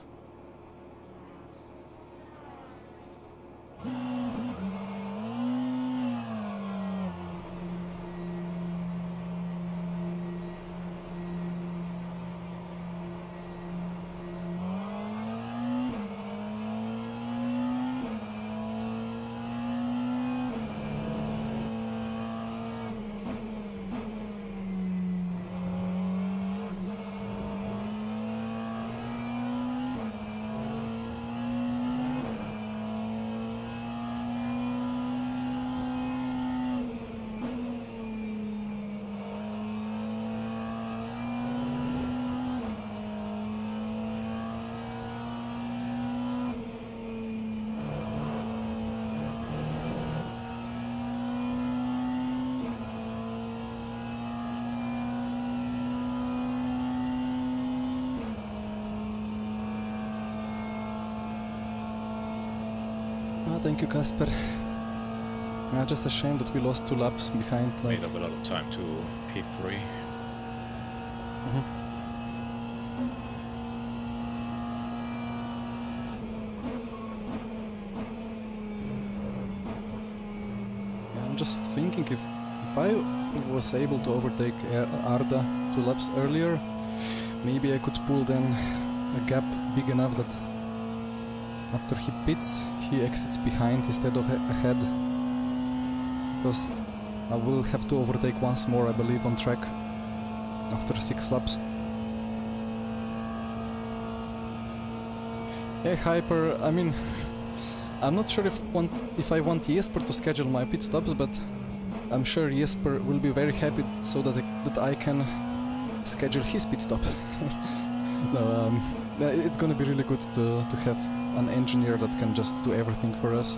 Thank you, Kasper. Just a shame that we lost 2 laps behind. Like, Made up a lot of time to P3. I'm just thinking if I was able to overtake Arda 2 laps earlier, maybe I could pull then a gap big enough that after he pits, he exits behind instead of ahead. Because I will have to overtake once more, I believe, on track after 6 laps. Hey Hyper, I mean, I'm not sure if I want Jesper to schedule my pit stops, but I'm sure Jesper will be very happy so that I can schedule his pit stops. No, it's gonna be really good to have an engineer that can just do everything for us.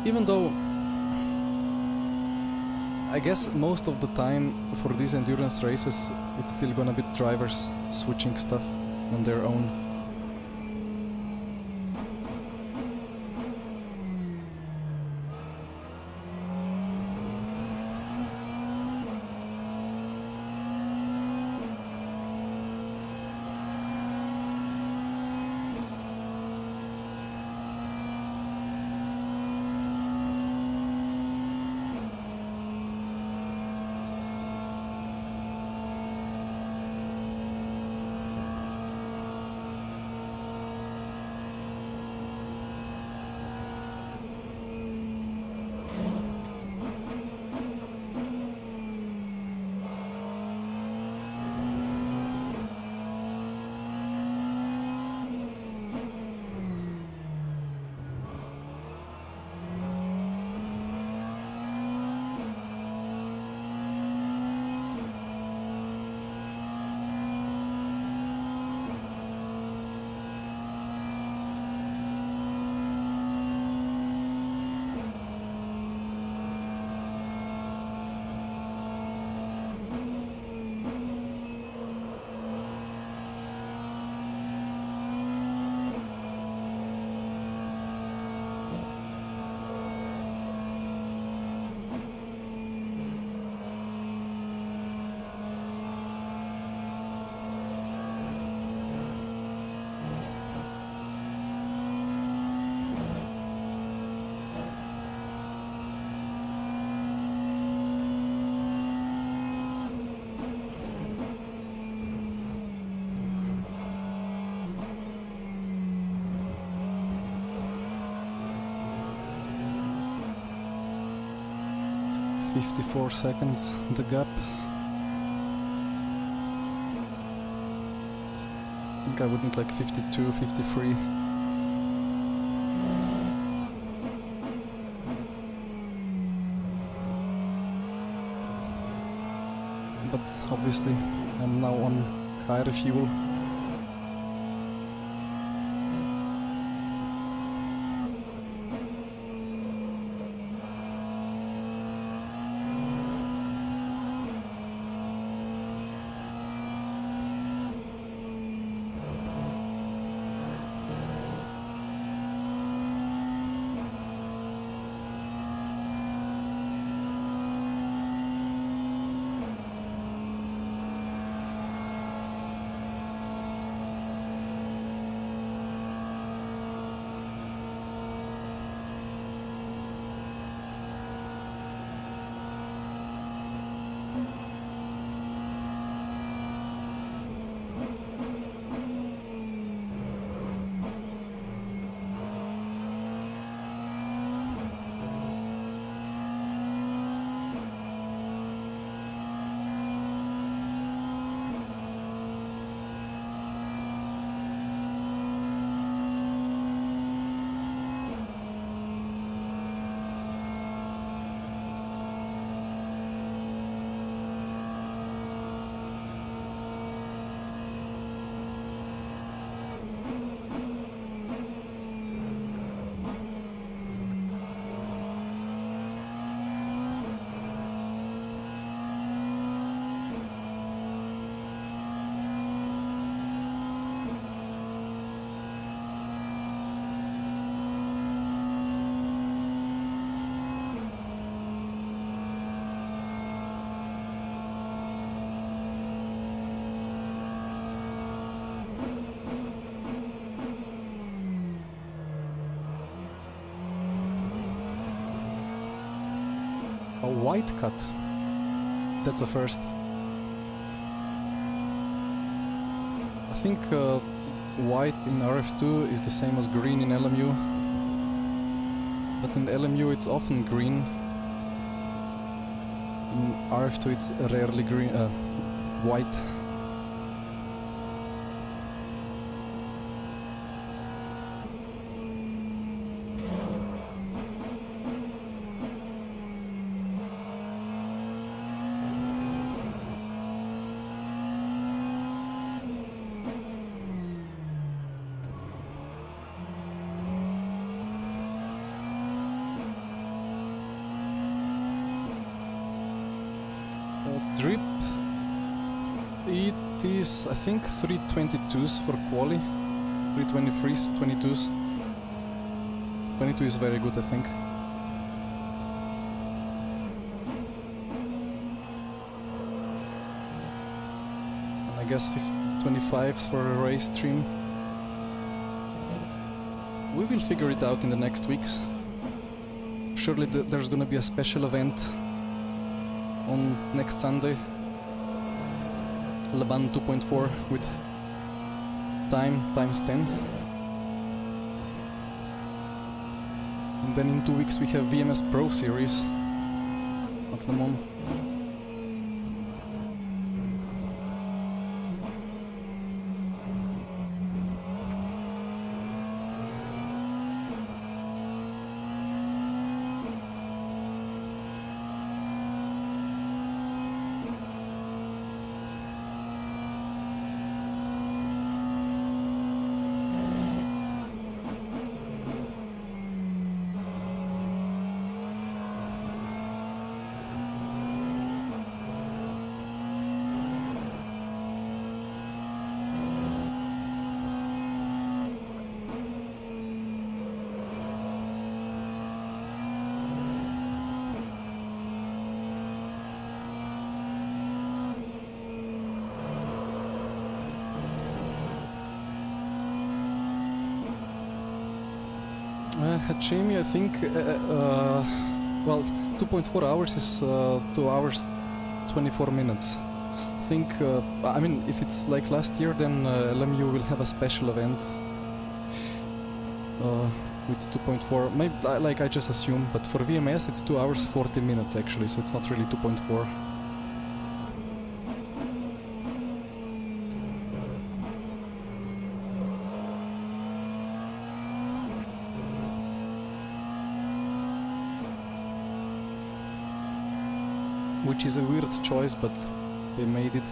Even though I guess most of the time for these endurance races it's still gonna be drivers switching stuff on their own. 54 seconds, the gap. I think I would need like 52, 53. But obviously I'm now on higher fuel. A white cut. That's a first. I think white in RF2 is the same as green in LMU. But in LMU it's often green. In RF2 it's rarely green, white. Drip, it is I think 322s for quali, 323s, 22s. 22 is very good, I think. And I guess 25s for a race stream. We will figure it out in the next weeks. Surely there's gonna be a special event on next Sunday, Le Mans 2.4 with time times 10. And then in 2 weeks we have VMS Pro Series at Le Mans. Jamie, I think, well, 2.4 hours is 2 hours 24 minutes. I think, I mean, if it's like last year, then LMU will have a special event. with 2.4. Maybe like I just assume, but for VMS it's 2 hours 40 minutes actually, so it's not really 2.4. Which is a weird choice, but they made it.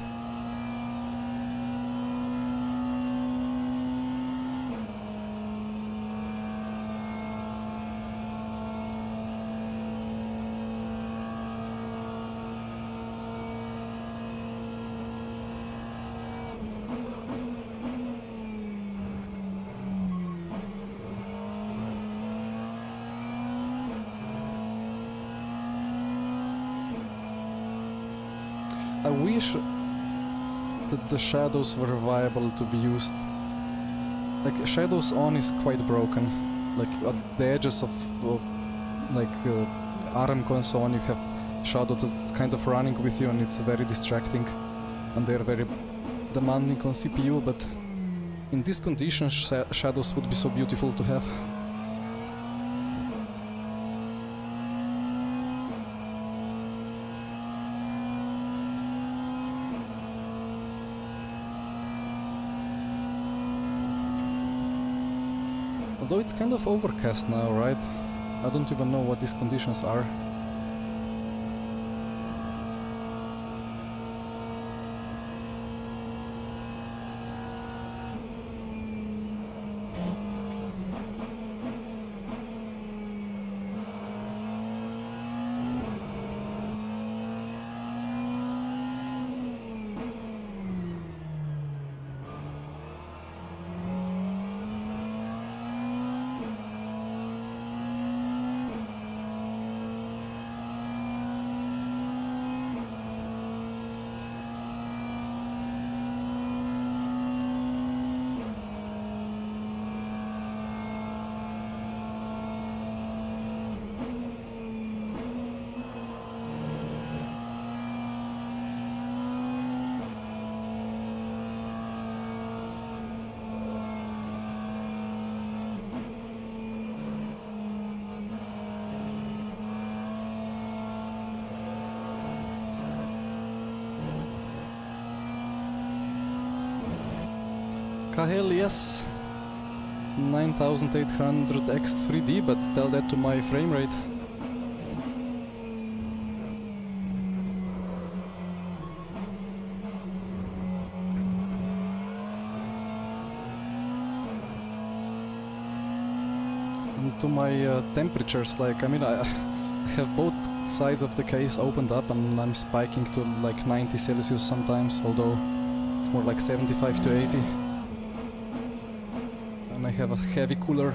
I wish that the shadows were viable to be used. Like, shadows on is quite broken. Like, at the edges of Aramco and so on, you have shadows that's kind of running with you and it's very distracting. And they're very demanding on CPU, but in these conditions, shadows would be so beautiful to have. Although it's kind of overcast now, right? I don't even know what these conditions are. Hell yes, 9800X 3D, but tell that to my frame rate. And to my temperatures, like, I mean, I have both sides of the case opened up and I'm spiking to like 90 Celsius sometimes, although it's more like 75 to 80. And I have a heavy cooler.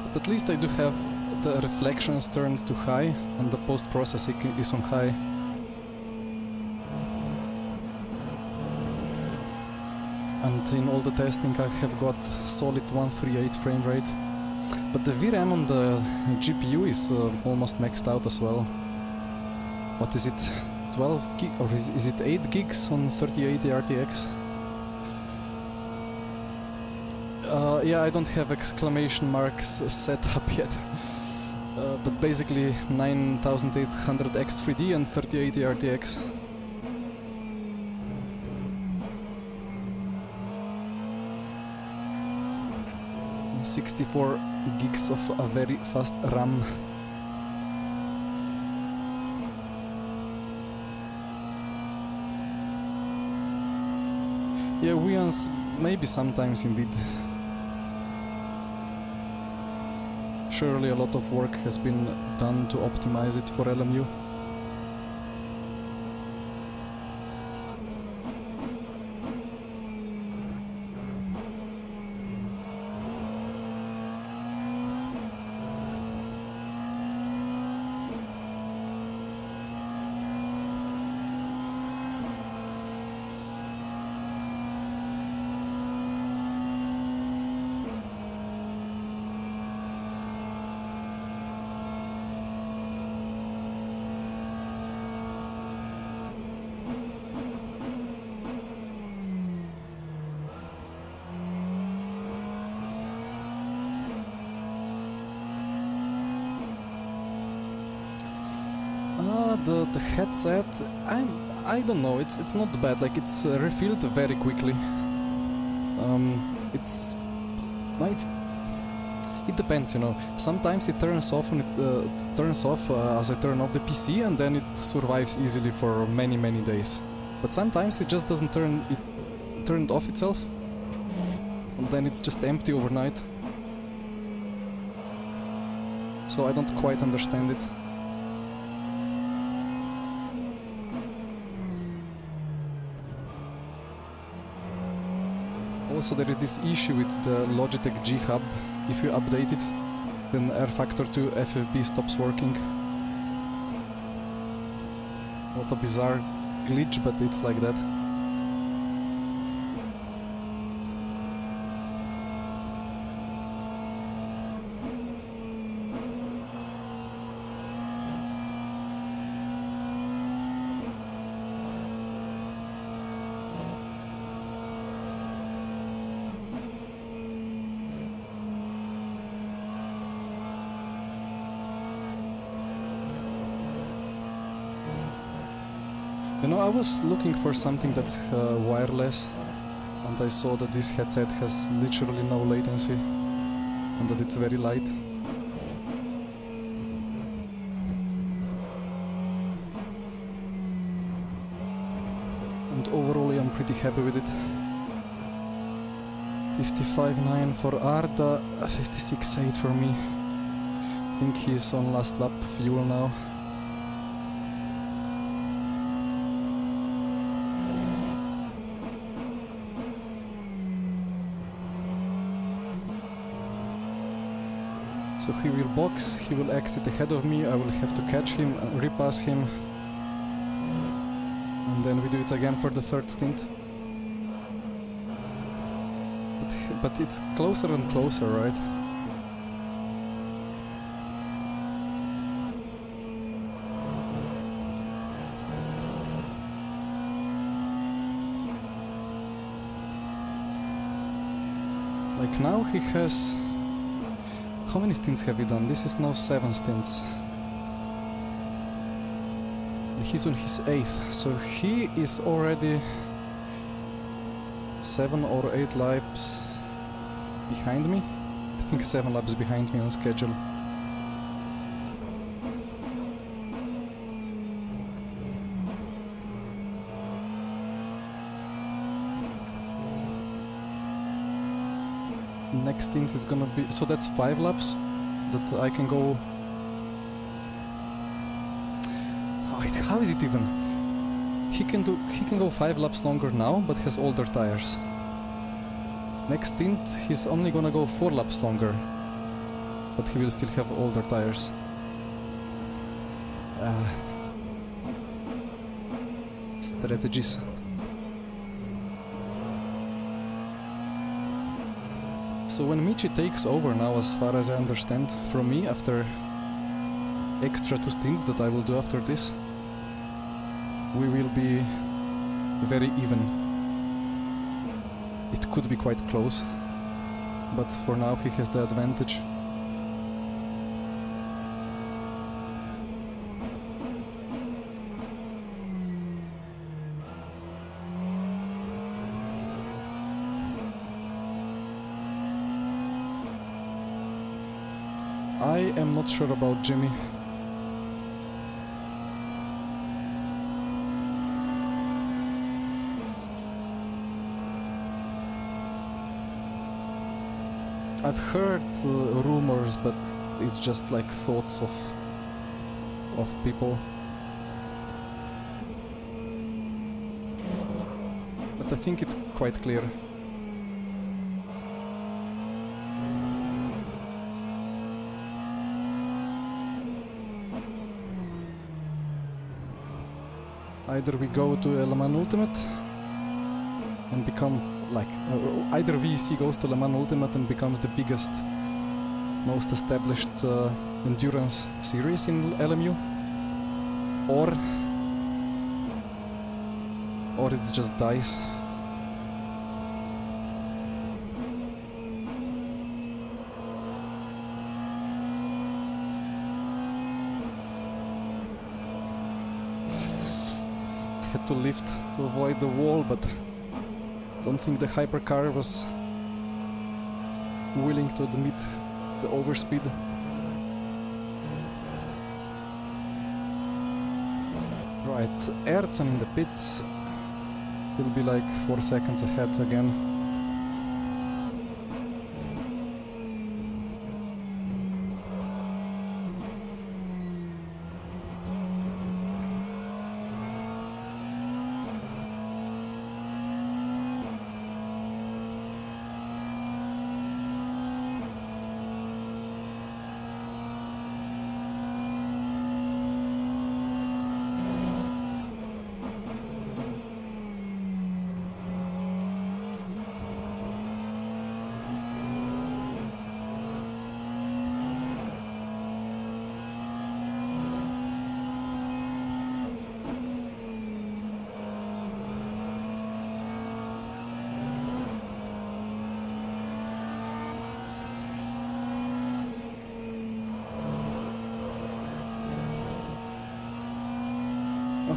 But at least I do have the reflections turned to high and the post-processing is on high. And in all the testing I have got solid 138 frame rate. But the VRAM on the GPU is almost maxed out as well. What is it? 12 gig or is it 8 gigs on 3080 RTX? Yeah, I don't have exclamation marks set up yet. But basically 9800X 3D and 3080 RTX. 64 gigs of a very fast RAM. Yeah, Weans maybe sometimes indeed. Surely a lot of work has been done to optimize it for LMU. The headset, I don't know. It's not bad. Like it's refilled very quickly. It's it depends, you know. Sometimes it turns off when it turns off as I turn off the PC, and then it survives easily for many days. But sometimes it just doesn't turn off itself, and then it's just empty overnight. So I don't quite understand it. Also, there is this issue with the Logitech G Hub. If you update it, then rFactor2 FFB stops working. What a bizarre glitch, but it's like that. You know, I was looking for something that's wireless, and I saw that this headset has literally no latency, and that it's very light. And overall I'm pretty happy with it. 55.9 for Arda, 56.8 for me. I think he's on last lap fuel now. So he will box, he will exit ahead of me, I will have to catch him, repass him, and then we do it again for the third stint. But it's closer and closer, right? Like now he has... How many stints have we done? This is now 7 stints. He's on his 8th, so he is already 7 or 8 laps behind me. I think 7 laps behind me on schedule. Next stint is gonna be, so that's 5 laps that I can go. Wait, how is it even? He can go 5 laps longer now, but has older tires. Next stint he's only gonna go 4 laps longer, but he will still have older tires. Strategies. So when Michi takes over now, as far as I understand, from me after extra 2 stints that I will do after this, we will be very even. It could be quite close, but for now he has the advantage. I am not sure about Jimmy. I've heard rumors, but it's just like thoughts of people. But I think it's quite clear. Either we go to Le Mans Ultimate and become like, either VC goes to Le Mans Ultimate and becomes the biggest, most established endurance series in LMU, or it just dies. had to lift to avoid the wall, but don't think the hypercar was willing to admit the overspeed. Right, Erzen in the pits. He'll be like 4 seconds ahead again.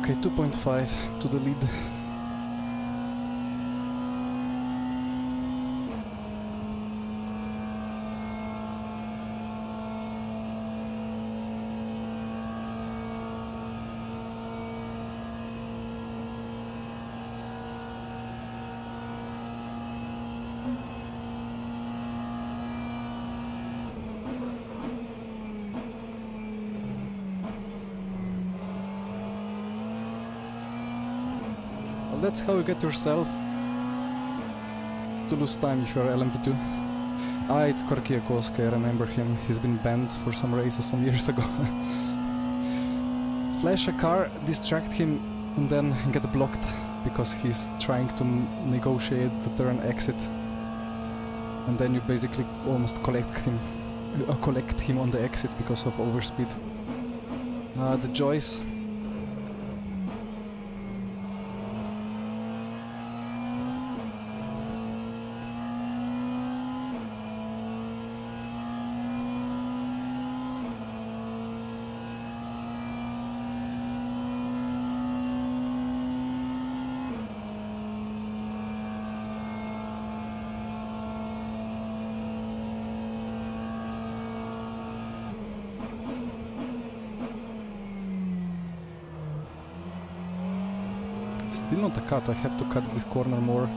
Okay, 2.5 to the lead. That's how you get yourself to lose time if you're LMP2. Ah, it's Korkiakowski, I remember him. He's been banned for some races some years ago. Flash a car, distract him, and then get blocked because he's trying to negotiate the turn exit. And then you basically almost collect him on the exit because of overspeed. The Joyce. Still not a cut, I have to cut this corner more.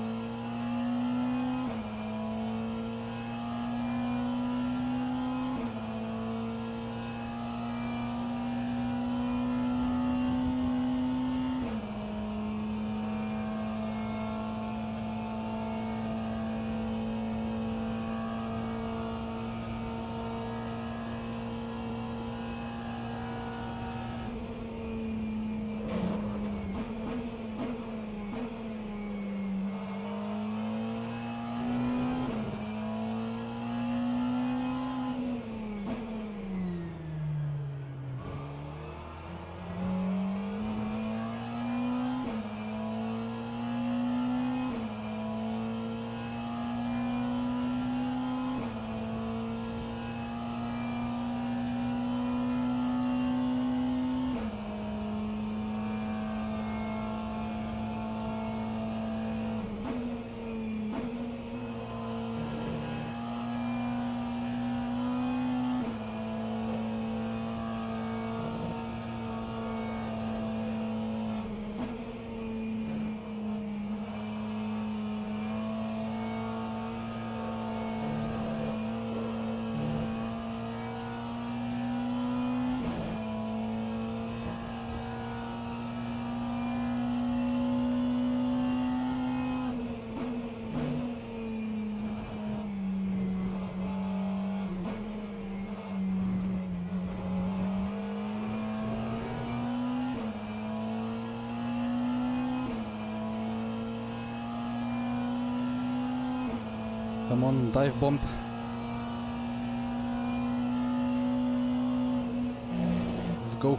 Come on, dive bomb. Let's go.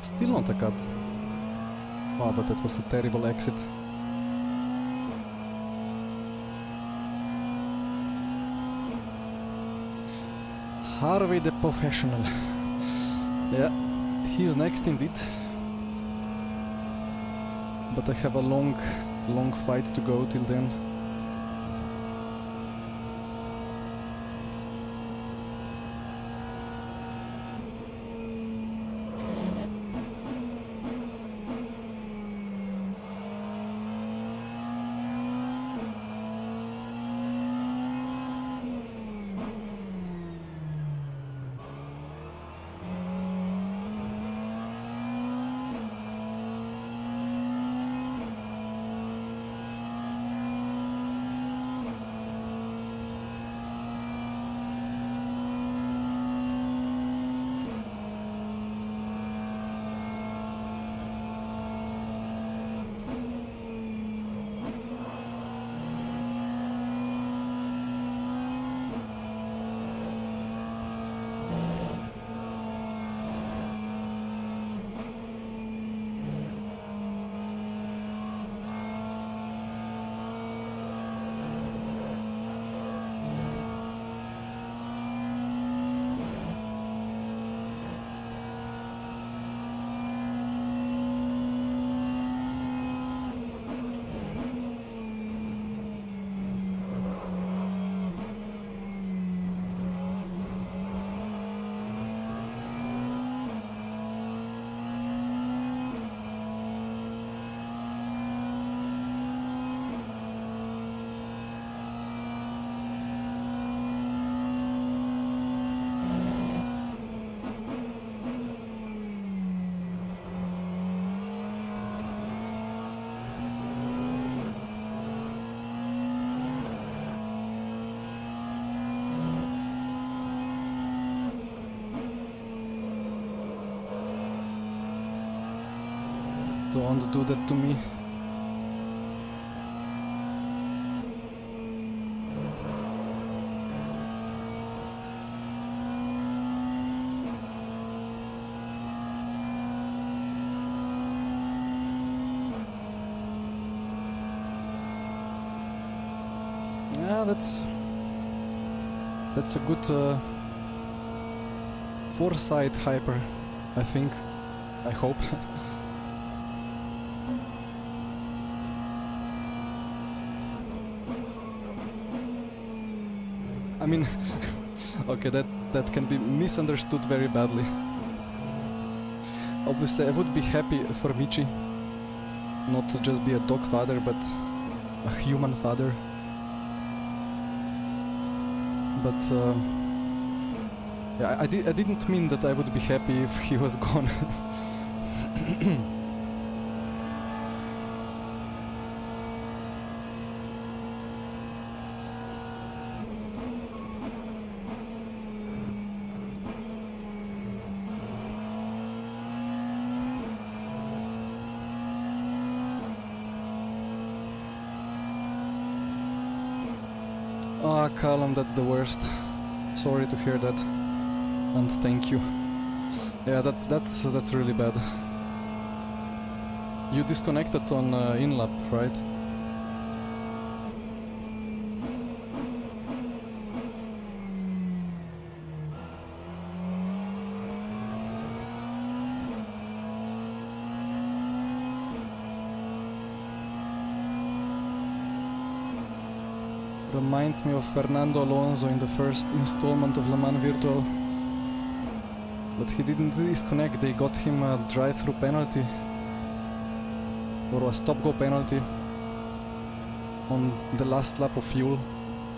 Still not a cut. Oh, but that was a terrible exit. Harvey the professional. Yeah, he's next indeed. But I have a long fight to go till then. Don't do that to me. Yeah, that's a good foresight hyper, I think. I hope. I mean, okay, that can be misunderstood very badly. Obviously, I would be happy for Michi not to just be a dog father, but a human father. But yeah, I didn't mean that I would be happy if he was gone. Ah, Callum, that's the worst. Sorry to hear that, and thank you. Yeah, that's really bad. You disconnected on in-lap, right? Reminds me of Fernando Alonso in the first installment of Le Mans Virtual. But he didn't disconnect, they got him a drive-through penalty. Or a stop-go penalty on the last lap of fuel,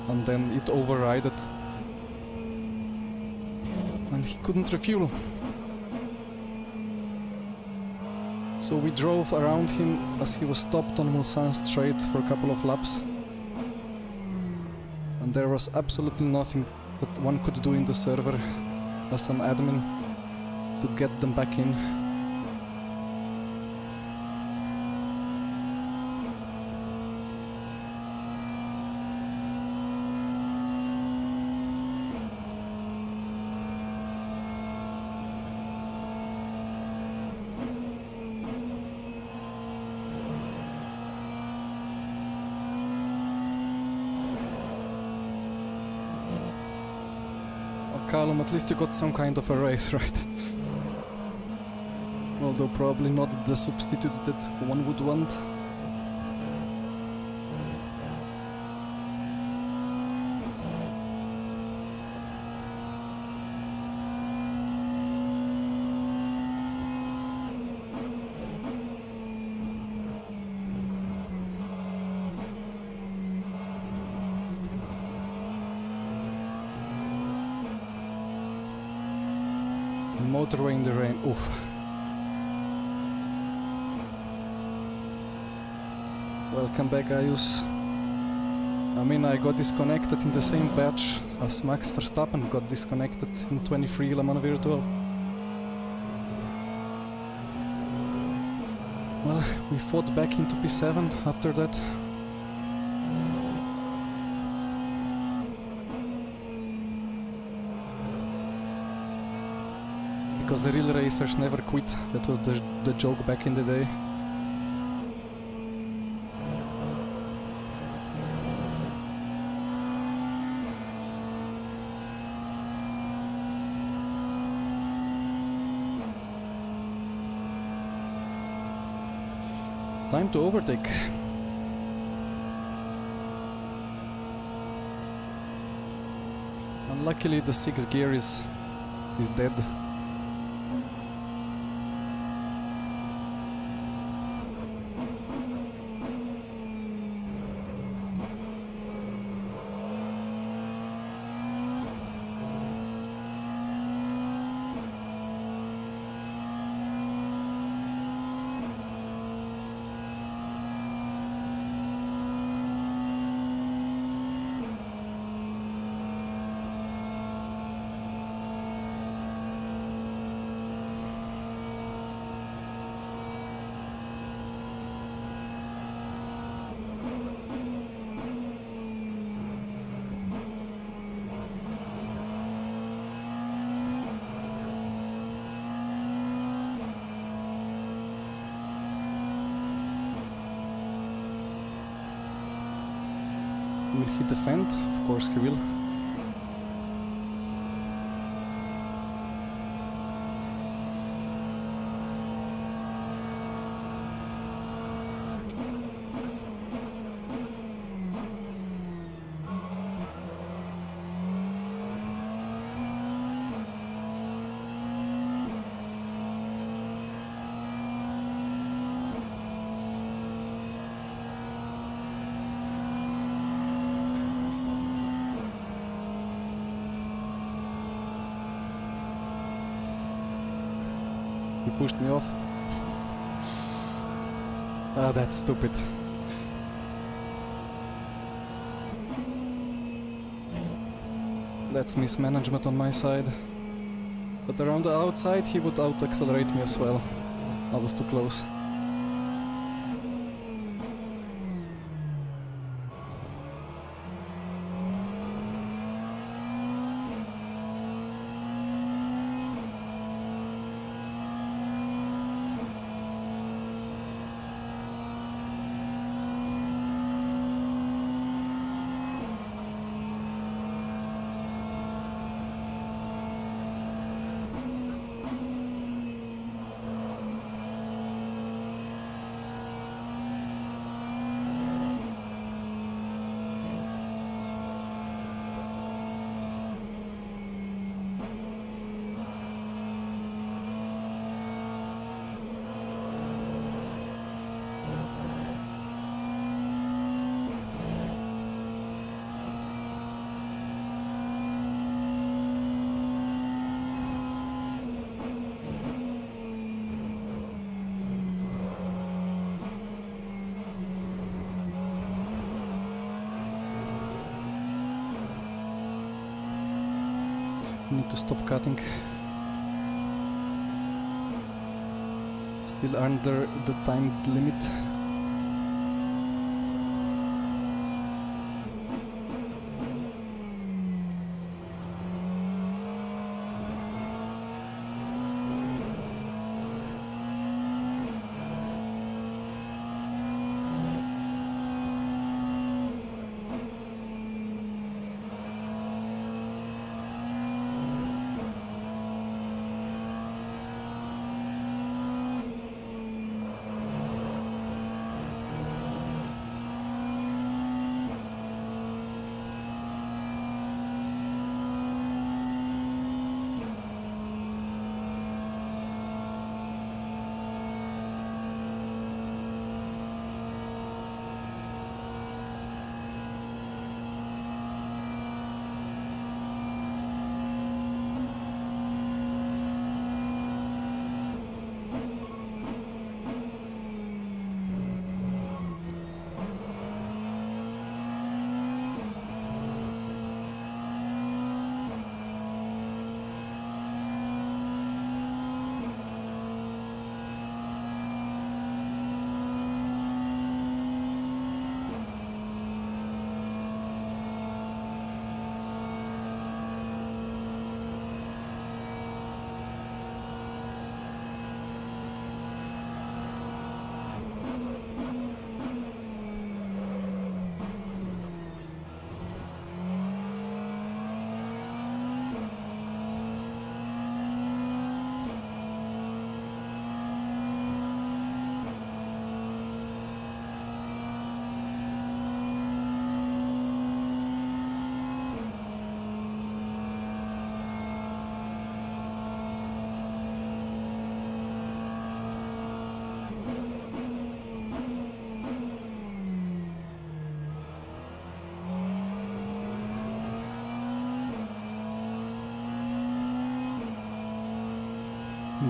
and then it overrided. And he couldn't refuel. So we drove around him as he was stopped on Mulsanne Strait for a couple of laps. And there was absolutely nothing that one could do in the server as an admin to get them back in. Callum, at least you got some kind of a race, right? Although probably not the substitute that one would want. Motorway in the rain, oof. Welcome back, Gaius. I mean, I got disconnected in the same batch as Max Verstappen got disconnected in 23 Le Mans Virtual. Well, we fought back into P7 after that. Because the real racers never quit, that was the joke back in the day. Time to overtake. Unluckily the 6th gear is dead. Will he defend? Of course he will. He pushed me off. Ah, that's stupid. That's mismanagement on my side. But around the outside he would out-accelerate me as well. I was too close. Need to stop cutting. Still under the time limit.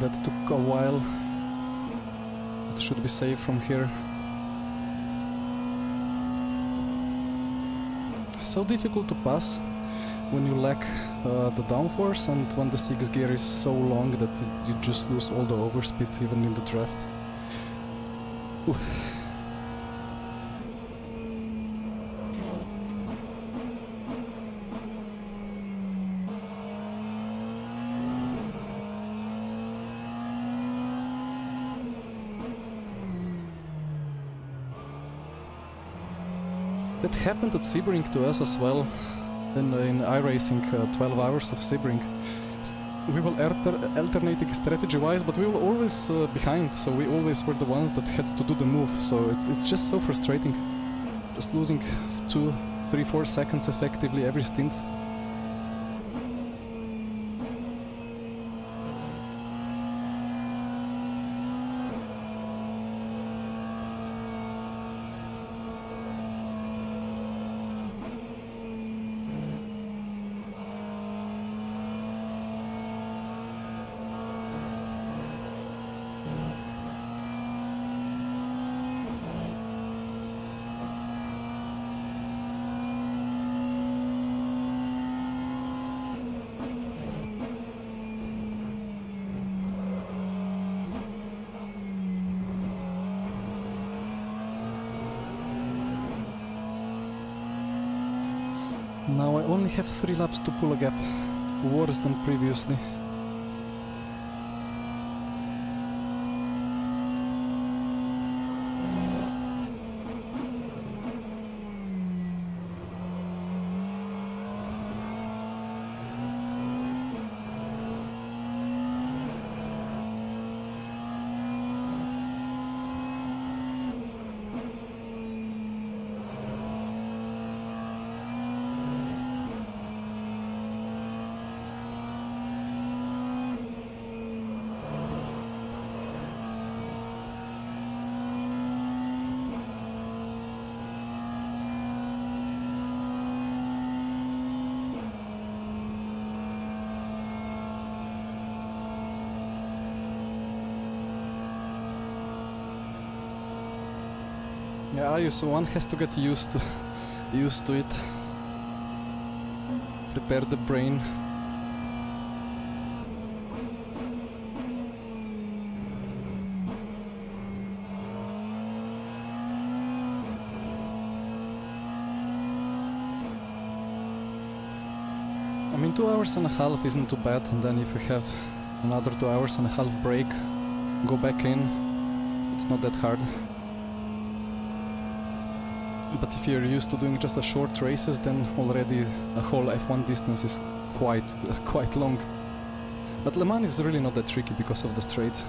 That took a while. It should be safe from here. So difficult to pass when you lack the downforce and when the 6th gear is so long that you just lose all the overspeed even in the draft. Ooh. That happened at Sebring to us as well, in iRacing, 12 hours of Sebring. We were alternating strategy-wise, but we were always behind, so we always were the ones that had to do the move, so it's just so frustrating. Just losing 2, 3, 4 seconds effectively every stint. Now I only have 3 laps to pull a gap, worse than previously. Yeah, so one has to get used to it. Prepare the brain. I mean, 2 hours and a half isn't too bad, and then if we have another 2 hours and a half break, go back in, it's not that hard. But if you're used to doing just a short races, then already a whole F1 distance is quite long. But Le Mans is really not that tricky because of the straights.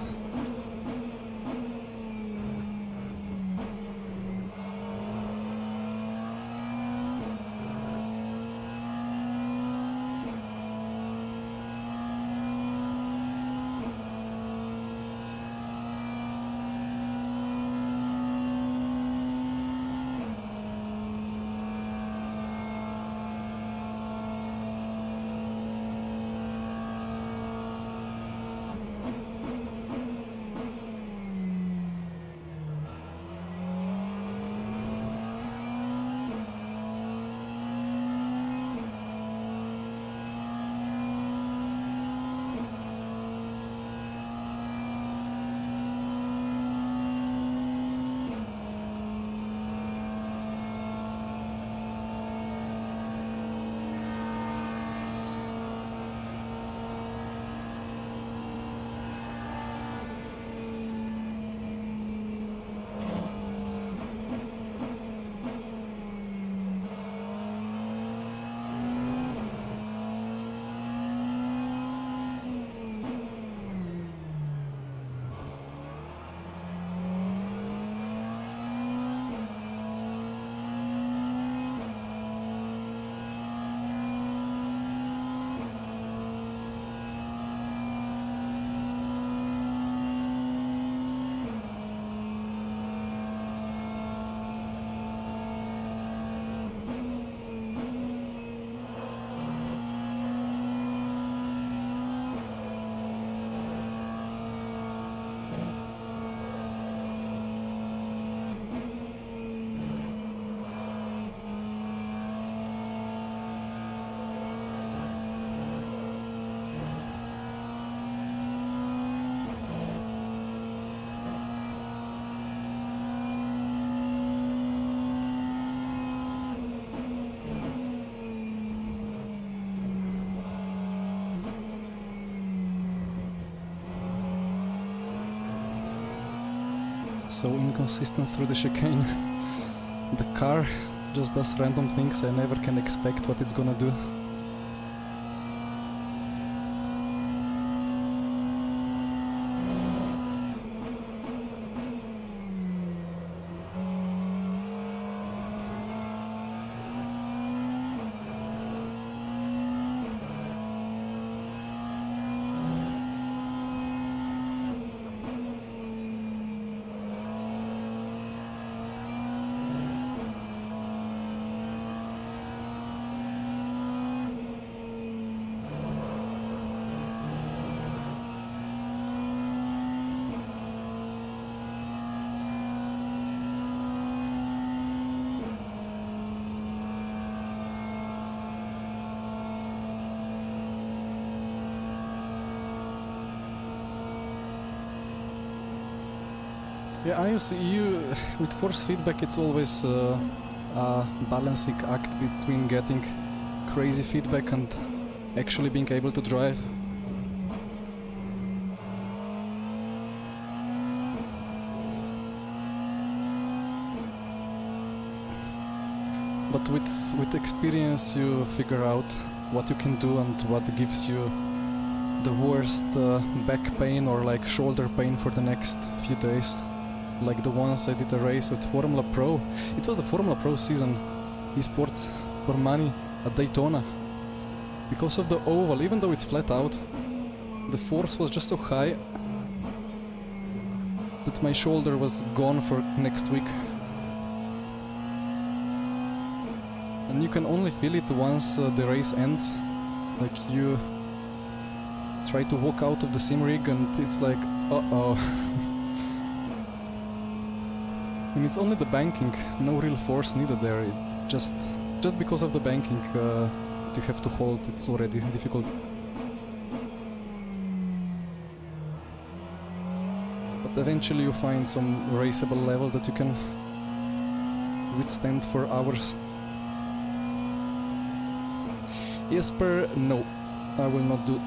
so inconsistent through the chicane. The car just does random things, I never can expect what it's gonna do. Yeah, I use you with force feedback. It's always a balancing act between getting crazy feedback and actually being able to drive. But with experience, you figure out what you can do and what gives you the worst back pain or like shoulder pain for the next few days. Like the ones I did a race at Formula Pro. It was the Formula Pro season, esports for money at Daytona. Because of the oval, even though it's flat out, the force was just so high that my shoulder was gone for next week. And you can only feel it once the race ends. Like you try to walk out of the sim rig and it's like, uh-oh. And it's only the banking, no real force needed there. It just because of the banking you have to hold, it's already difficult. But eventually you find some raceable level that you can withstand for hours. Jesper, no, I will not do.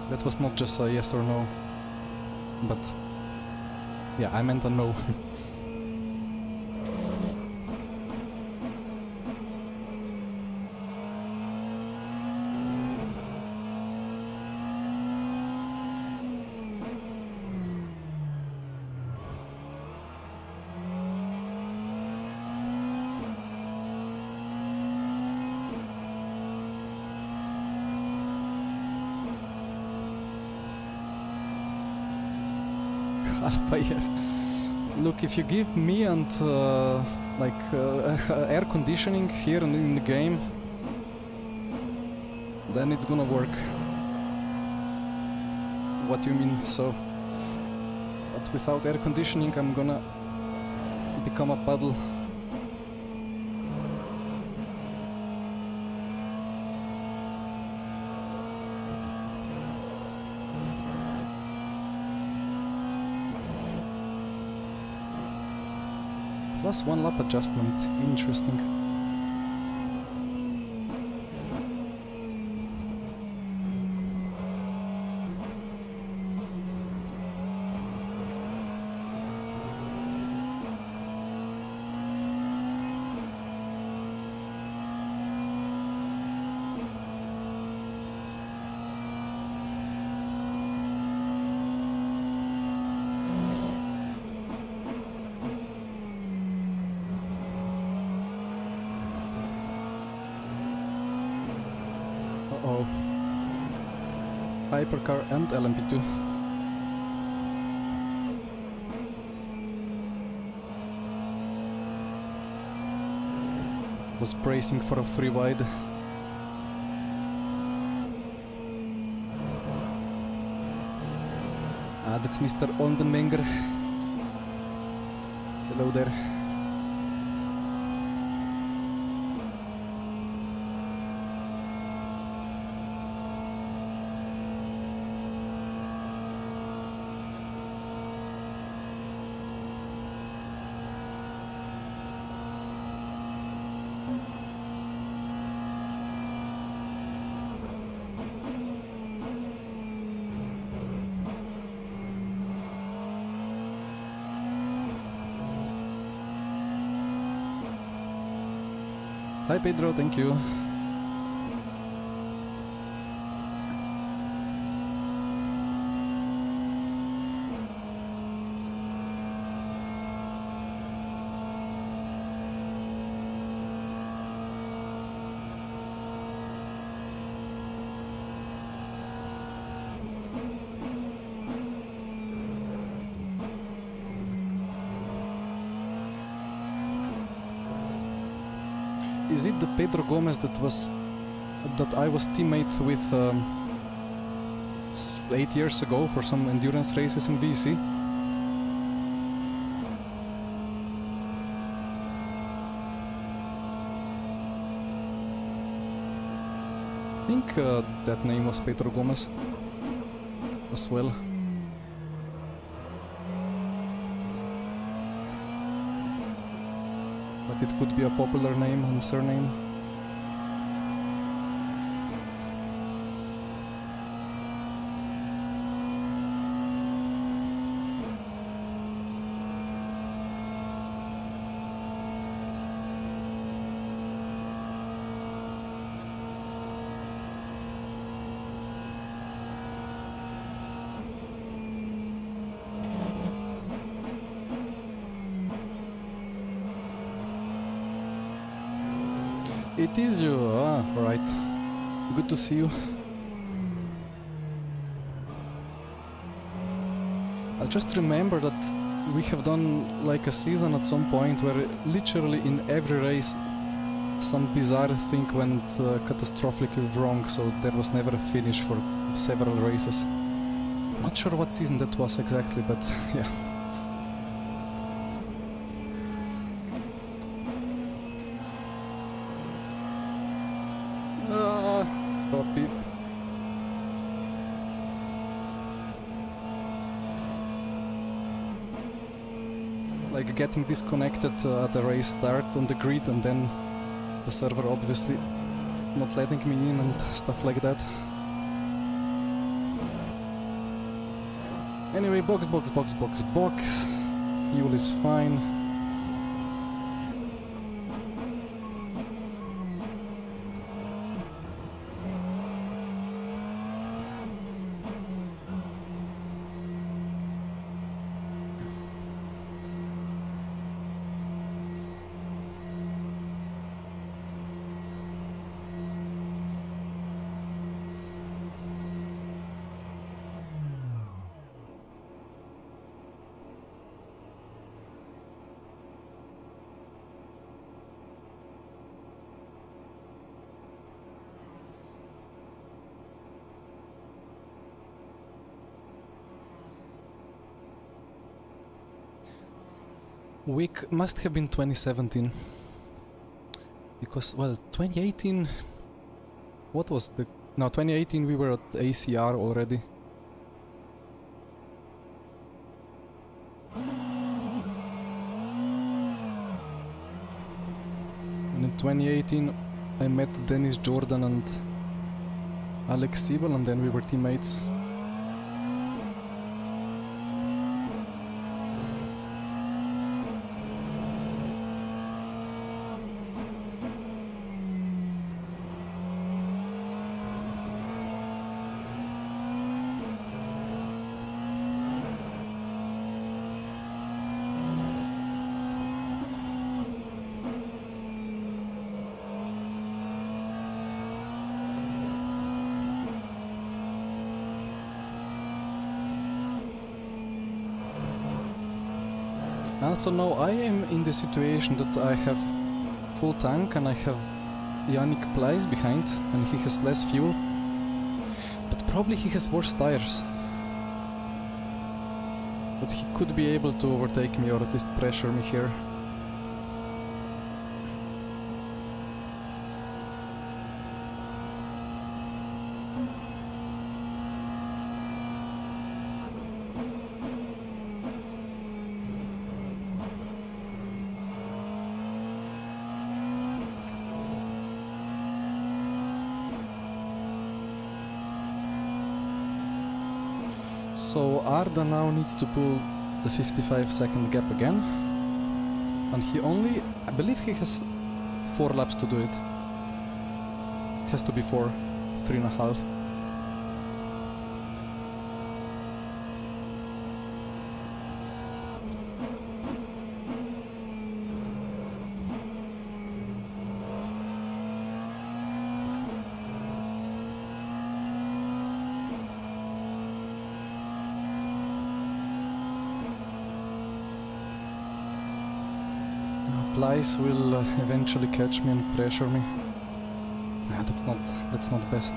That was not just a yes or no, but yeah, I meant a no. Yes. Look, if you give me and air conditioning here in the game, then it's gonna work. What do you mean? So, but without air conditioning, I'm gonna become a puddle. Plus 1 lap adjustment, interesting. Uh-oh. Hypercar and LMP2. Was bracing for a free wide. That's Mr. Oldenmenger. Hello there. Hi Pedro, thank you. Is it the Pedro Gomez that I was teammate with 8 years ago for some endurance races in VC? I think that name was Pedro Gomez as well. But it could be a popular name and surname. It is you, right. Good to see you. I just remember that we have done like a season at some point where literally in every race some bizarre thing went catastrophically wrong, so there was never a finish for several races. Not sure what season that was exactly, but yeah. Copy. Like getting disconnected at the race start on the grid and then the server obviously not letting me in and stuff like that. Anyway, box. Fuel is fine. Week must have been 2017. Because, well, 2018... What was the... No, 2018 we were at ACR already. And in 2018 I met Dennis Jordan and Alex Siebel, and then we were teammates. So now I am in the situation that I have full tank and I have Yannick Pleiss behind and he has less fuel, but probably he has worse tires. But he could be able to overtake me or at least pressure me here. So Arda now needs to pull the 55-second gap again, and he only, I believe he has 4 laps to do it. Has to be 4, 3.5. Plies will eventually catch me and pressure me. Nah, that's not best.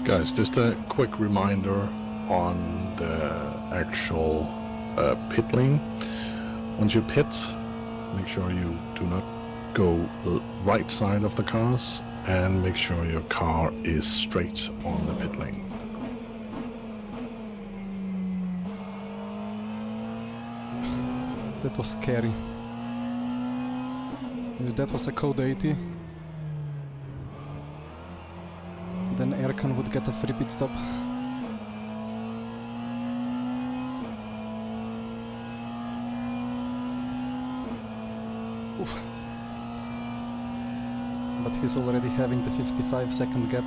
Guys, just a quick reminder on the actual pit lane. Once you pit, make sure you do not go the right side of the cars, and make sure your car is straight on the pit lane. That was scary. If that was a code 80, then Erkan would get a free pit stop. Oof. But he's already having the 55-second gap.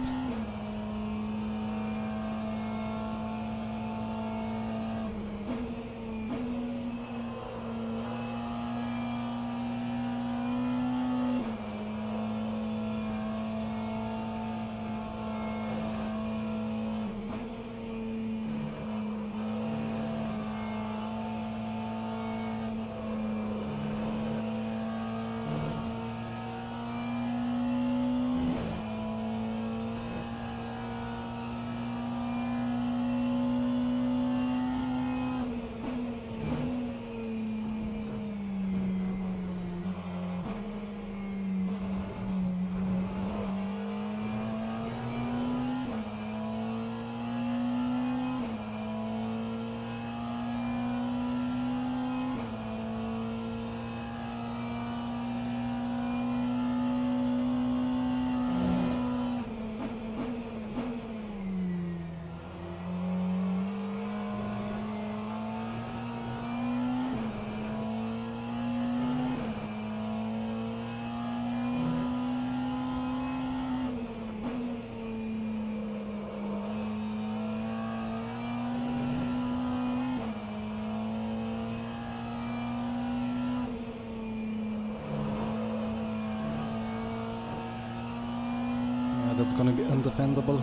That's gonna be undefendable.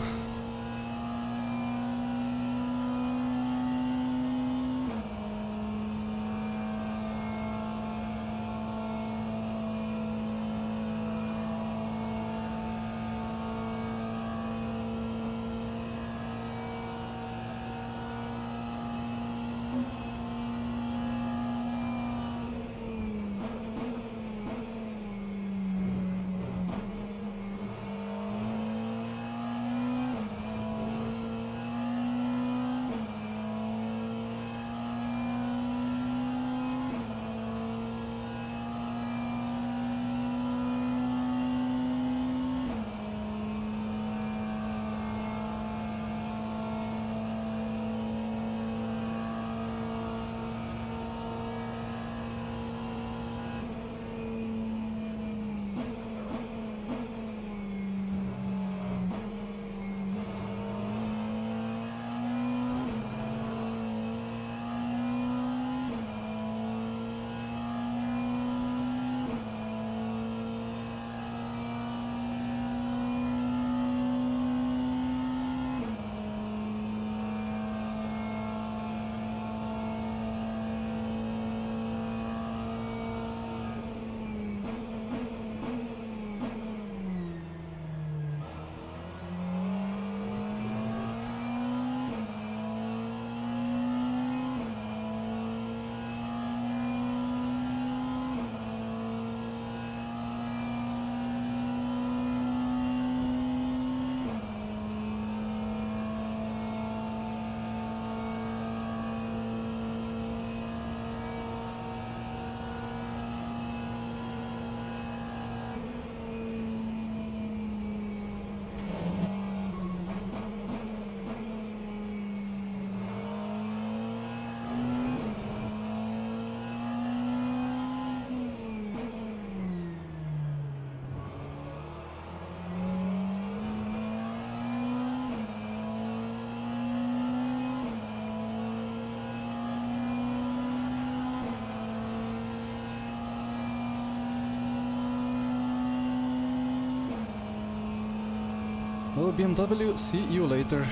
BMW, see you later.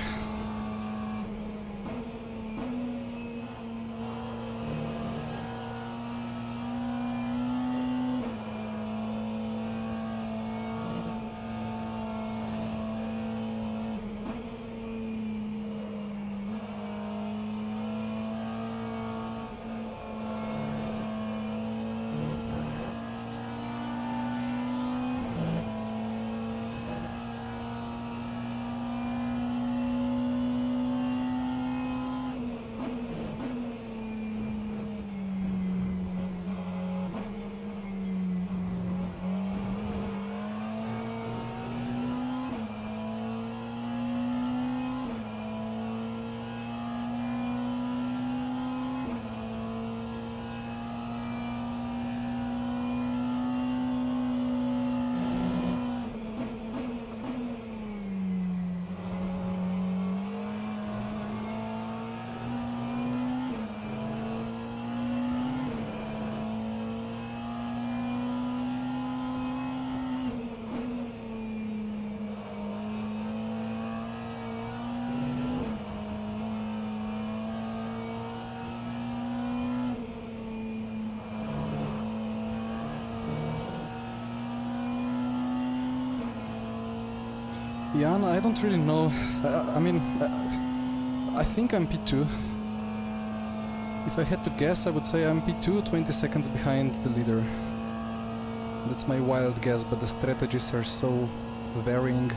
Jana, I don't really know. I mean, I think I'm P2. If I had to guess, I would say I'm P2, 20 seconds behind the leader. That's my wild guess, but the strategies are so varying.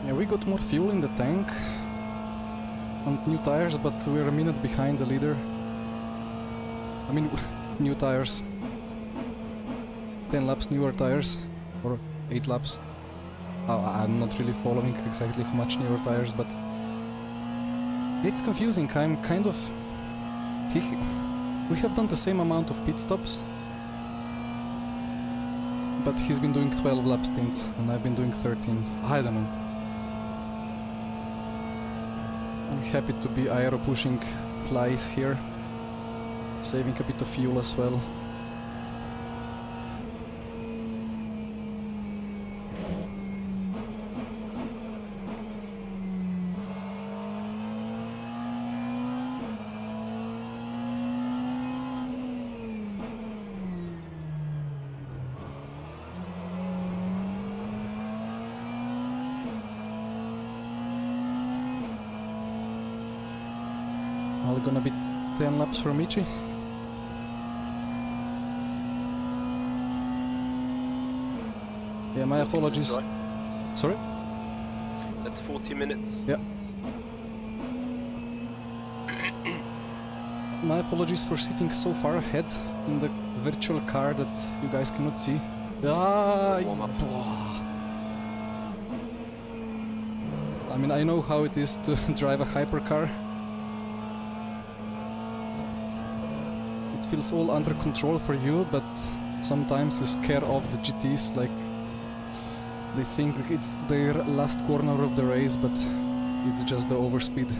Yeah, we got more fuel in the tank and new tires, but we're a minute behind the leader. I mean, new tires. 10 laps newer tires, or 8 laps. I'm not really following exactly how much newer tires, but it's confusing. I'm kind of... We have done the same amount of pit stops, but he's been doing 12 lap stints and I've been doing 13. I don't know. I'm happy to be aero pushing plies here, saving a bit of fuel as well. All gonna be 10 laps for Michi. Yeah, my apologies. Minutes, right? Sorry? That's 40 minutes. Yeah. My apologies for sitting so far ahead in the virtual car that you guys cannot see. Warm up. I mean, I know how it is to drive a hypercar. It feels all under control for you, but sometimes you scare off the GTs, like they think it's their last corner of the race, but it's just the overspeed.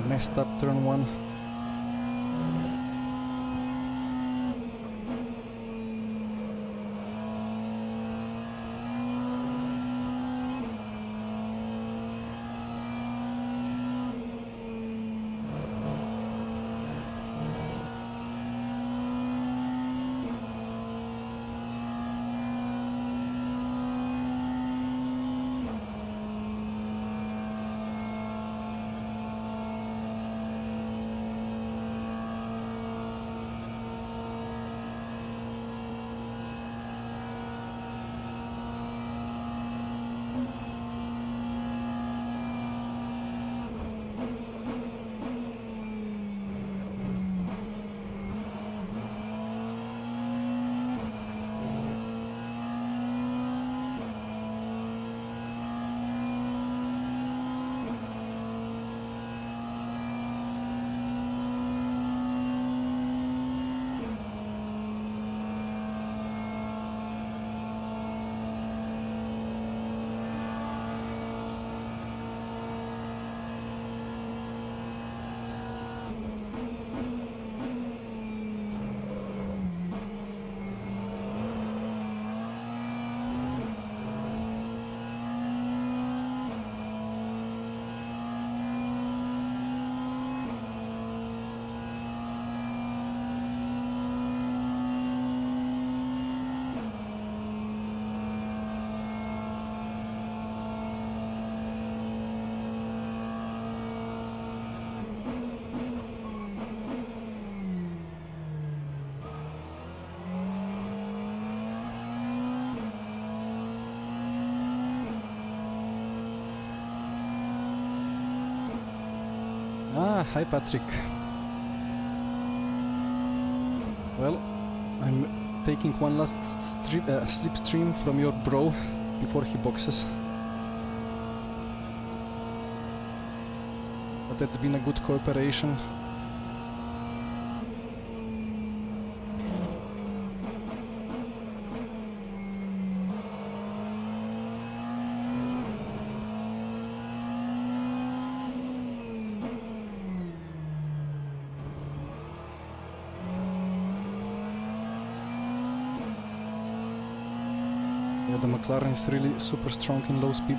messed up turn 1. Ah, hi Patrick. Well, I'm taking one last slipstream from your bro before he boxes. But that's been a good cooperation. Yeah, the McLaren is really super strong in low speed.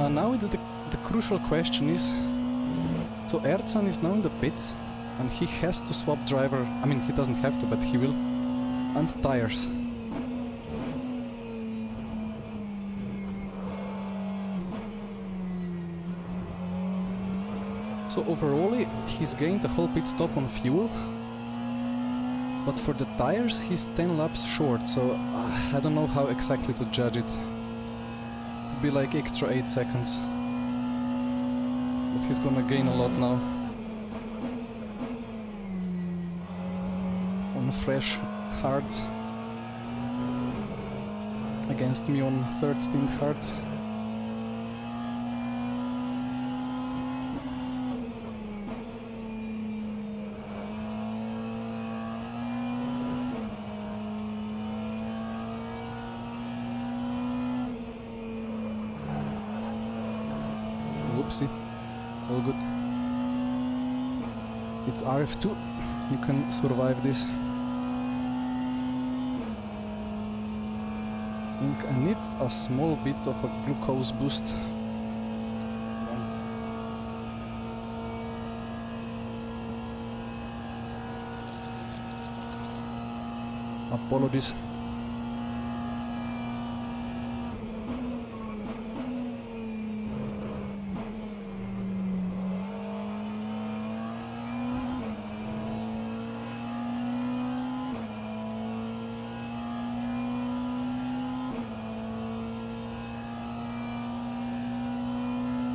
Now it's the crucial question is, so Ercan is now in the pits and he has to swap driver, I mean he doesn't have to but he will, and tires. So overall he's gained the whole pit stop on fuel, but for the tires he's 10 laps short, so I don't know how exactly to judge it. Be like extra 8 seconds, but he's gonna gain a lot now on fresh hards against me on third stint hards. Whoopsie, all good. It's rF2, you can survive this. I think I need a small bit of a glucose boost. Apologies.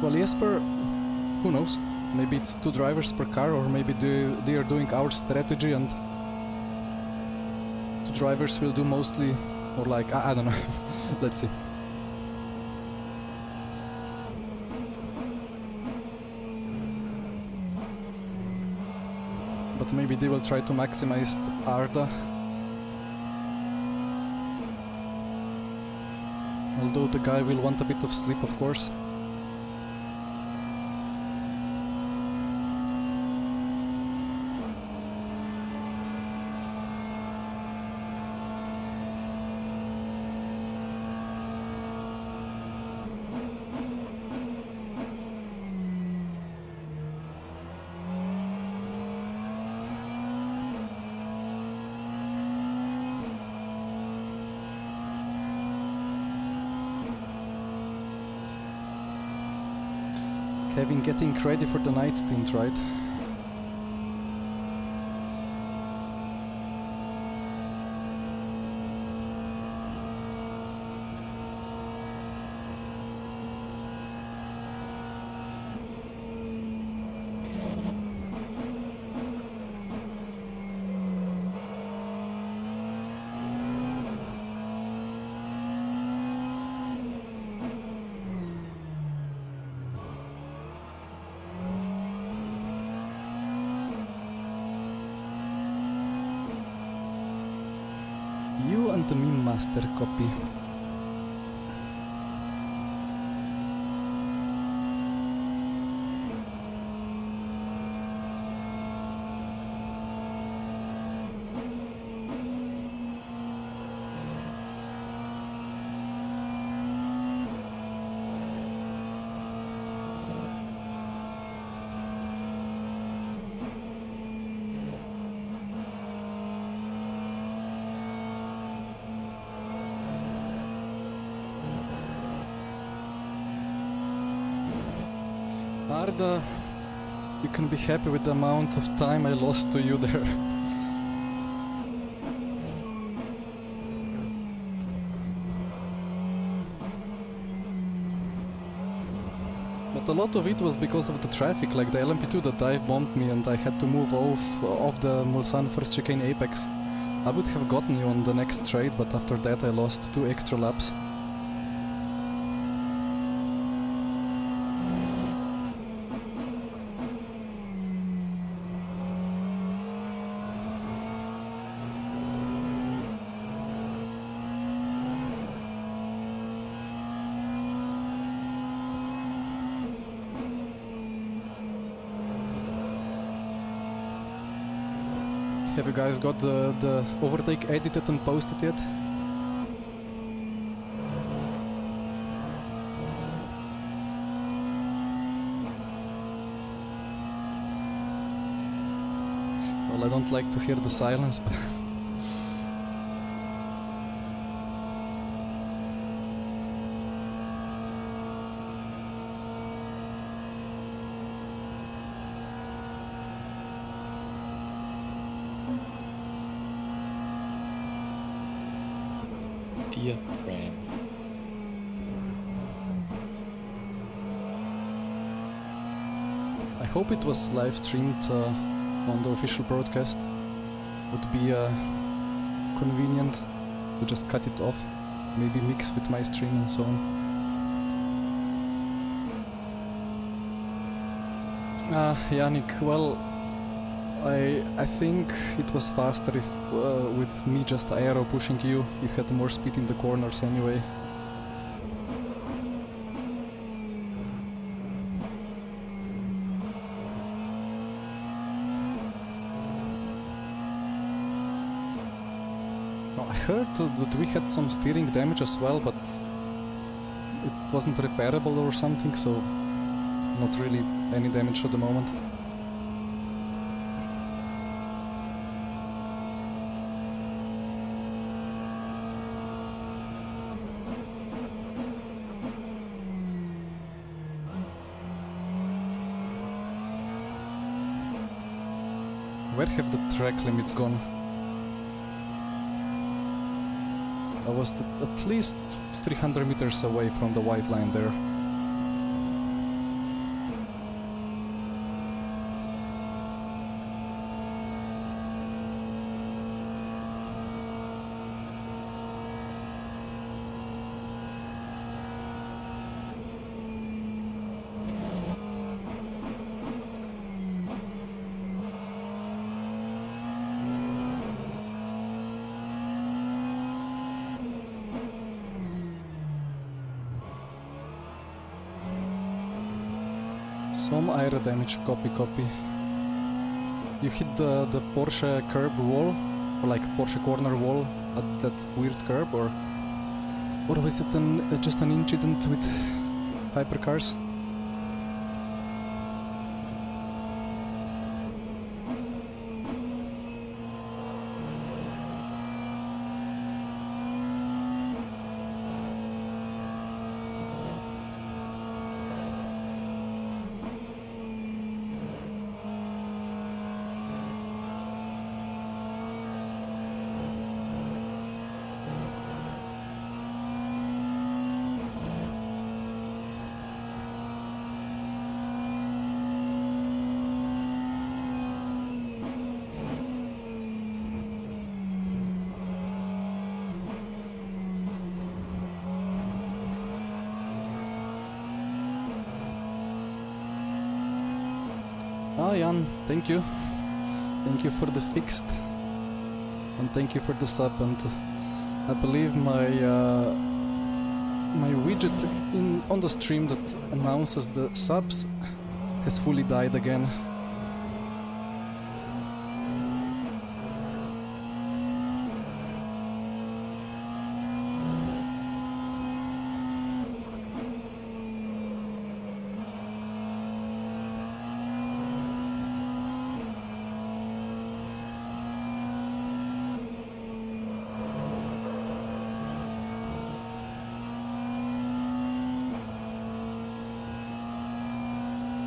Well, Jesper, who knows? Maybe it's 2 drivers per car, or maybe they are doing our strategy and 2 drivers will do mostly, or like, I don't know. Let's see. But maybe they will try to maximize Arda. Although the guy will want a bit of sleep, of course. Kevin getting ready for the night stint, right? You and the meme master copy. Arda, you can be happy with the amount of time I lost to you there. But a lot of it was because of the traffic, like the LMP2 that dive bombed me and I had to move off the Mulsanne first chicane apex. I would have gotten you on the next straight, but after that I lost 2 extra laps. Have you guys got the overtake edited and posted yet? Well, I don't like to hear the silence, but... Dear friend. I hope it was live streamed on the official broadcast. Would be convenient to just cut it off, maybe mix with my stream and so on. Yannick, well, I think it was faster if with me just aero pushing you had more speed in the corners anyway. I heard that we had some steering damage as well, but it wasn't repairable or something, so not really any damage at the moment. Where have the track limits gone? I was at least 300 meters away from the white line there. Some aero damage, copy. You hit the Porsche curb wall, or like Porsche corner wall at that weird curb, or was it just an incident with hypercars? Ah, Jan, thank you. Thank you for the fixed. And thank you for the sub. And I believe my widget on the stream that announces the subs has fully died again.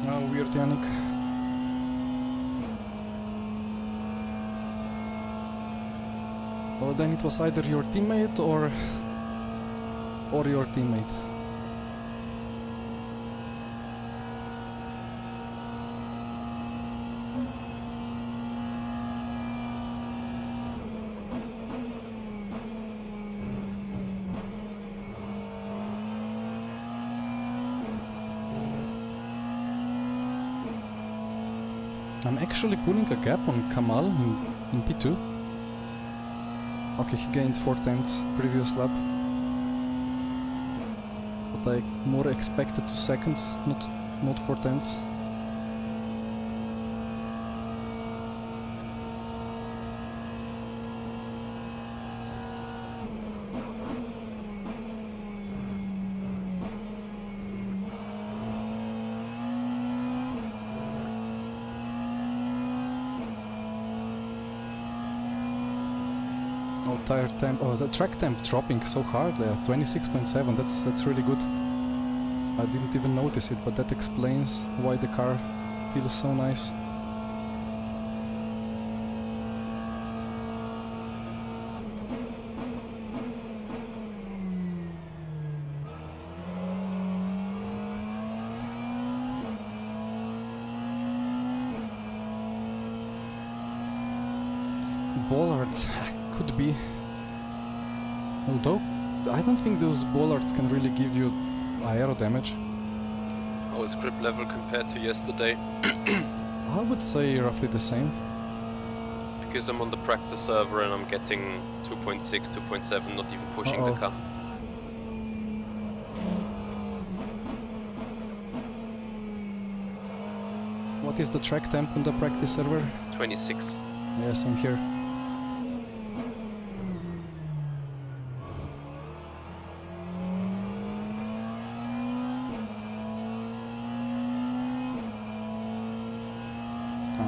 Oh, weird, Yannick. Well, then it was either your teammate or your teammate. I'm actually pulling a gap on Kamal in P2. Okay, he gained 4/10 previous lap. But I more expected 2 seconds, not 4/10. Tire temp, the track temp dropping so hard there, 26.7, that's really good. I didn't even notice it, but that explains why the car feels so nice. Bollards, could be. Although, I don't think those bollards can really give you aero damage. How is grip level compared to yesterday? I would say roughly the same. Because I'm on the practice server and I'm getting 2.6, 2.7, not even pushing the car. What is the track temp on the practice server? 26. Yes, I'm here.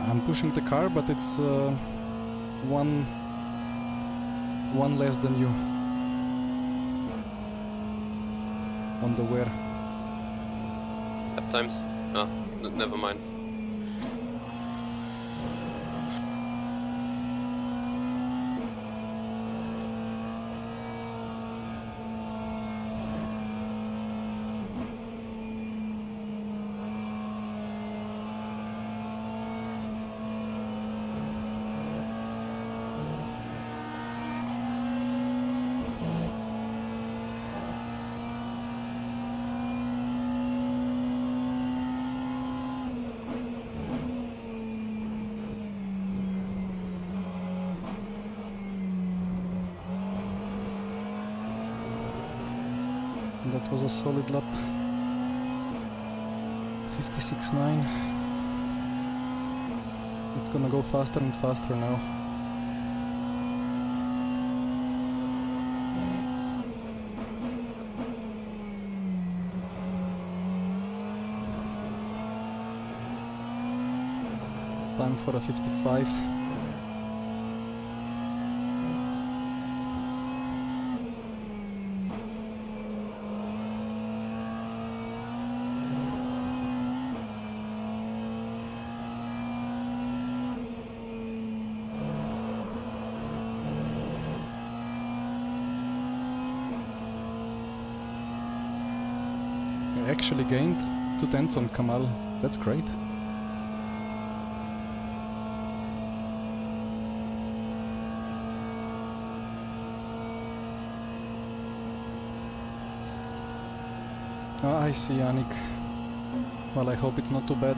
I'm pushing the car, but it's one less than you on the wear. Lap times? Ah, never mind. That was a solid lap. 56.9. It's gonna go faster and faster now. Time for a 55. I actually gained 2/10 on Kamal. That's great. Oh, I see, Yannick. Well, I hope it's not too bad.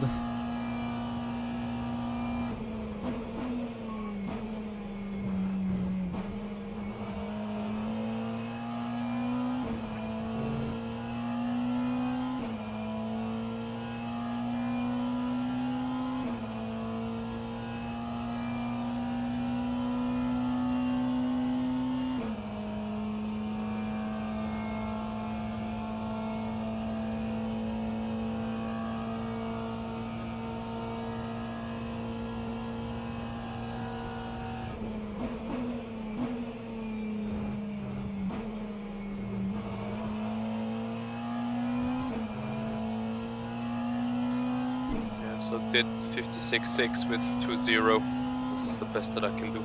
So did 56.6 with 2.0. This is the best that I can do.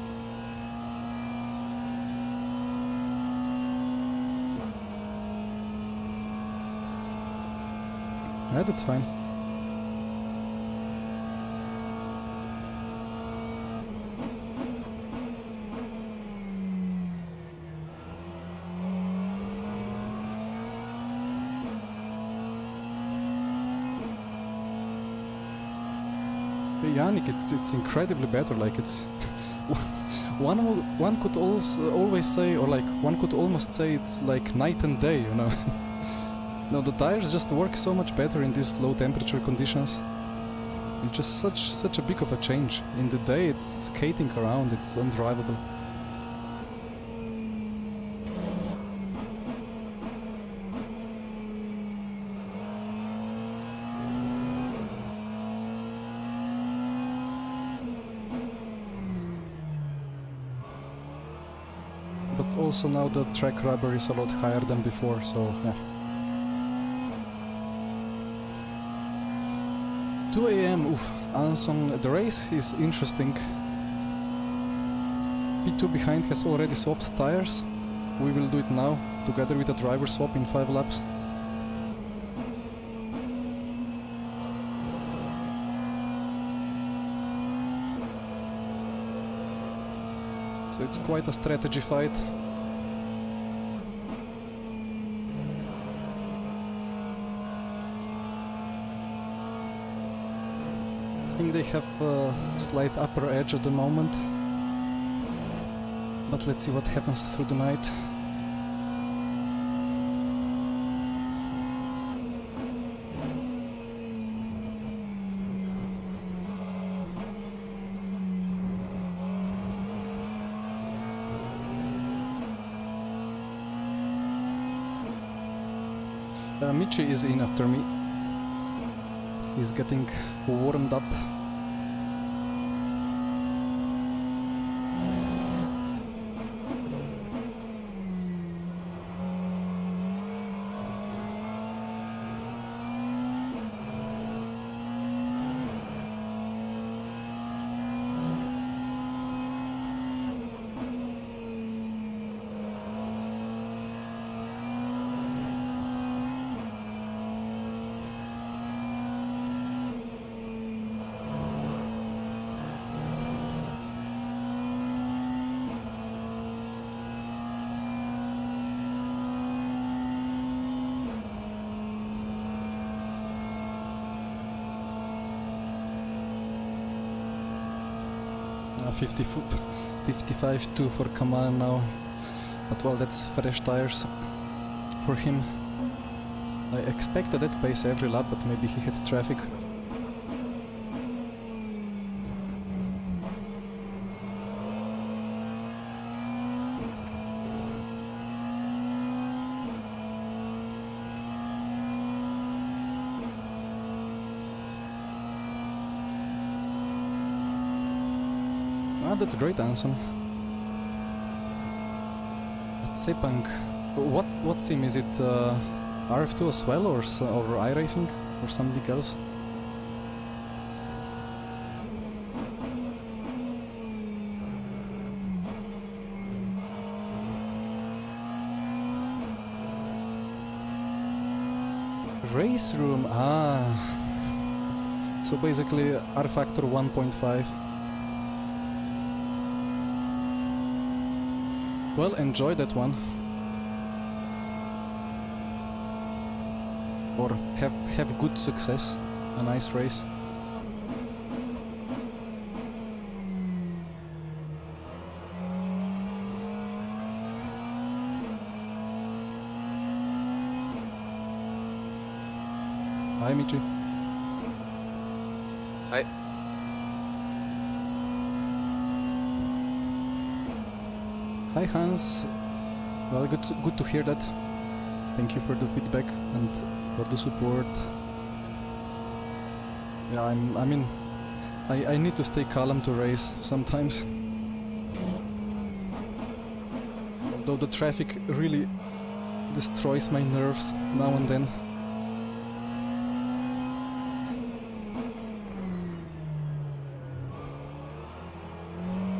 Yeah, that's fine. Yannick, it's incredibly better. Like it's one could also always say, or like one could almost say, it's like night and day. You know, no, the tires just work so much better in these low temperature conditions. It's just such a big of a change. In the day, it's skating around. It's undrivable. But also now the track rubber is a lot higher than before, so yeah. 2 AM, oof, Anson, the race is interesting. P2 behind has already swapped tires. We will do it now, together with a driver swap in 5 laps. So it's quite a strategy fight. I think they have a slight upper edge at the moment. But let's see what happens through the night. Michi is in after me. He's getting warmed up. Uh, 55.2 for Kamal now, but well, that's fresh tires for him. I expected that pace every lap, but maybe he had traffic. Ah, that's great, Anson. Sepang. What sim is it? rF2 as well, or iRacing, or something else? Race room. Ah. So basically rFactor 1.5. Well, enjoy that one. Or have good success. A nice race. Hi, Michi. Hi. Hi, Hans. Well, good to hear that. Thank you for the feedback and for the support. Yeah, I need to stay calm to race sometimes. Although the traffic really destroys my nerves now and then.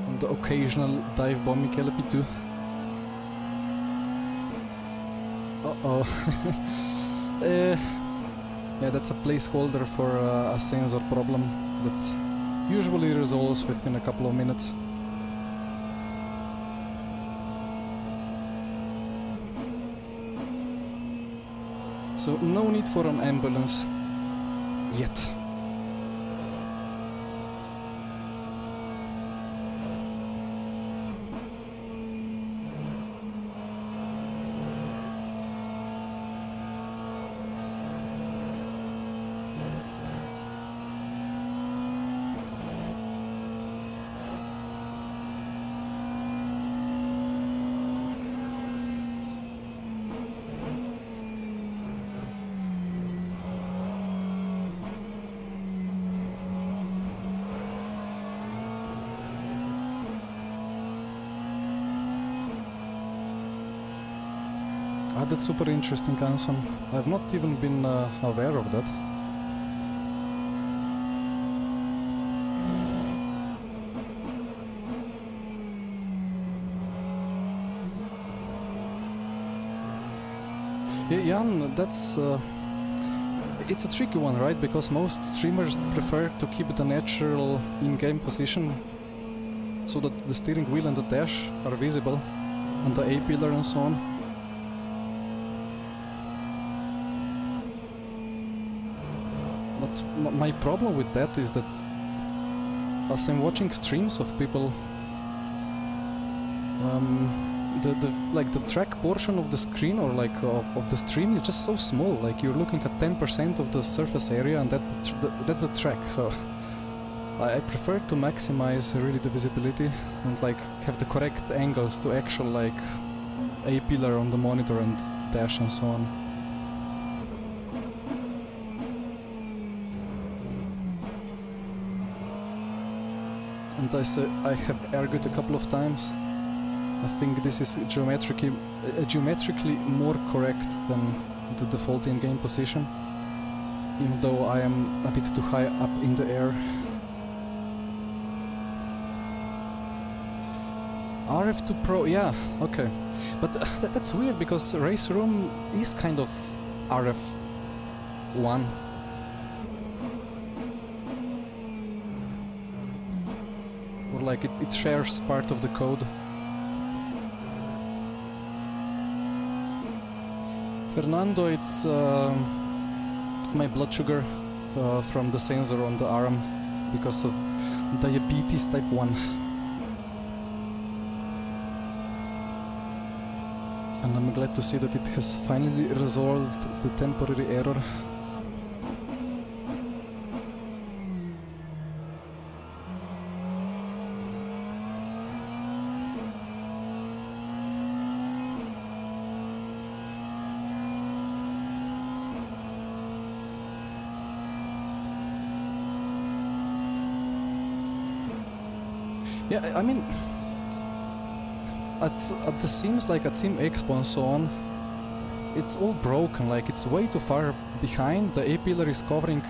And the occasional dive bomb LP2. Uh-oh. Yeah, that's a placeholder for a sensor problem that usually resolves within a couple of minutes. So no need for an ambulance yet. Ah, that's super interesting, Anson. I've not even been aware of that. Yeah, Jan, that's... it's a tricky one, right? Because most streamers prefer to keep the natural in-game position so that the steering wheel and the dash are visible, and the A-pillar and so on. But my problem with that is that as I'm watching streams of people, the track portion of the screen or of the stream is just so small. Like you're looking at 10% of the surface area, and that's the track. So I prefer to maximize really the visibility and have the correct angles to actual A-pillar on the monitor and dash and so on. And I have argued a couple of times. I think this is geometrically more correct than the default in-game position, even though I am a bit too high up in the air. rF2 Pro, yeah, okay. But that's weird because Race Room is kind of rF1. Or it shares part of the code. Fernando, it's my blood sugar from the sensor on the arm because of diabetes type 1. And I'm glad to see that it has finally resolved the temporary error. Yeah, I mean, at the sims, like at Sim Expo and so on, it's all broken, like it's way too far behind. The A-pillar is covering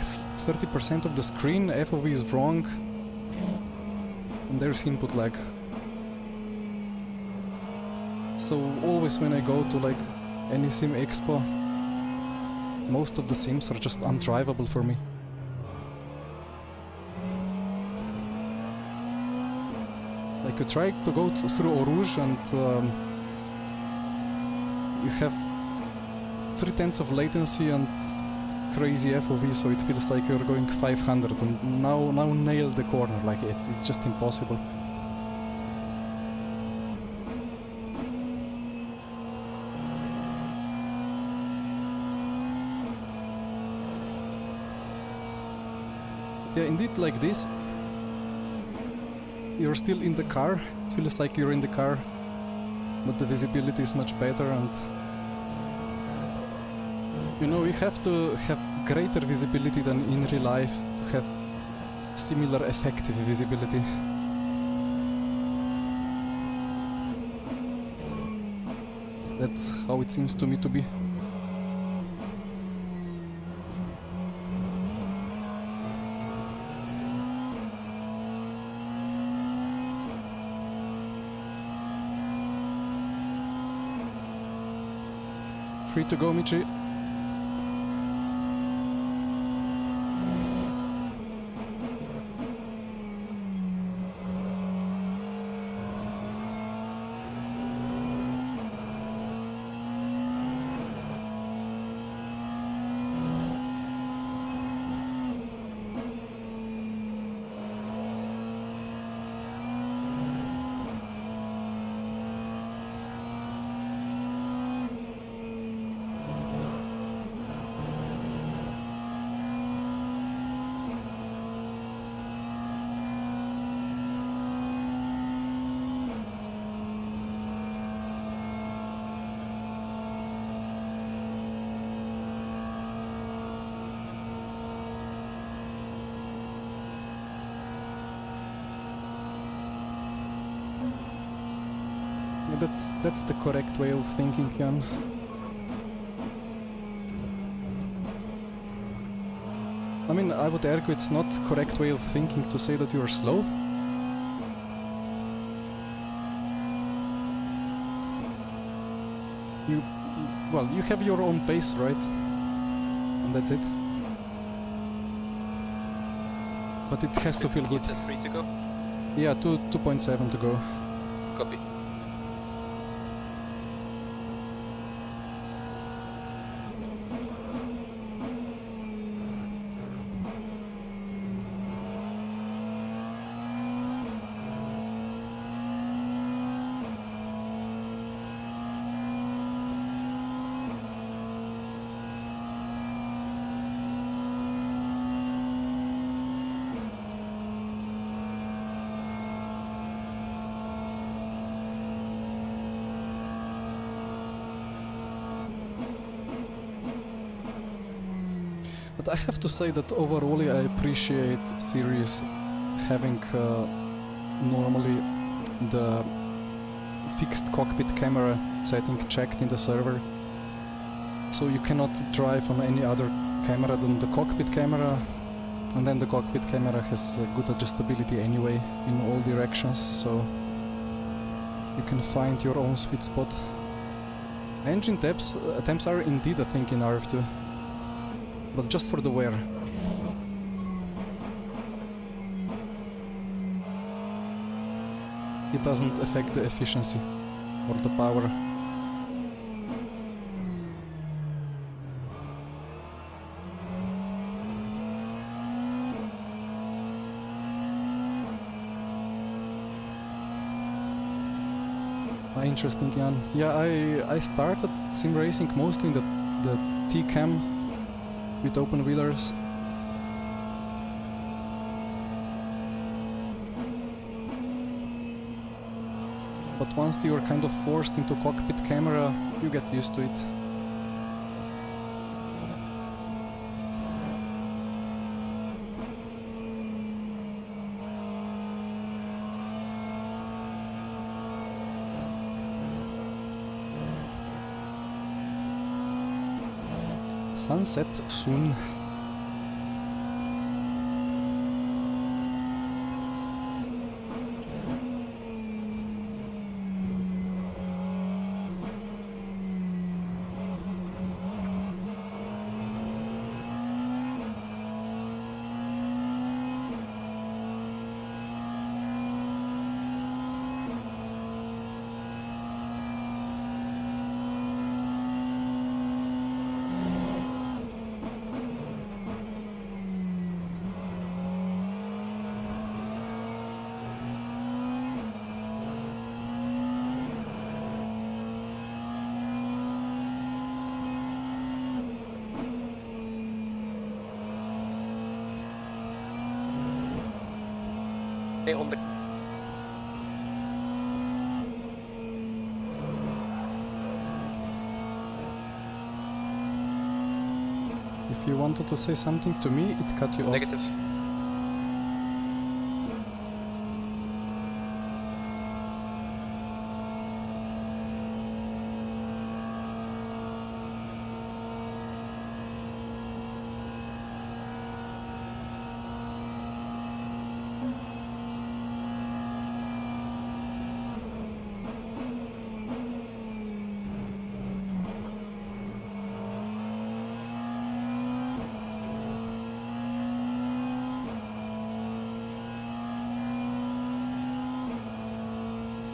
30% of the screen, FOV is wrong, and there's input lag. So always when I go to like any Sim Expo, most of the sims are just undrivable for me. Like you try to go through Eau Rouge and you have 3/10 of latency and crazy FOV, so it feels like you're going 500 and now nail the corner, like it's just impossible. Yeah, indeed, like this. You're still in the car, it feels like you're in the car, but the visibility is much better, and you know, you have to have greater visibility than in real life to have similar effective visibility. That's how it seems to me to be. Free to go, Michi. That's the correct way of thinking, Jan. I mean, I would argue it's not correct way of thinking to say that you are slow. Well, you have your own pace, right? And that's it. But it has to feel good. You said 3 to go? Yeah, 2.7 to go. Copy. But I have to say that overall I appreciate series having normally the fixed cockpit camera setting checked in the server. So you cannot drive on any other camera than the cockpit camera, and then the cockpit camera has good adjustability anyway in all directions, so you can find your own sweet spot. Engine temps are indeed a thing in rF2. But just for the wear. It doesn't affect the efficiency or the power. Interesting, Jan. Yeah, I started sim racing mostly in the T-Cam with open wheelers. But once you're kind of forced into cockpit camera, you get used to it. Sunset soon. On the If you wanted to say something to me, it cut you off. negative.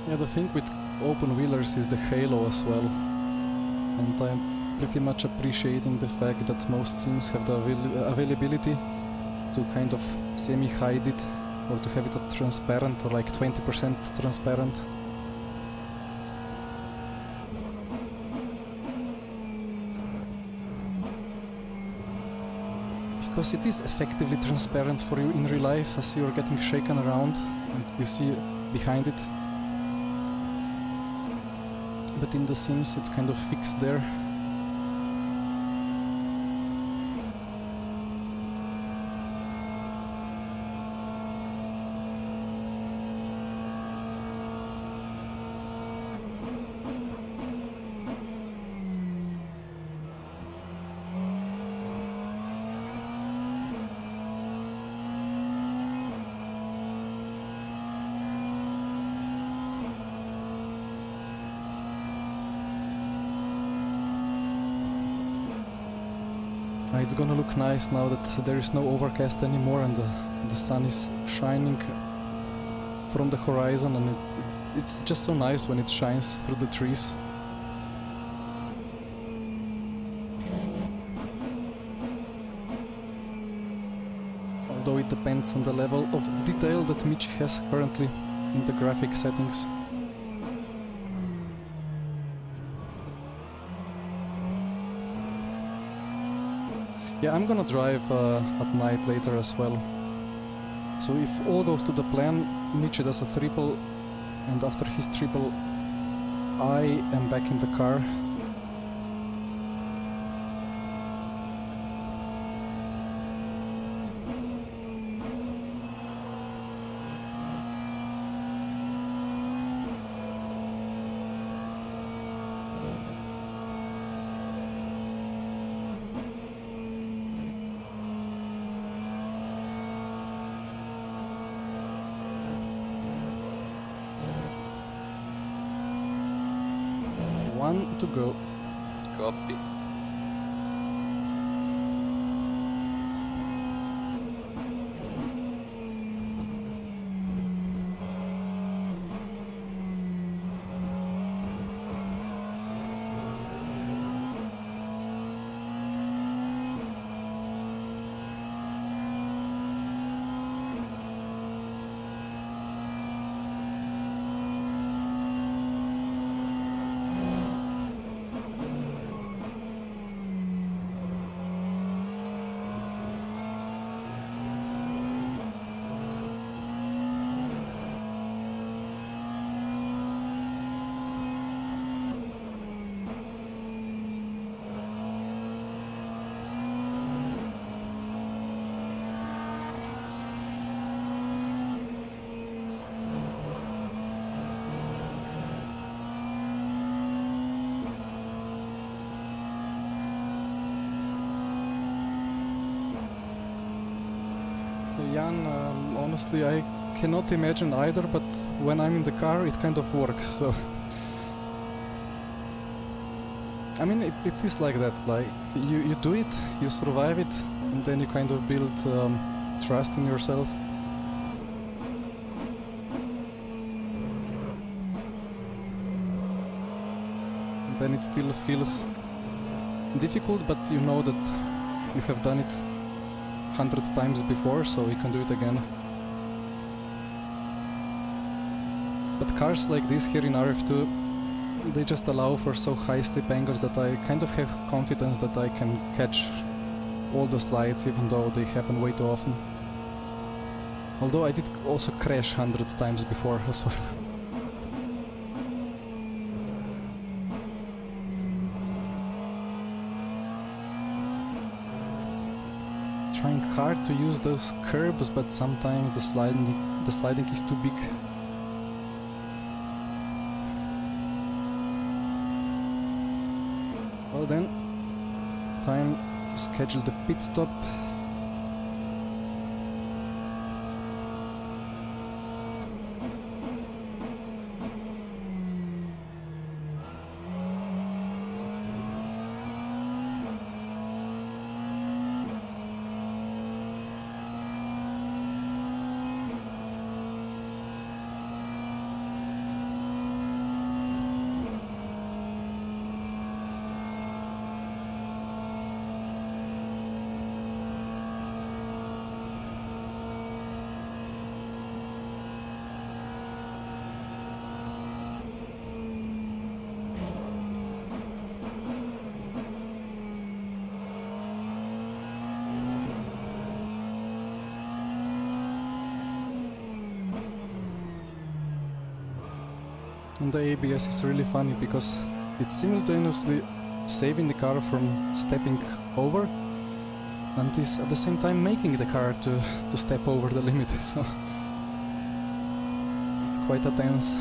Yeah, the thing with open wheelers is the halo as well. And I'm pretty much appreciating the fact that most sims have the availability to kind of semi-hide it, or to have it a transparent, or like 20% transparent. Because it is effectively transparent for you in real life, as you're getting shaken around and you see behind it. But in the Sims it's kind of fixed there. It's gonna look nice now that there is no overcast anymore and the sun is shining from the horizon, and it's just so nice when it shines through the trees. Although it depends on the level of detail that Michi has currently in the graphic settings. Yeah, I'm gonna drive at night later as well. So if all goes to the plan, Michi does a triple, and after his triple, I am back in the car. One to go. Copy. Jan, honestly, I cannot imagine either, but when I'm in the car, it kind of works, so... I mean, it is like that, like, you do it, you survive it, and then you kind of build trust in yourself. And then it still feels difficult, but you know that you have done it 100 times before, so you can do it again. But cars like this here in RF2, they just allow for so high slip angles that I kind of have confidence that I can catch all the slides, even though they happen way too often. Although I did also crash 100 times before as well. Trying hard to use those curbs, but sometimes the sliding is too big. Well then, time to schedule the pit stop. And the ABS is really funny because it's simultaneously saving the car from stepping over and is at the same time making the car to step over the limit, so it's quite a dance.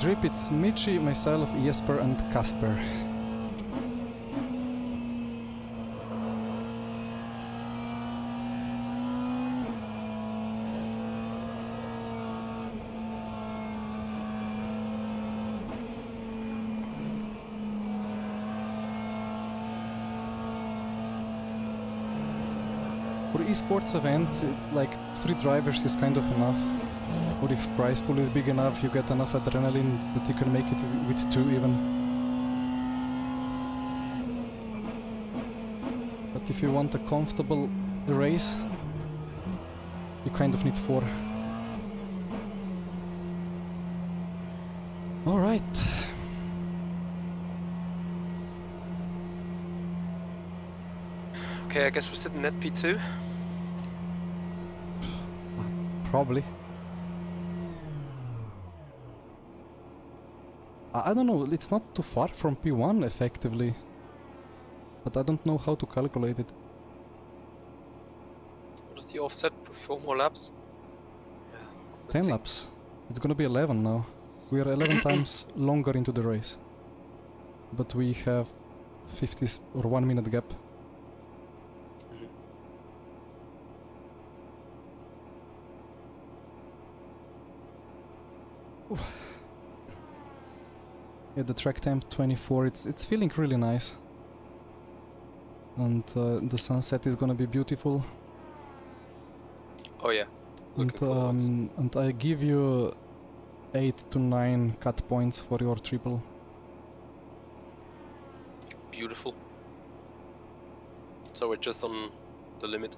Drip, it's Michi, myself, Jesper and Kasper. For esports events, like 3 drivers is kind of enough. Or if prize pool is big enough, you get enough adrenaline that you can make it with 2 even. But if you want a comfortable race, you kind of need 4. Alright. Okay, I guess we're sitting at P2. Probably. I don't know, it's not too far from P1 effectively. But I don't know how to calculate it. What is the offset? 4 more laps? Yeah, 10 see. laps. It's gonna be 11 now. We are 11 times longer into the race. But we have 50 or 1 minute gap. Yeah, the track temp 24, it's feeling really nice. And the sunset is gonna be beautiful. Oh yeah. And I give you 8 to 9 cut points for your triple. Beautiful. So we're just on the limit.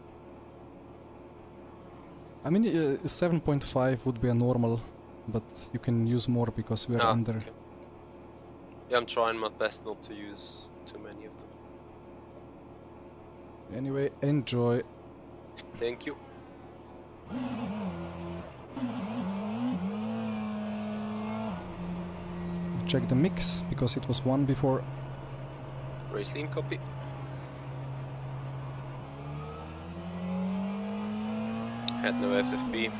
I mean, 7.5 would be a normal, but you can use more because we are under. Okay. Yeah, I'm trying my best not to use too many of them. Anyway, enjoy. Thank you. Check the mix, because it was 1 before. Racing copy. Had no FFB.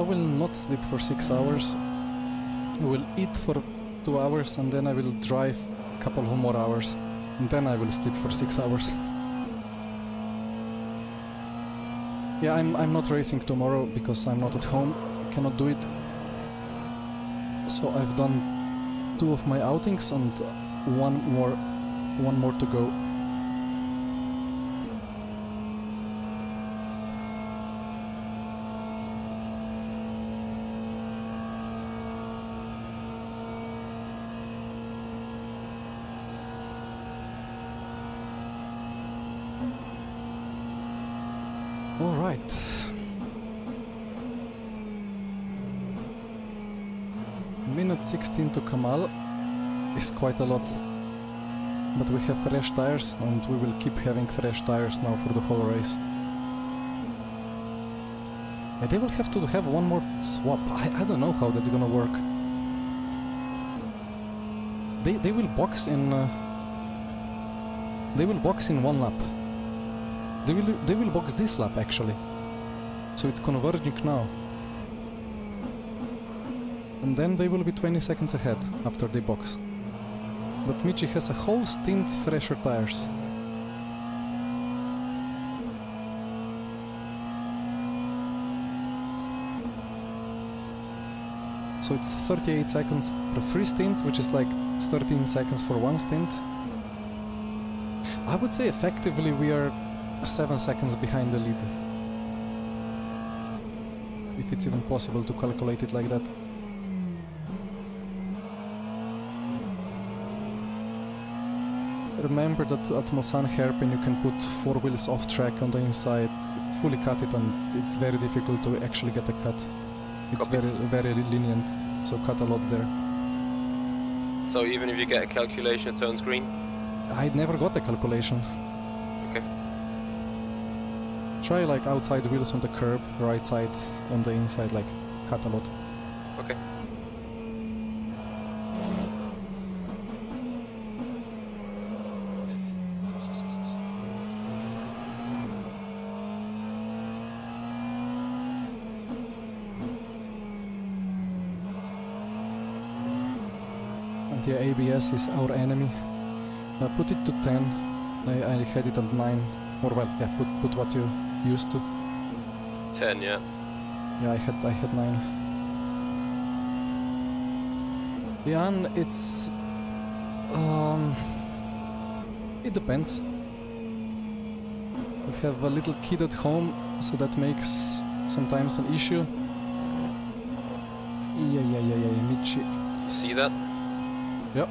will not sleep for 6 hours. I will eat for 2 hours and then I will drive a couple of more hours. And then I will sleep for 6 hours. Yeah, I'm not racing tomorrow because I'm not at home. I cannot do it. So I've done 2 of my outings and one more to go. All right. Minute 16 to Kamal is quite a lot, but we have fresh tires and we will keep having fresh tires now for the whole race. Yeah, they will have to have one more swap. I don't know how that's gonna work. They will box in. They will box in 1 lap. They will box this lap actually, so it's converging now. And then they will be 20 seconds ahead after they box. But Michi has a whole stint fresher tires. So it's 38 seconds per 3 stints, which is like 13 seconds for 1 stint. I would say effectively we are 7 seconds behind the lead. If it's even possible to calculate it like that. Remember that at Mulsanne hairpin you can put 4 wheels off track on the inside, fully cut it, and it's very difficult to actually get a cut. It's Copy. very lenient, so cut a lot there. So even if you get a calculation, it turns green? I never got a calculation. Okay. Try like outside wheels on the curb, right side on the inside, like cut a lot. Okay. And yeah, ABS is our enemy. Put it to 10. I had it at 9. Or well, yeah, put what you used to. 10, yeah. Yeah, I had 9. Yeah, and it's it depends. We have a little kid at home, so that makes sometimes an issue. Yeah, Michi. See that? Yep.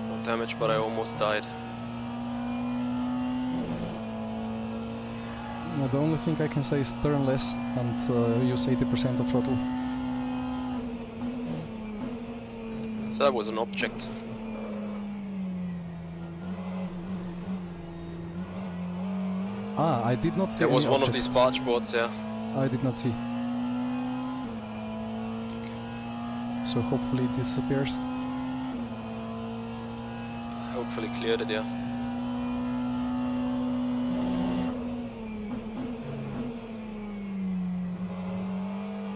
No damage, but I almost died. Yeah, the only thing I can say is turn less and use 80% of throttle. So that was an object. Ah, I did not see It was any one of object. these barge boards, yeah. I did not see. So hopefully it disappears. Hopefully cleared it, yeah.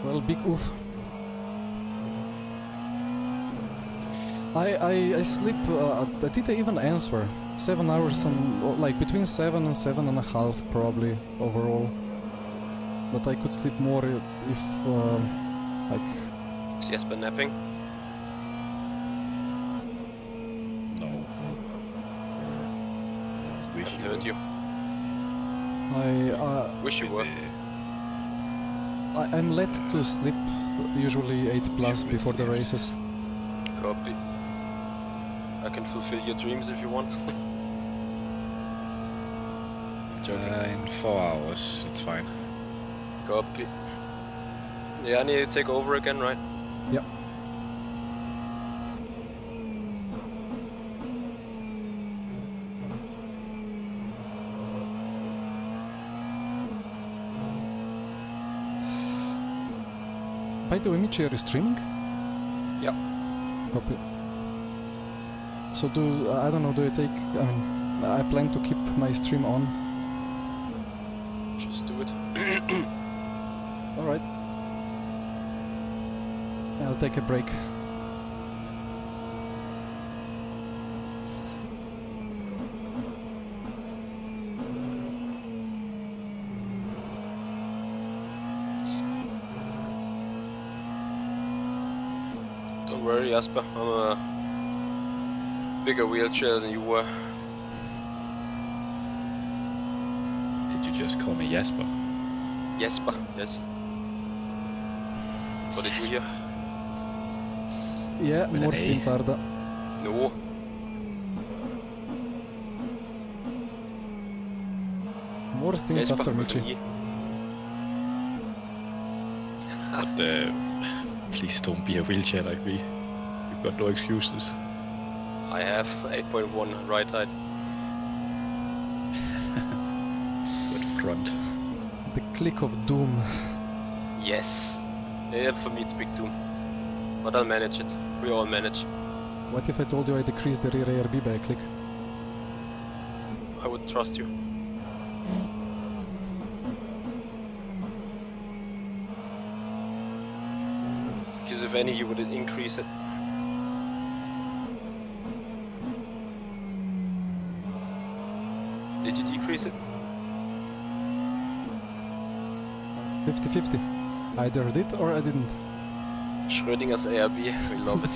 Well, big oof. I sleep, did I even answer? 7 hours and, like, between 7 and 7.5 probably, overall. But I could sleep more if, like... Is Jesper napping? No. I Wish heard you. Wish you were. I'm led to sleep usually 8 plus before the races. Copy. I can fulfill your dreams if you want. In 4 hours, it's fine. Copy. Yeah, I need to take over again, right? Yeah. By the way, Michi, are you streaming? Yeah. Copy. So I don't know, do you take, I mean, I plan to keep my stream on. Just do it. Alright. I'll take a break. Don't worry, Jesper. I'm a bigger wheelchair than you were. Did you just call me Jesper? Jesper, yes. What did you hear? Yeah, With more an A. stints are the... No. More stints Jesper after with an Michi. E. But please don't be a wheelchair like me. You've got no excuses. I have 8.1 right height. Good front. The click of doom. Yes. Yeah, for me it's big doom. But I'll manage it. We all manage. What if I told you I decreased the rear ARB by a click? I would trust you. Because if any, you would increase it. Did you decrease it? 50-50. Either did or I didn't. Schrödinger's ARB, we love it.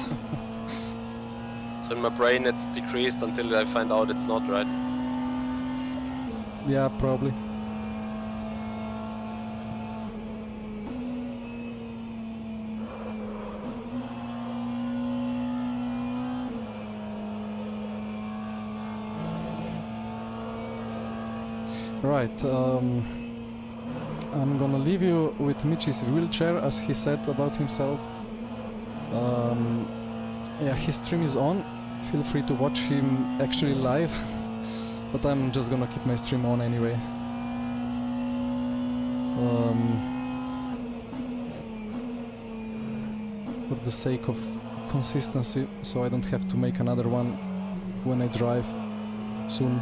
So in my brain it's decreased until I find out it's not right. Yeah, probably. Right, I'm gonna leave you with Michi's wheelchair, as he said about himself. Yeah, his stream is on. Feel free to watch him actually live. But I'm just gonna keep my stream on anyway. For the sake of consistency, so I don't have to make another one when I drive soon.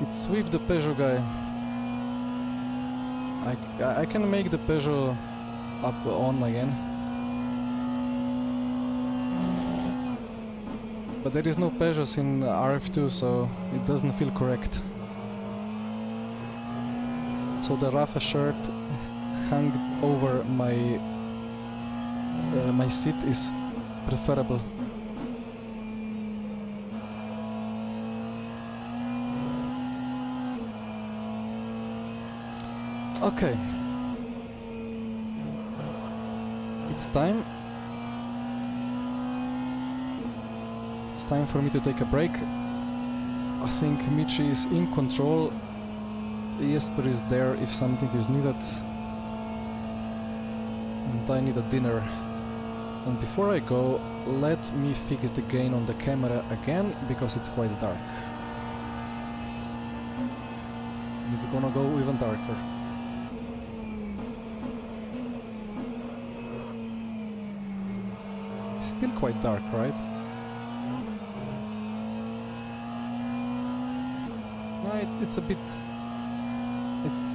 It's with the Peugeot guy. I can make the Peugeot up on again. But there is no Peugeots in rF2, so it doesn't feel correct. So the Rafa shirt hung over my my seat is preferable. Okay. It's time. It's time for me to take a break. I think Michi is in control. Jesper is there if something is needed. And I need a dinner. And before I go, let me fix the gain on the camera again, because it's quite dark. And it's gonna go even darker. Still quite dark, right? It's a bit... It's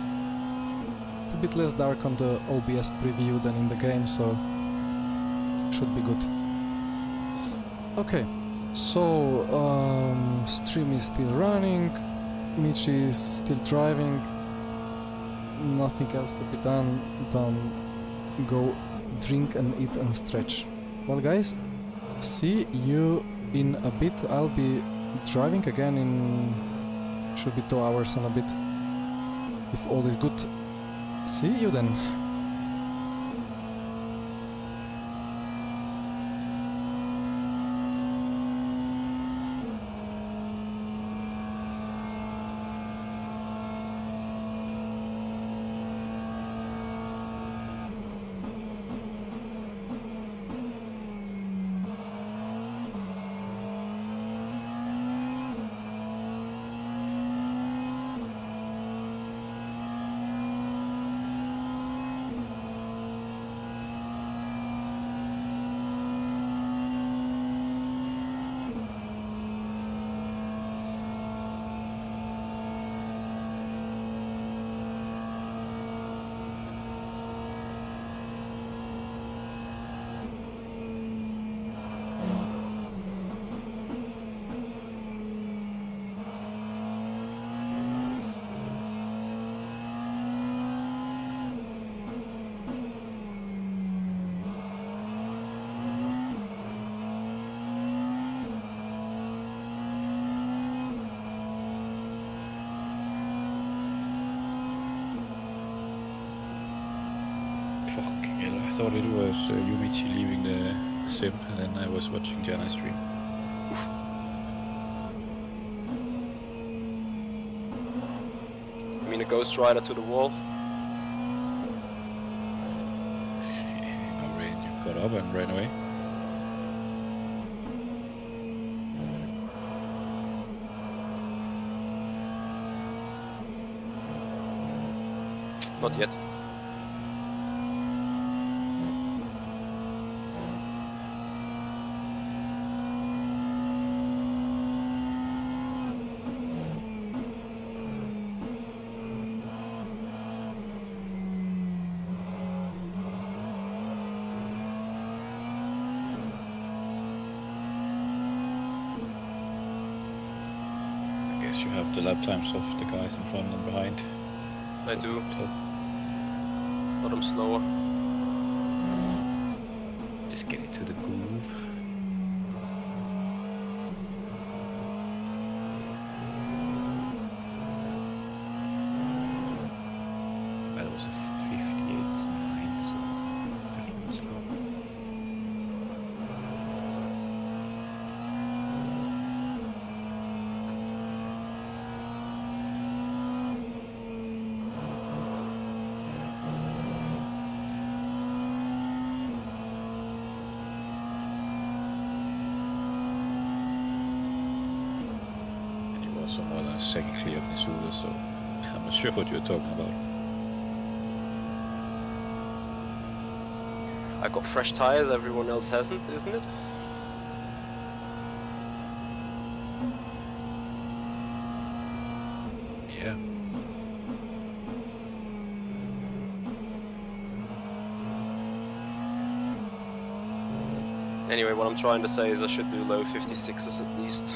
a bit less dark on the OBS preview than in the game, so should be good. Okay, so stream is still running, Michi is still driving, nothing else to be done than go drink and eat and stretch. Well guys, see you in a bit. I'll be driving again in... should be 2 hours and a bit. If all is good. See you then. thought it was you, Michi, leaving the sim, and then I was watching Jernej stream. Oof. I mean a Ghost Rider to the wall. No rain, you got up and ran away. Not yet. I guess you have the lap times of the guys in front and behind. I do, So but I'm slower. just get into the groove. That was a 58.9, so definitely slow. And you were also more than a second clear of Nisula, so I'm not sure what you're talking about. I got fresh tires, everyone else hasn't, isn't it? Yeah. Anyway, what I'm trying to say is I should do low 56s at least.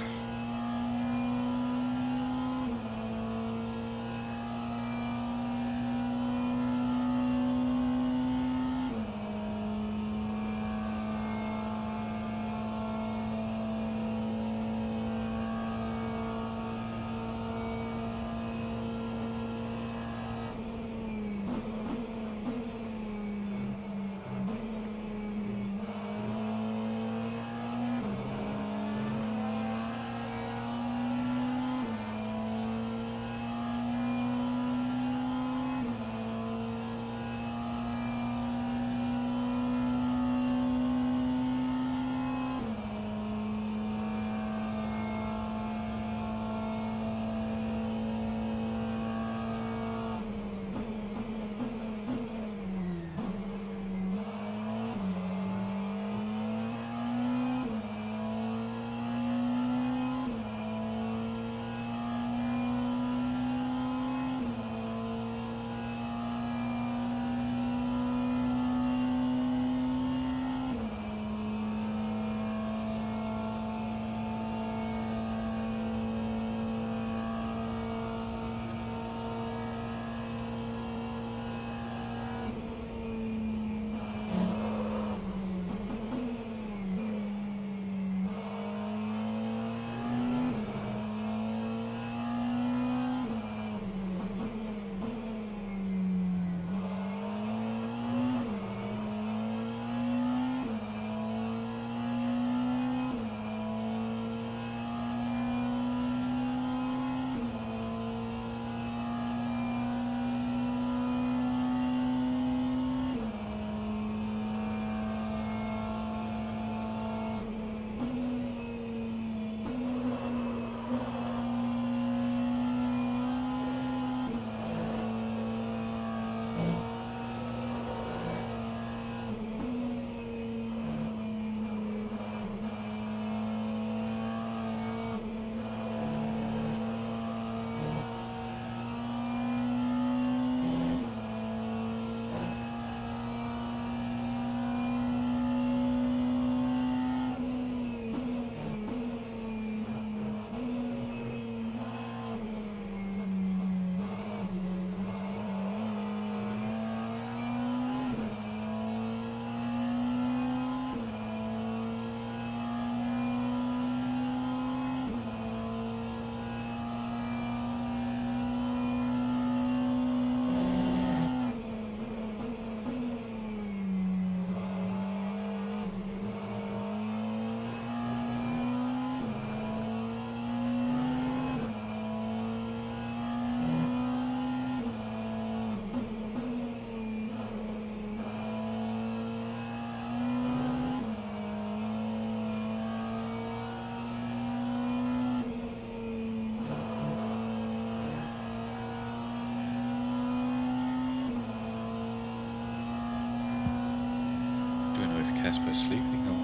Kasper sleeping or?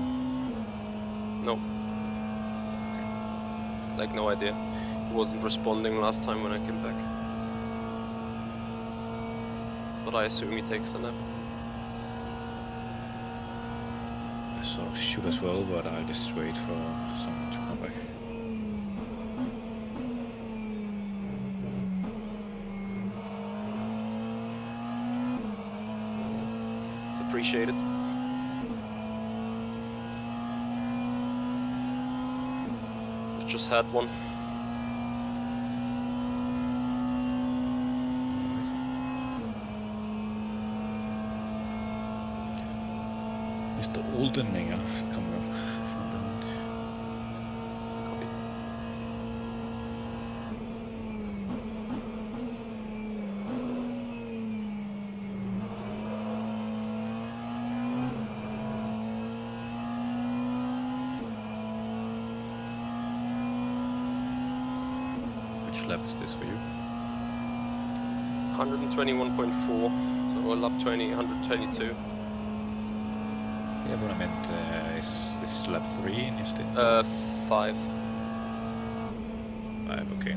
No. Like, no idea. He wasn't responding last time when I came back. But I assume he takes a nap. I sort of should as well, but I'll just wait for someone to come back. It's appreciated. I've just had one. Mr. Oldeninger coming up from behind. Copy. Which lap is this for you? 121.4, so a lap 20, 122. Yeah, but I meant is this lap 3 instead? 5. 5, okay.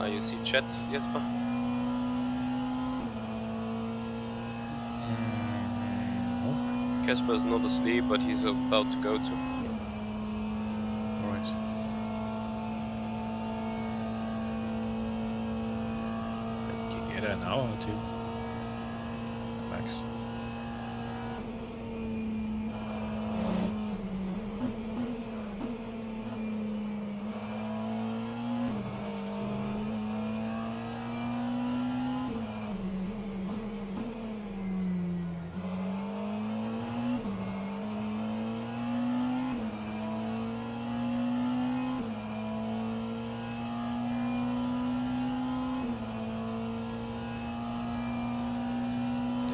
You see chat, Jesper? Kasper's not asleep, but he's about to go to. Alright. You can get an hour or two. Max.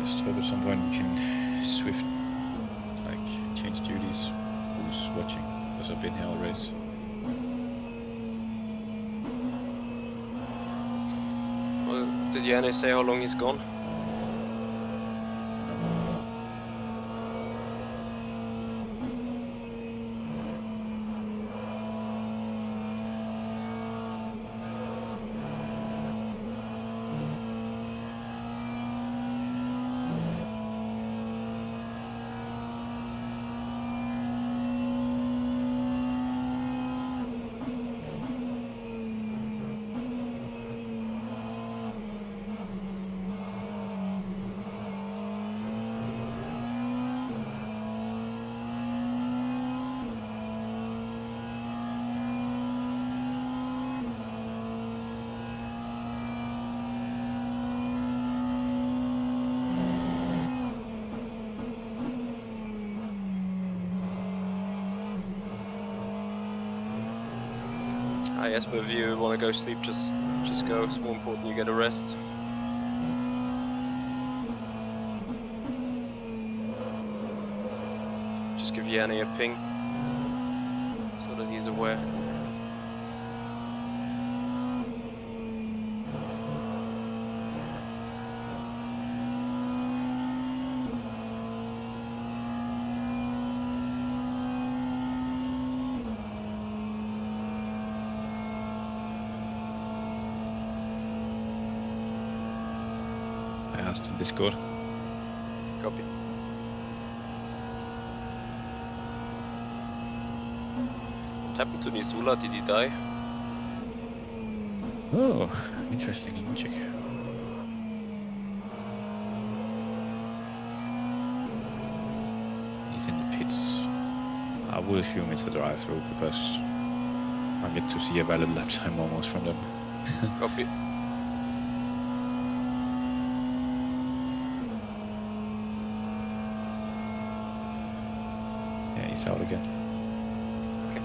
Just hope at some point we can swift, like, change duties. Who's watching? Because I've been here all race. Well, did Jernej say how long he's gone? Jesper, if you want to go sleep, just go. It's more important you get a rest. Just give Jernej a ping so that he's aware. In Discord. Copy. What happened to Nisula? Did he die? Oh, interesting. Let me check. He's in the pits. I would assume it's a drive-through because I get to see a valid lap time almost from them. Copy. He's out again. Okay.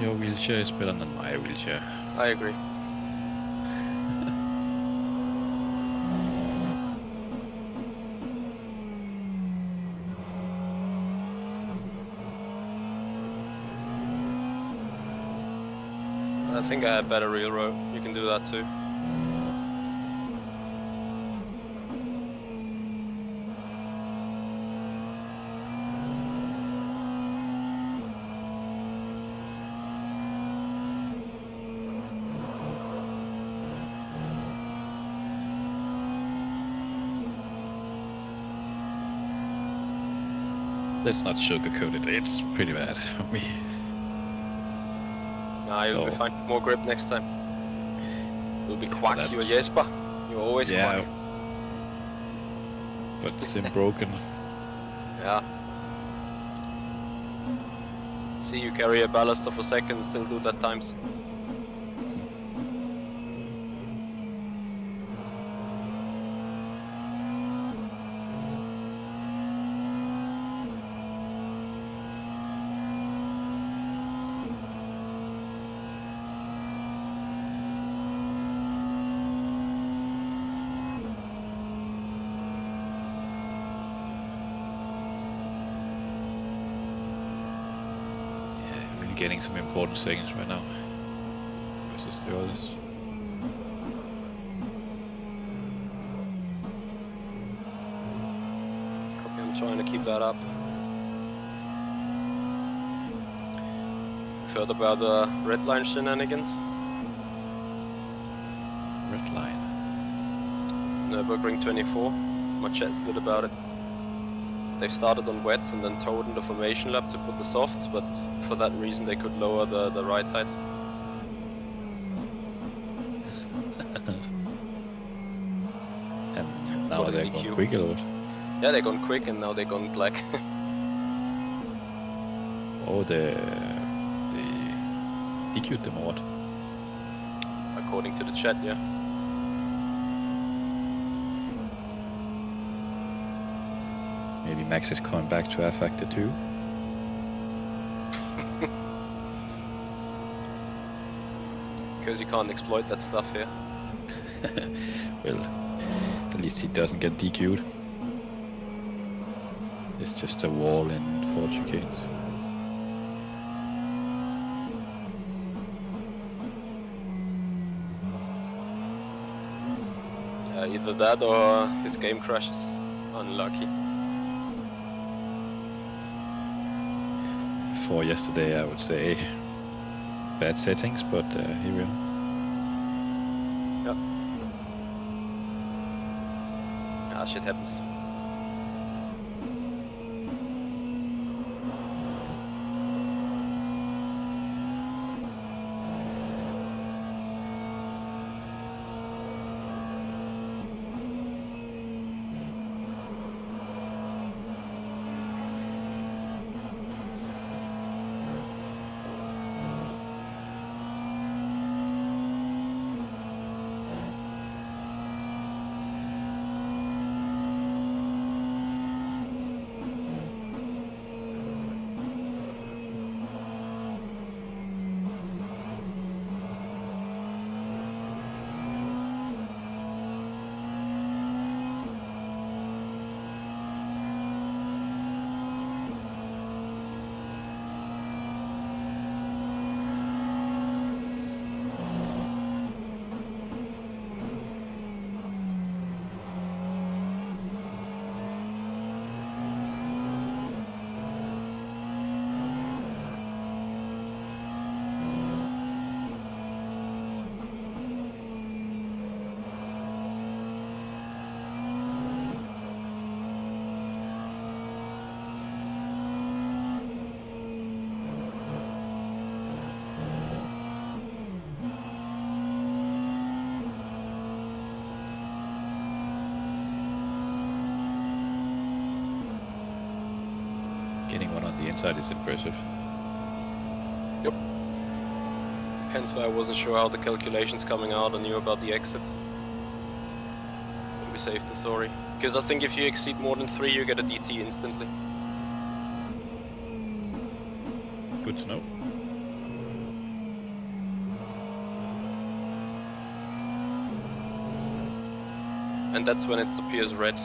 Your wheelchair is better than my wheelchair. I agree. I think I had better real row. You can do that too. Let's not sugarcoat it. It's pretty bad for me. Nah, you'll be So- fine. More grip next time. You'll be quack. that- You're Jesper. You're always Yeah. quack. But sim broken. Yeah. See, you carry a ballast of a second, still do that times. Yeah, really getting some important seconds right now. Versus the others. Copy, I'm trying to keep that up. You've heard about the red line shenanigans? Red line. Nürburgring 24. My chat slid about it. They started on wets and then towed in the formation lap to put the softs, but for that reason they could lower the ride height. And now What they're did going DQ? quick a lot. Yeah, they're gone quick and now they're gone black. Oh, they DQ'd them or what? According to the chat, yeah. Maybe Max is coming back to rFactor2. Because you can't exploit that stuff here. Well, at least he doesn't get DQ'd. It's just a wall in 4 chicanes. Either that or his game crashes. Unlucky. For yesterday, I would say bad settings, but here we are. Ah, shit happens. Getting one on the inside is impressive. Hence why I wasn't sure how the calculations coming out. I knew about the exit. But we saved the sorry. Because I think if you exceed more than 3 you get a DT instantly. Good to know. and that's when it appears red.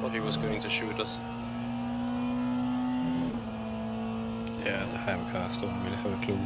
Thought he was going to shoot us. Yeah, the hamcars don't really have a clue.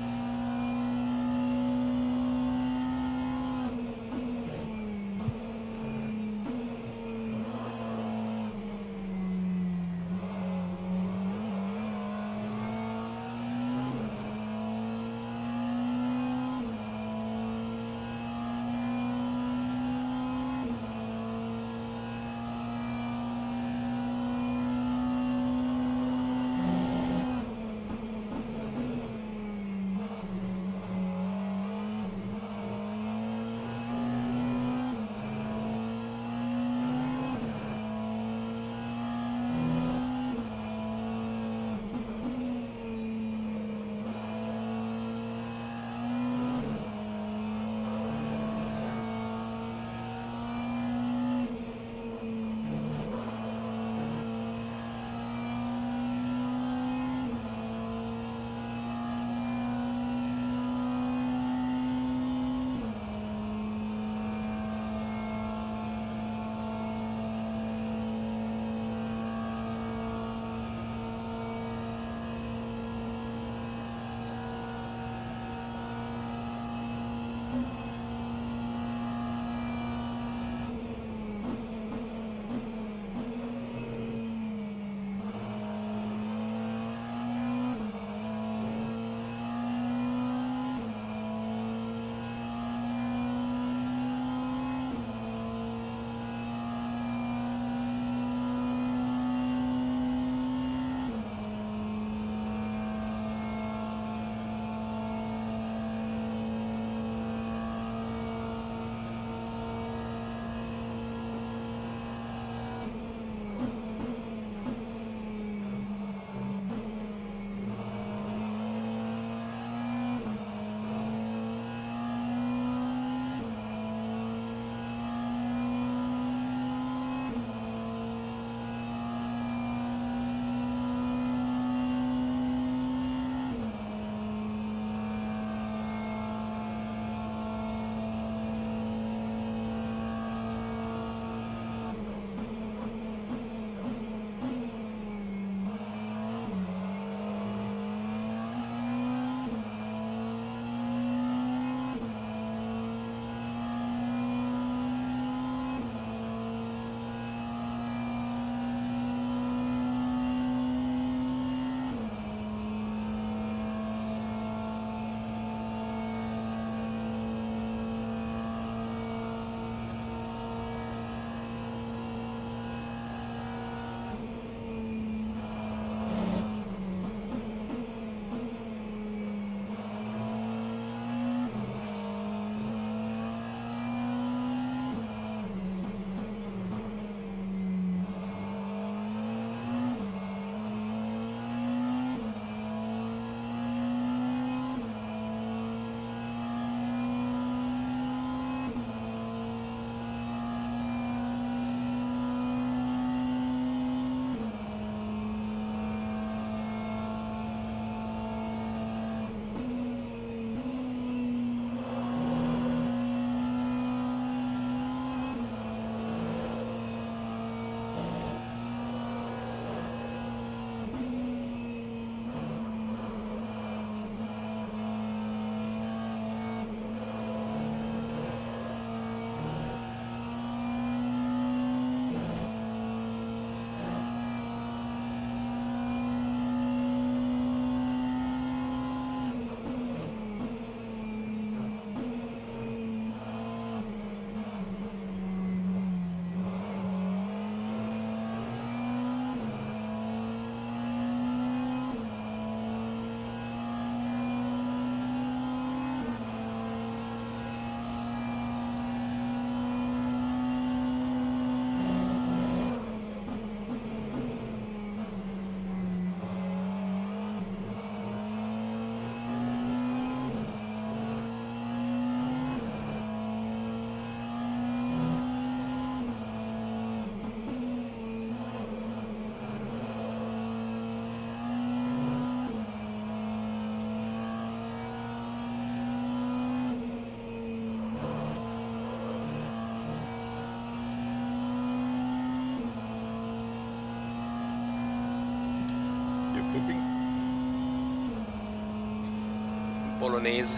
Bolognese.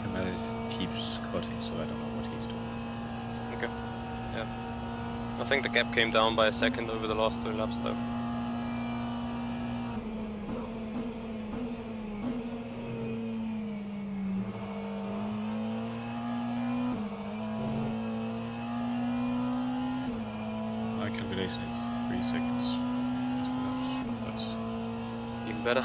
Kamal keeps cutting, so I don't know what he's doing. Okay. Yeah. I think the gap came down by a second over the last 3 laps though. My calculation is 3 seconds. That's Even better.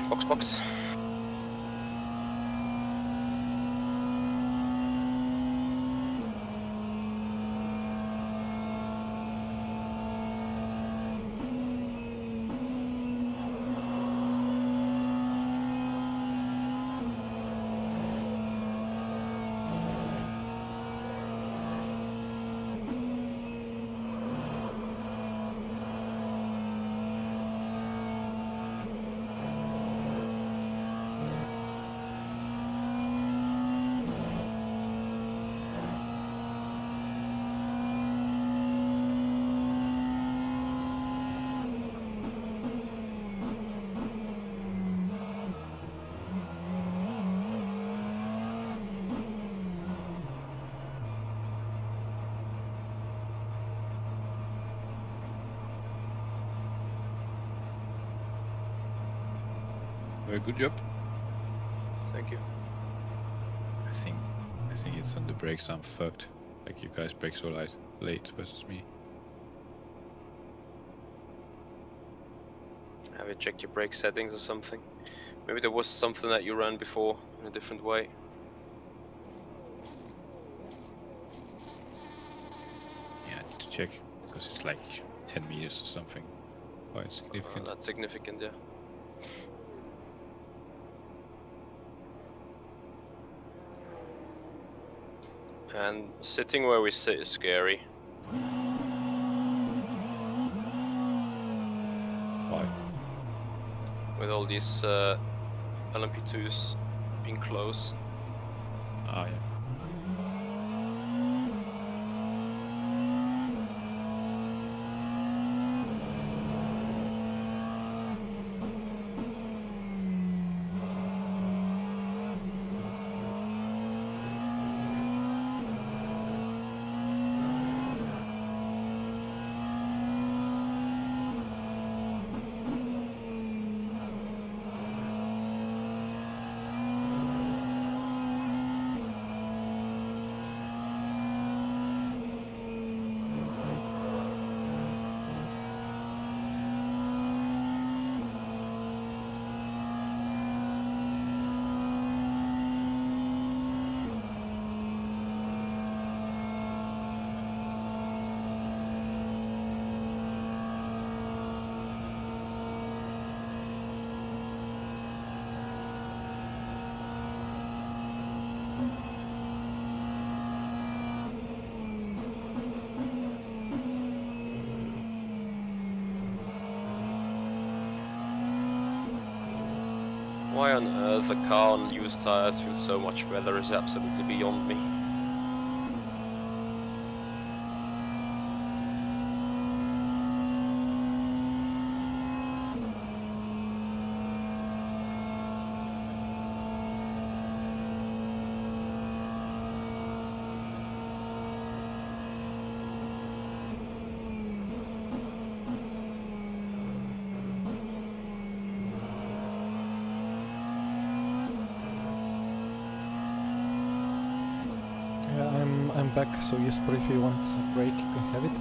Box. Very good job. Thank you. I think it's on the brakes I'm fucked. Like you guys brake so late versus me. Have you checked your brake settings or something? Maybe there was something that you ran before in a different way. Yeah, I need to check because it's like 10 meters or something. Quite significant. That's significant, yeah. And sitting where we sit is scary. Why? With all these LMP2s being close. Ah, yeah. Why on earth a car on used tires feels so much better is absolutely beyond me. I'm back, so Jesper, if you want a break, you can have it.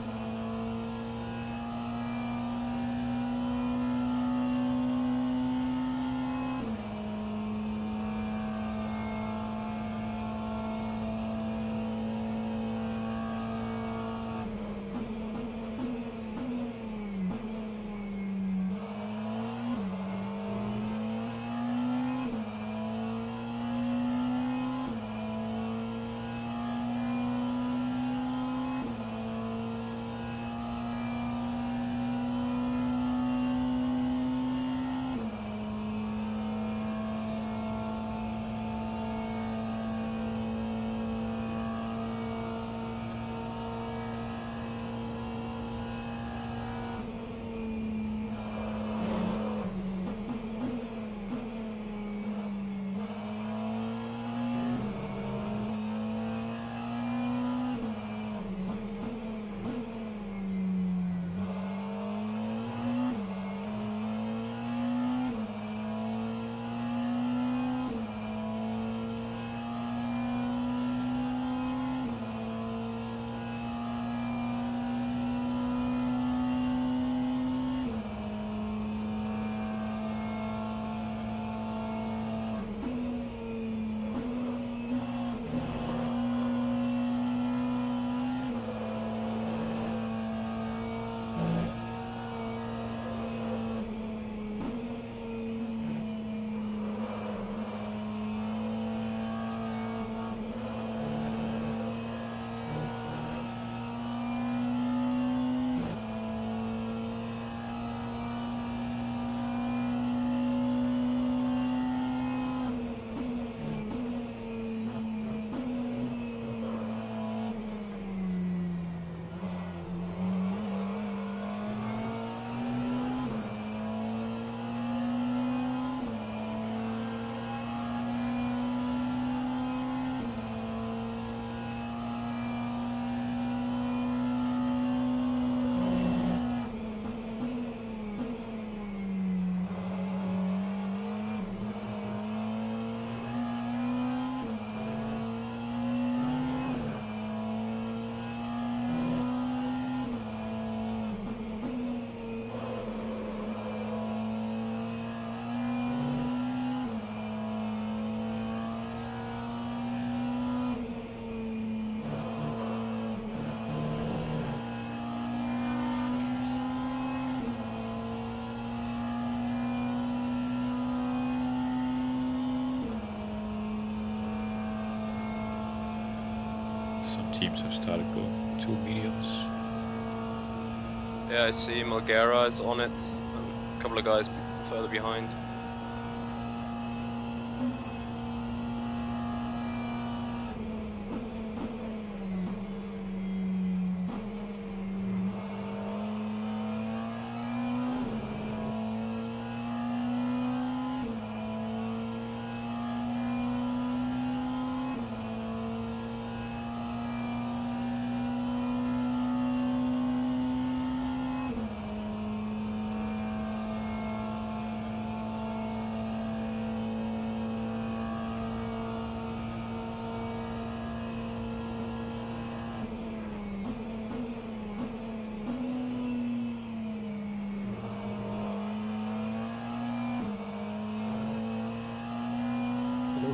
teams have started going 2 mediums. Yeah, I see Malgera is on it, and a couple of guys further behind.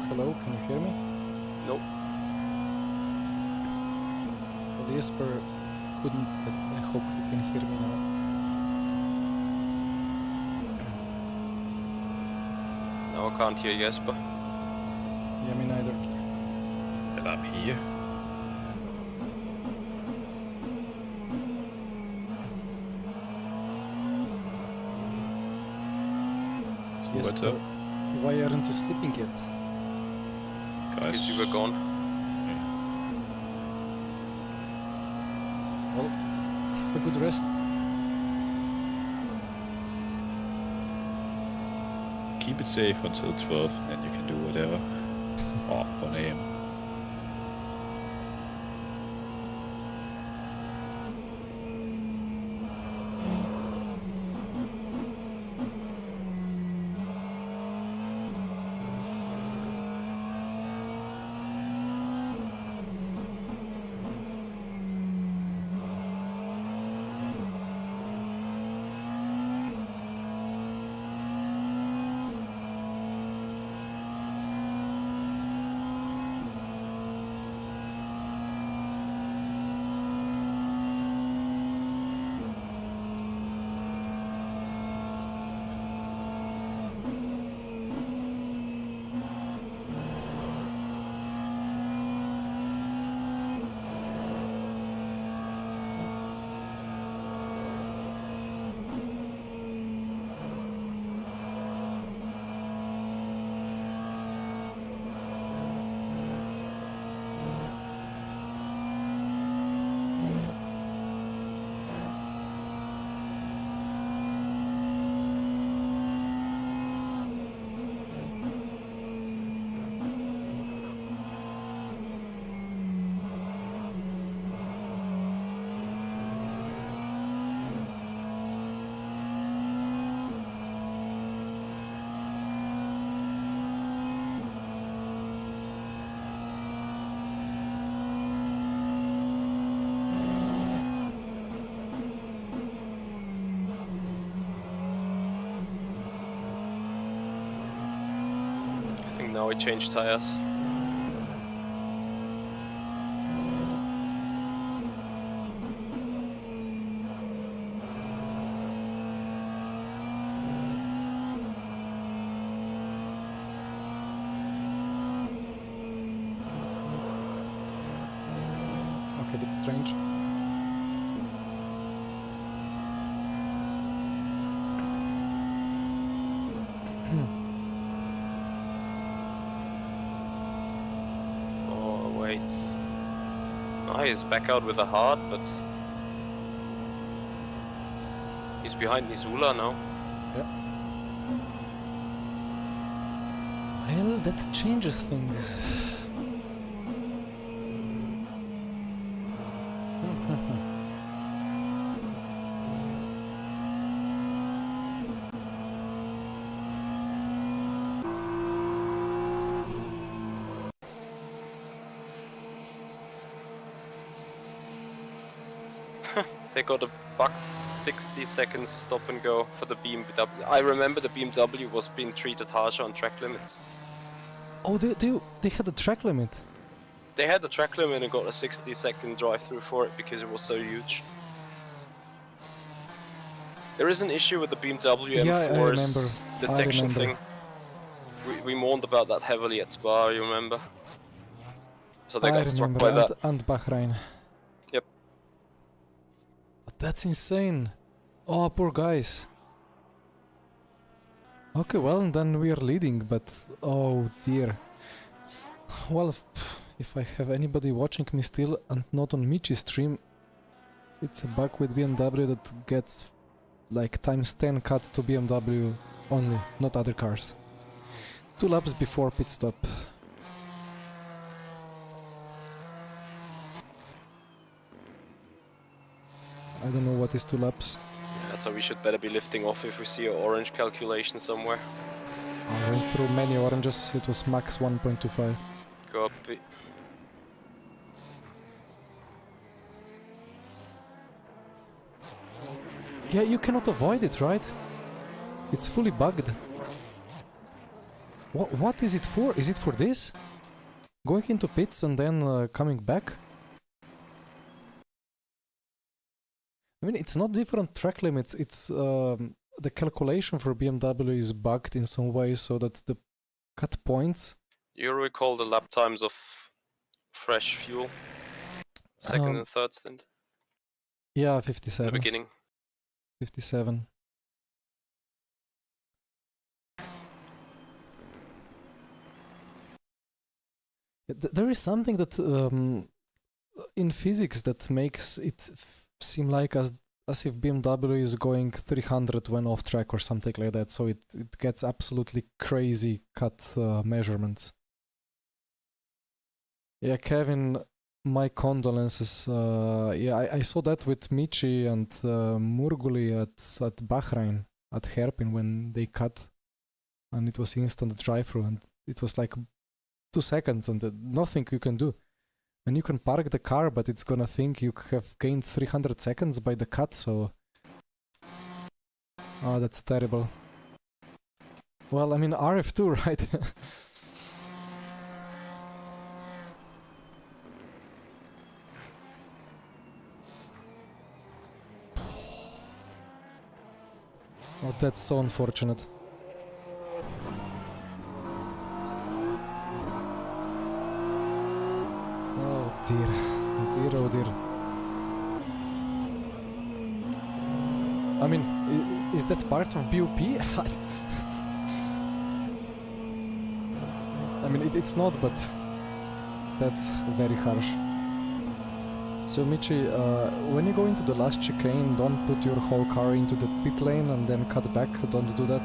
Hello, can you hear me? Nope. Well, Jesper couldn't, but I hope you can hear me now. Now I can't hear Jesper. Yeah, me neither. But I'm here. So what's Jesper, up? why aren't you sleeping yet? Because you were gone. Well, have a good rest. Keep it safe until 12, and then you can do whatever. Or 1 AM. Now we changed tires. Okay, that's strange. Oh wait. Oh, he's back out with a hard, but he's behind Nisula now. Well, that changes things. They got a bucked 60 seconds stop and go for the BMW. I remember the BMW was being treated harsher on track limits. Oh, they had a track limit. They had the track limit and got a 60-second drive-through for it because it was so huge. There is an issue with the BMW Yeah, I M4's remember. detection I remember. thing. We mourned about that heavily at Spa, you remember? So they I got struck remember, by that. and Bahrain. Yep. But that's insane. Oh, poor guys. Okay, well, then we are leading, but oh dear. Well, if I have anybody watching me still and not on Michi's stream, it's a bug with BMW that gets like times 10 cuts to BMW only, not other cars. 2 laps before pit stop. I don't know what is 2 laps. Yeah, so we should better be lifting off if we see an orange calculation somewhere. I went through many oranges, it was max 1.25. Copy. Yeah, you cannot avoid it, right? It's fully bugged. What is it for? Is it for this? Going into pits and then coming back? I mean, it's not different track limits, it's the calculation for BMW is bugged in some way so that the cut points... You recall the lap times of fresh fuel? Second and third stint? Yeah, In 57. the beginning. 57. There is something that in physics that makes it seem like as if BMW is going 300 when off track or something like that, so it gets absolutely crazy cut measurements. Yeah, Kevin, my condolences. Yeah, I saw that with Michi and Murguli at Bahrain, at Hairpin, when they cut, and it was instant drive-through, and it was like 2 seconds, and nothing you can do. And you can park the car, but it's gonna think you have gained 300 seconds by the cut, so... Oh, that's terrible. Well, I mean, rF2, right? Oh, that's so unfortunate. Oh dear, dear, oh dear. I mean, is that part of BOP? I mean, it's not, but that's very harsh. So Michi, when you go into the last chicane, don't put your whole car into the pit lane and then cut back, don't do that.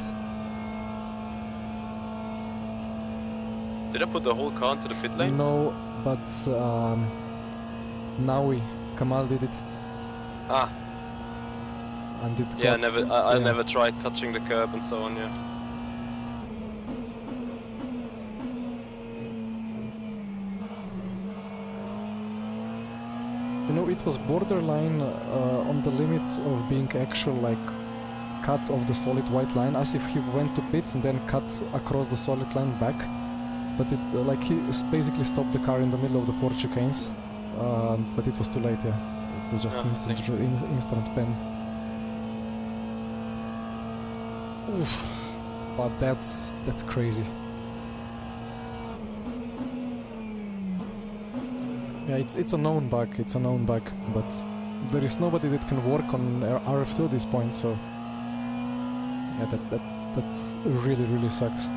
Did I put the whole car into the pit lane? No, but Kamal did it. Ah, And it yeah, got, I never tried touching the curb and so on, yeah. You know, it was borderline on the limit of being actual, like, cut of the solid white line, as if he went to pits and then cut across the solid line back. But it, like, he basically stopped the car in the middle of the 4 chicanes, but it was too late, yeah. It was just instant pen. Oof. But that's crazy. Yeah, it's a known bug, but there is nobody that can work on rF2 at this point, so yeah, that's really sucks.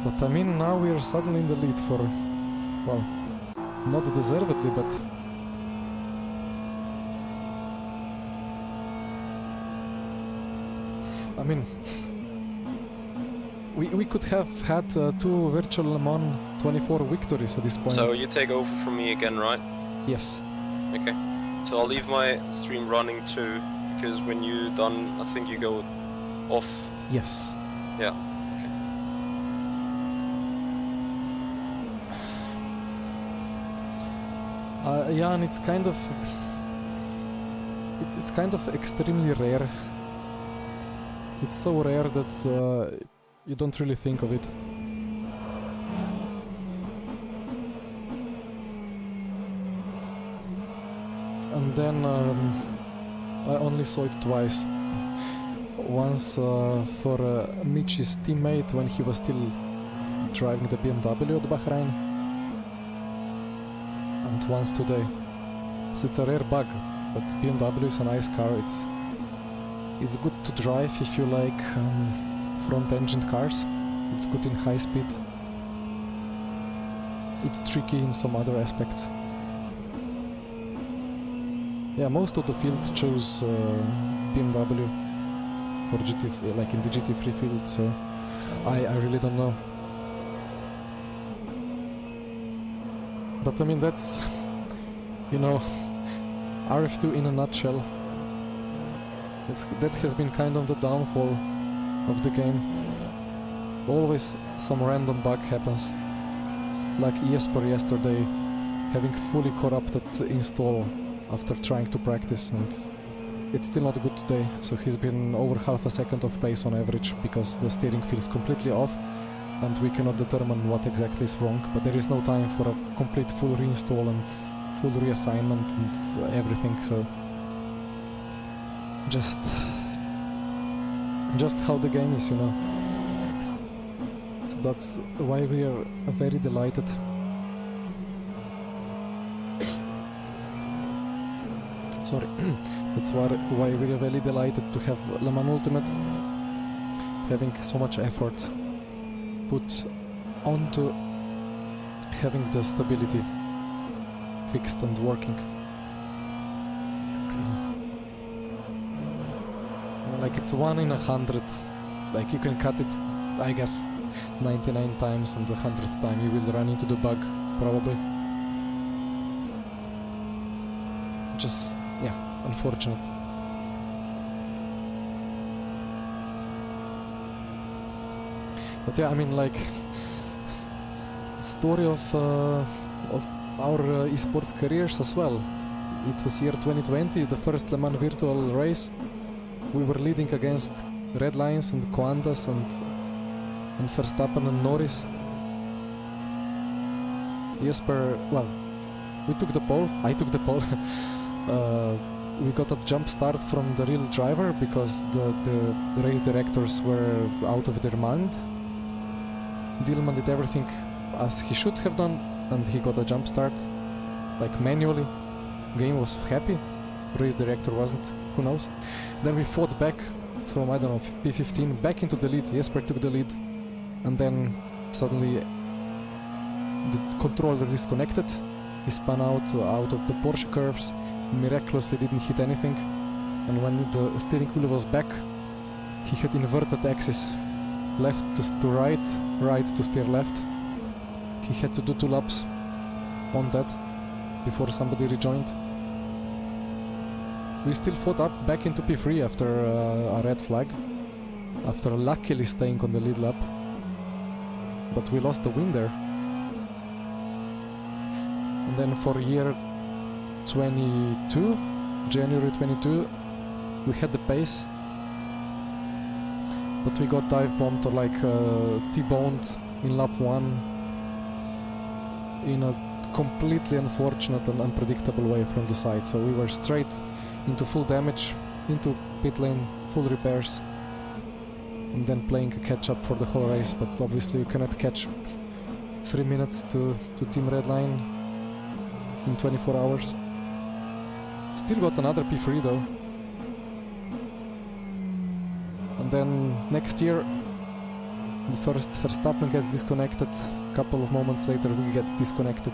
But I mean, now we are suddenly in the lead for, well, not deservedly, but I mean, we could have had 2 virtual Le Mans 24 victories at this point. So you take over from me again, right? Yes. Okay. So I'll leave my stream running too, because when you're done, I think you go off. Yes. Yeah. Yeah, and it's kind of extremely rare. It's so rare that you don't really think of it. And then I only saw it twice. Once for Michi's teammate when he was still driving the BMW at Bahrain, and once today. So it's a rare bug, but BMW is a nice car. It's good to drive if you like front-engined cars. It's good in high speed. It's tricky in some other aspects. Yeah, most of the field chose BMW for GT, like in the GT3 field, so I really don't know. But I mean, that's, you know, rF2 in a nutshell. That has been kind of the downfall of the game. Always some random bug happens. Like Jesper yesterday, having fully corrupted install after trying to practice, and it's still not good today. So he's been over half a second off pace on average because the steering feels completely off and we cannot determine what exactly is wrong, but there is no time for a complete full reinstall and full reassignment and everything, so just how the game is, you know. So that's why we are very delighted. Sorry. That's why we are very delighted to have Le Mans Ultimate having so much effort put onto having the stability fixed and working. Like it's 1 in 100, like you can cut it, I guess, 99 times, and the 100th time you will run into the bug, probably. Just, yeah, unfortunate. But yeah, I mean, like, story of our esports careers as well. It was year 2020, the first Le Mans virtual race. We were leading against Red Lions and Coandas and Verstappen and Norris. Jesper, well, we took the pole, I took the pole. We got a jump start from the real driver because the race directors were out of their mind. Dillman did everything as he should have done, and he got a jump start, like manually. Game was happy, race director wasn't, who knows. Then we fought back from, I don't know, P15 back into the lead. Jesper took the lead, and then suddenly the controller disconnected. He spun out of the Porsche curves, miraculously didn't hit anything, and when the steering wheel was back, he had inverted axis, left to right, right to steer left. He had to do 2 laps on that before somebody rejoined. We still fought up back into P3 after a red flag, after luckily staying on the lead lap, but we lost the win there. And then for year 22, January 22, we had the pace, but we got dive bombed or like T-boned in lap 1 in a completely unfortunate and unpredictable way from the side. So we were straight into full damage, into pit lane, full repairs, and then playing a catch-up for the whole race, but obviously you cannot catch 3 minutes to Team Redline in 24 hours. Still got another P3 though. And then next year, the first Verstappen gets disconnected, a couple of moments later we get disconnected.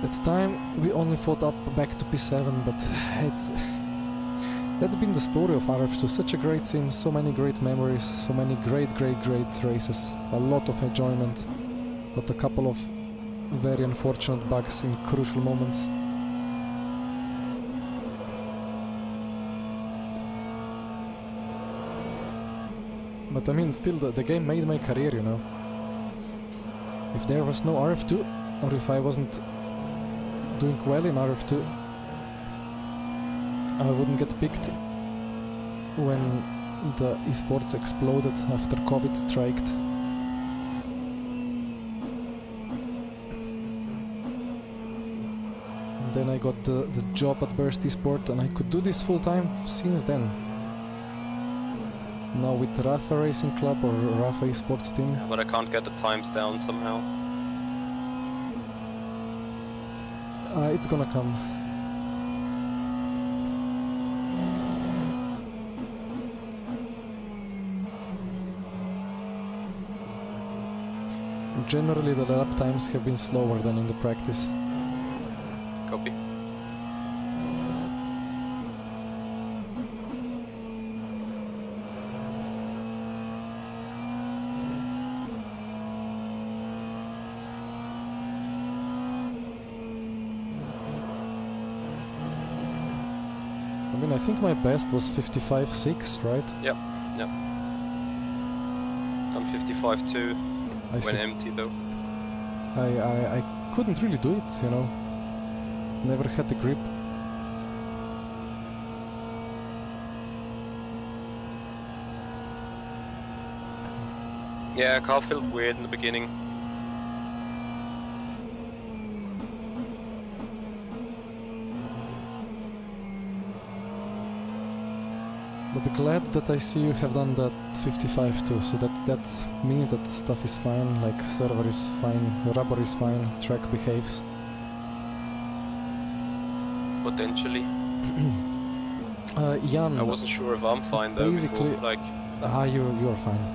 At the time we only fought up back to P7, but that's been the story of rF2. Such a great sim, so many great memories, so many great races, a lot of enjoyment, but a couple of very unfortunate bugs in crucial moments. But I mean, still the game made my career, you know. If there was no rF2, or if I wasn't doing well in rF2, I wouldn't get picked when the esports exploded after COVID striked. And then I got the job at Burst Esport, and I could do this full time since then. now with Rafa Racing Club or Rafa Esports team. But I can't get the times down somehow. It's gonna come. Generally the lap times have been slower than in the practice. Copy. I mean, I think my best was 55.6, right? Yep. Done 55.2 I when see. empty though. I couldn't really do it, you know. Never had the grip. Yeah, car felt weird in the beginning. But glad that I see you have done that 55 too, so that means that stuff is fine, like server is fine, rubber is fine, track behaves. Potentially. Jan, I wasn't sure if I'm fine though. Basically- Before, like, you're fine.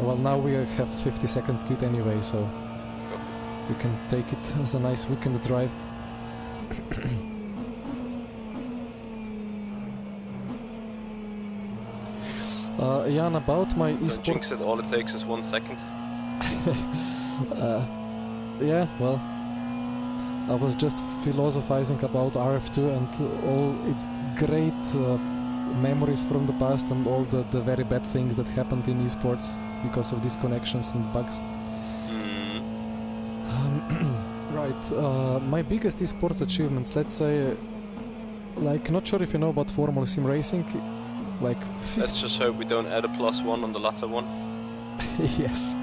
Well, now we have 50 seconds lead anyway, so we can take it as a nice weekend drive. Jan, about my don't jinx it, esports. all it takes is 1 second. Yeah, well, I was just philosophizing about RF2 and all its great memories from the past and all the very bad things that happened in esports because of disconnections and bugs. Right, my biggest esports achievements, let's say, like, not sure if you know about Formula Sim Racing, like Let's just hope we don't add a +1 on the latter one. yes.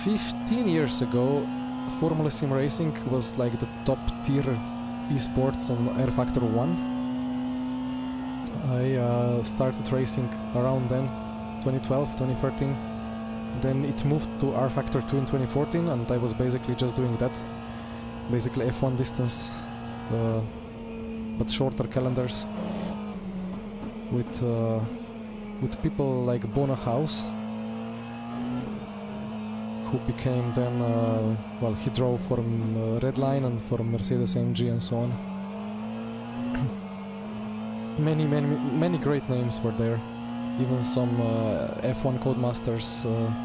15 years ago, Formula Sim Racing was like the top tier esports on rFactor2. I started racing around then, 2012, 2013. Then it moved to rFactor2 in 2014, and I was basically just doing that. Basically F1 distance, but shorter calendars. With people like Bona House, who became then, well, he drove for Redline and for Mercedes AMG and so on. many great names were there, even some F1 Codemasters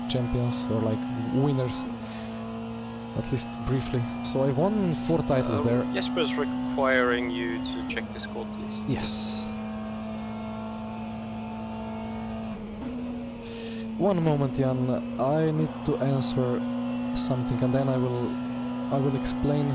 champions or like winners, at least briefly. So I won 4 titles there. Jesper's requiring you to check this code, please. Yes. One moment, Jan. I need to answer something, and then I will explain.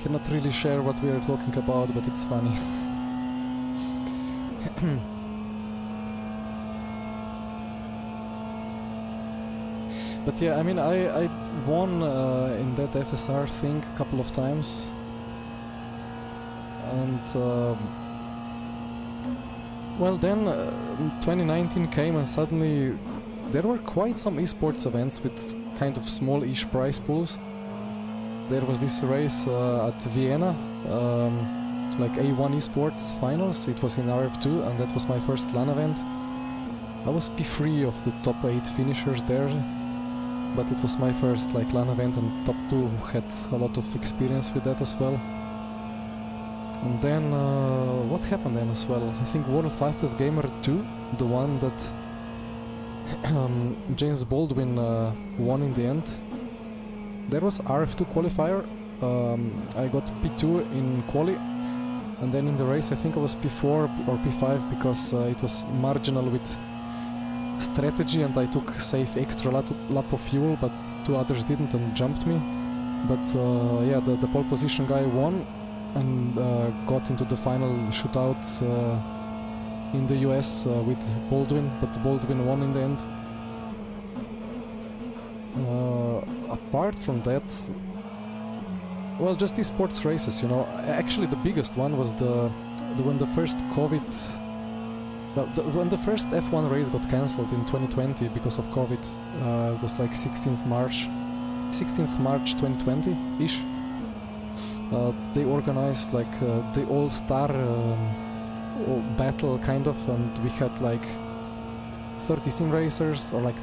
Cannot really share what we are talking about, but it's funny. But yeah, I mean, I won in that FSR thing a couple of times, and Well, then 2019 came and suddenly there were quite some esports events with kind of small-ish prize pools. There was this race at Vienna, like A1 esports finals. It was in rF2 and that was my first LAN event. I was P3 of the top 8 finishers there, but it was my first like LAN event, and top 2 had a lot of experience with that as well. And then what happened then as well? I think World Fastest Gamer 2, the one that James Baldwin won in the end. There was rF2 qualifier. I got P2 in quali, and then in the race I think I was P4 or P5 because it was marginal with strategy, and I took safe extra lap of fuel, but 2 others didn't and jumped me. But yeah, the pole position guy won and got into the final shootout in the US with Baldwin, but Baldwin won in the end. Apart from that, well, just esports races, you know. Actually, the biggest one was when the first COVID, when the first F1 race got cancelled in 2020 because of COVID. It was like 16th March 2020-ish. They organized like the all-star battle kind of, and we had like 30 sim racers, or like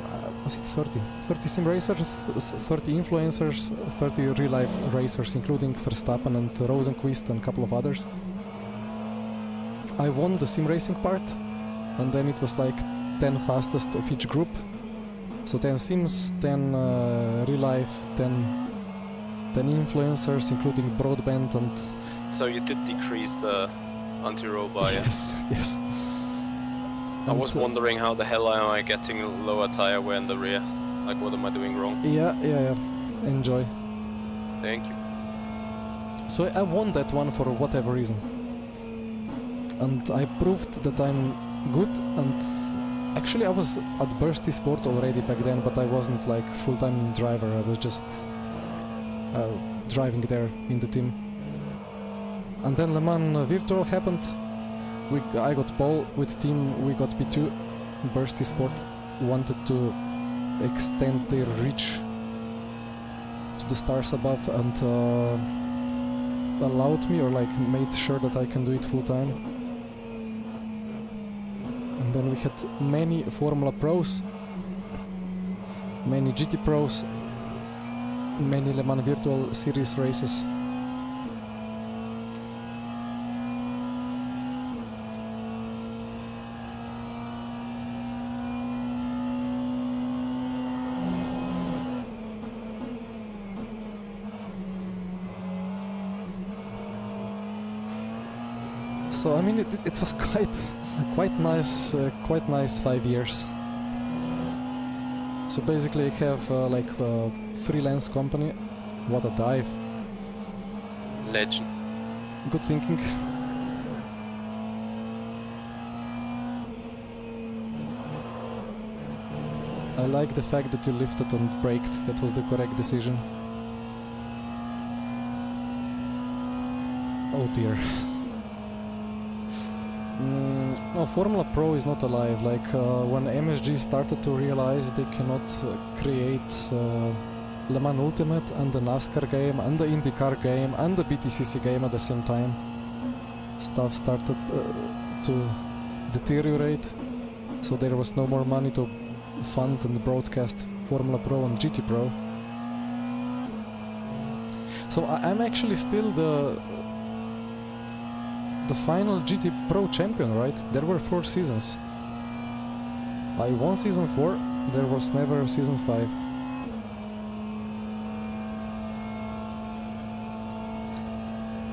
was it 30? 30 sim racers, 30 influencers, 30 real-life racers, including Verstappen and Rosenqvist and a couple of others. I won the sim racing part, and then it was like 10 fastest of each group. So 10 sims, 10 real-life, 10 influencers, including broadband and... So you did decrease the anti-roll by... Yes, yes. I was wondering how the hell am I getting lower tire wear in the rear? Like, what am I doing wrong? Yeah. Enjoy. Thank you. So I won that one for whatever reason. And I proved that I'm good, and actually I was at Bursty Sport already back then, but I wasn't like full-time driver, I was just driving there in the team. And then Le Mans Virtual happened. I got pole with team, we got P2. Bursty Sport wanted to extend their reach to the stars above and allowed me, or like made sure that I can do it full time. And then we had many Formula Pros, many GT Pros, many Le Mans Virtual Series races. So I mean, it was quite nice 5 years. So basically, I have like a freelance company. What a dive! Legend. Good thinking. I like the fact that you lifted and braked. That was the correct decision. Oh dear. No, Formula Pro is not alive. Like when MSG started to realize they cannot create Le Mans Ultimate and the NASCAR game and the IndyCar game and the BTCC game at the same time, stuff started to deteriorate. So there was no more money to fund and broadcast Formula Pro and GT Pro. So I'm actually still the final GT Pro champion, right? There were 4 seasons. I won season 4, there was never season 5.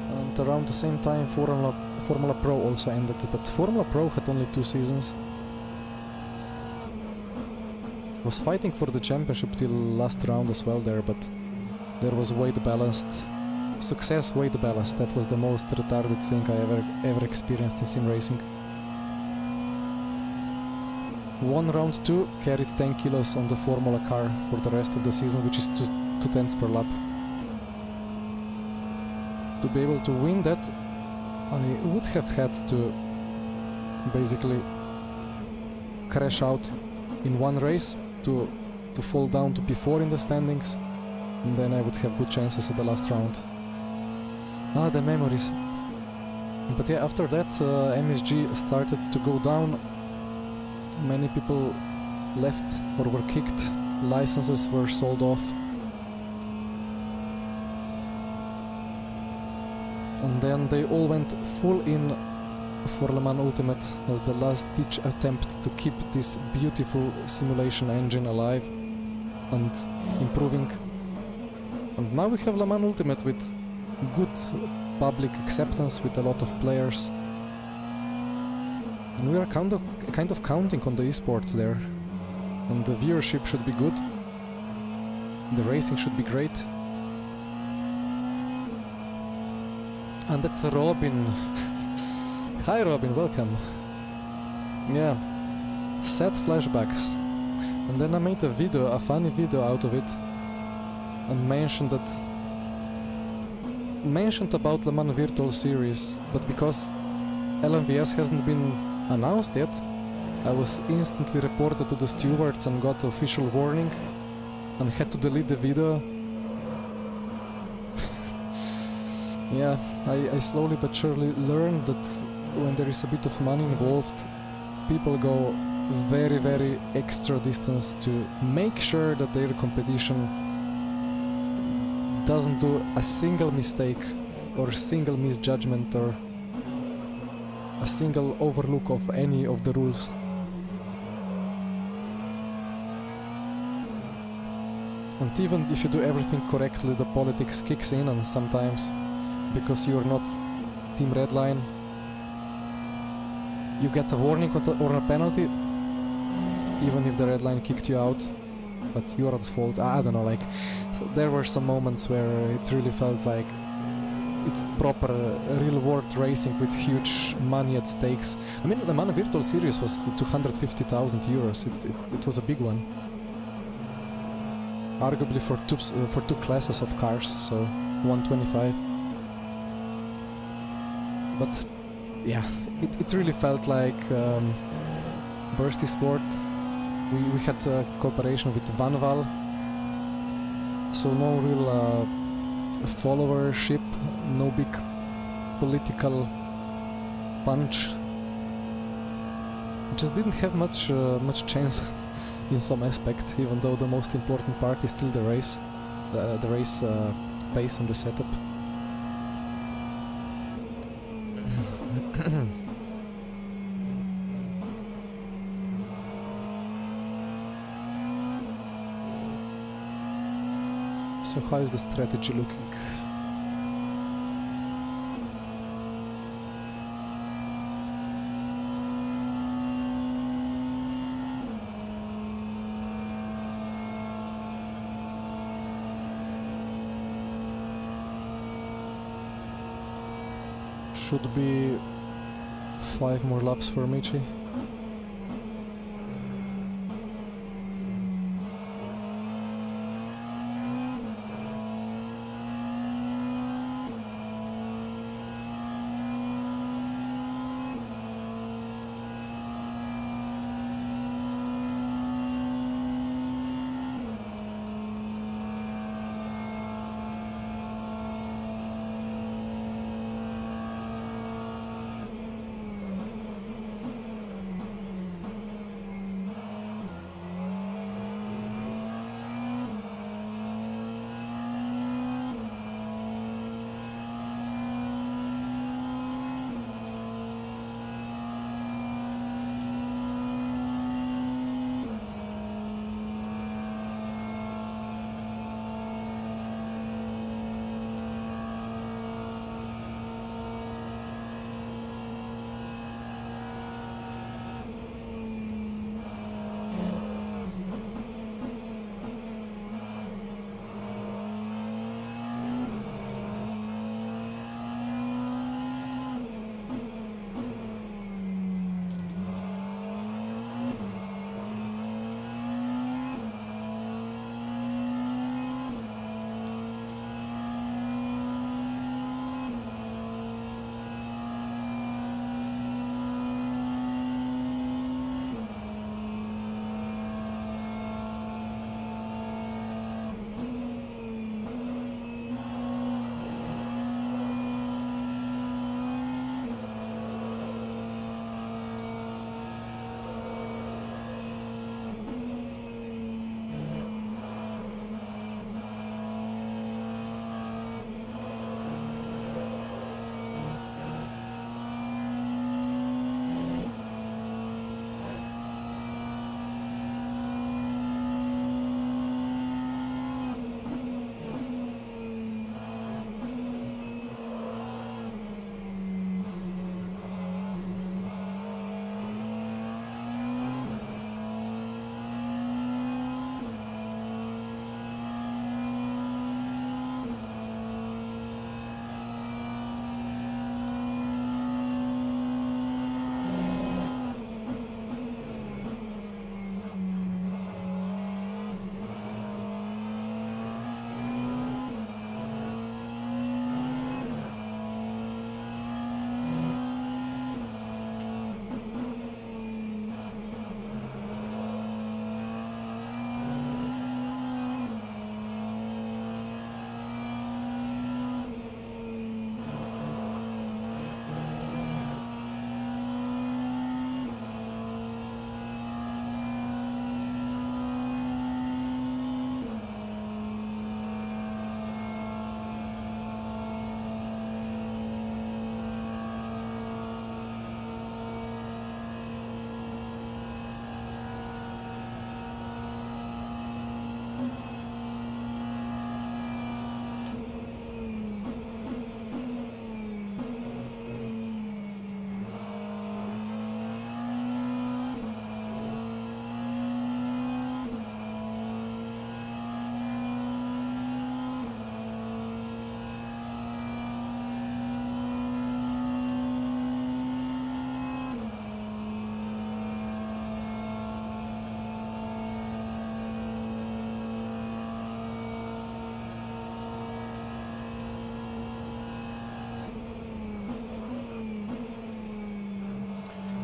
And around the same time Formula Pro also ended, but Formula Pro had only 2 seasons. Was fighting for the championship till last round as well there, but there was weight balanced. Success weight balance, that was the most retarded thing I ever experienced in sim racing. Won round 2, carried 10 kilos on the Formula car for the rest of the season, which is 2 tenths per lap. To be able to win that, I would have had to basically crash out in one race to fall down to P4 in the standings, and then I would have good chances at the last round. Ah, the memories. But yeah, after that MSG started to go down. Many people left or were kicked, licenses were sold off. And then they all went full in for Le Mans Ultimate as the last ditch attempt to keep this beautiful simulation engine alive and improving. And now we have Le Mans Ultimate with good public acceptance, with a lot of players. And we are kind of counting on the esports there. And the viewership should be good. The racing should be great. And that's Robin. Hi Robin, welcome. Yeah, sad flashbacks. And then I made a video, a funny video out of it, and mentioned about Le Mans Virtual Series, but because LMVS hasn't been announced yet, I was instantly reported to the stewards and got official warning and had to delete the video. Yeah, I slowly but surely learned that when there is a bit of money involved, people go very, very extra distance to make sure that their competition doesn't do a single mistake or single misjudgment or a single overlook of any of the rules. And even if you do everything correctly, the politics kicks in, and sometimes, because you're not Team Redline, you get a warning or a penalty, even if the Redline kicked you out, but you're at fault. I don't know, like, so there were some moments where it really felt like it's proper real world racing with huge money at stakes. I mean, the Man Virtual Series was 250,000 euros. It was a big one. Arguably for two classes of cars, so 125. But yeah, it really felt like Bursty Sport. We had a cooperation with Vanval, so no real followership, no big political punch. Just didn't have much chance in some aspect, even though the most important part is still the race, the race pace and the setup. So how is the strategy looking? Should be 5 more laps for Michi.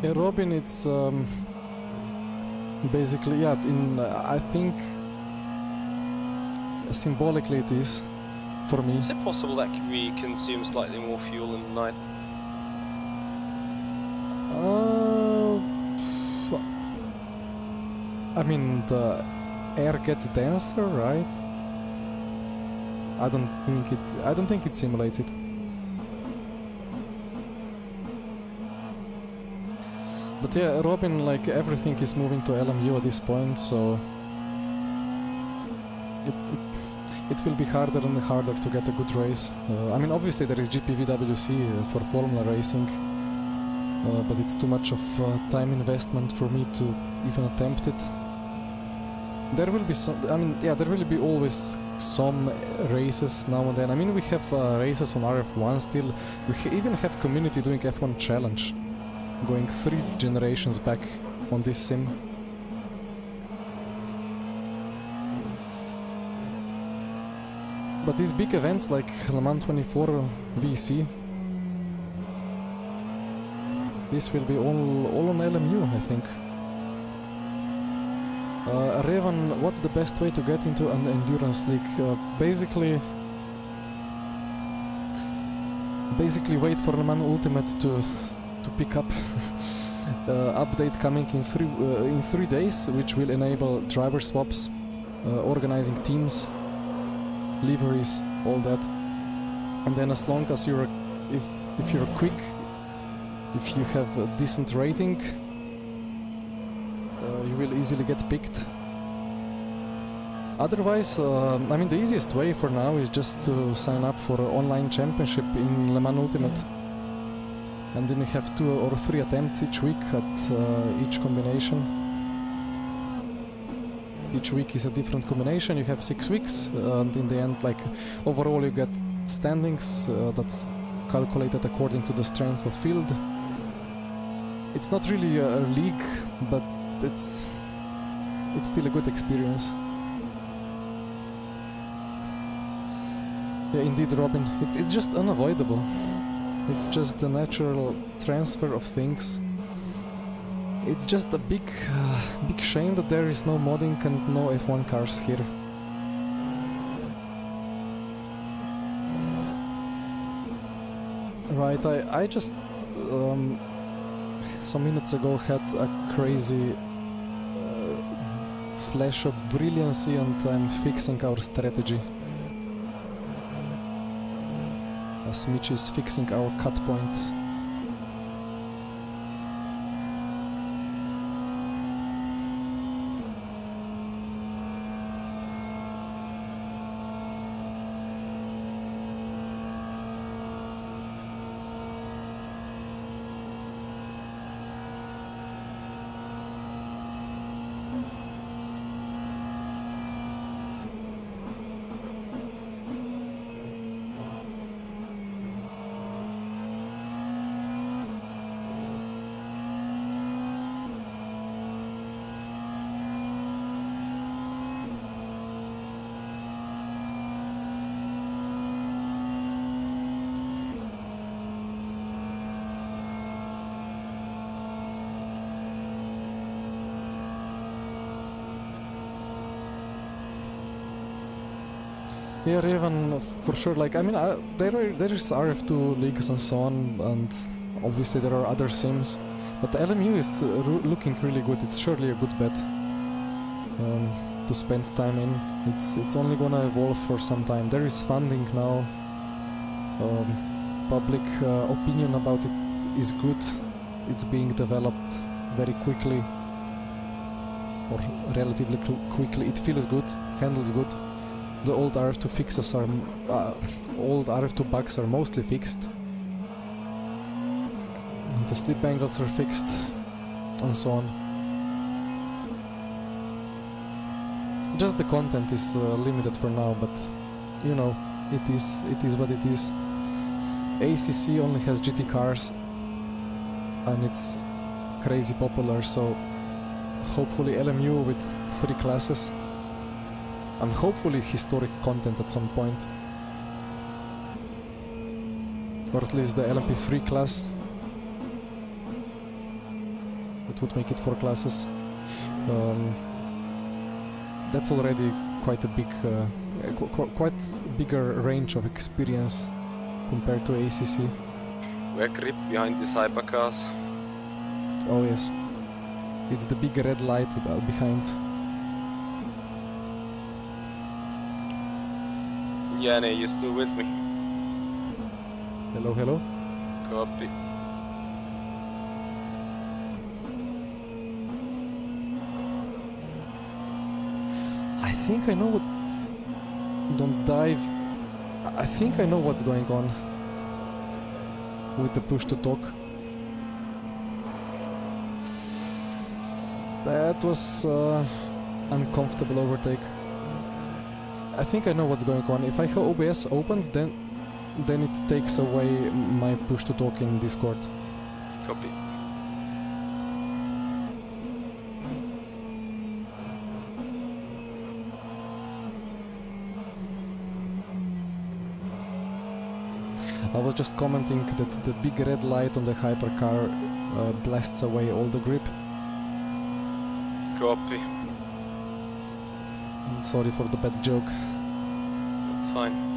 Yeah, Robin, it's basically, yeah, I think symbolically it is for me. Is it possible that we consume slightly more fuel in the night? I mean, the air gets denser, right? I don't think it simulates it. But yeah, Robin, like everything is moving to LMU at this point, so it will be harder and harder to get a good race. I mean, obviously there is GPVWC for Formula racing, but it's too much of time investment for me to even attempt it. There will be some, I mean, yeah, there will be always some races now and then. I mean, we have races on RF1 still. We even have community doing F1 challenge, going 3 generations back on this sim. But these big events like Le Mans 24 VC, this will be all on LMU, I think. Revan, what's the best way to get into an endurance league? Basically wait for Le Mans Ultimate to pick up. Update coming in 3 days, which will enable driver swaps, organizing teams, liveries, all that. And then as long as you're if you're quick, if you have a decent rating, you will easily get picked. Otherwise, I mean, the easiest way for now is just to sign up for an online championship in Le Mans Ultimate. And then you have 2 or 3 attempts each week at each combination. Each week is a different combination, you have 6 weeks, and in the end, like, overall you get standings that's calculated according to the strength of field. It's not really a league, but it's still a good experience. Yeah, indeed, Robin, it's just unavoidable. It's just the natural transfer of things. It's just a big shame that there is no modding and no F1 cars here. Right, I just some minutes ago had a crazy flash of brilliancy, and I'm fixing our strategy. As Michi is fixing our cut point. Yeah, Raven, for sure. Like, I mean, there is RF2 leagues and so on, and obviously there are other sims, but the LMU is looking really good. It's surely a good bet to spend time in. It's only gonna evolve for some time. There is funding now. Public opinion about it is good. It's being developed very quickly, or relatively quickly. It feels good, handles good. The old RF2 fixes are old RF2 bugs are mostly fixed. And the slip angles are fixed, and so on. Just the content is limited for now, but you know, it is what it is. ACC only has GT cars, and it's crazy popular. So hopefully LMU with 3 classes. And hopefully historic content at some point. Or at least the LMP3 class. it would make it 4 classes. That's already quite a big, quite bigger range of experience compared to ACC. We're grip behind these hypercars. Oh yes, it's the big red light behind. Jernej, you still with me? Hello, hello. Copy. I think I know what... Don't dive. I think I know what's going on with the push to talk. That was uncomfortable overtake. I think I know what's going on. If I have OBS opened, then it takes away my push to talk in Discord. Copy. I was just commenting that the big red light on the hypercar blasts away all the grip. Copy. Sorry for the bad joke. That's fine.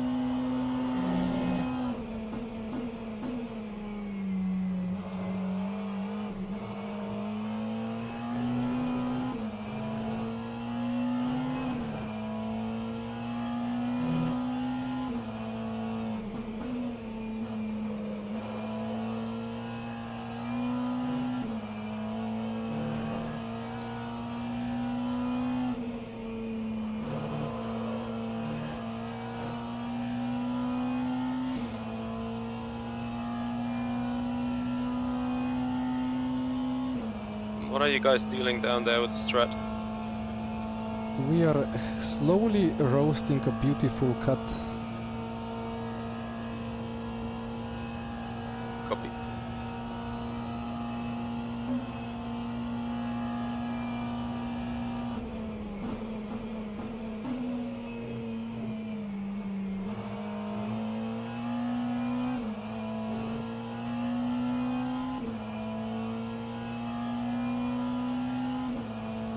What are you guys dealing down there with the strat? We are slowly roasting a beautiful cut. Copy.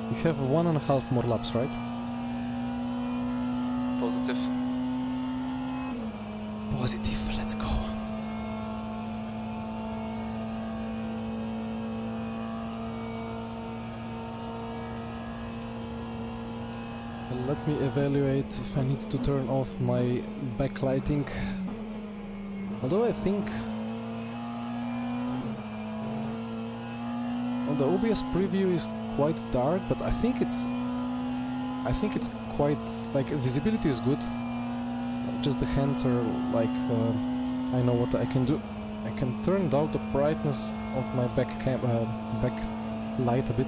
You have 1.5 more laps, right? Positive. Positive, let's go. Let me evaluate if I need to turn off my backlighting. Although I think... Well, the OBS preview is quite dark, but I think it's quite, like, visibility is good. Just the hands are like, I know what I can do. I can turn down the brightness of my back light a bit.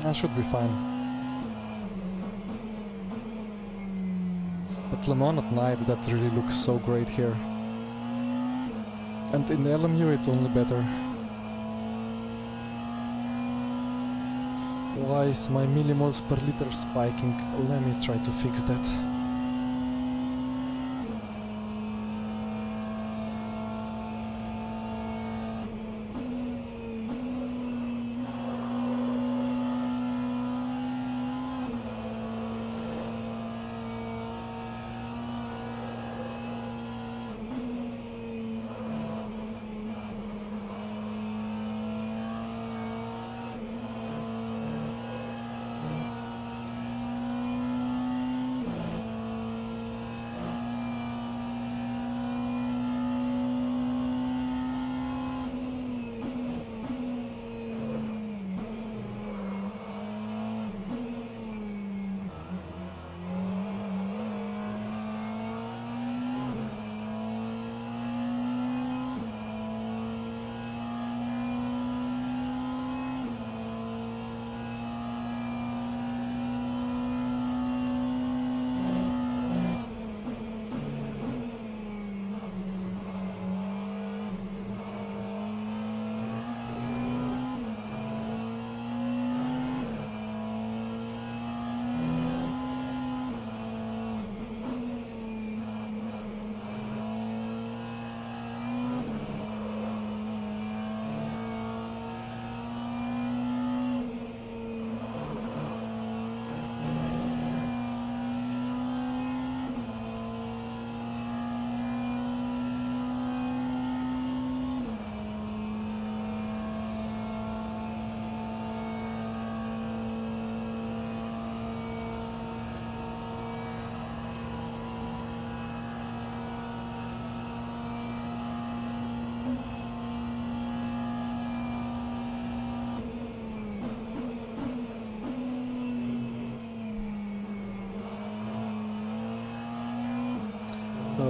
That should be fine. But Le Mans at night, that really looks so great here. And in LMU it's only better. Why is my millimoles per liter spiking? Let me try to fix that.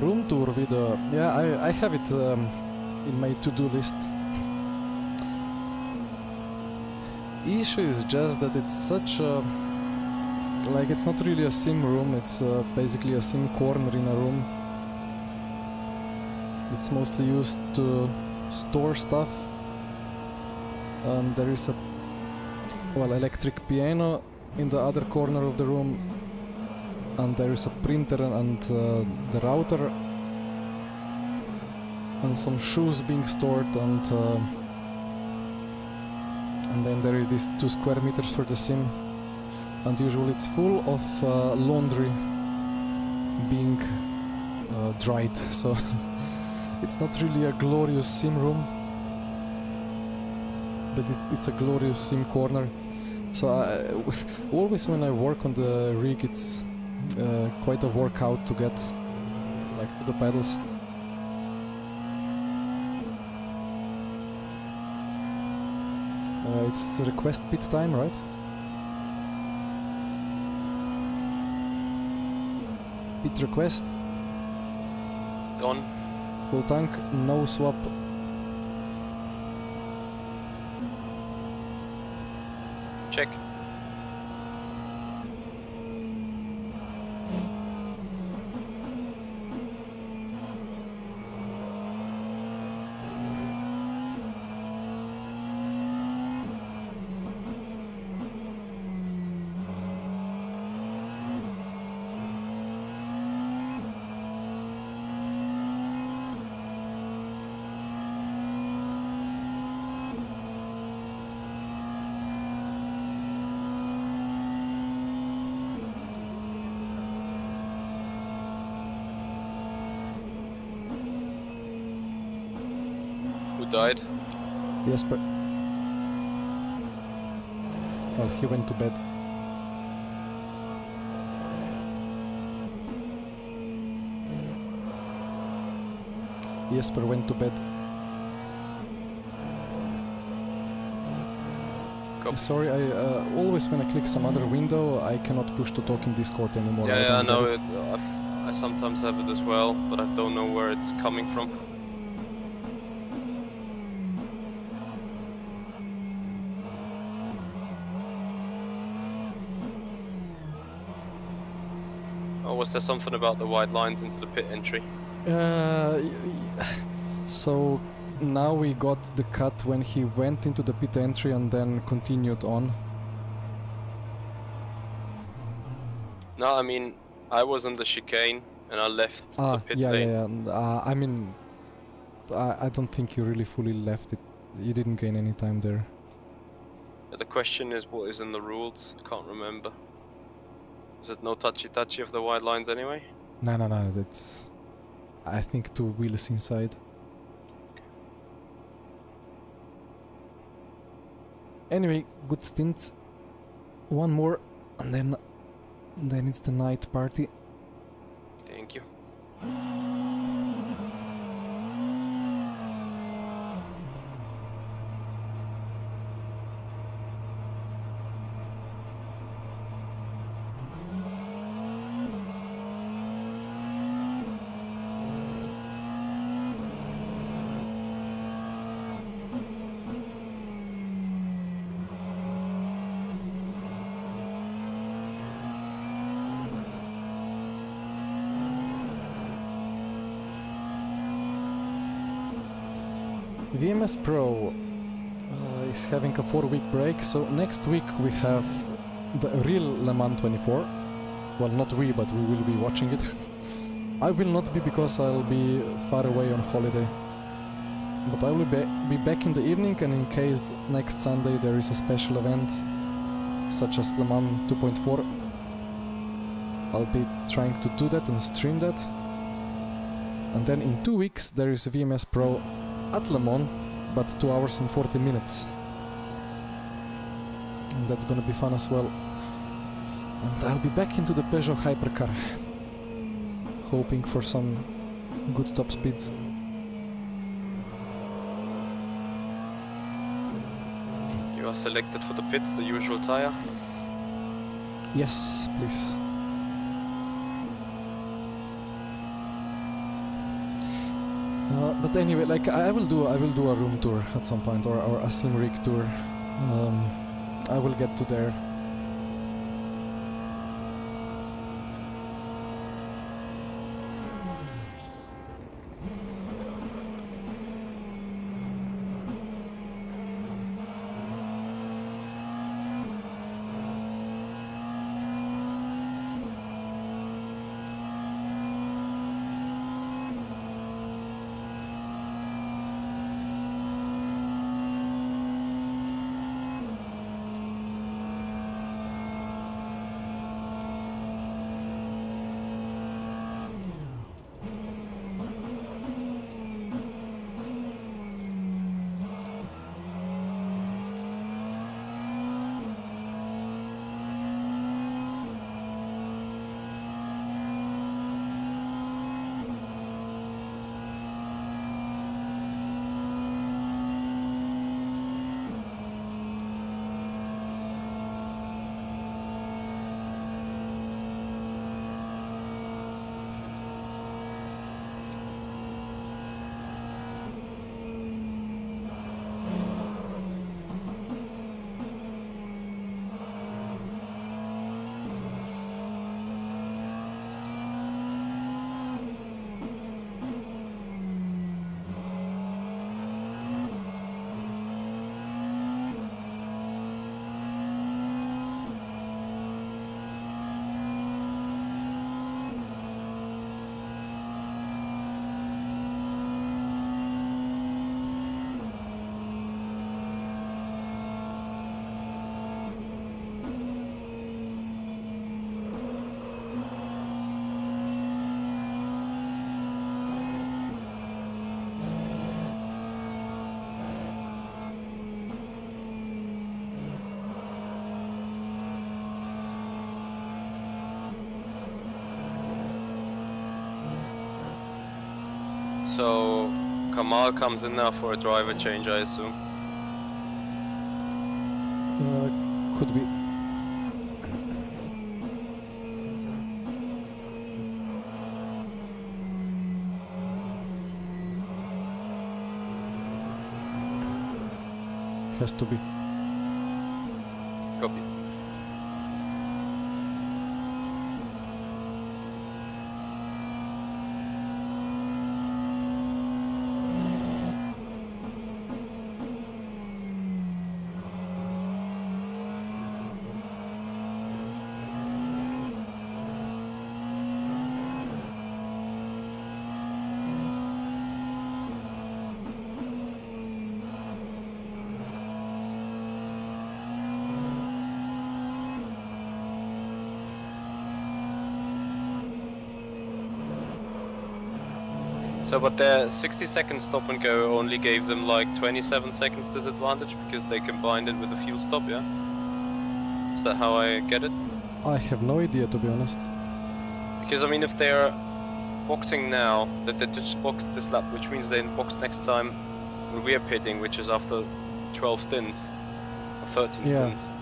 room tour video. Yeah, I have it in my to-do list. Issue is just that it's such a... like, it's not really a sim room, it's basically a sim corner in a room. It's mostly used to store stuff. There is a electric piano in the other corner of the room, and there is a printer and the router, and some shoes being stored, and then there is these 2 square meters for the sim, and usually it's full of laundry being dried, so it's not really a glorious sim room, but it's a glorious sim corner. So always when I work on the rig, it's quite a workout to get like to the pedals. It's request pit time, right? Pit request. Done. Full tank, no swap. Check. Died. Jesper. Well, he went to bed. Jesper went to bed. Copy. Sorry, I always when I click some other window, I cannot push to talk in Discord anymore. Yeah, I know get it. I sometimes have it as well, but I don't know where it's coming from. Was there something about the wide lines into the pit entry? So now we got the cut when he went into the pit entry and then continued on. No, I mean, I was in the chicane and I left the pit lane. Yeah. I mean, I don't think you really fully left it. You didn't gain any time there. The question is, what is in the rules? I can't remember. Is it no touchy-touchy of the wide lines anyway? No, that's... I think 2 wheels inside. Anyway, good stint. 1 more, and then it's the night party. Thank you. VMS Pro is having a 4-week break, so next week we have the real Le Mans 24. Well, not we, but we will be watching it. I will not be because I'll be far away on holiday. But I will be back in the evening, and in case next Sunday there is a special event, such as Le Mans 2.4, I'll be trying to do that and stream that. And then in 2 weeks there is a VMS Pro at Le Mans, but 2 hours and 40 minutes. And that's gonna be fun as well. And I'll be back into the Peugeot hypercar, hoping for some good top speeds. You are selected for the pits, the usual tire. Yes, please. But anyway, like I will do a room tour at some point, or a sim rig tour. I will get to there. So Kamal comes in now for a driver change, I assume. Could be. Has to be. Copy. So, but the 60-second stop and go only gave them like 27 seconds disadvantage because they combined it with a fuel stop, yeah? Is that how I get it? I have no idea, to be honest. Because, I mean, if they're boxing now, that they just boxed this lap, which means they box next time when we are pitting, which is after 12 stints, or 13 Yeah. stints.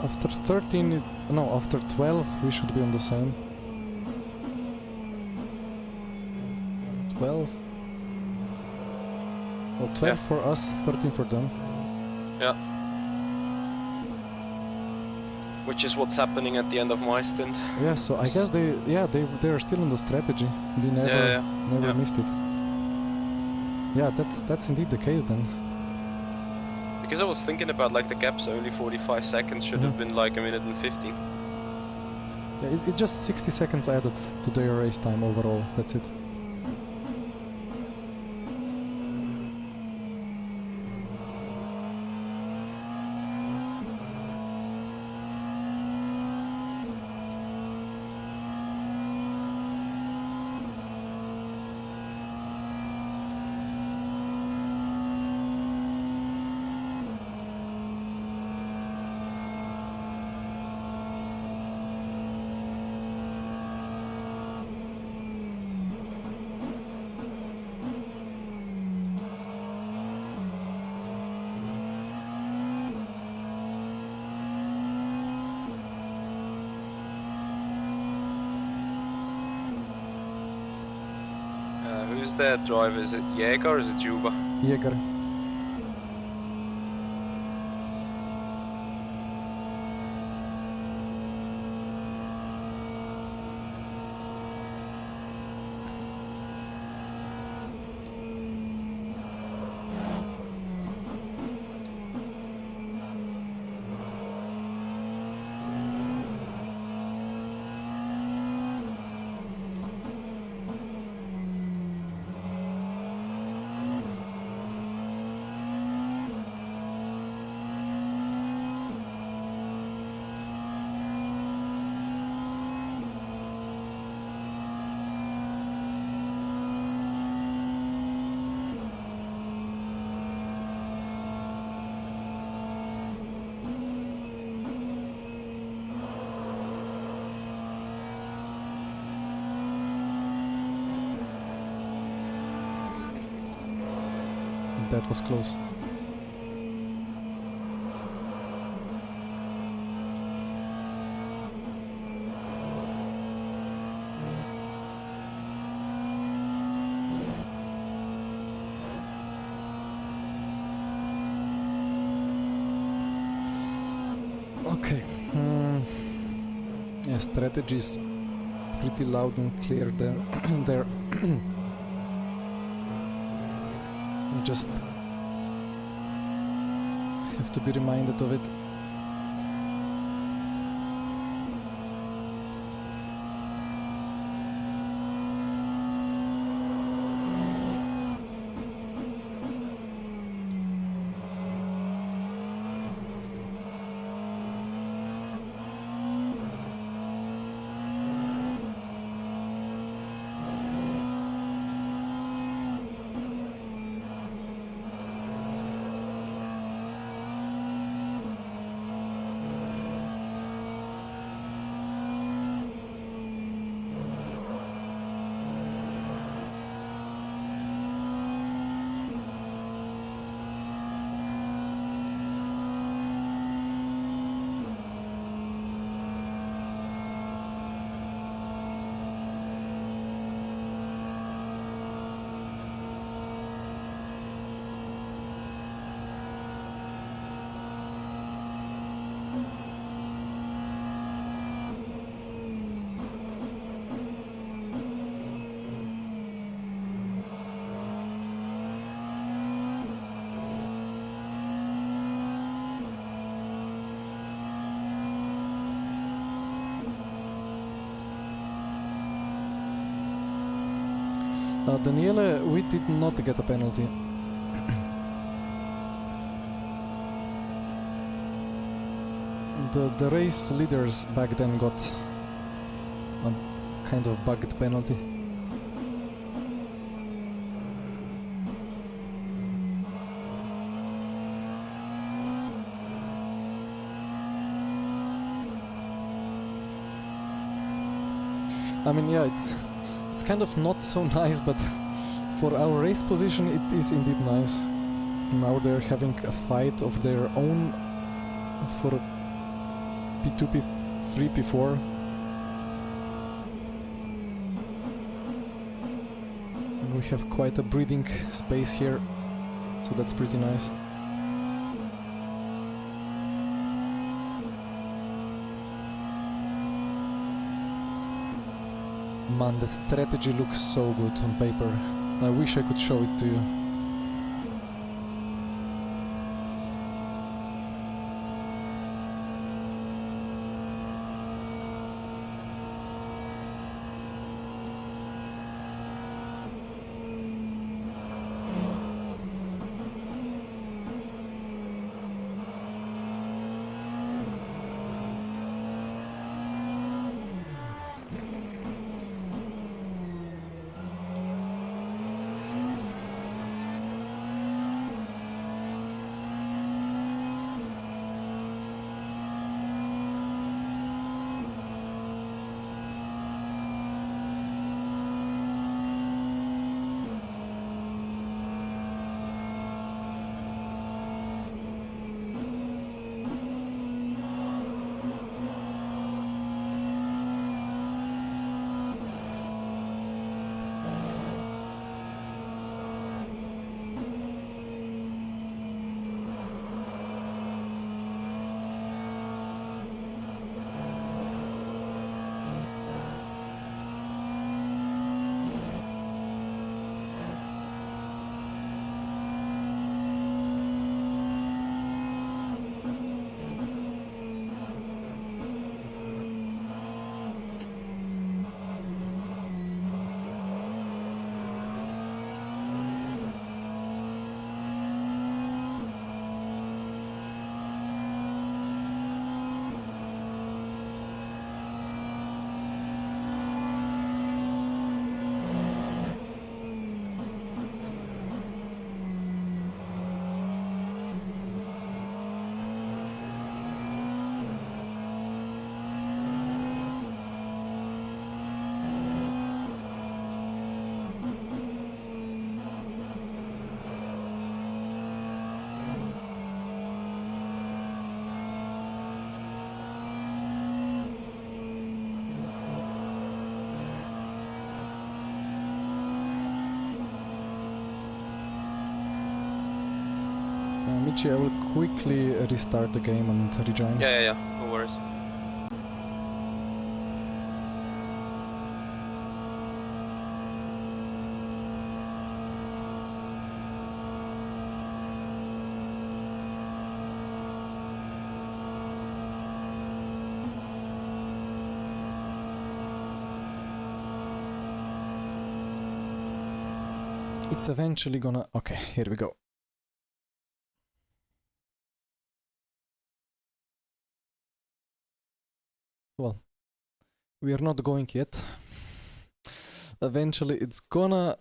After 13, no, after 12 we should be on the same. 12? Well, 12 Yeah. for us, 13 for them. Yeah. Which is what's happening at the end of my stint. Yeah, so I guess they are still in the strategy. They never Yeah. missed it. Yeah, that's indeed the case then. Because I was thinking about like the gap's only 45 seconds, should have been like a minute and 50. Yeah, it's just 60 seconds added to their race time overall. That's it. their driver? Is it Jäger or is it Juba? Jäger. That was close. Okay. Yeah, strategy is pretty loud and clear there. there. You just have to be reminded of it. Daniele, we did not get a penalty. The race leaders back then got a kind of bugged penalty. I mean, yeah, it's kind of not so nice, but for our race position it is indeed nice. Now they're having a fight of their own for P2, P3, P4. And we have quite a breathing space here, so that's pretty nice. Man, the strategy looks so good on paper. I wish I could show it to you. Michi, I will quickly restart the game and rejoin. Yeah, no worries. It's eventually gonna... Okay, here we go. Well, we are not going yet. Eventually it's gonna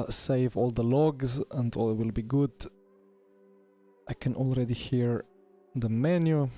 save all the logs and all will be good. I can already hear the menu.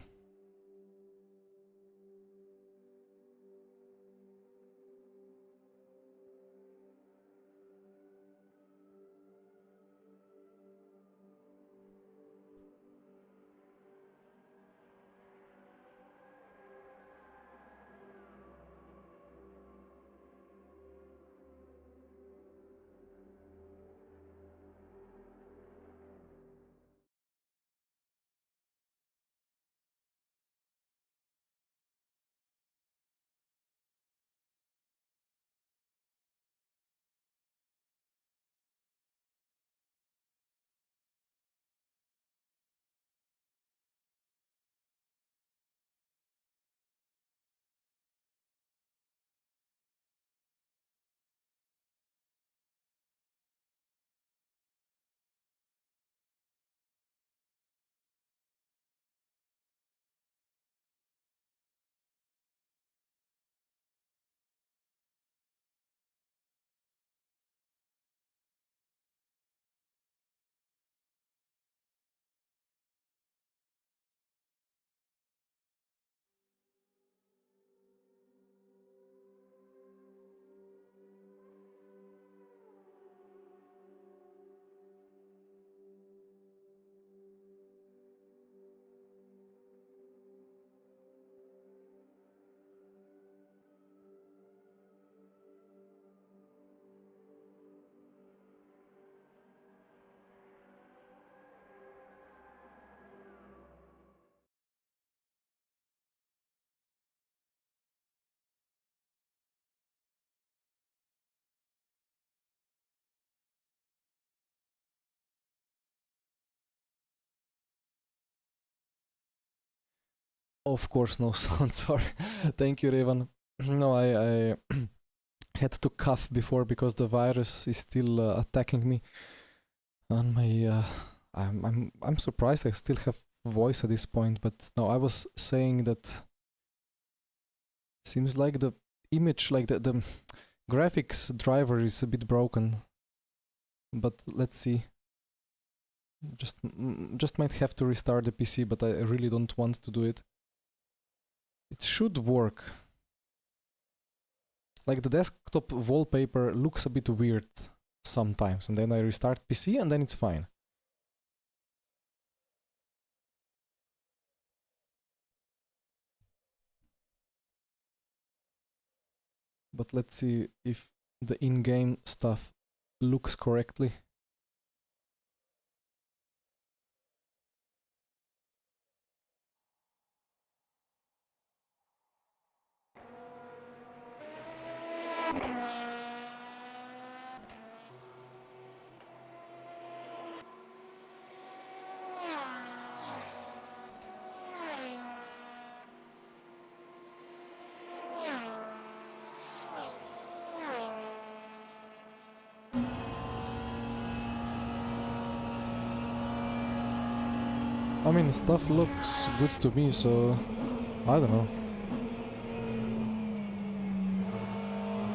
Of course, no sound, sorry. Thank you, Raven. No, I had to cough before because the virus is still attacking me. And my, I'm surprised I still have voice at this point, but no, I was saying that seems like the image, like the graphics driver is a bit broken. But let's see. Just might have to restart the PC, but I really don't want to do it. It should work. Like the desktop wallpaper looks a bit weird sometimes, and then I restart PC and then it's fine. But let's see if the in-game stuff looks correctly. I mean, stuff looks good to me, so I don't know.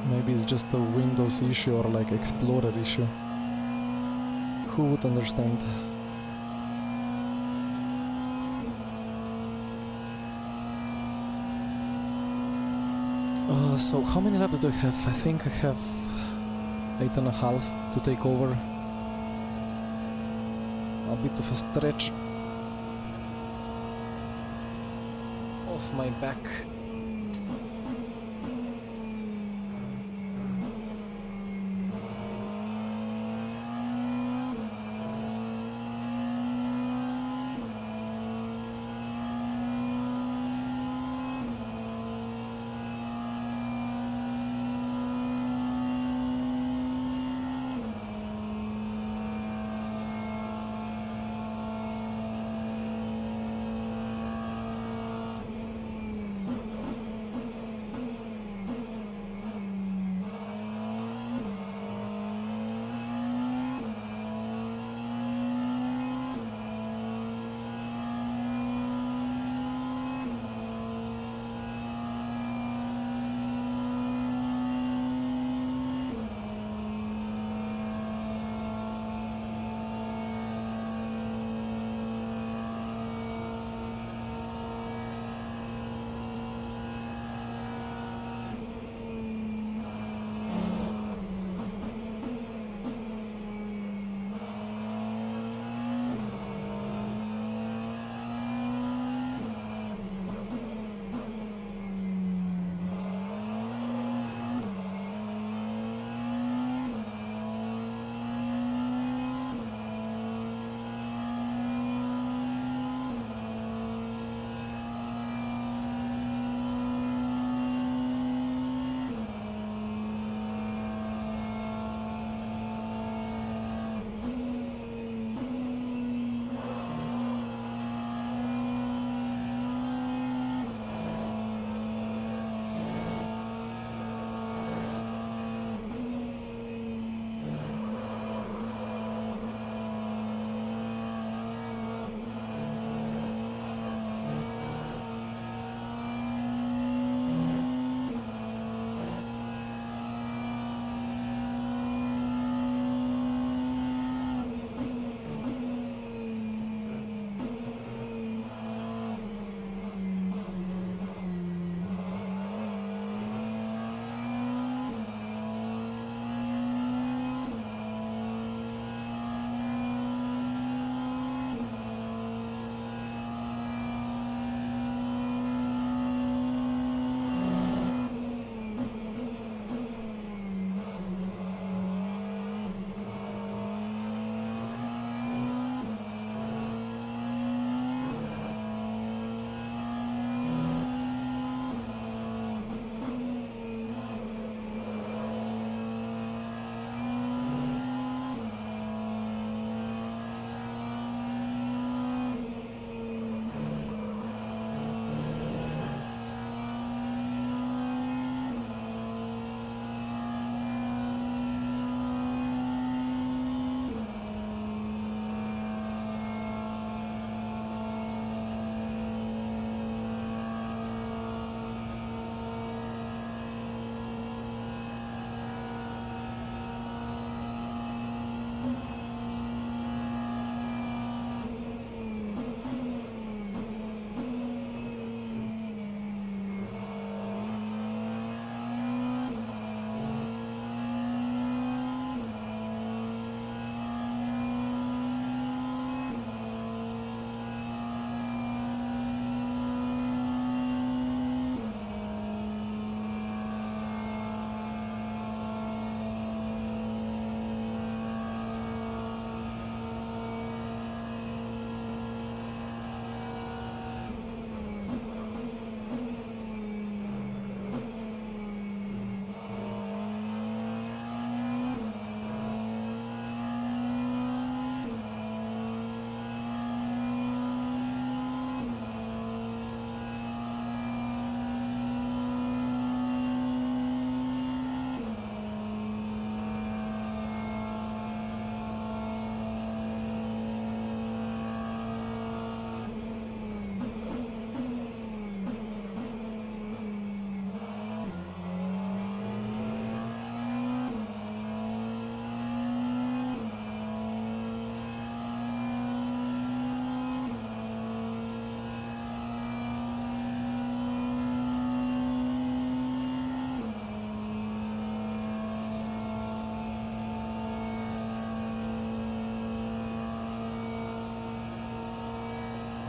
Maybe it's just a Windows issue or like Explorer issue. Who would understand? So how many laps do I have? I think I have 8.5 to take over. A bit of a stretch of my back.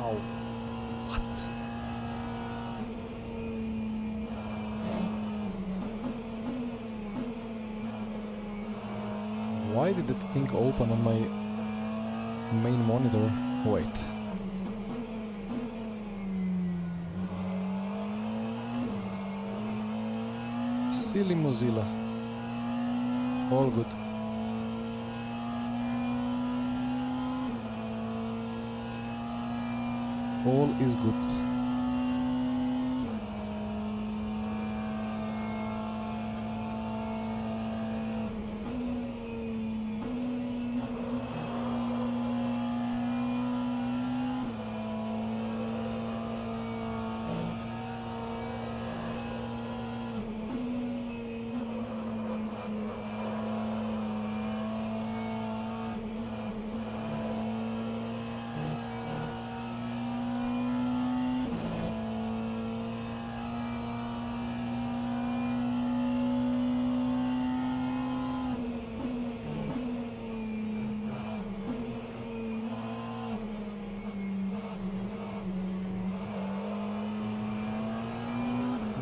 Wow. What? Why did it thing open on my main monitor? Wait. Silly Mozilla. All good. All is good.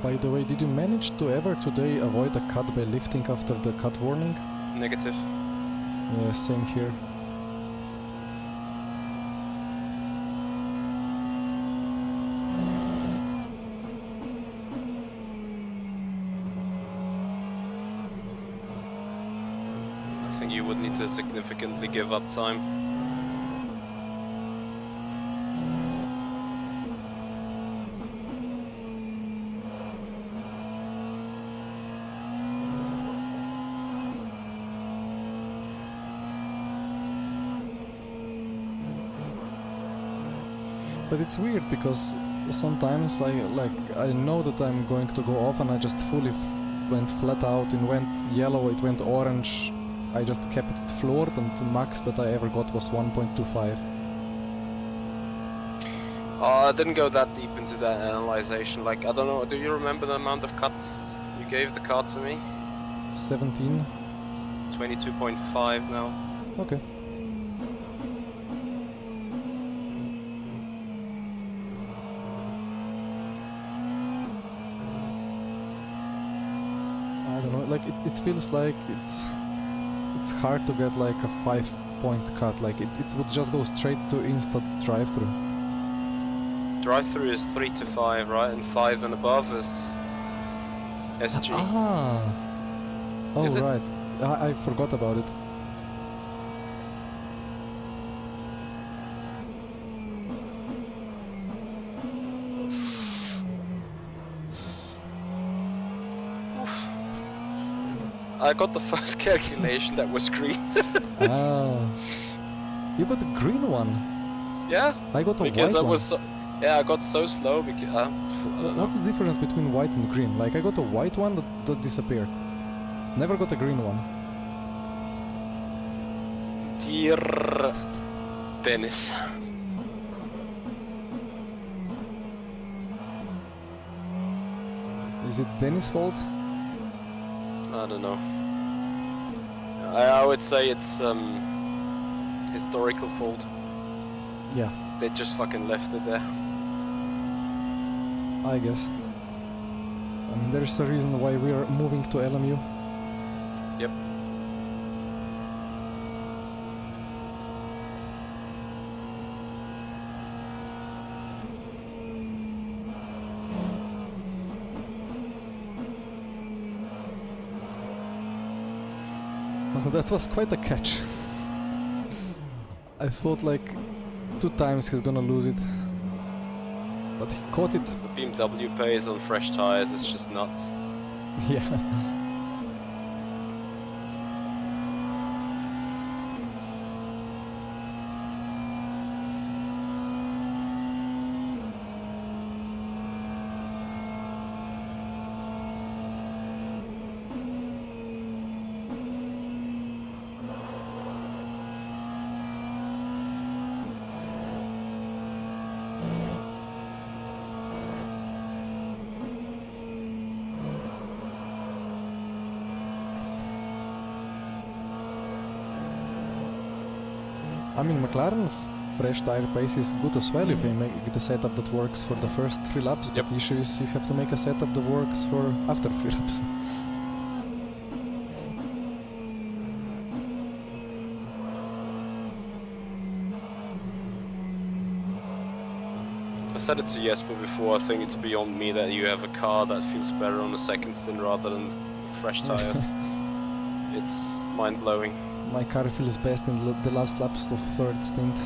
By the way, did you manage to ever today avoid a cut by lifting after the cut warning? Negative. Yeah, same here. I think you would need to significantly give up time. But it's weird because sometimes I know that I'm going to go off and I just fully went flat out. It went yellow, it went orange. I just kept it floored and the max that I ever got was 1.25. I didn't go that deep into that analyzation. Like, I don't know, do you remember the amount of cuts you gave the car to me? 17. 22.5 now. Okay. I don't know, like it feels like it's hard to get like a 5-point cut, like it would just go straight to instant drive-through. Drive-through is 3 to 5, right? And 5 and above is SG. Ah! Oh, Is it? right. I forgot about it. I got the first calculation that was green. Ah. You got the green one. Yeah, I got a because white I one. was so, yeah, I got so slow because I don't know. What's the difference between white and green? Like I got a white one that disappeared. Never got a green one. Dear Dennis. Is it Dennis' fault? I don't know. I would say it's historical fault. Yeah, They just fucking left it there. I guess. I mean, there's a reason why we are moving to LMU. Yep. That was quite a catch. I thought like 2 times he's gonna lose it. But he caught it. The BMW pace on fresh tires is just nuts. Yeah. I mean, McLaren fresh tire pace is good as well if you make the setup that works for the first 3 laps, Yep. but the issue is you have to make a setup that works for after 3 laps. I said it to Jesper before, I think it's beyond me that you have a car that feels better on the second stint rather than fresh tires. It's mind-blowing. My car feels best in the last laps of third stint.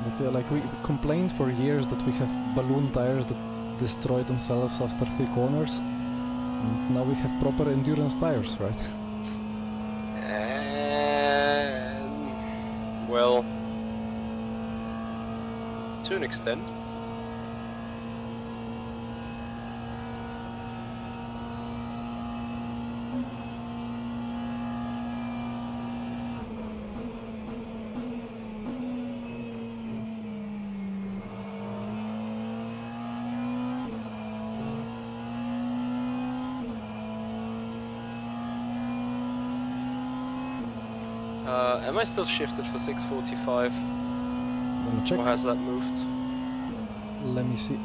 But yeah, like we complained for years that we have balloon tires that destroy themselves after 3 corners. And now we have proper endurance tires, right? Well, to an extent. Am I still shifted for 645? Let me check. Or has that moved? Let me see.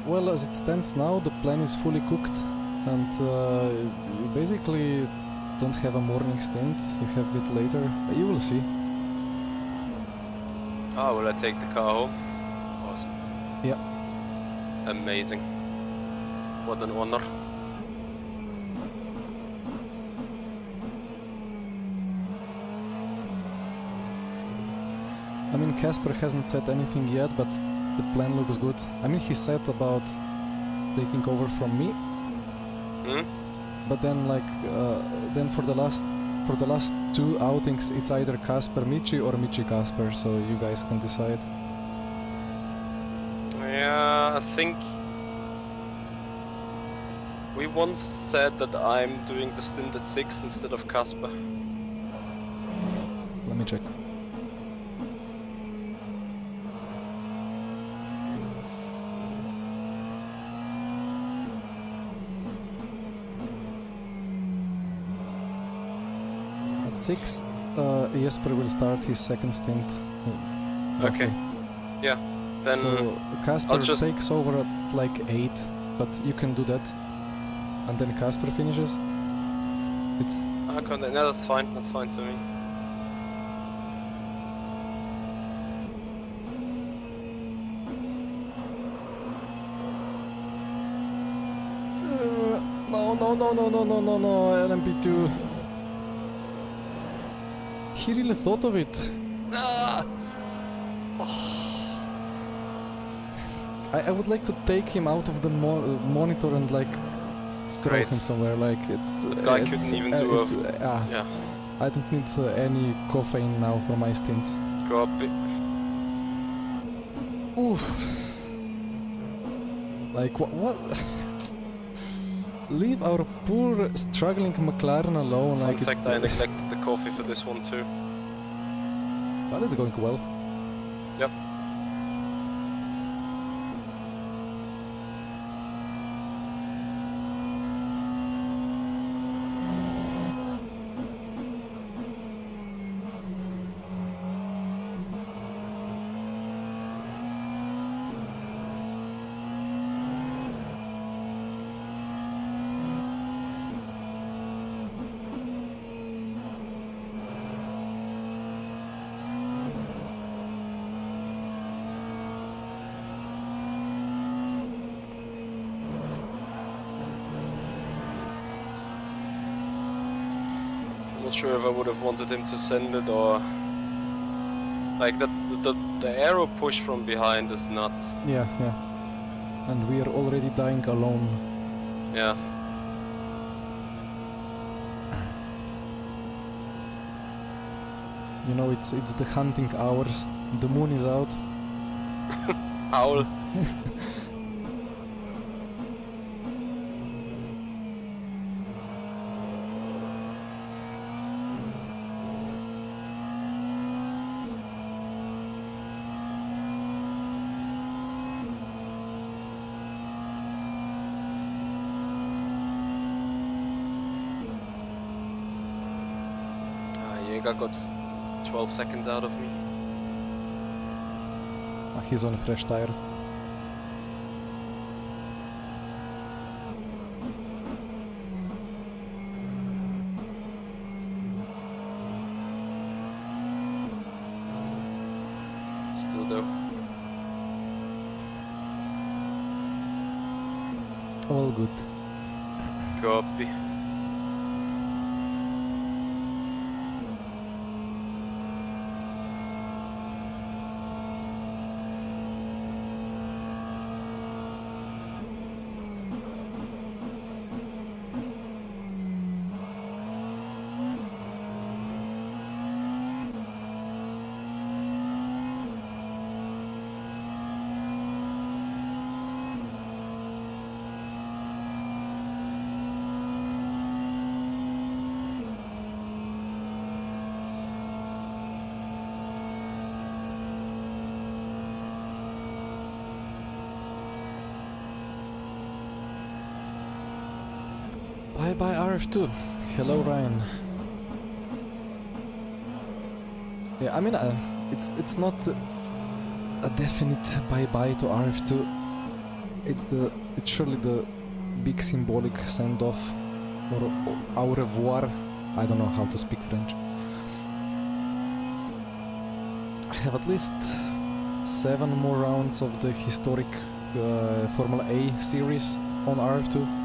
Well, as it stands now, the plan is fully cooked, and you basically don't have a morning stint, you have it later. You will see. Oh, will I take the car home? Awesome. Yeah. Amazing. What an honor. I mean, Kasper hasn't said anything yet, but the plan looks good. I mean, he said about taking over from me, but then like then for the last 2 outings, it's either Kasper Michi or Michi Kasper, so you guys can decide. Yeah, I think we once said that I'm doing the stint at 6 instead of Kasper. Let me check. At 6, Jesper will start his second stint. Okay. Yeah. Then so Kasper I'll just takes over at like 8, but you can do that, and then Kasper finishes. It's okay, no, that's fine. That's fine to me. no, LMP2. He really thought of it. I would like to take him out of the monitor and like throw Great. him somewhere. Like it's. That guy couldn't even do yeah. yeah. I don't need any caffeine now for my stints. Copy. Oof. Like what? Leave our poor struggling McLaren alone. Fun Like fact, I neglected the coffee for this one too. But it's going well. Yep. sure if I would have wanted him to send it or... Like, the arrow push from behind is nuts. Yeah, yeah. And we are already dying alone. Yeah. You know, it's the hunting hours. The moon is out. Owl. Jaeger got 12 seconds out of me. He's on a fresh tire. Still though. All good. Copy. Bye bye rF2. Hello Ryan. Yeah, I mean it's not a definite bye bye to rF2. It's surely the big symbolic send off or au revoir. I don't know how to speak French. I have at least 7 more rounds of the historic Formula A series on rF2.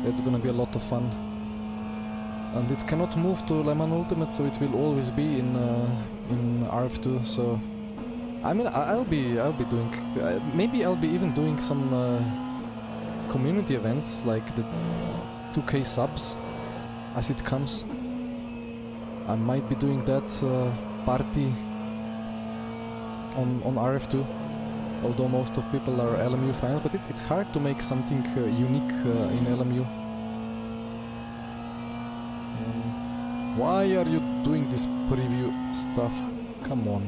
It's gonna be a lot of fun, and it cannot move to Le Mans Ultimate, so it will always be in rF2. So, I mean, I'll be doing maybe I'll be even doing some community events like the 2K subs as it comes. I might be doing that party on rF2. Although most of people are LMU fans, but it's hard to make something unique in LMU. Why are you doing this preview stuff? Come on.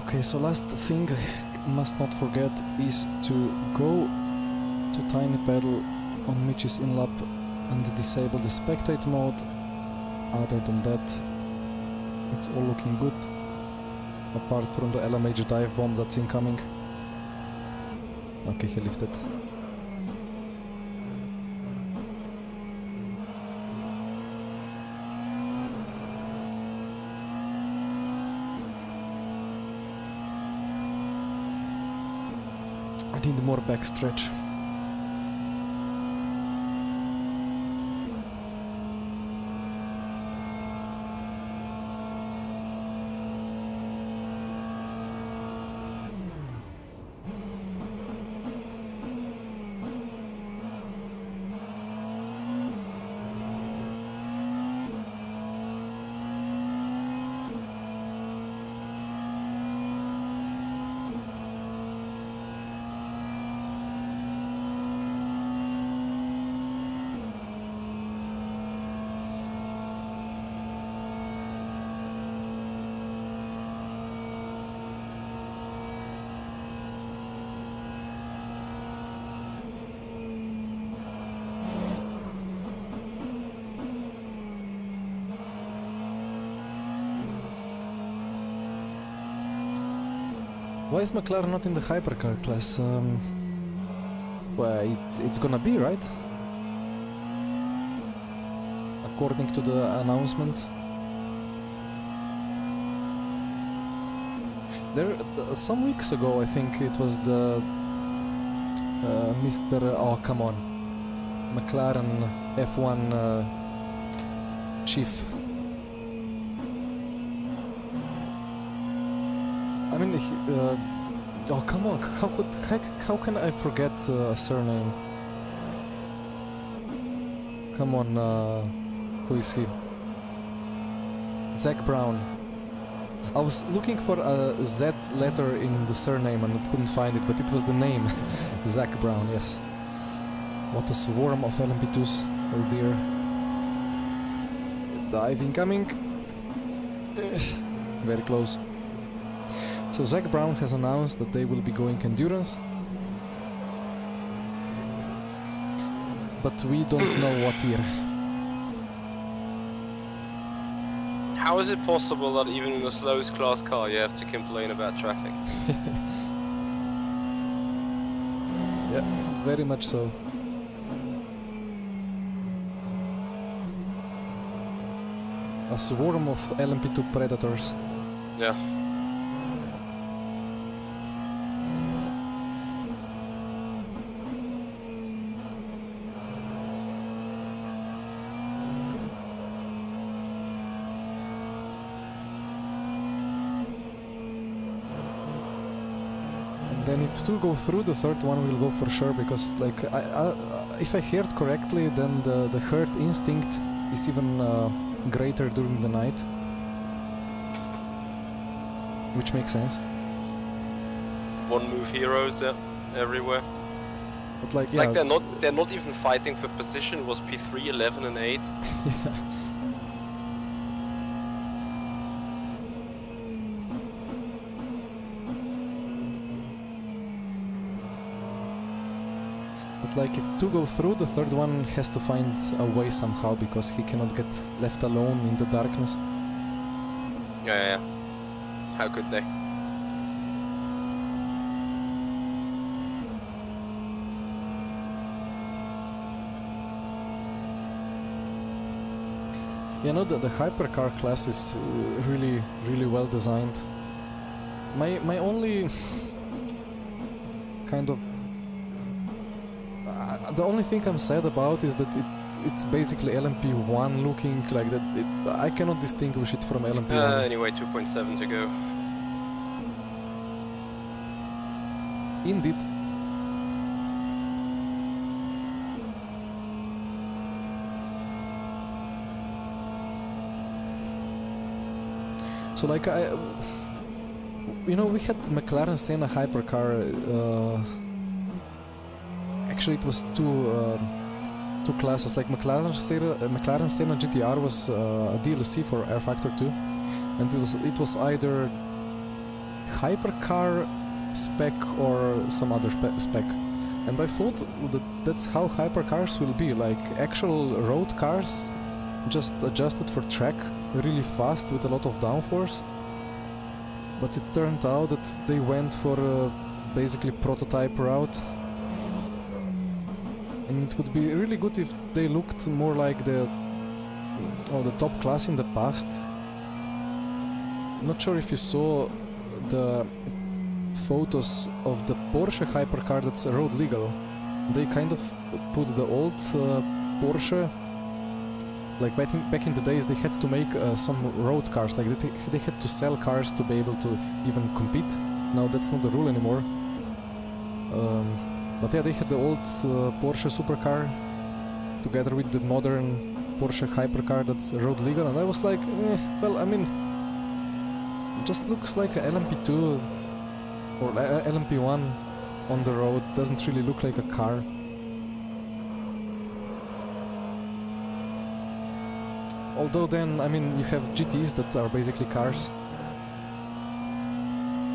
Okay, so last thing I must not forget is to go to Tiny Pedal on Michi's in-lap and disable the spectate mode. Other than that, it's all looking good, apart from the LMH dive bomb that's incoming. Okay, he lifted. I need more backstretch. Why is McLaren not in the hypercar class? Well, it's gonna be, right? According to the announcements. There, some weeks ago, I think it was the Mr. Oh, come on, McLaren F1 chief. I mean, oh come on! How can I forget a surname? Come on, who is he? Zach Brown. I was looking for a Z letter in the surname and I couldn't find it, but it was the name. Zach Brown, yes. What a swarm of LMP2s! Oh dear. Dive incoming. Very close. So Zach Brown has announced that they will be going endurance, but we don't know what year. How is it possible that even in the slowest class car you have to complain about traffic? Yeah, very much so. A swarm of LMP2 predators. Yeah. Then if two go through, the third one will go for sure, because like if I heard correctly, then the herd instinct is even greater during the night, which makes sense. One move heroes, yeah, everywhere. But like, It's yeah, like they're not even fighting for position. It was P3, 11 and 8. yeah. But like if two go through, the third one has to find a way somehow, because he cannot get left alone in the darkness. Yeah. How could they? You know, the hypercar class is really well designed. My only kind of the only thing I'm sad about is that it's basically LMP1 looking like that. I cannot distinguish it from LMP1. Anyway, 2.7 to go. Indeed. So like you know, we had McLaren Senna hypercar. Actually, it was two classes. Like McLaren Senna GTR was a DLC for rFactor2, and it was either hypercar spec or some other spec. And I thought that that's how hypercars will be, like actual road cars, just adjusted for track, really fast with a lot of downforce. But it turned out that they went for basically prototype route. And it would be really good if they looked more like the top class in the past. Not sure if you saw the photos of the Porsche hypercar that's road legal. They kind of put the old Porsche, like back in the days they had to make some road cars, like they had to sell cars to be able to even compete. Now that's not the rule anymore. But yeah, they had the old Porsche supercar together with the modern Porsche hypercar that's road legal, and I was like, well, I mean, it just looks like a LMP2 or LMP1 on the road, doesn't really look like a car. Although then, I mean, you have GTs that are basically cars.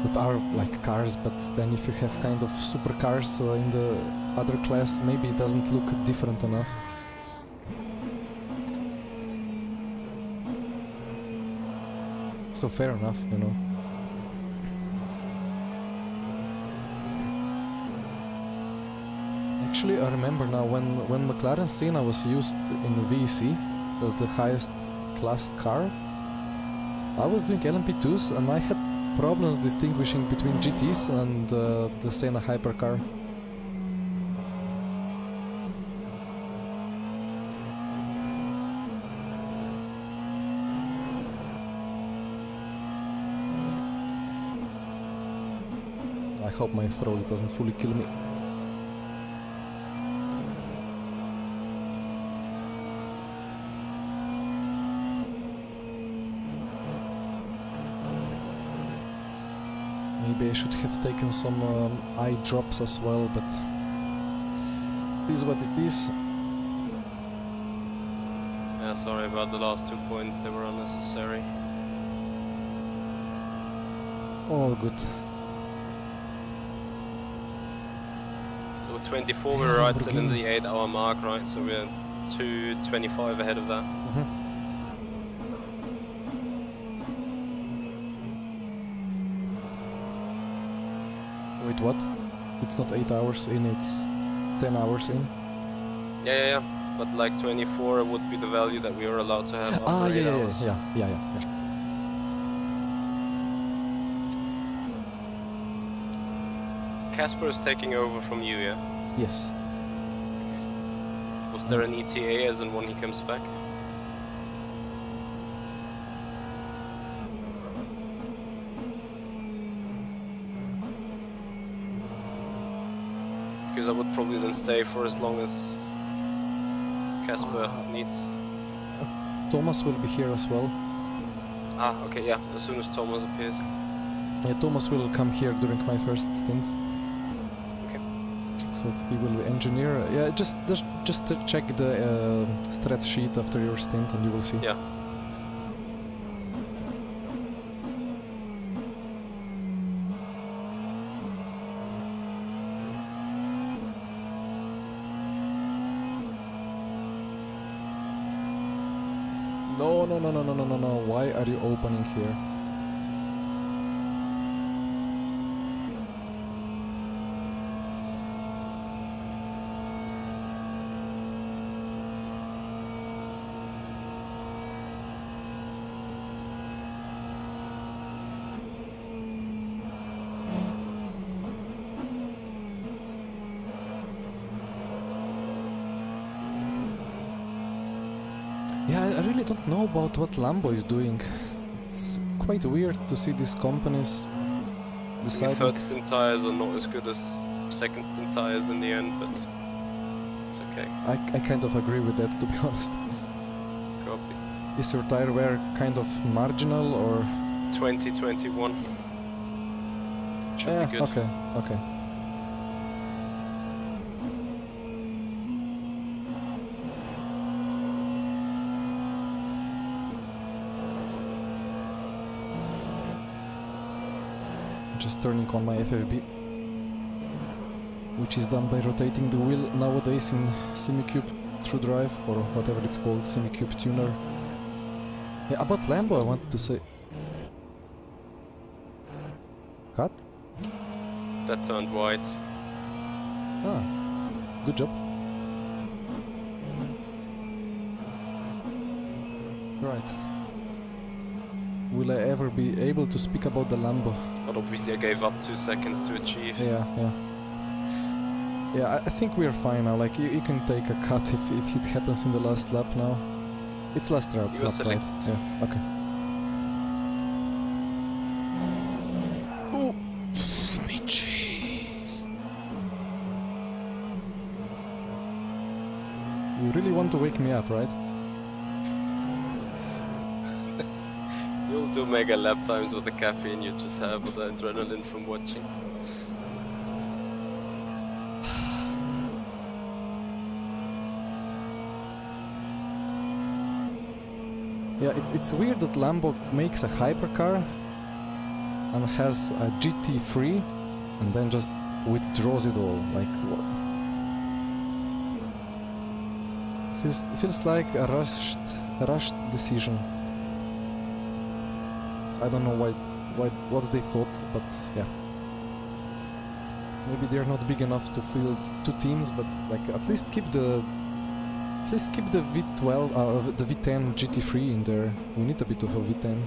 That are like cars, but then if you have kind of supercars in the other class, maybe it doesn't look different enough. So fair enough, you know. Actually, I remember now when McLaren Senna was used in VEC as the highest class car, I was doing LMP2s and I had problems distinguishing between GTs and the Senna hypercar. I hope my throat doesn't fully kill me. Maybe I should have taken some eye drops as well, but it is what it is. Yeah, sorry about the last 2 points, they were unnecessary. All good. So 24 we were right still in the 8-hour mark, right? So we're 2:25 ahead of that. Wait, what? It's not 8 hours in, it's 10 hours in? Yeah. But like 24 would be the value that we were allowed to have after 8 hours. Yeah. Kasper is taking over from you, yeah? Yes. Was there an ETA as in when he comes back? Because I would probably then stay for as long as Kasper needs. Thomas will be here as well. Ah, okay, yeah, as soon as Thomas appears. Yeah, Thomas will come here during my first stint. Okay. So he will engineer. Yeah, just check the strat sheet after your stint and you will see. Yeah. No, why are you opening here? Yeah, I really don't know about what Lambo is doing. It's quite weird to see these companies deciding... Third stint tires are not as good as second stint tires in the end, but it's okay. I kind of agree with that, to be honest. Copy. Is your tire wear kind of marginal or... 2021. Should be good. Okay. Just turning on my FFB, which is done by rotating the wheel nowadays in SemiCube True Drive or whatever it's called, SemiCube Tuner. Yeah, about Lambo I wanted to say... Cut? That turned white. Ah, good job. Right. will I ever be able to speak about the Lambo. But obviously I gave up 2 seconds to achieve. Yeah, yeah. Yeah, I think we're fine now. Like, you can take a cut if it happens in the last lap now. It's last lap, You were right? selected. Yeah, okay. Oh, Michi! You really want to wake me up, right? You'll do mega lap times with the caffeine you just have with the adrenaline from watching. Yeah, it's weird that Lambo makes a hypercar and has a GT3 and then just withdraws it all. Like, what? Feels like a rushed decision. I don't know what they thought, but yeah. Maybe they're not big enough to field 2 teams, but like at least keep the V12 the V10 GT3 in there. We need a bit of a V10.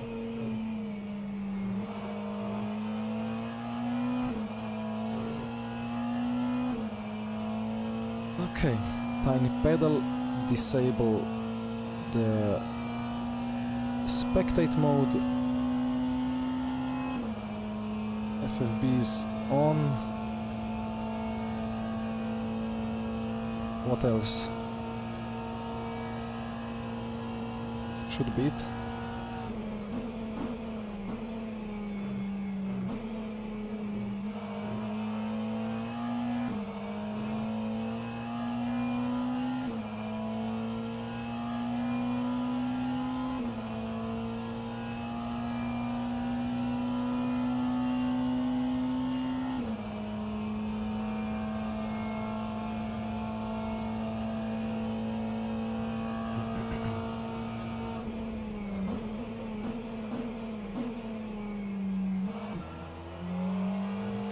Okay, tiny pedal, disable the spectate mode. FFB is on. What else? Should be it.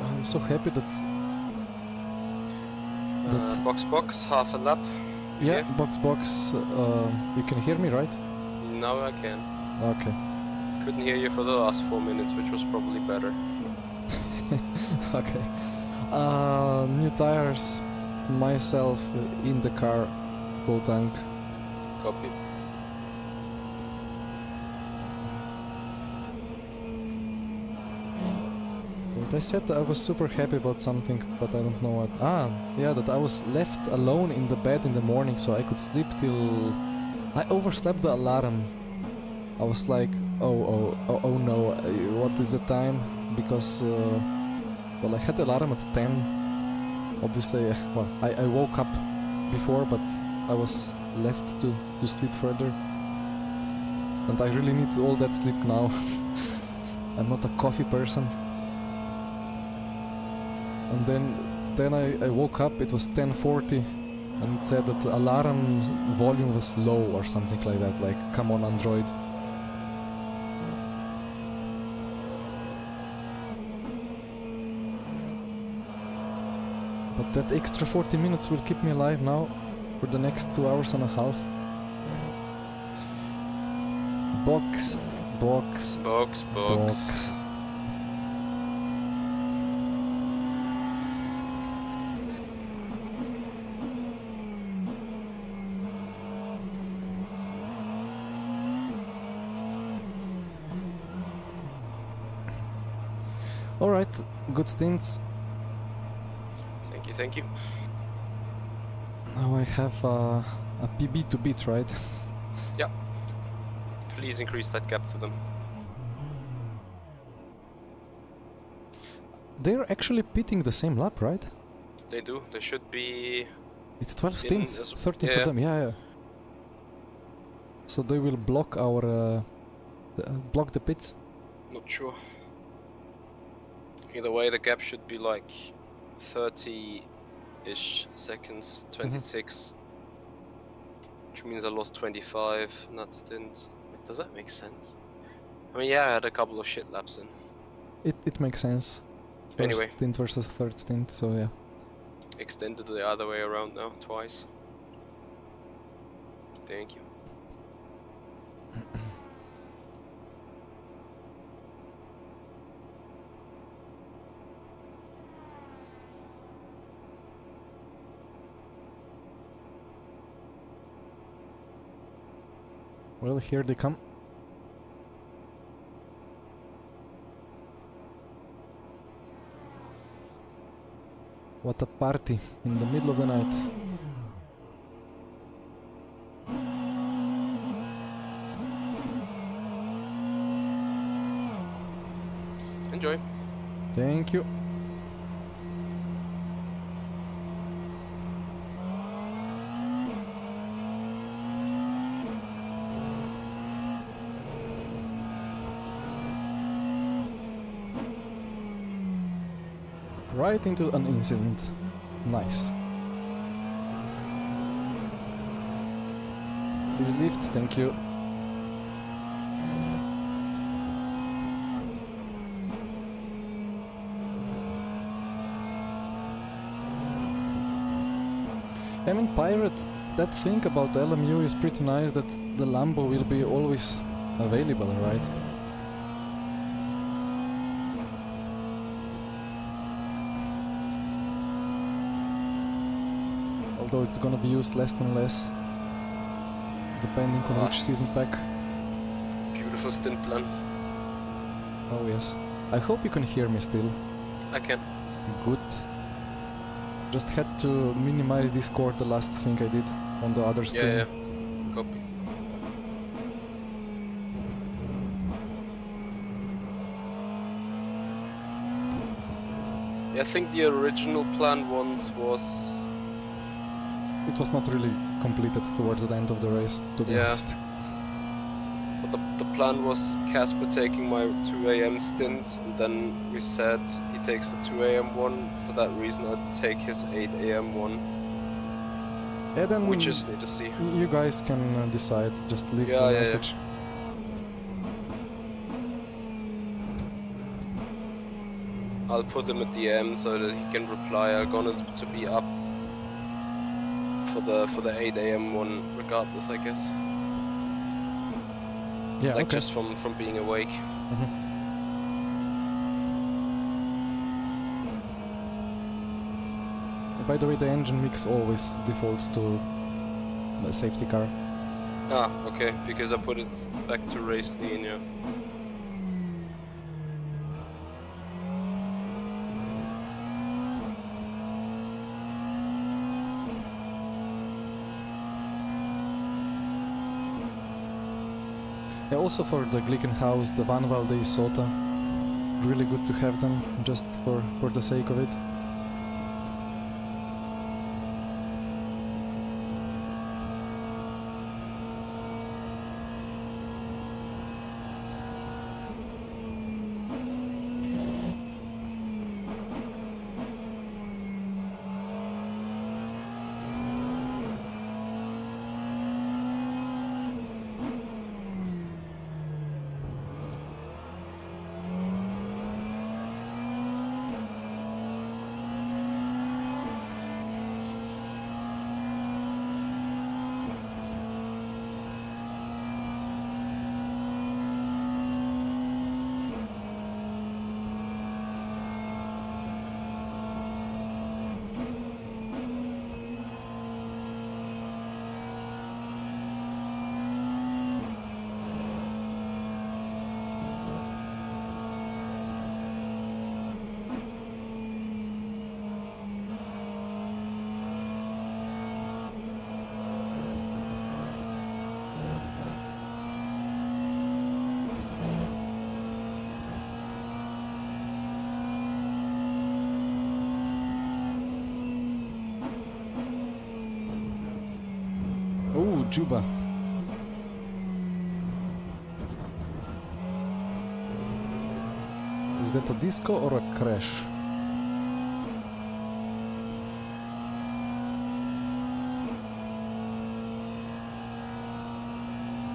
I'm so happy that Box, half a lap. yeah, Yeah. box. You can hear me, right? Now I can. Okay. Couldn't hear you for the last 4 minutes, which was probably better. Okay. New tires. Myself in the car. Full tank. Copy. I said I was super happy about something, but I don't know what. Yeah, that I was left alone in the bed in the morning so I could sleep till... I overslept the alarm. I was like, oh no, what is the time? Because, well, I had the alarm at 10. Obviously, well, I woke up before, but I was left to sleep further. And I really need all that sleep now. I'm not a coffee person. And then I woke up, it was 10:40, and it said that the alarm volume was low or something like that, like, come on Android. But that extra 40 minutes will keep me alive now for the next 2 hours and a half. Box. Alright, good stints. Thank you. Now I have a PB to beat, right? Yeah. Please increase that gap to them. They're actually pitting the same lap, right? They do. They should be... It's 12 In stints, as- 13 for yeah. them, yeah. So they will block our... block the pits? Not sure. Either way, the gap should be like 30-ish seconds, 26. Which means I lost 25 in that stint. Wait, does that make sense? I mean, yeah, I had a couple of shit laps in. It makes sense. First Anyway. stint versus third stint, so yeah. Extended the other way around now, twice. Thank you. Well, here they come. What a party in the middle of the night. Enjoy. Thank you. Right into an incident. Nice. Please lift, thank you. I mean, Pirate, that thing about the LMU is pretty nice, that the Lambo will be always available, right? Although it's gonna be used less and less, depending on which season pack. Beautiful stint plan. Oh yes. I hope you can hear me still. I can. Good. Just had to minimize Discord, the last thing I did on the other screen. Yeah, yeah. Copy. Yeah, I think the original plan once was... It was not really completed towards the end of the race, to be Yeah. honest. But the plan was Kasper taking my 2 AM stint, and then we said he takes the 2 AM one. For that reason, I'd take his 8 AM one. Yeah, then We just need to see. you guys can decide, just leave Yeah, a yeah, message. I'll put him at the end so that he can reply. I'm gonna to be up for the 8 AM one, regardless, I guess. Yeah, Like okay. just from being awake. By the way, the engine mix always defaults to the safety car. Ah, okay, because I put it back to race lean, yeah. Yeah, also for the Glickenhaus, the Van Valde Sota, really good to have them, just for the sake of it. Oh, Juba. Is that a disco or a crash?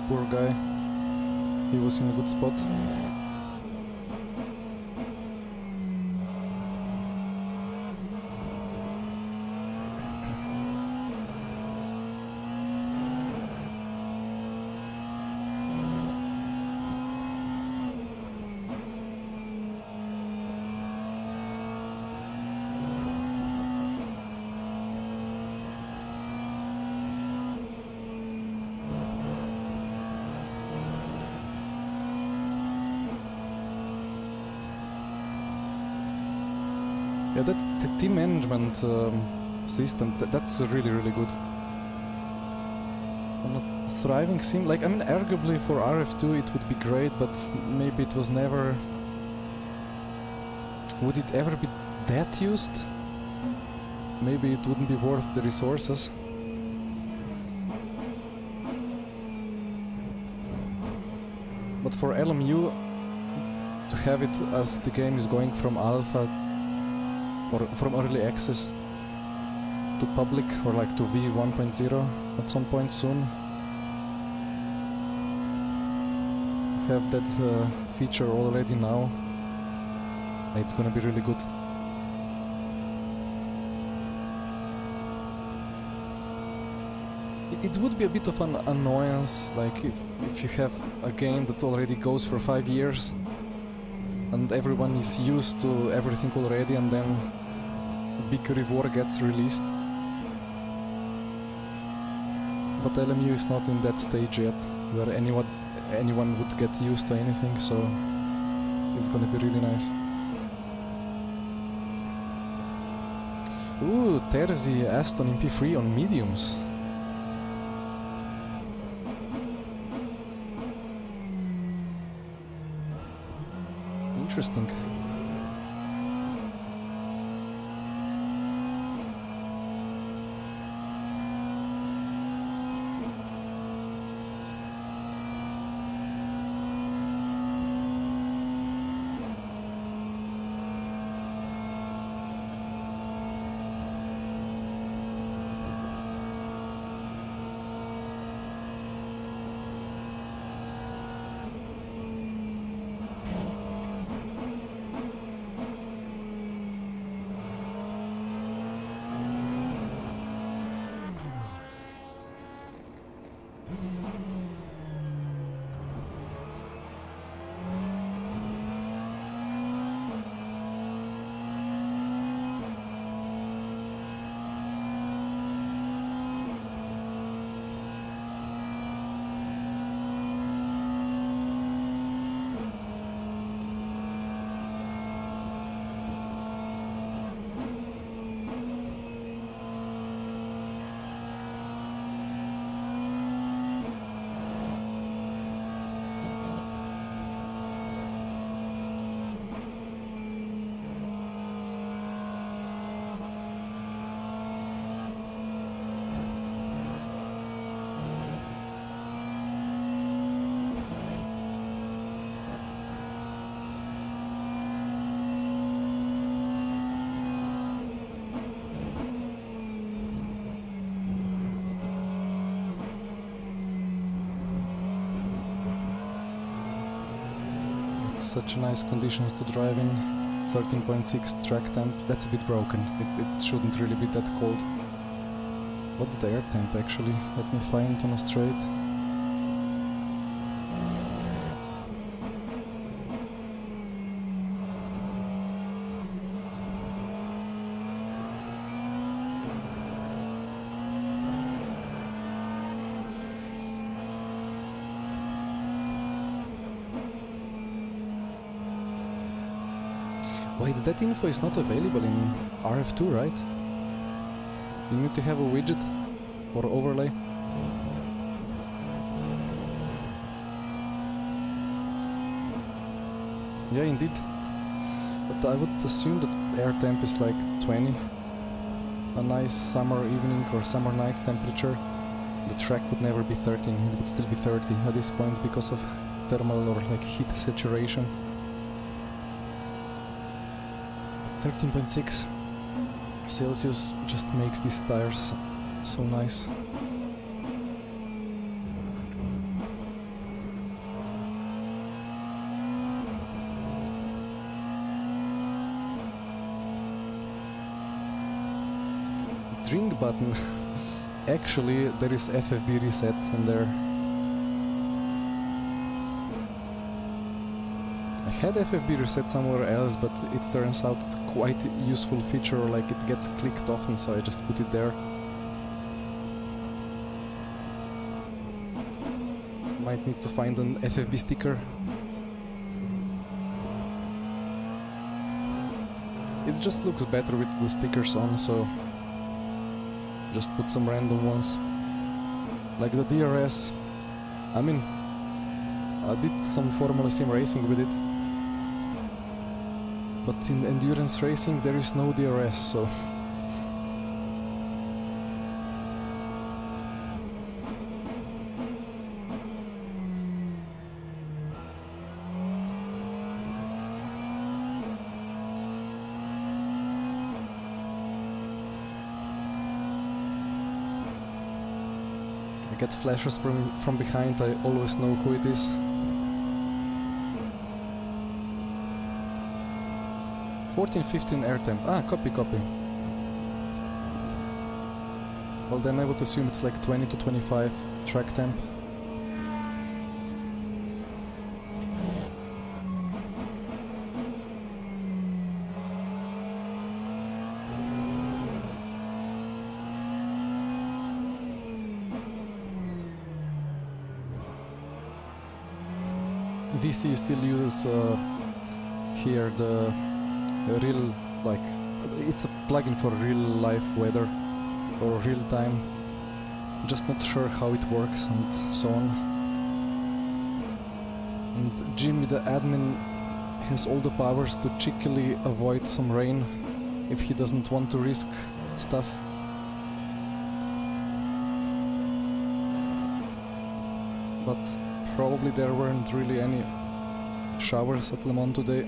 Poor guy. He was in a good spot. Yeah, that the team management system, that's really, really good. On a thriving sim, like, I mean, arguably for RF2 it would be great, but maybe it was never... Would it ever be that used? Maybe it wouldn't be worth the resources. But for LMU, to have it as the game is going from alpha or from early access to public, or like to V1.0 at some point soon, have that feature already now, it's gonna be really good. It would be a bit of an annoyance, like if you have a game that already goes for 5 years and everyone is used to everything already, and then a big reward gets released. But LMU is not in that stage yet, where anyone would get used to anything, so it's gonna be really nice. Ooh, Terzi Aston MP3 on mediums. Interesting. Such nice conditions to drive in. 13.6 track temp, that's a bit broken. It shouldn't really be that cold. What's the air temp actually? Let me find it on a straight. Wait, that info is not available in RF2, right? You need to have a widget or overlay. Yeah, indeed. But I would assume that air temp is like 20. A nice summer evening or summer night temperature. The track would never be 13, it would still be 30 at this point because of thermal or like heat saturation. 13.6 Celsius just makes these tires so nice. Drink button. Actually, there is FFB reset in there. I had FFB reset somewhere else, but it turns out it's quite a useful feature, like it gets clicked often, so I just put it there. Might need to find an FFB sticker. It just looks better with the stickers on, so just put some random ones. Like the DRS. I mean, I did some Formula Sim racing with it. But in endurance racing there is no DRS, so... I get flashes from behind, I always know who it is. 14-15 air temp. Ah, copy. Well, then I would assume it's like 20 to 25 track temp. VC still uses here the real, like, it's a plugin for real life weather or real time. Just not sure how it works and so on. And Jimmy, the admin, has all the powers to cheekily avoid some rain if he doesn't want to risk stuff. But probably there weren't really any showers at Le Mans today.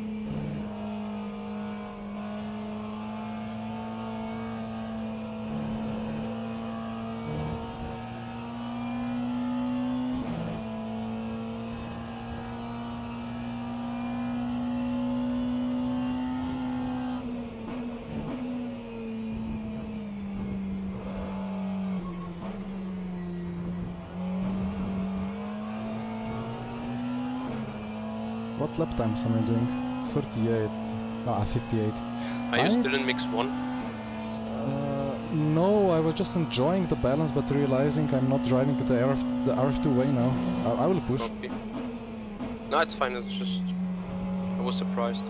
What lap times am I doing? 38. Ah, 58. Are you still in mix 1? No, I was just enjoying the balance, but realizing I'm not driving the rF2 way now. I will push. Okay. No, it's fine, it's just... I was surprised.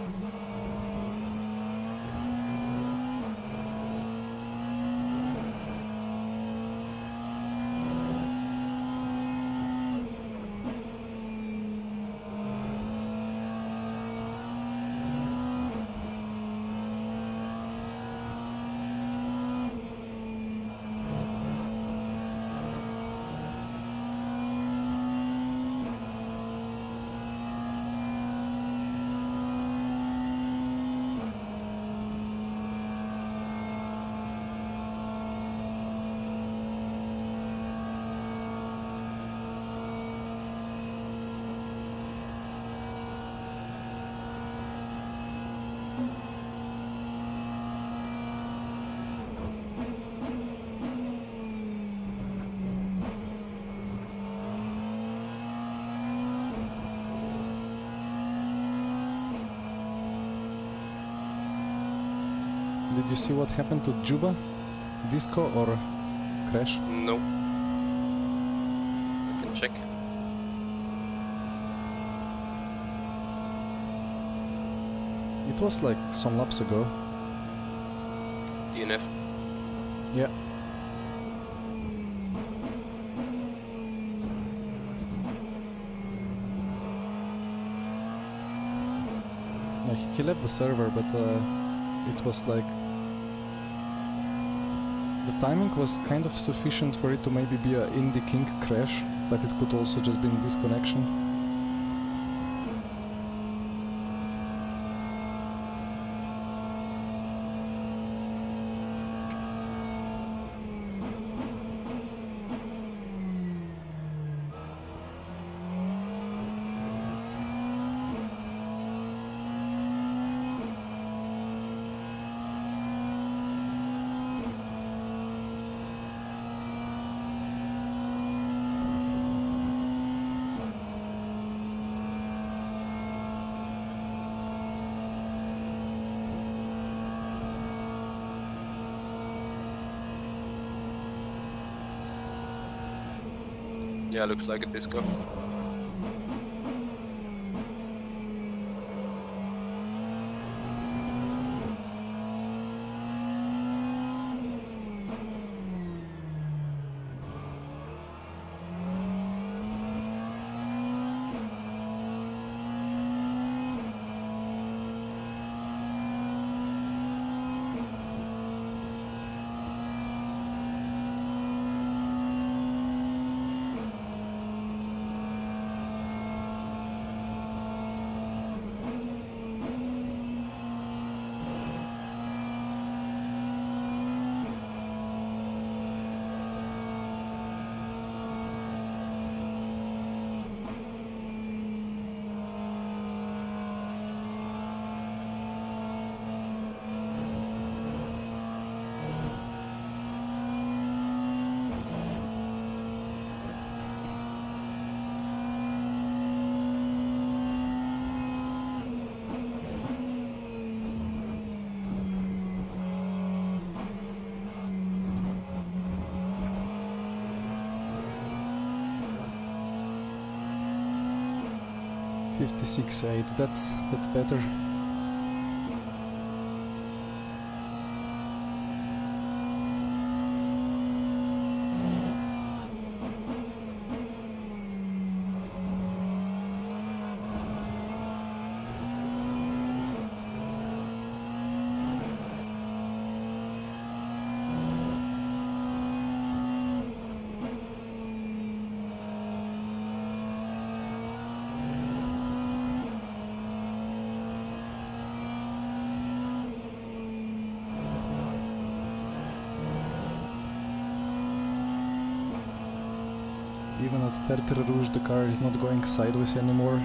Did you see what happened to Juba? Disco or crash? No. I can check. It was like some laps ago. DNF. Yeah. Yeah, he left the server, but it was like... The timing was kind of sufficient for it to maybe be a Indy King crash, but it could also just be in disconnection. Yeah, looks like a disco. 56.8. That's better. Even at Tertre Rouge the car is not going sideways anymore.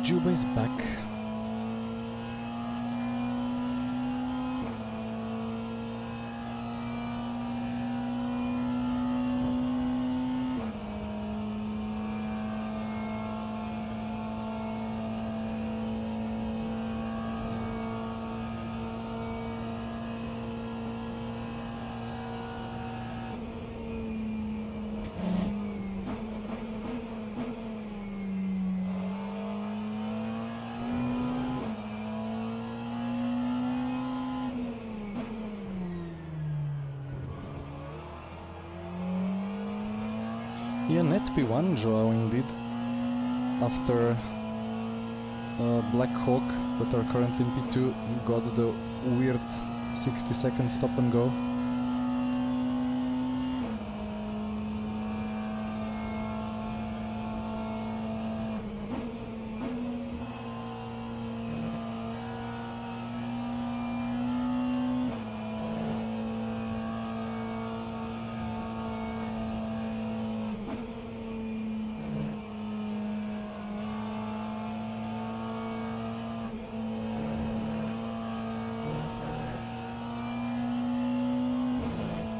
Juba is back. Yeah, net P1 Joao indeed. After Black Hawk, that are currently in P2, got the weird 60-second stop and go.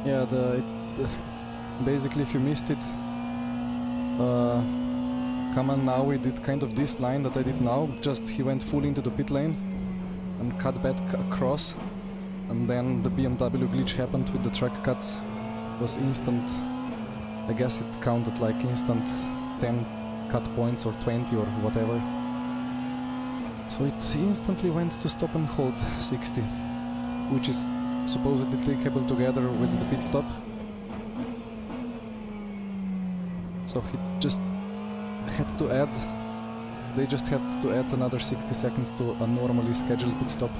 Yeah, basically if you missed it, Kaman Naui did kind of this line that I did now, just he went full into the pit lane and cut back across, and then the BMW glitch happened with the track cuts. It was instant, I guess it counted like instant 10 cut points or 20 or whatever. So it instantly went to stop and hold 60, which is supposedly coupled together with the pit stop. So he just had to add, they just had to add another 60 seconds to a normally scheduled pit stop.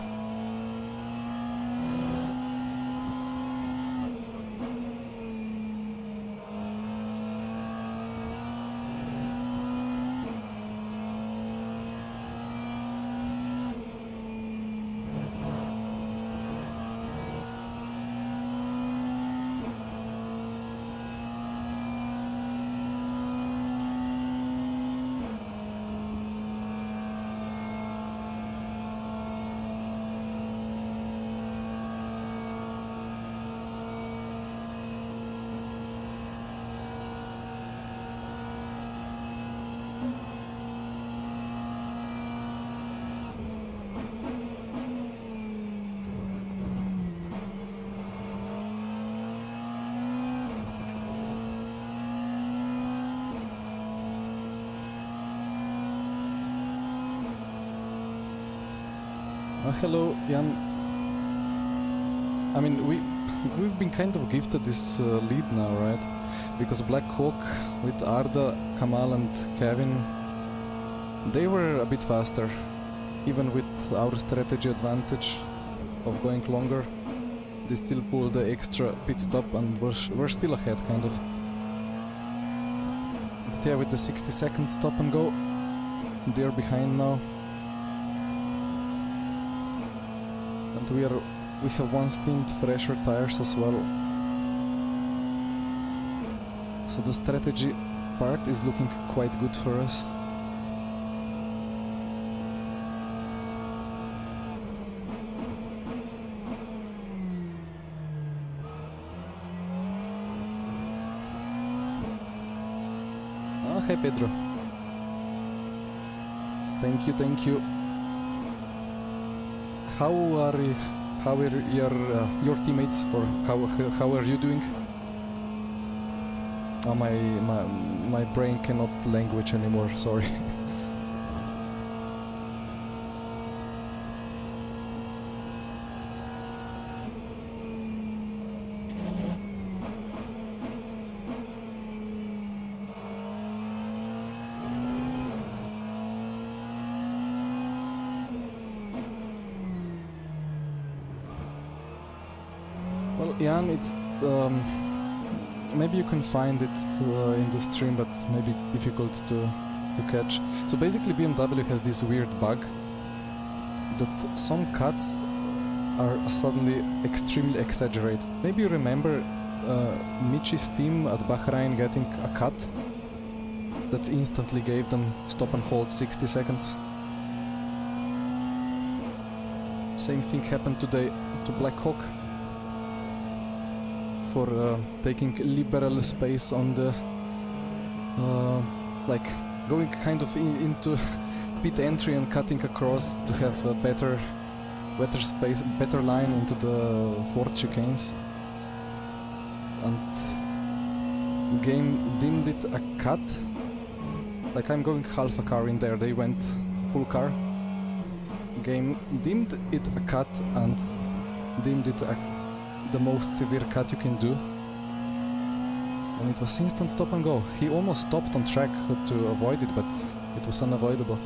hello, Jan. I mean, we've been kind of gifted this lead now, right? Because Black Hawk with Arda, Kamal and Kevin, they were a bit faster, even with our strategy advantage of going longer. They still pulled the extra pit stop and we're still ahead, kind of. But yeah, with the 60-second stop and go, they're behind now. And we have one stint fresher tires as well. So the strategy part is looking quite good for us. Oh, hi Pedro. Thank you. How are your teammates, or how are you doing? Oh, my brain cannot language anymore, sorry. Well, Jan, it's maybe you can find it in the stream, but maybe difficult to catch. So basically BMW has this weird bug that some cuts are suddenly extremely exaggerated. Maybe you remember Michi's team at Bahrain getting a cut that instantly gave them stop and hold 60 seconds. Same thing happened today to Black Hawk for taking liberal space on the like going kind of into pit entry and cutting across to have a better space, better line into the fourth chicanes. And game dimmed it a cut. Like I'm going half a car in there, they went full car. Game dimmed it a cut and dimmed it the most severe cut you can do. And it was instant stop and go. He almost stopped on track to avoid it, but it was unavoidable.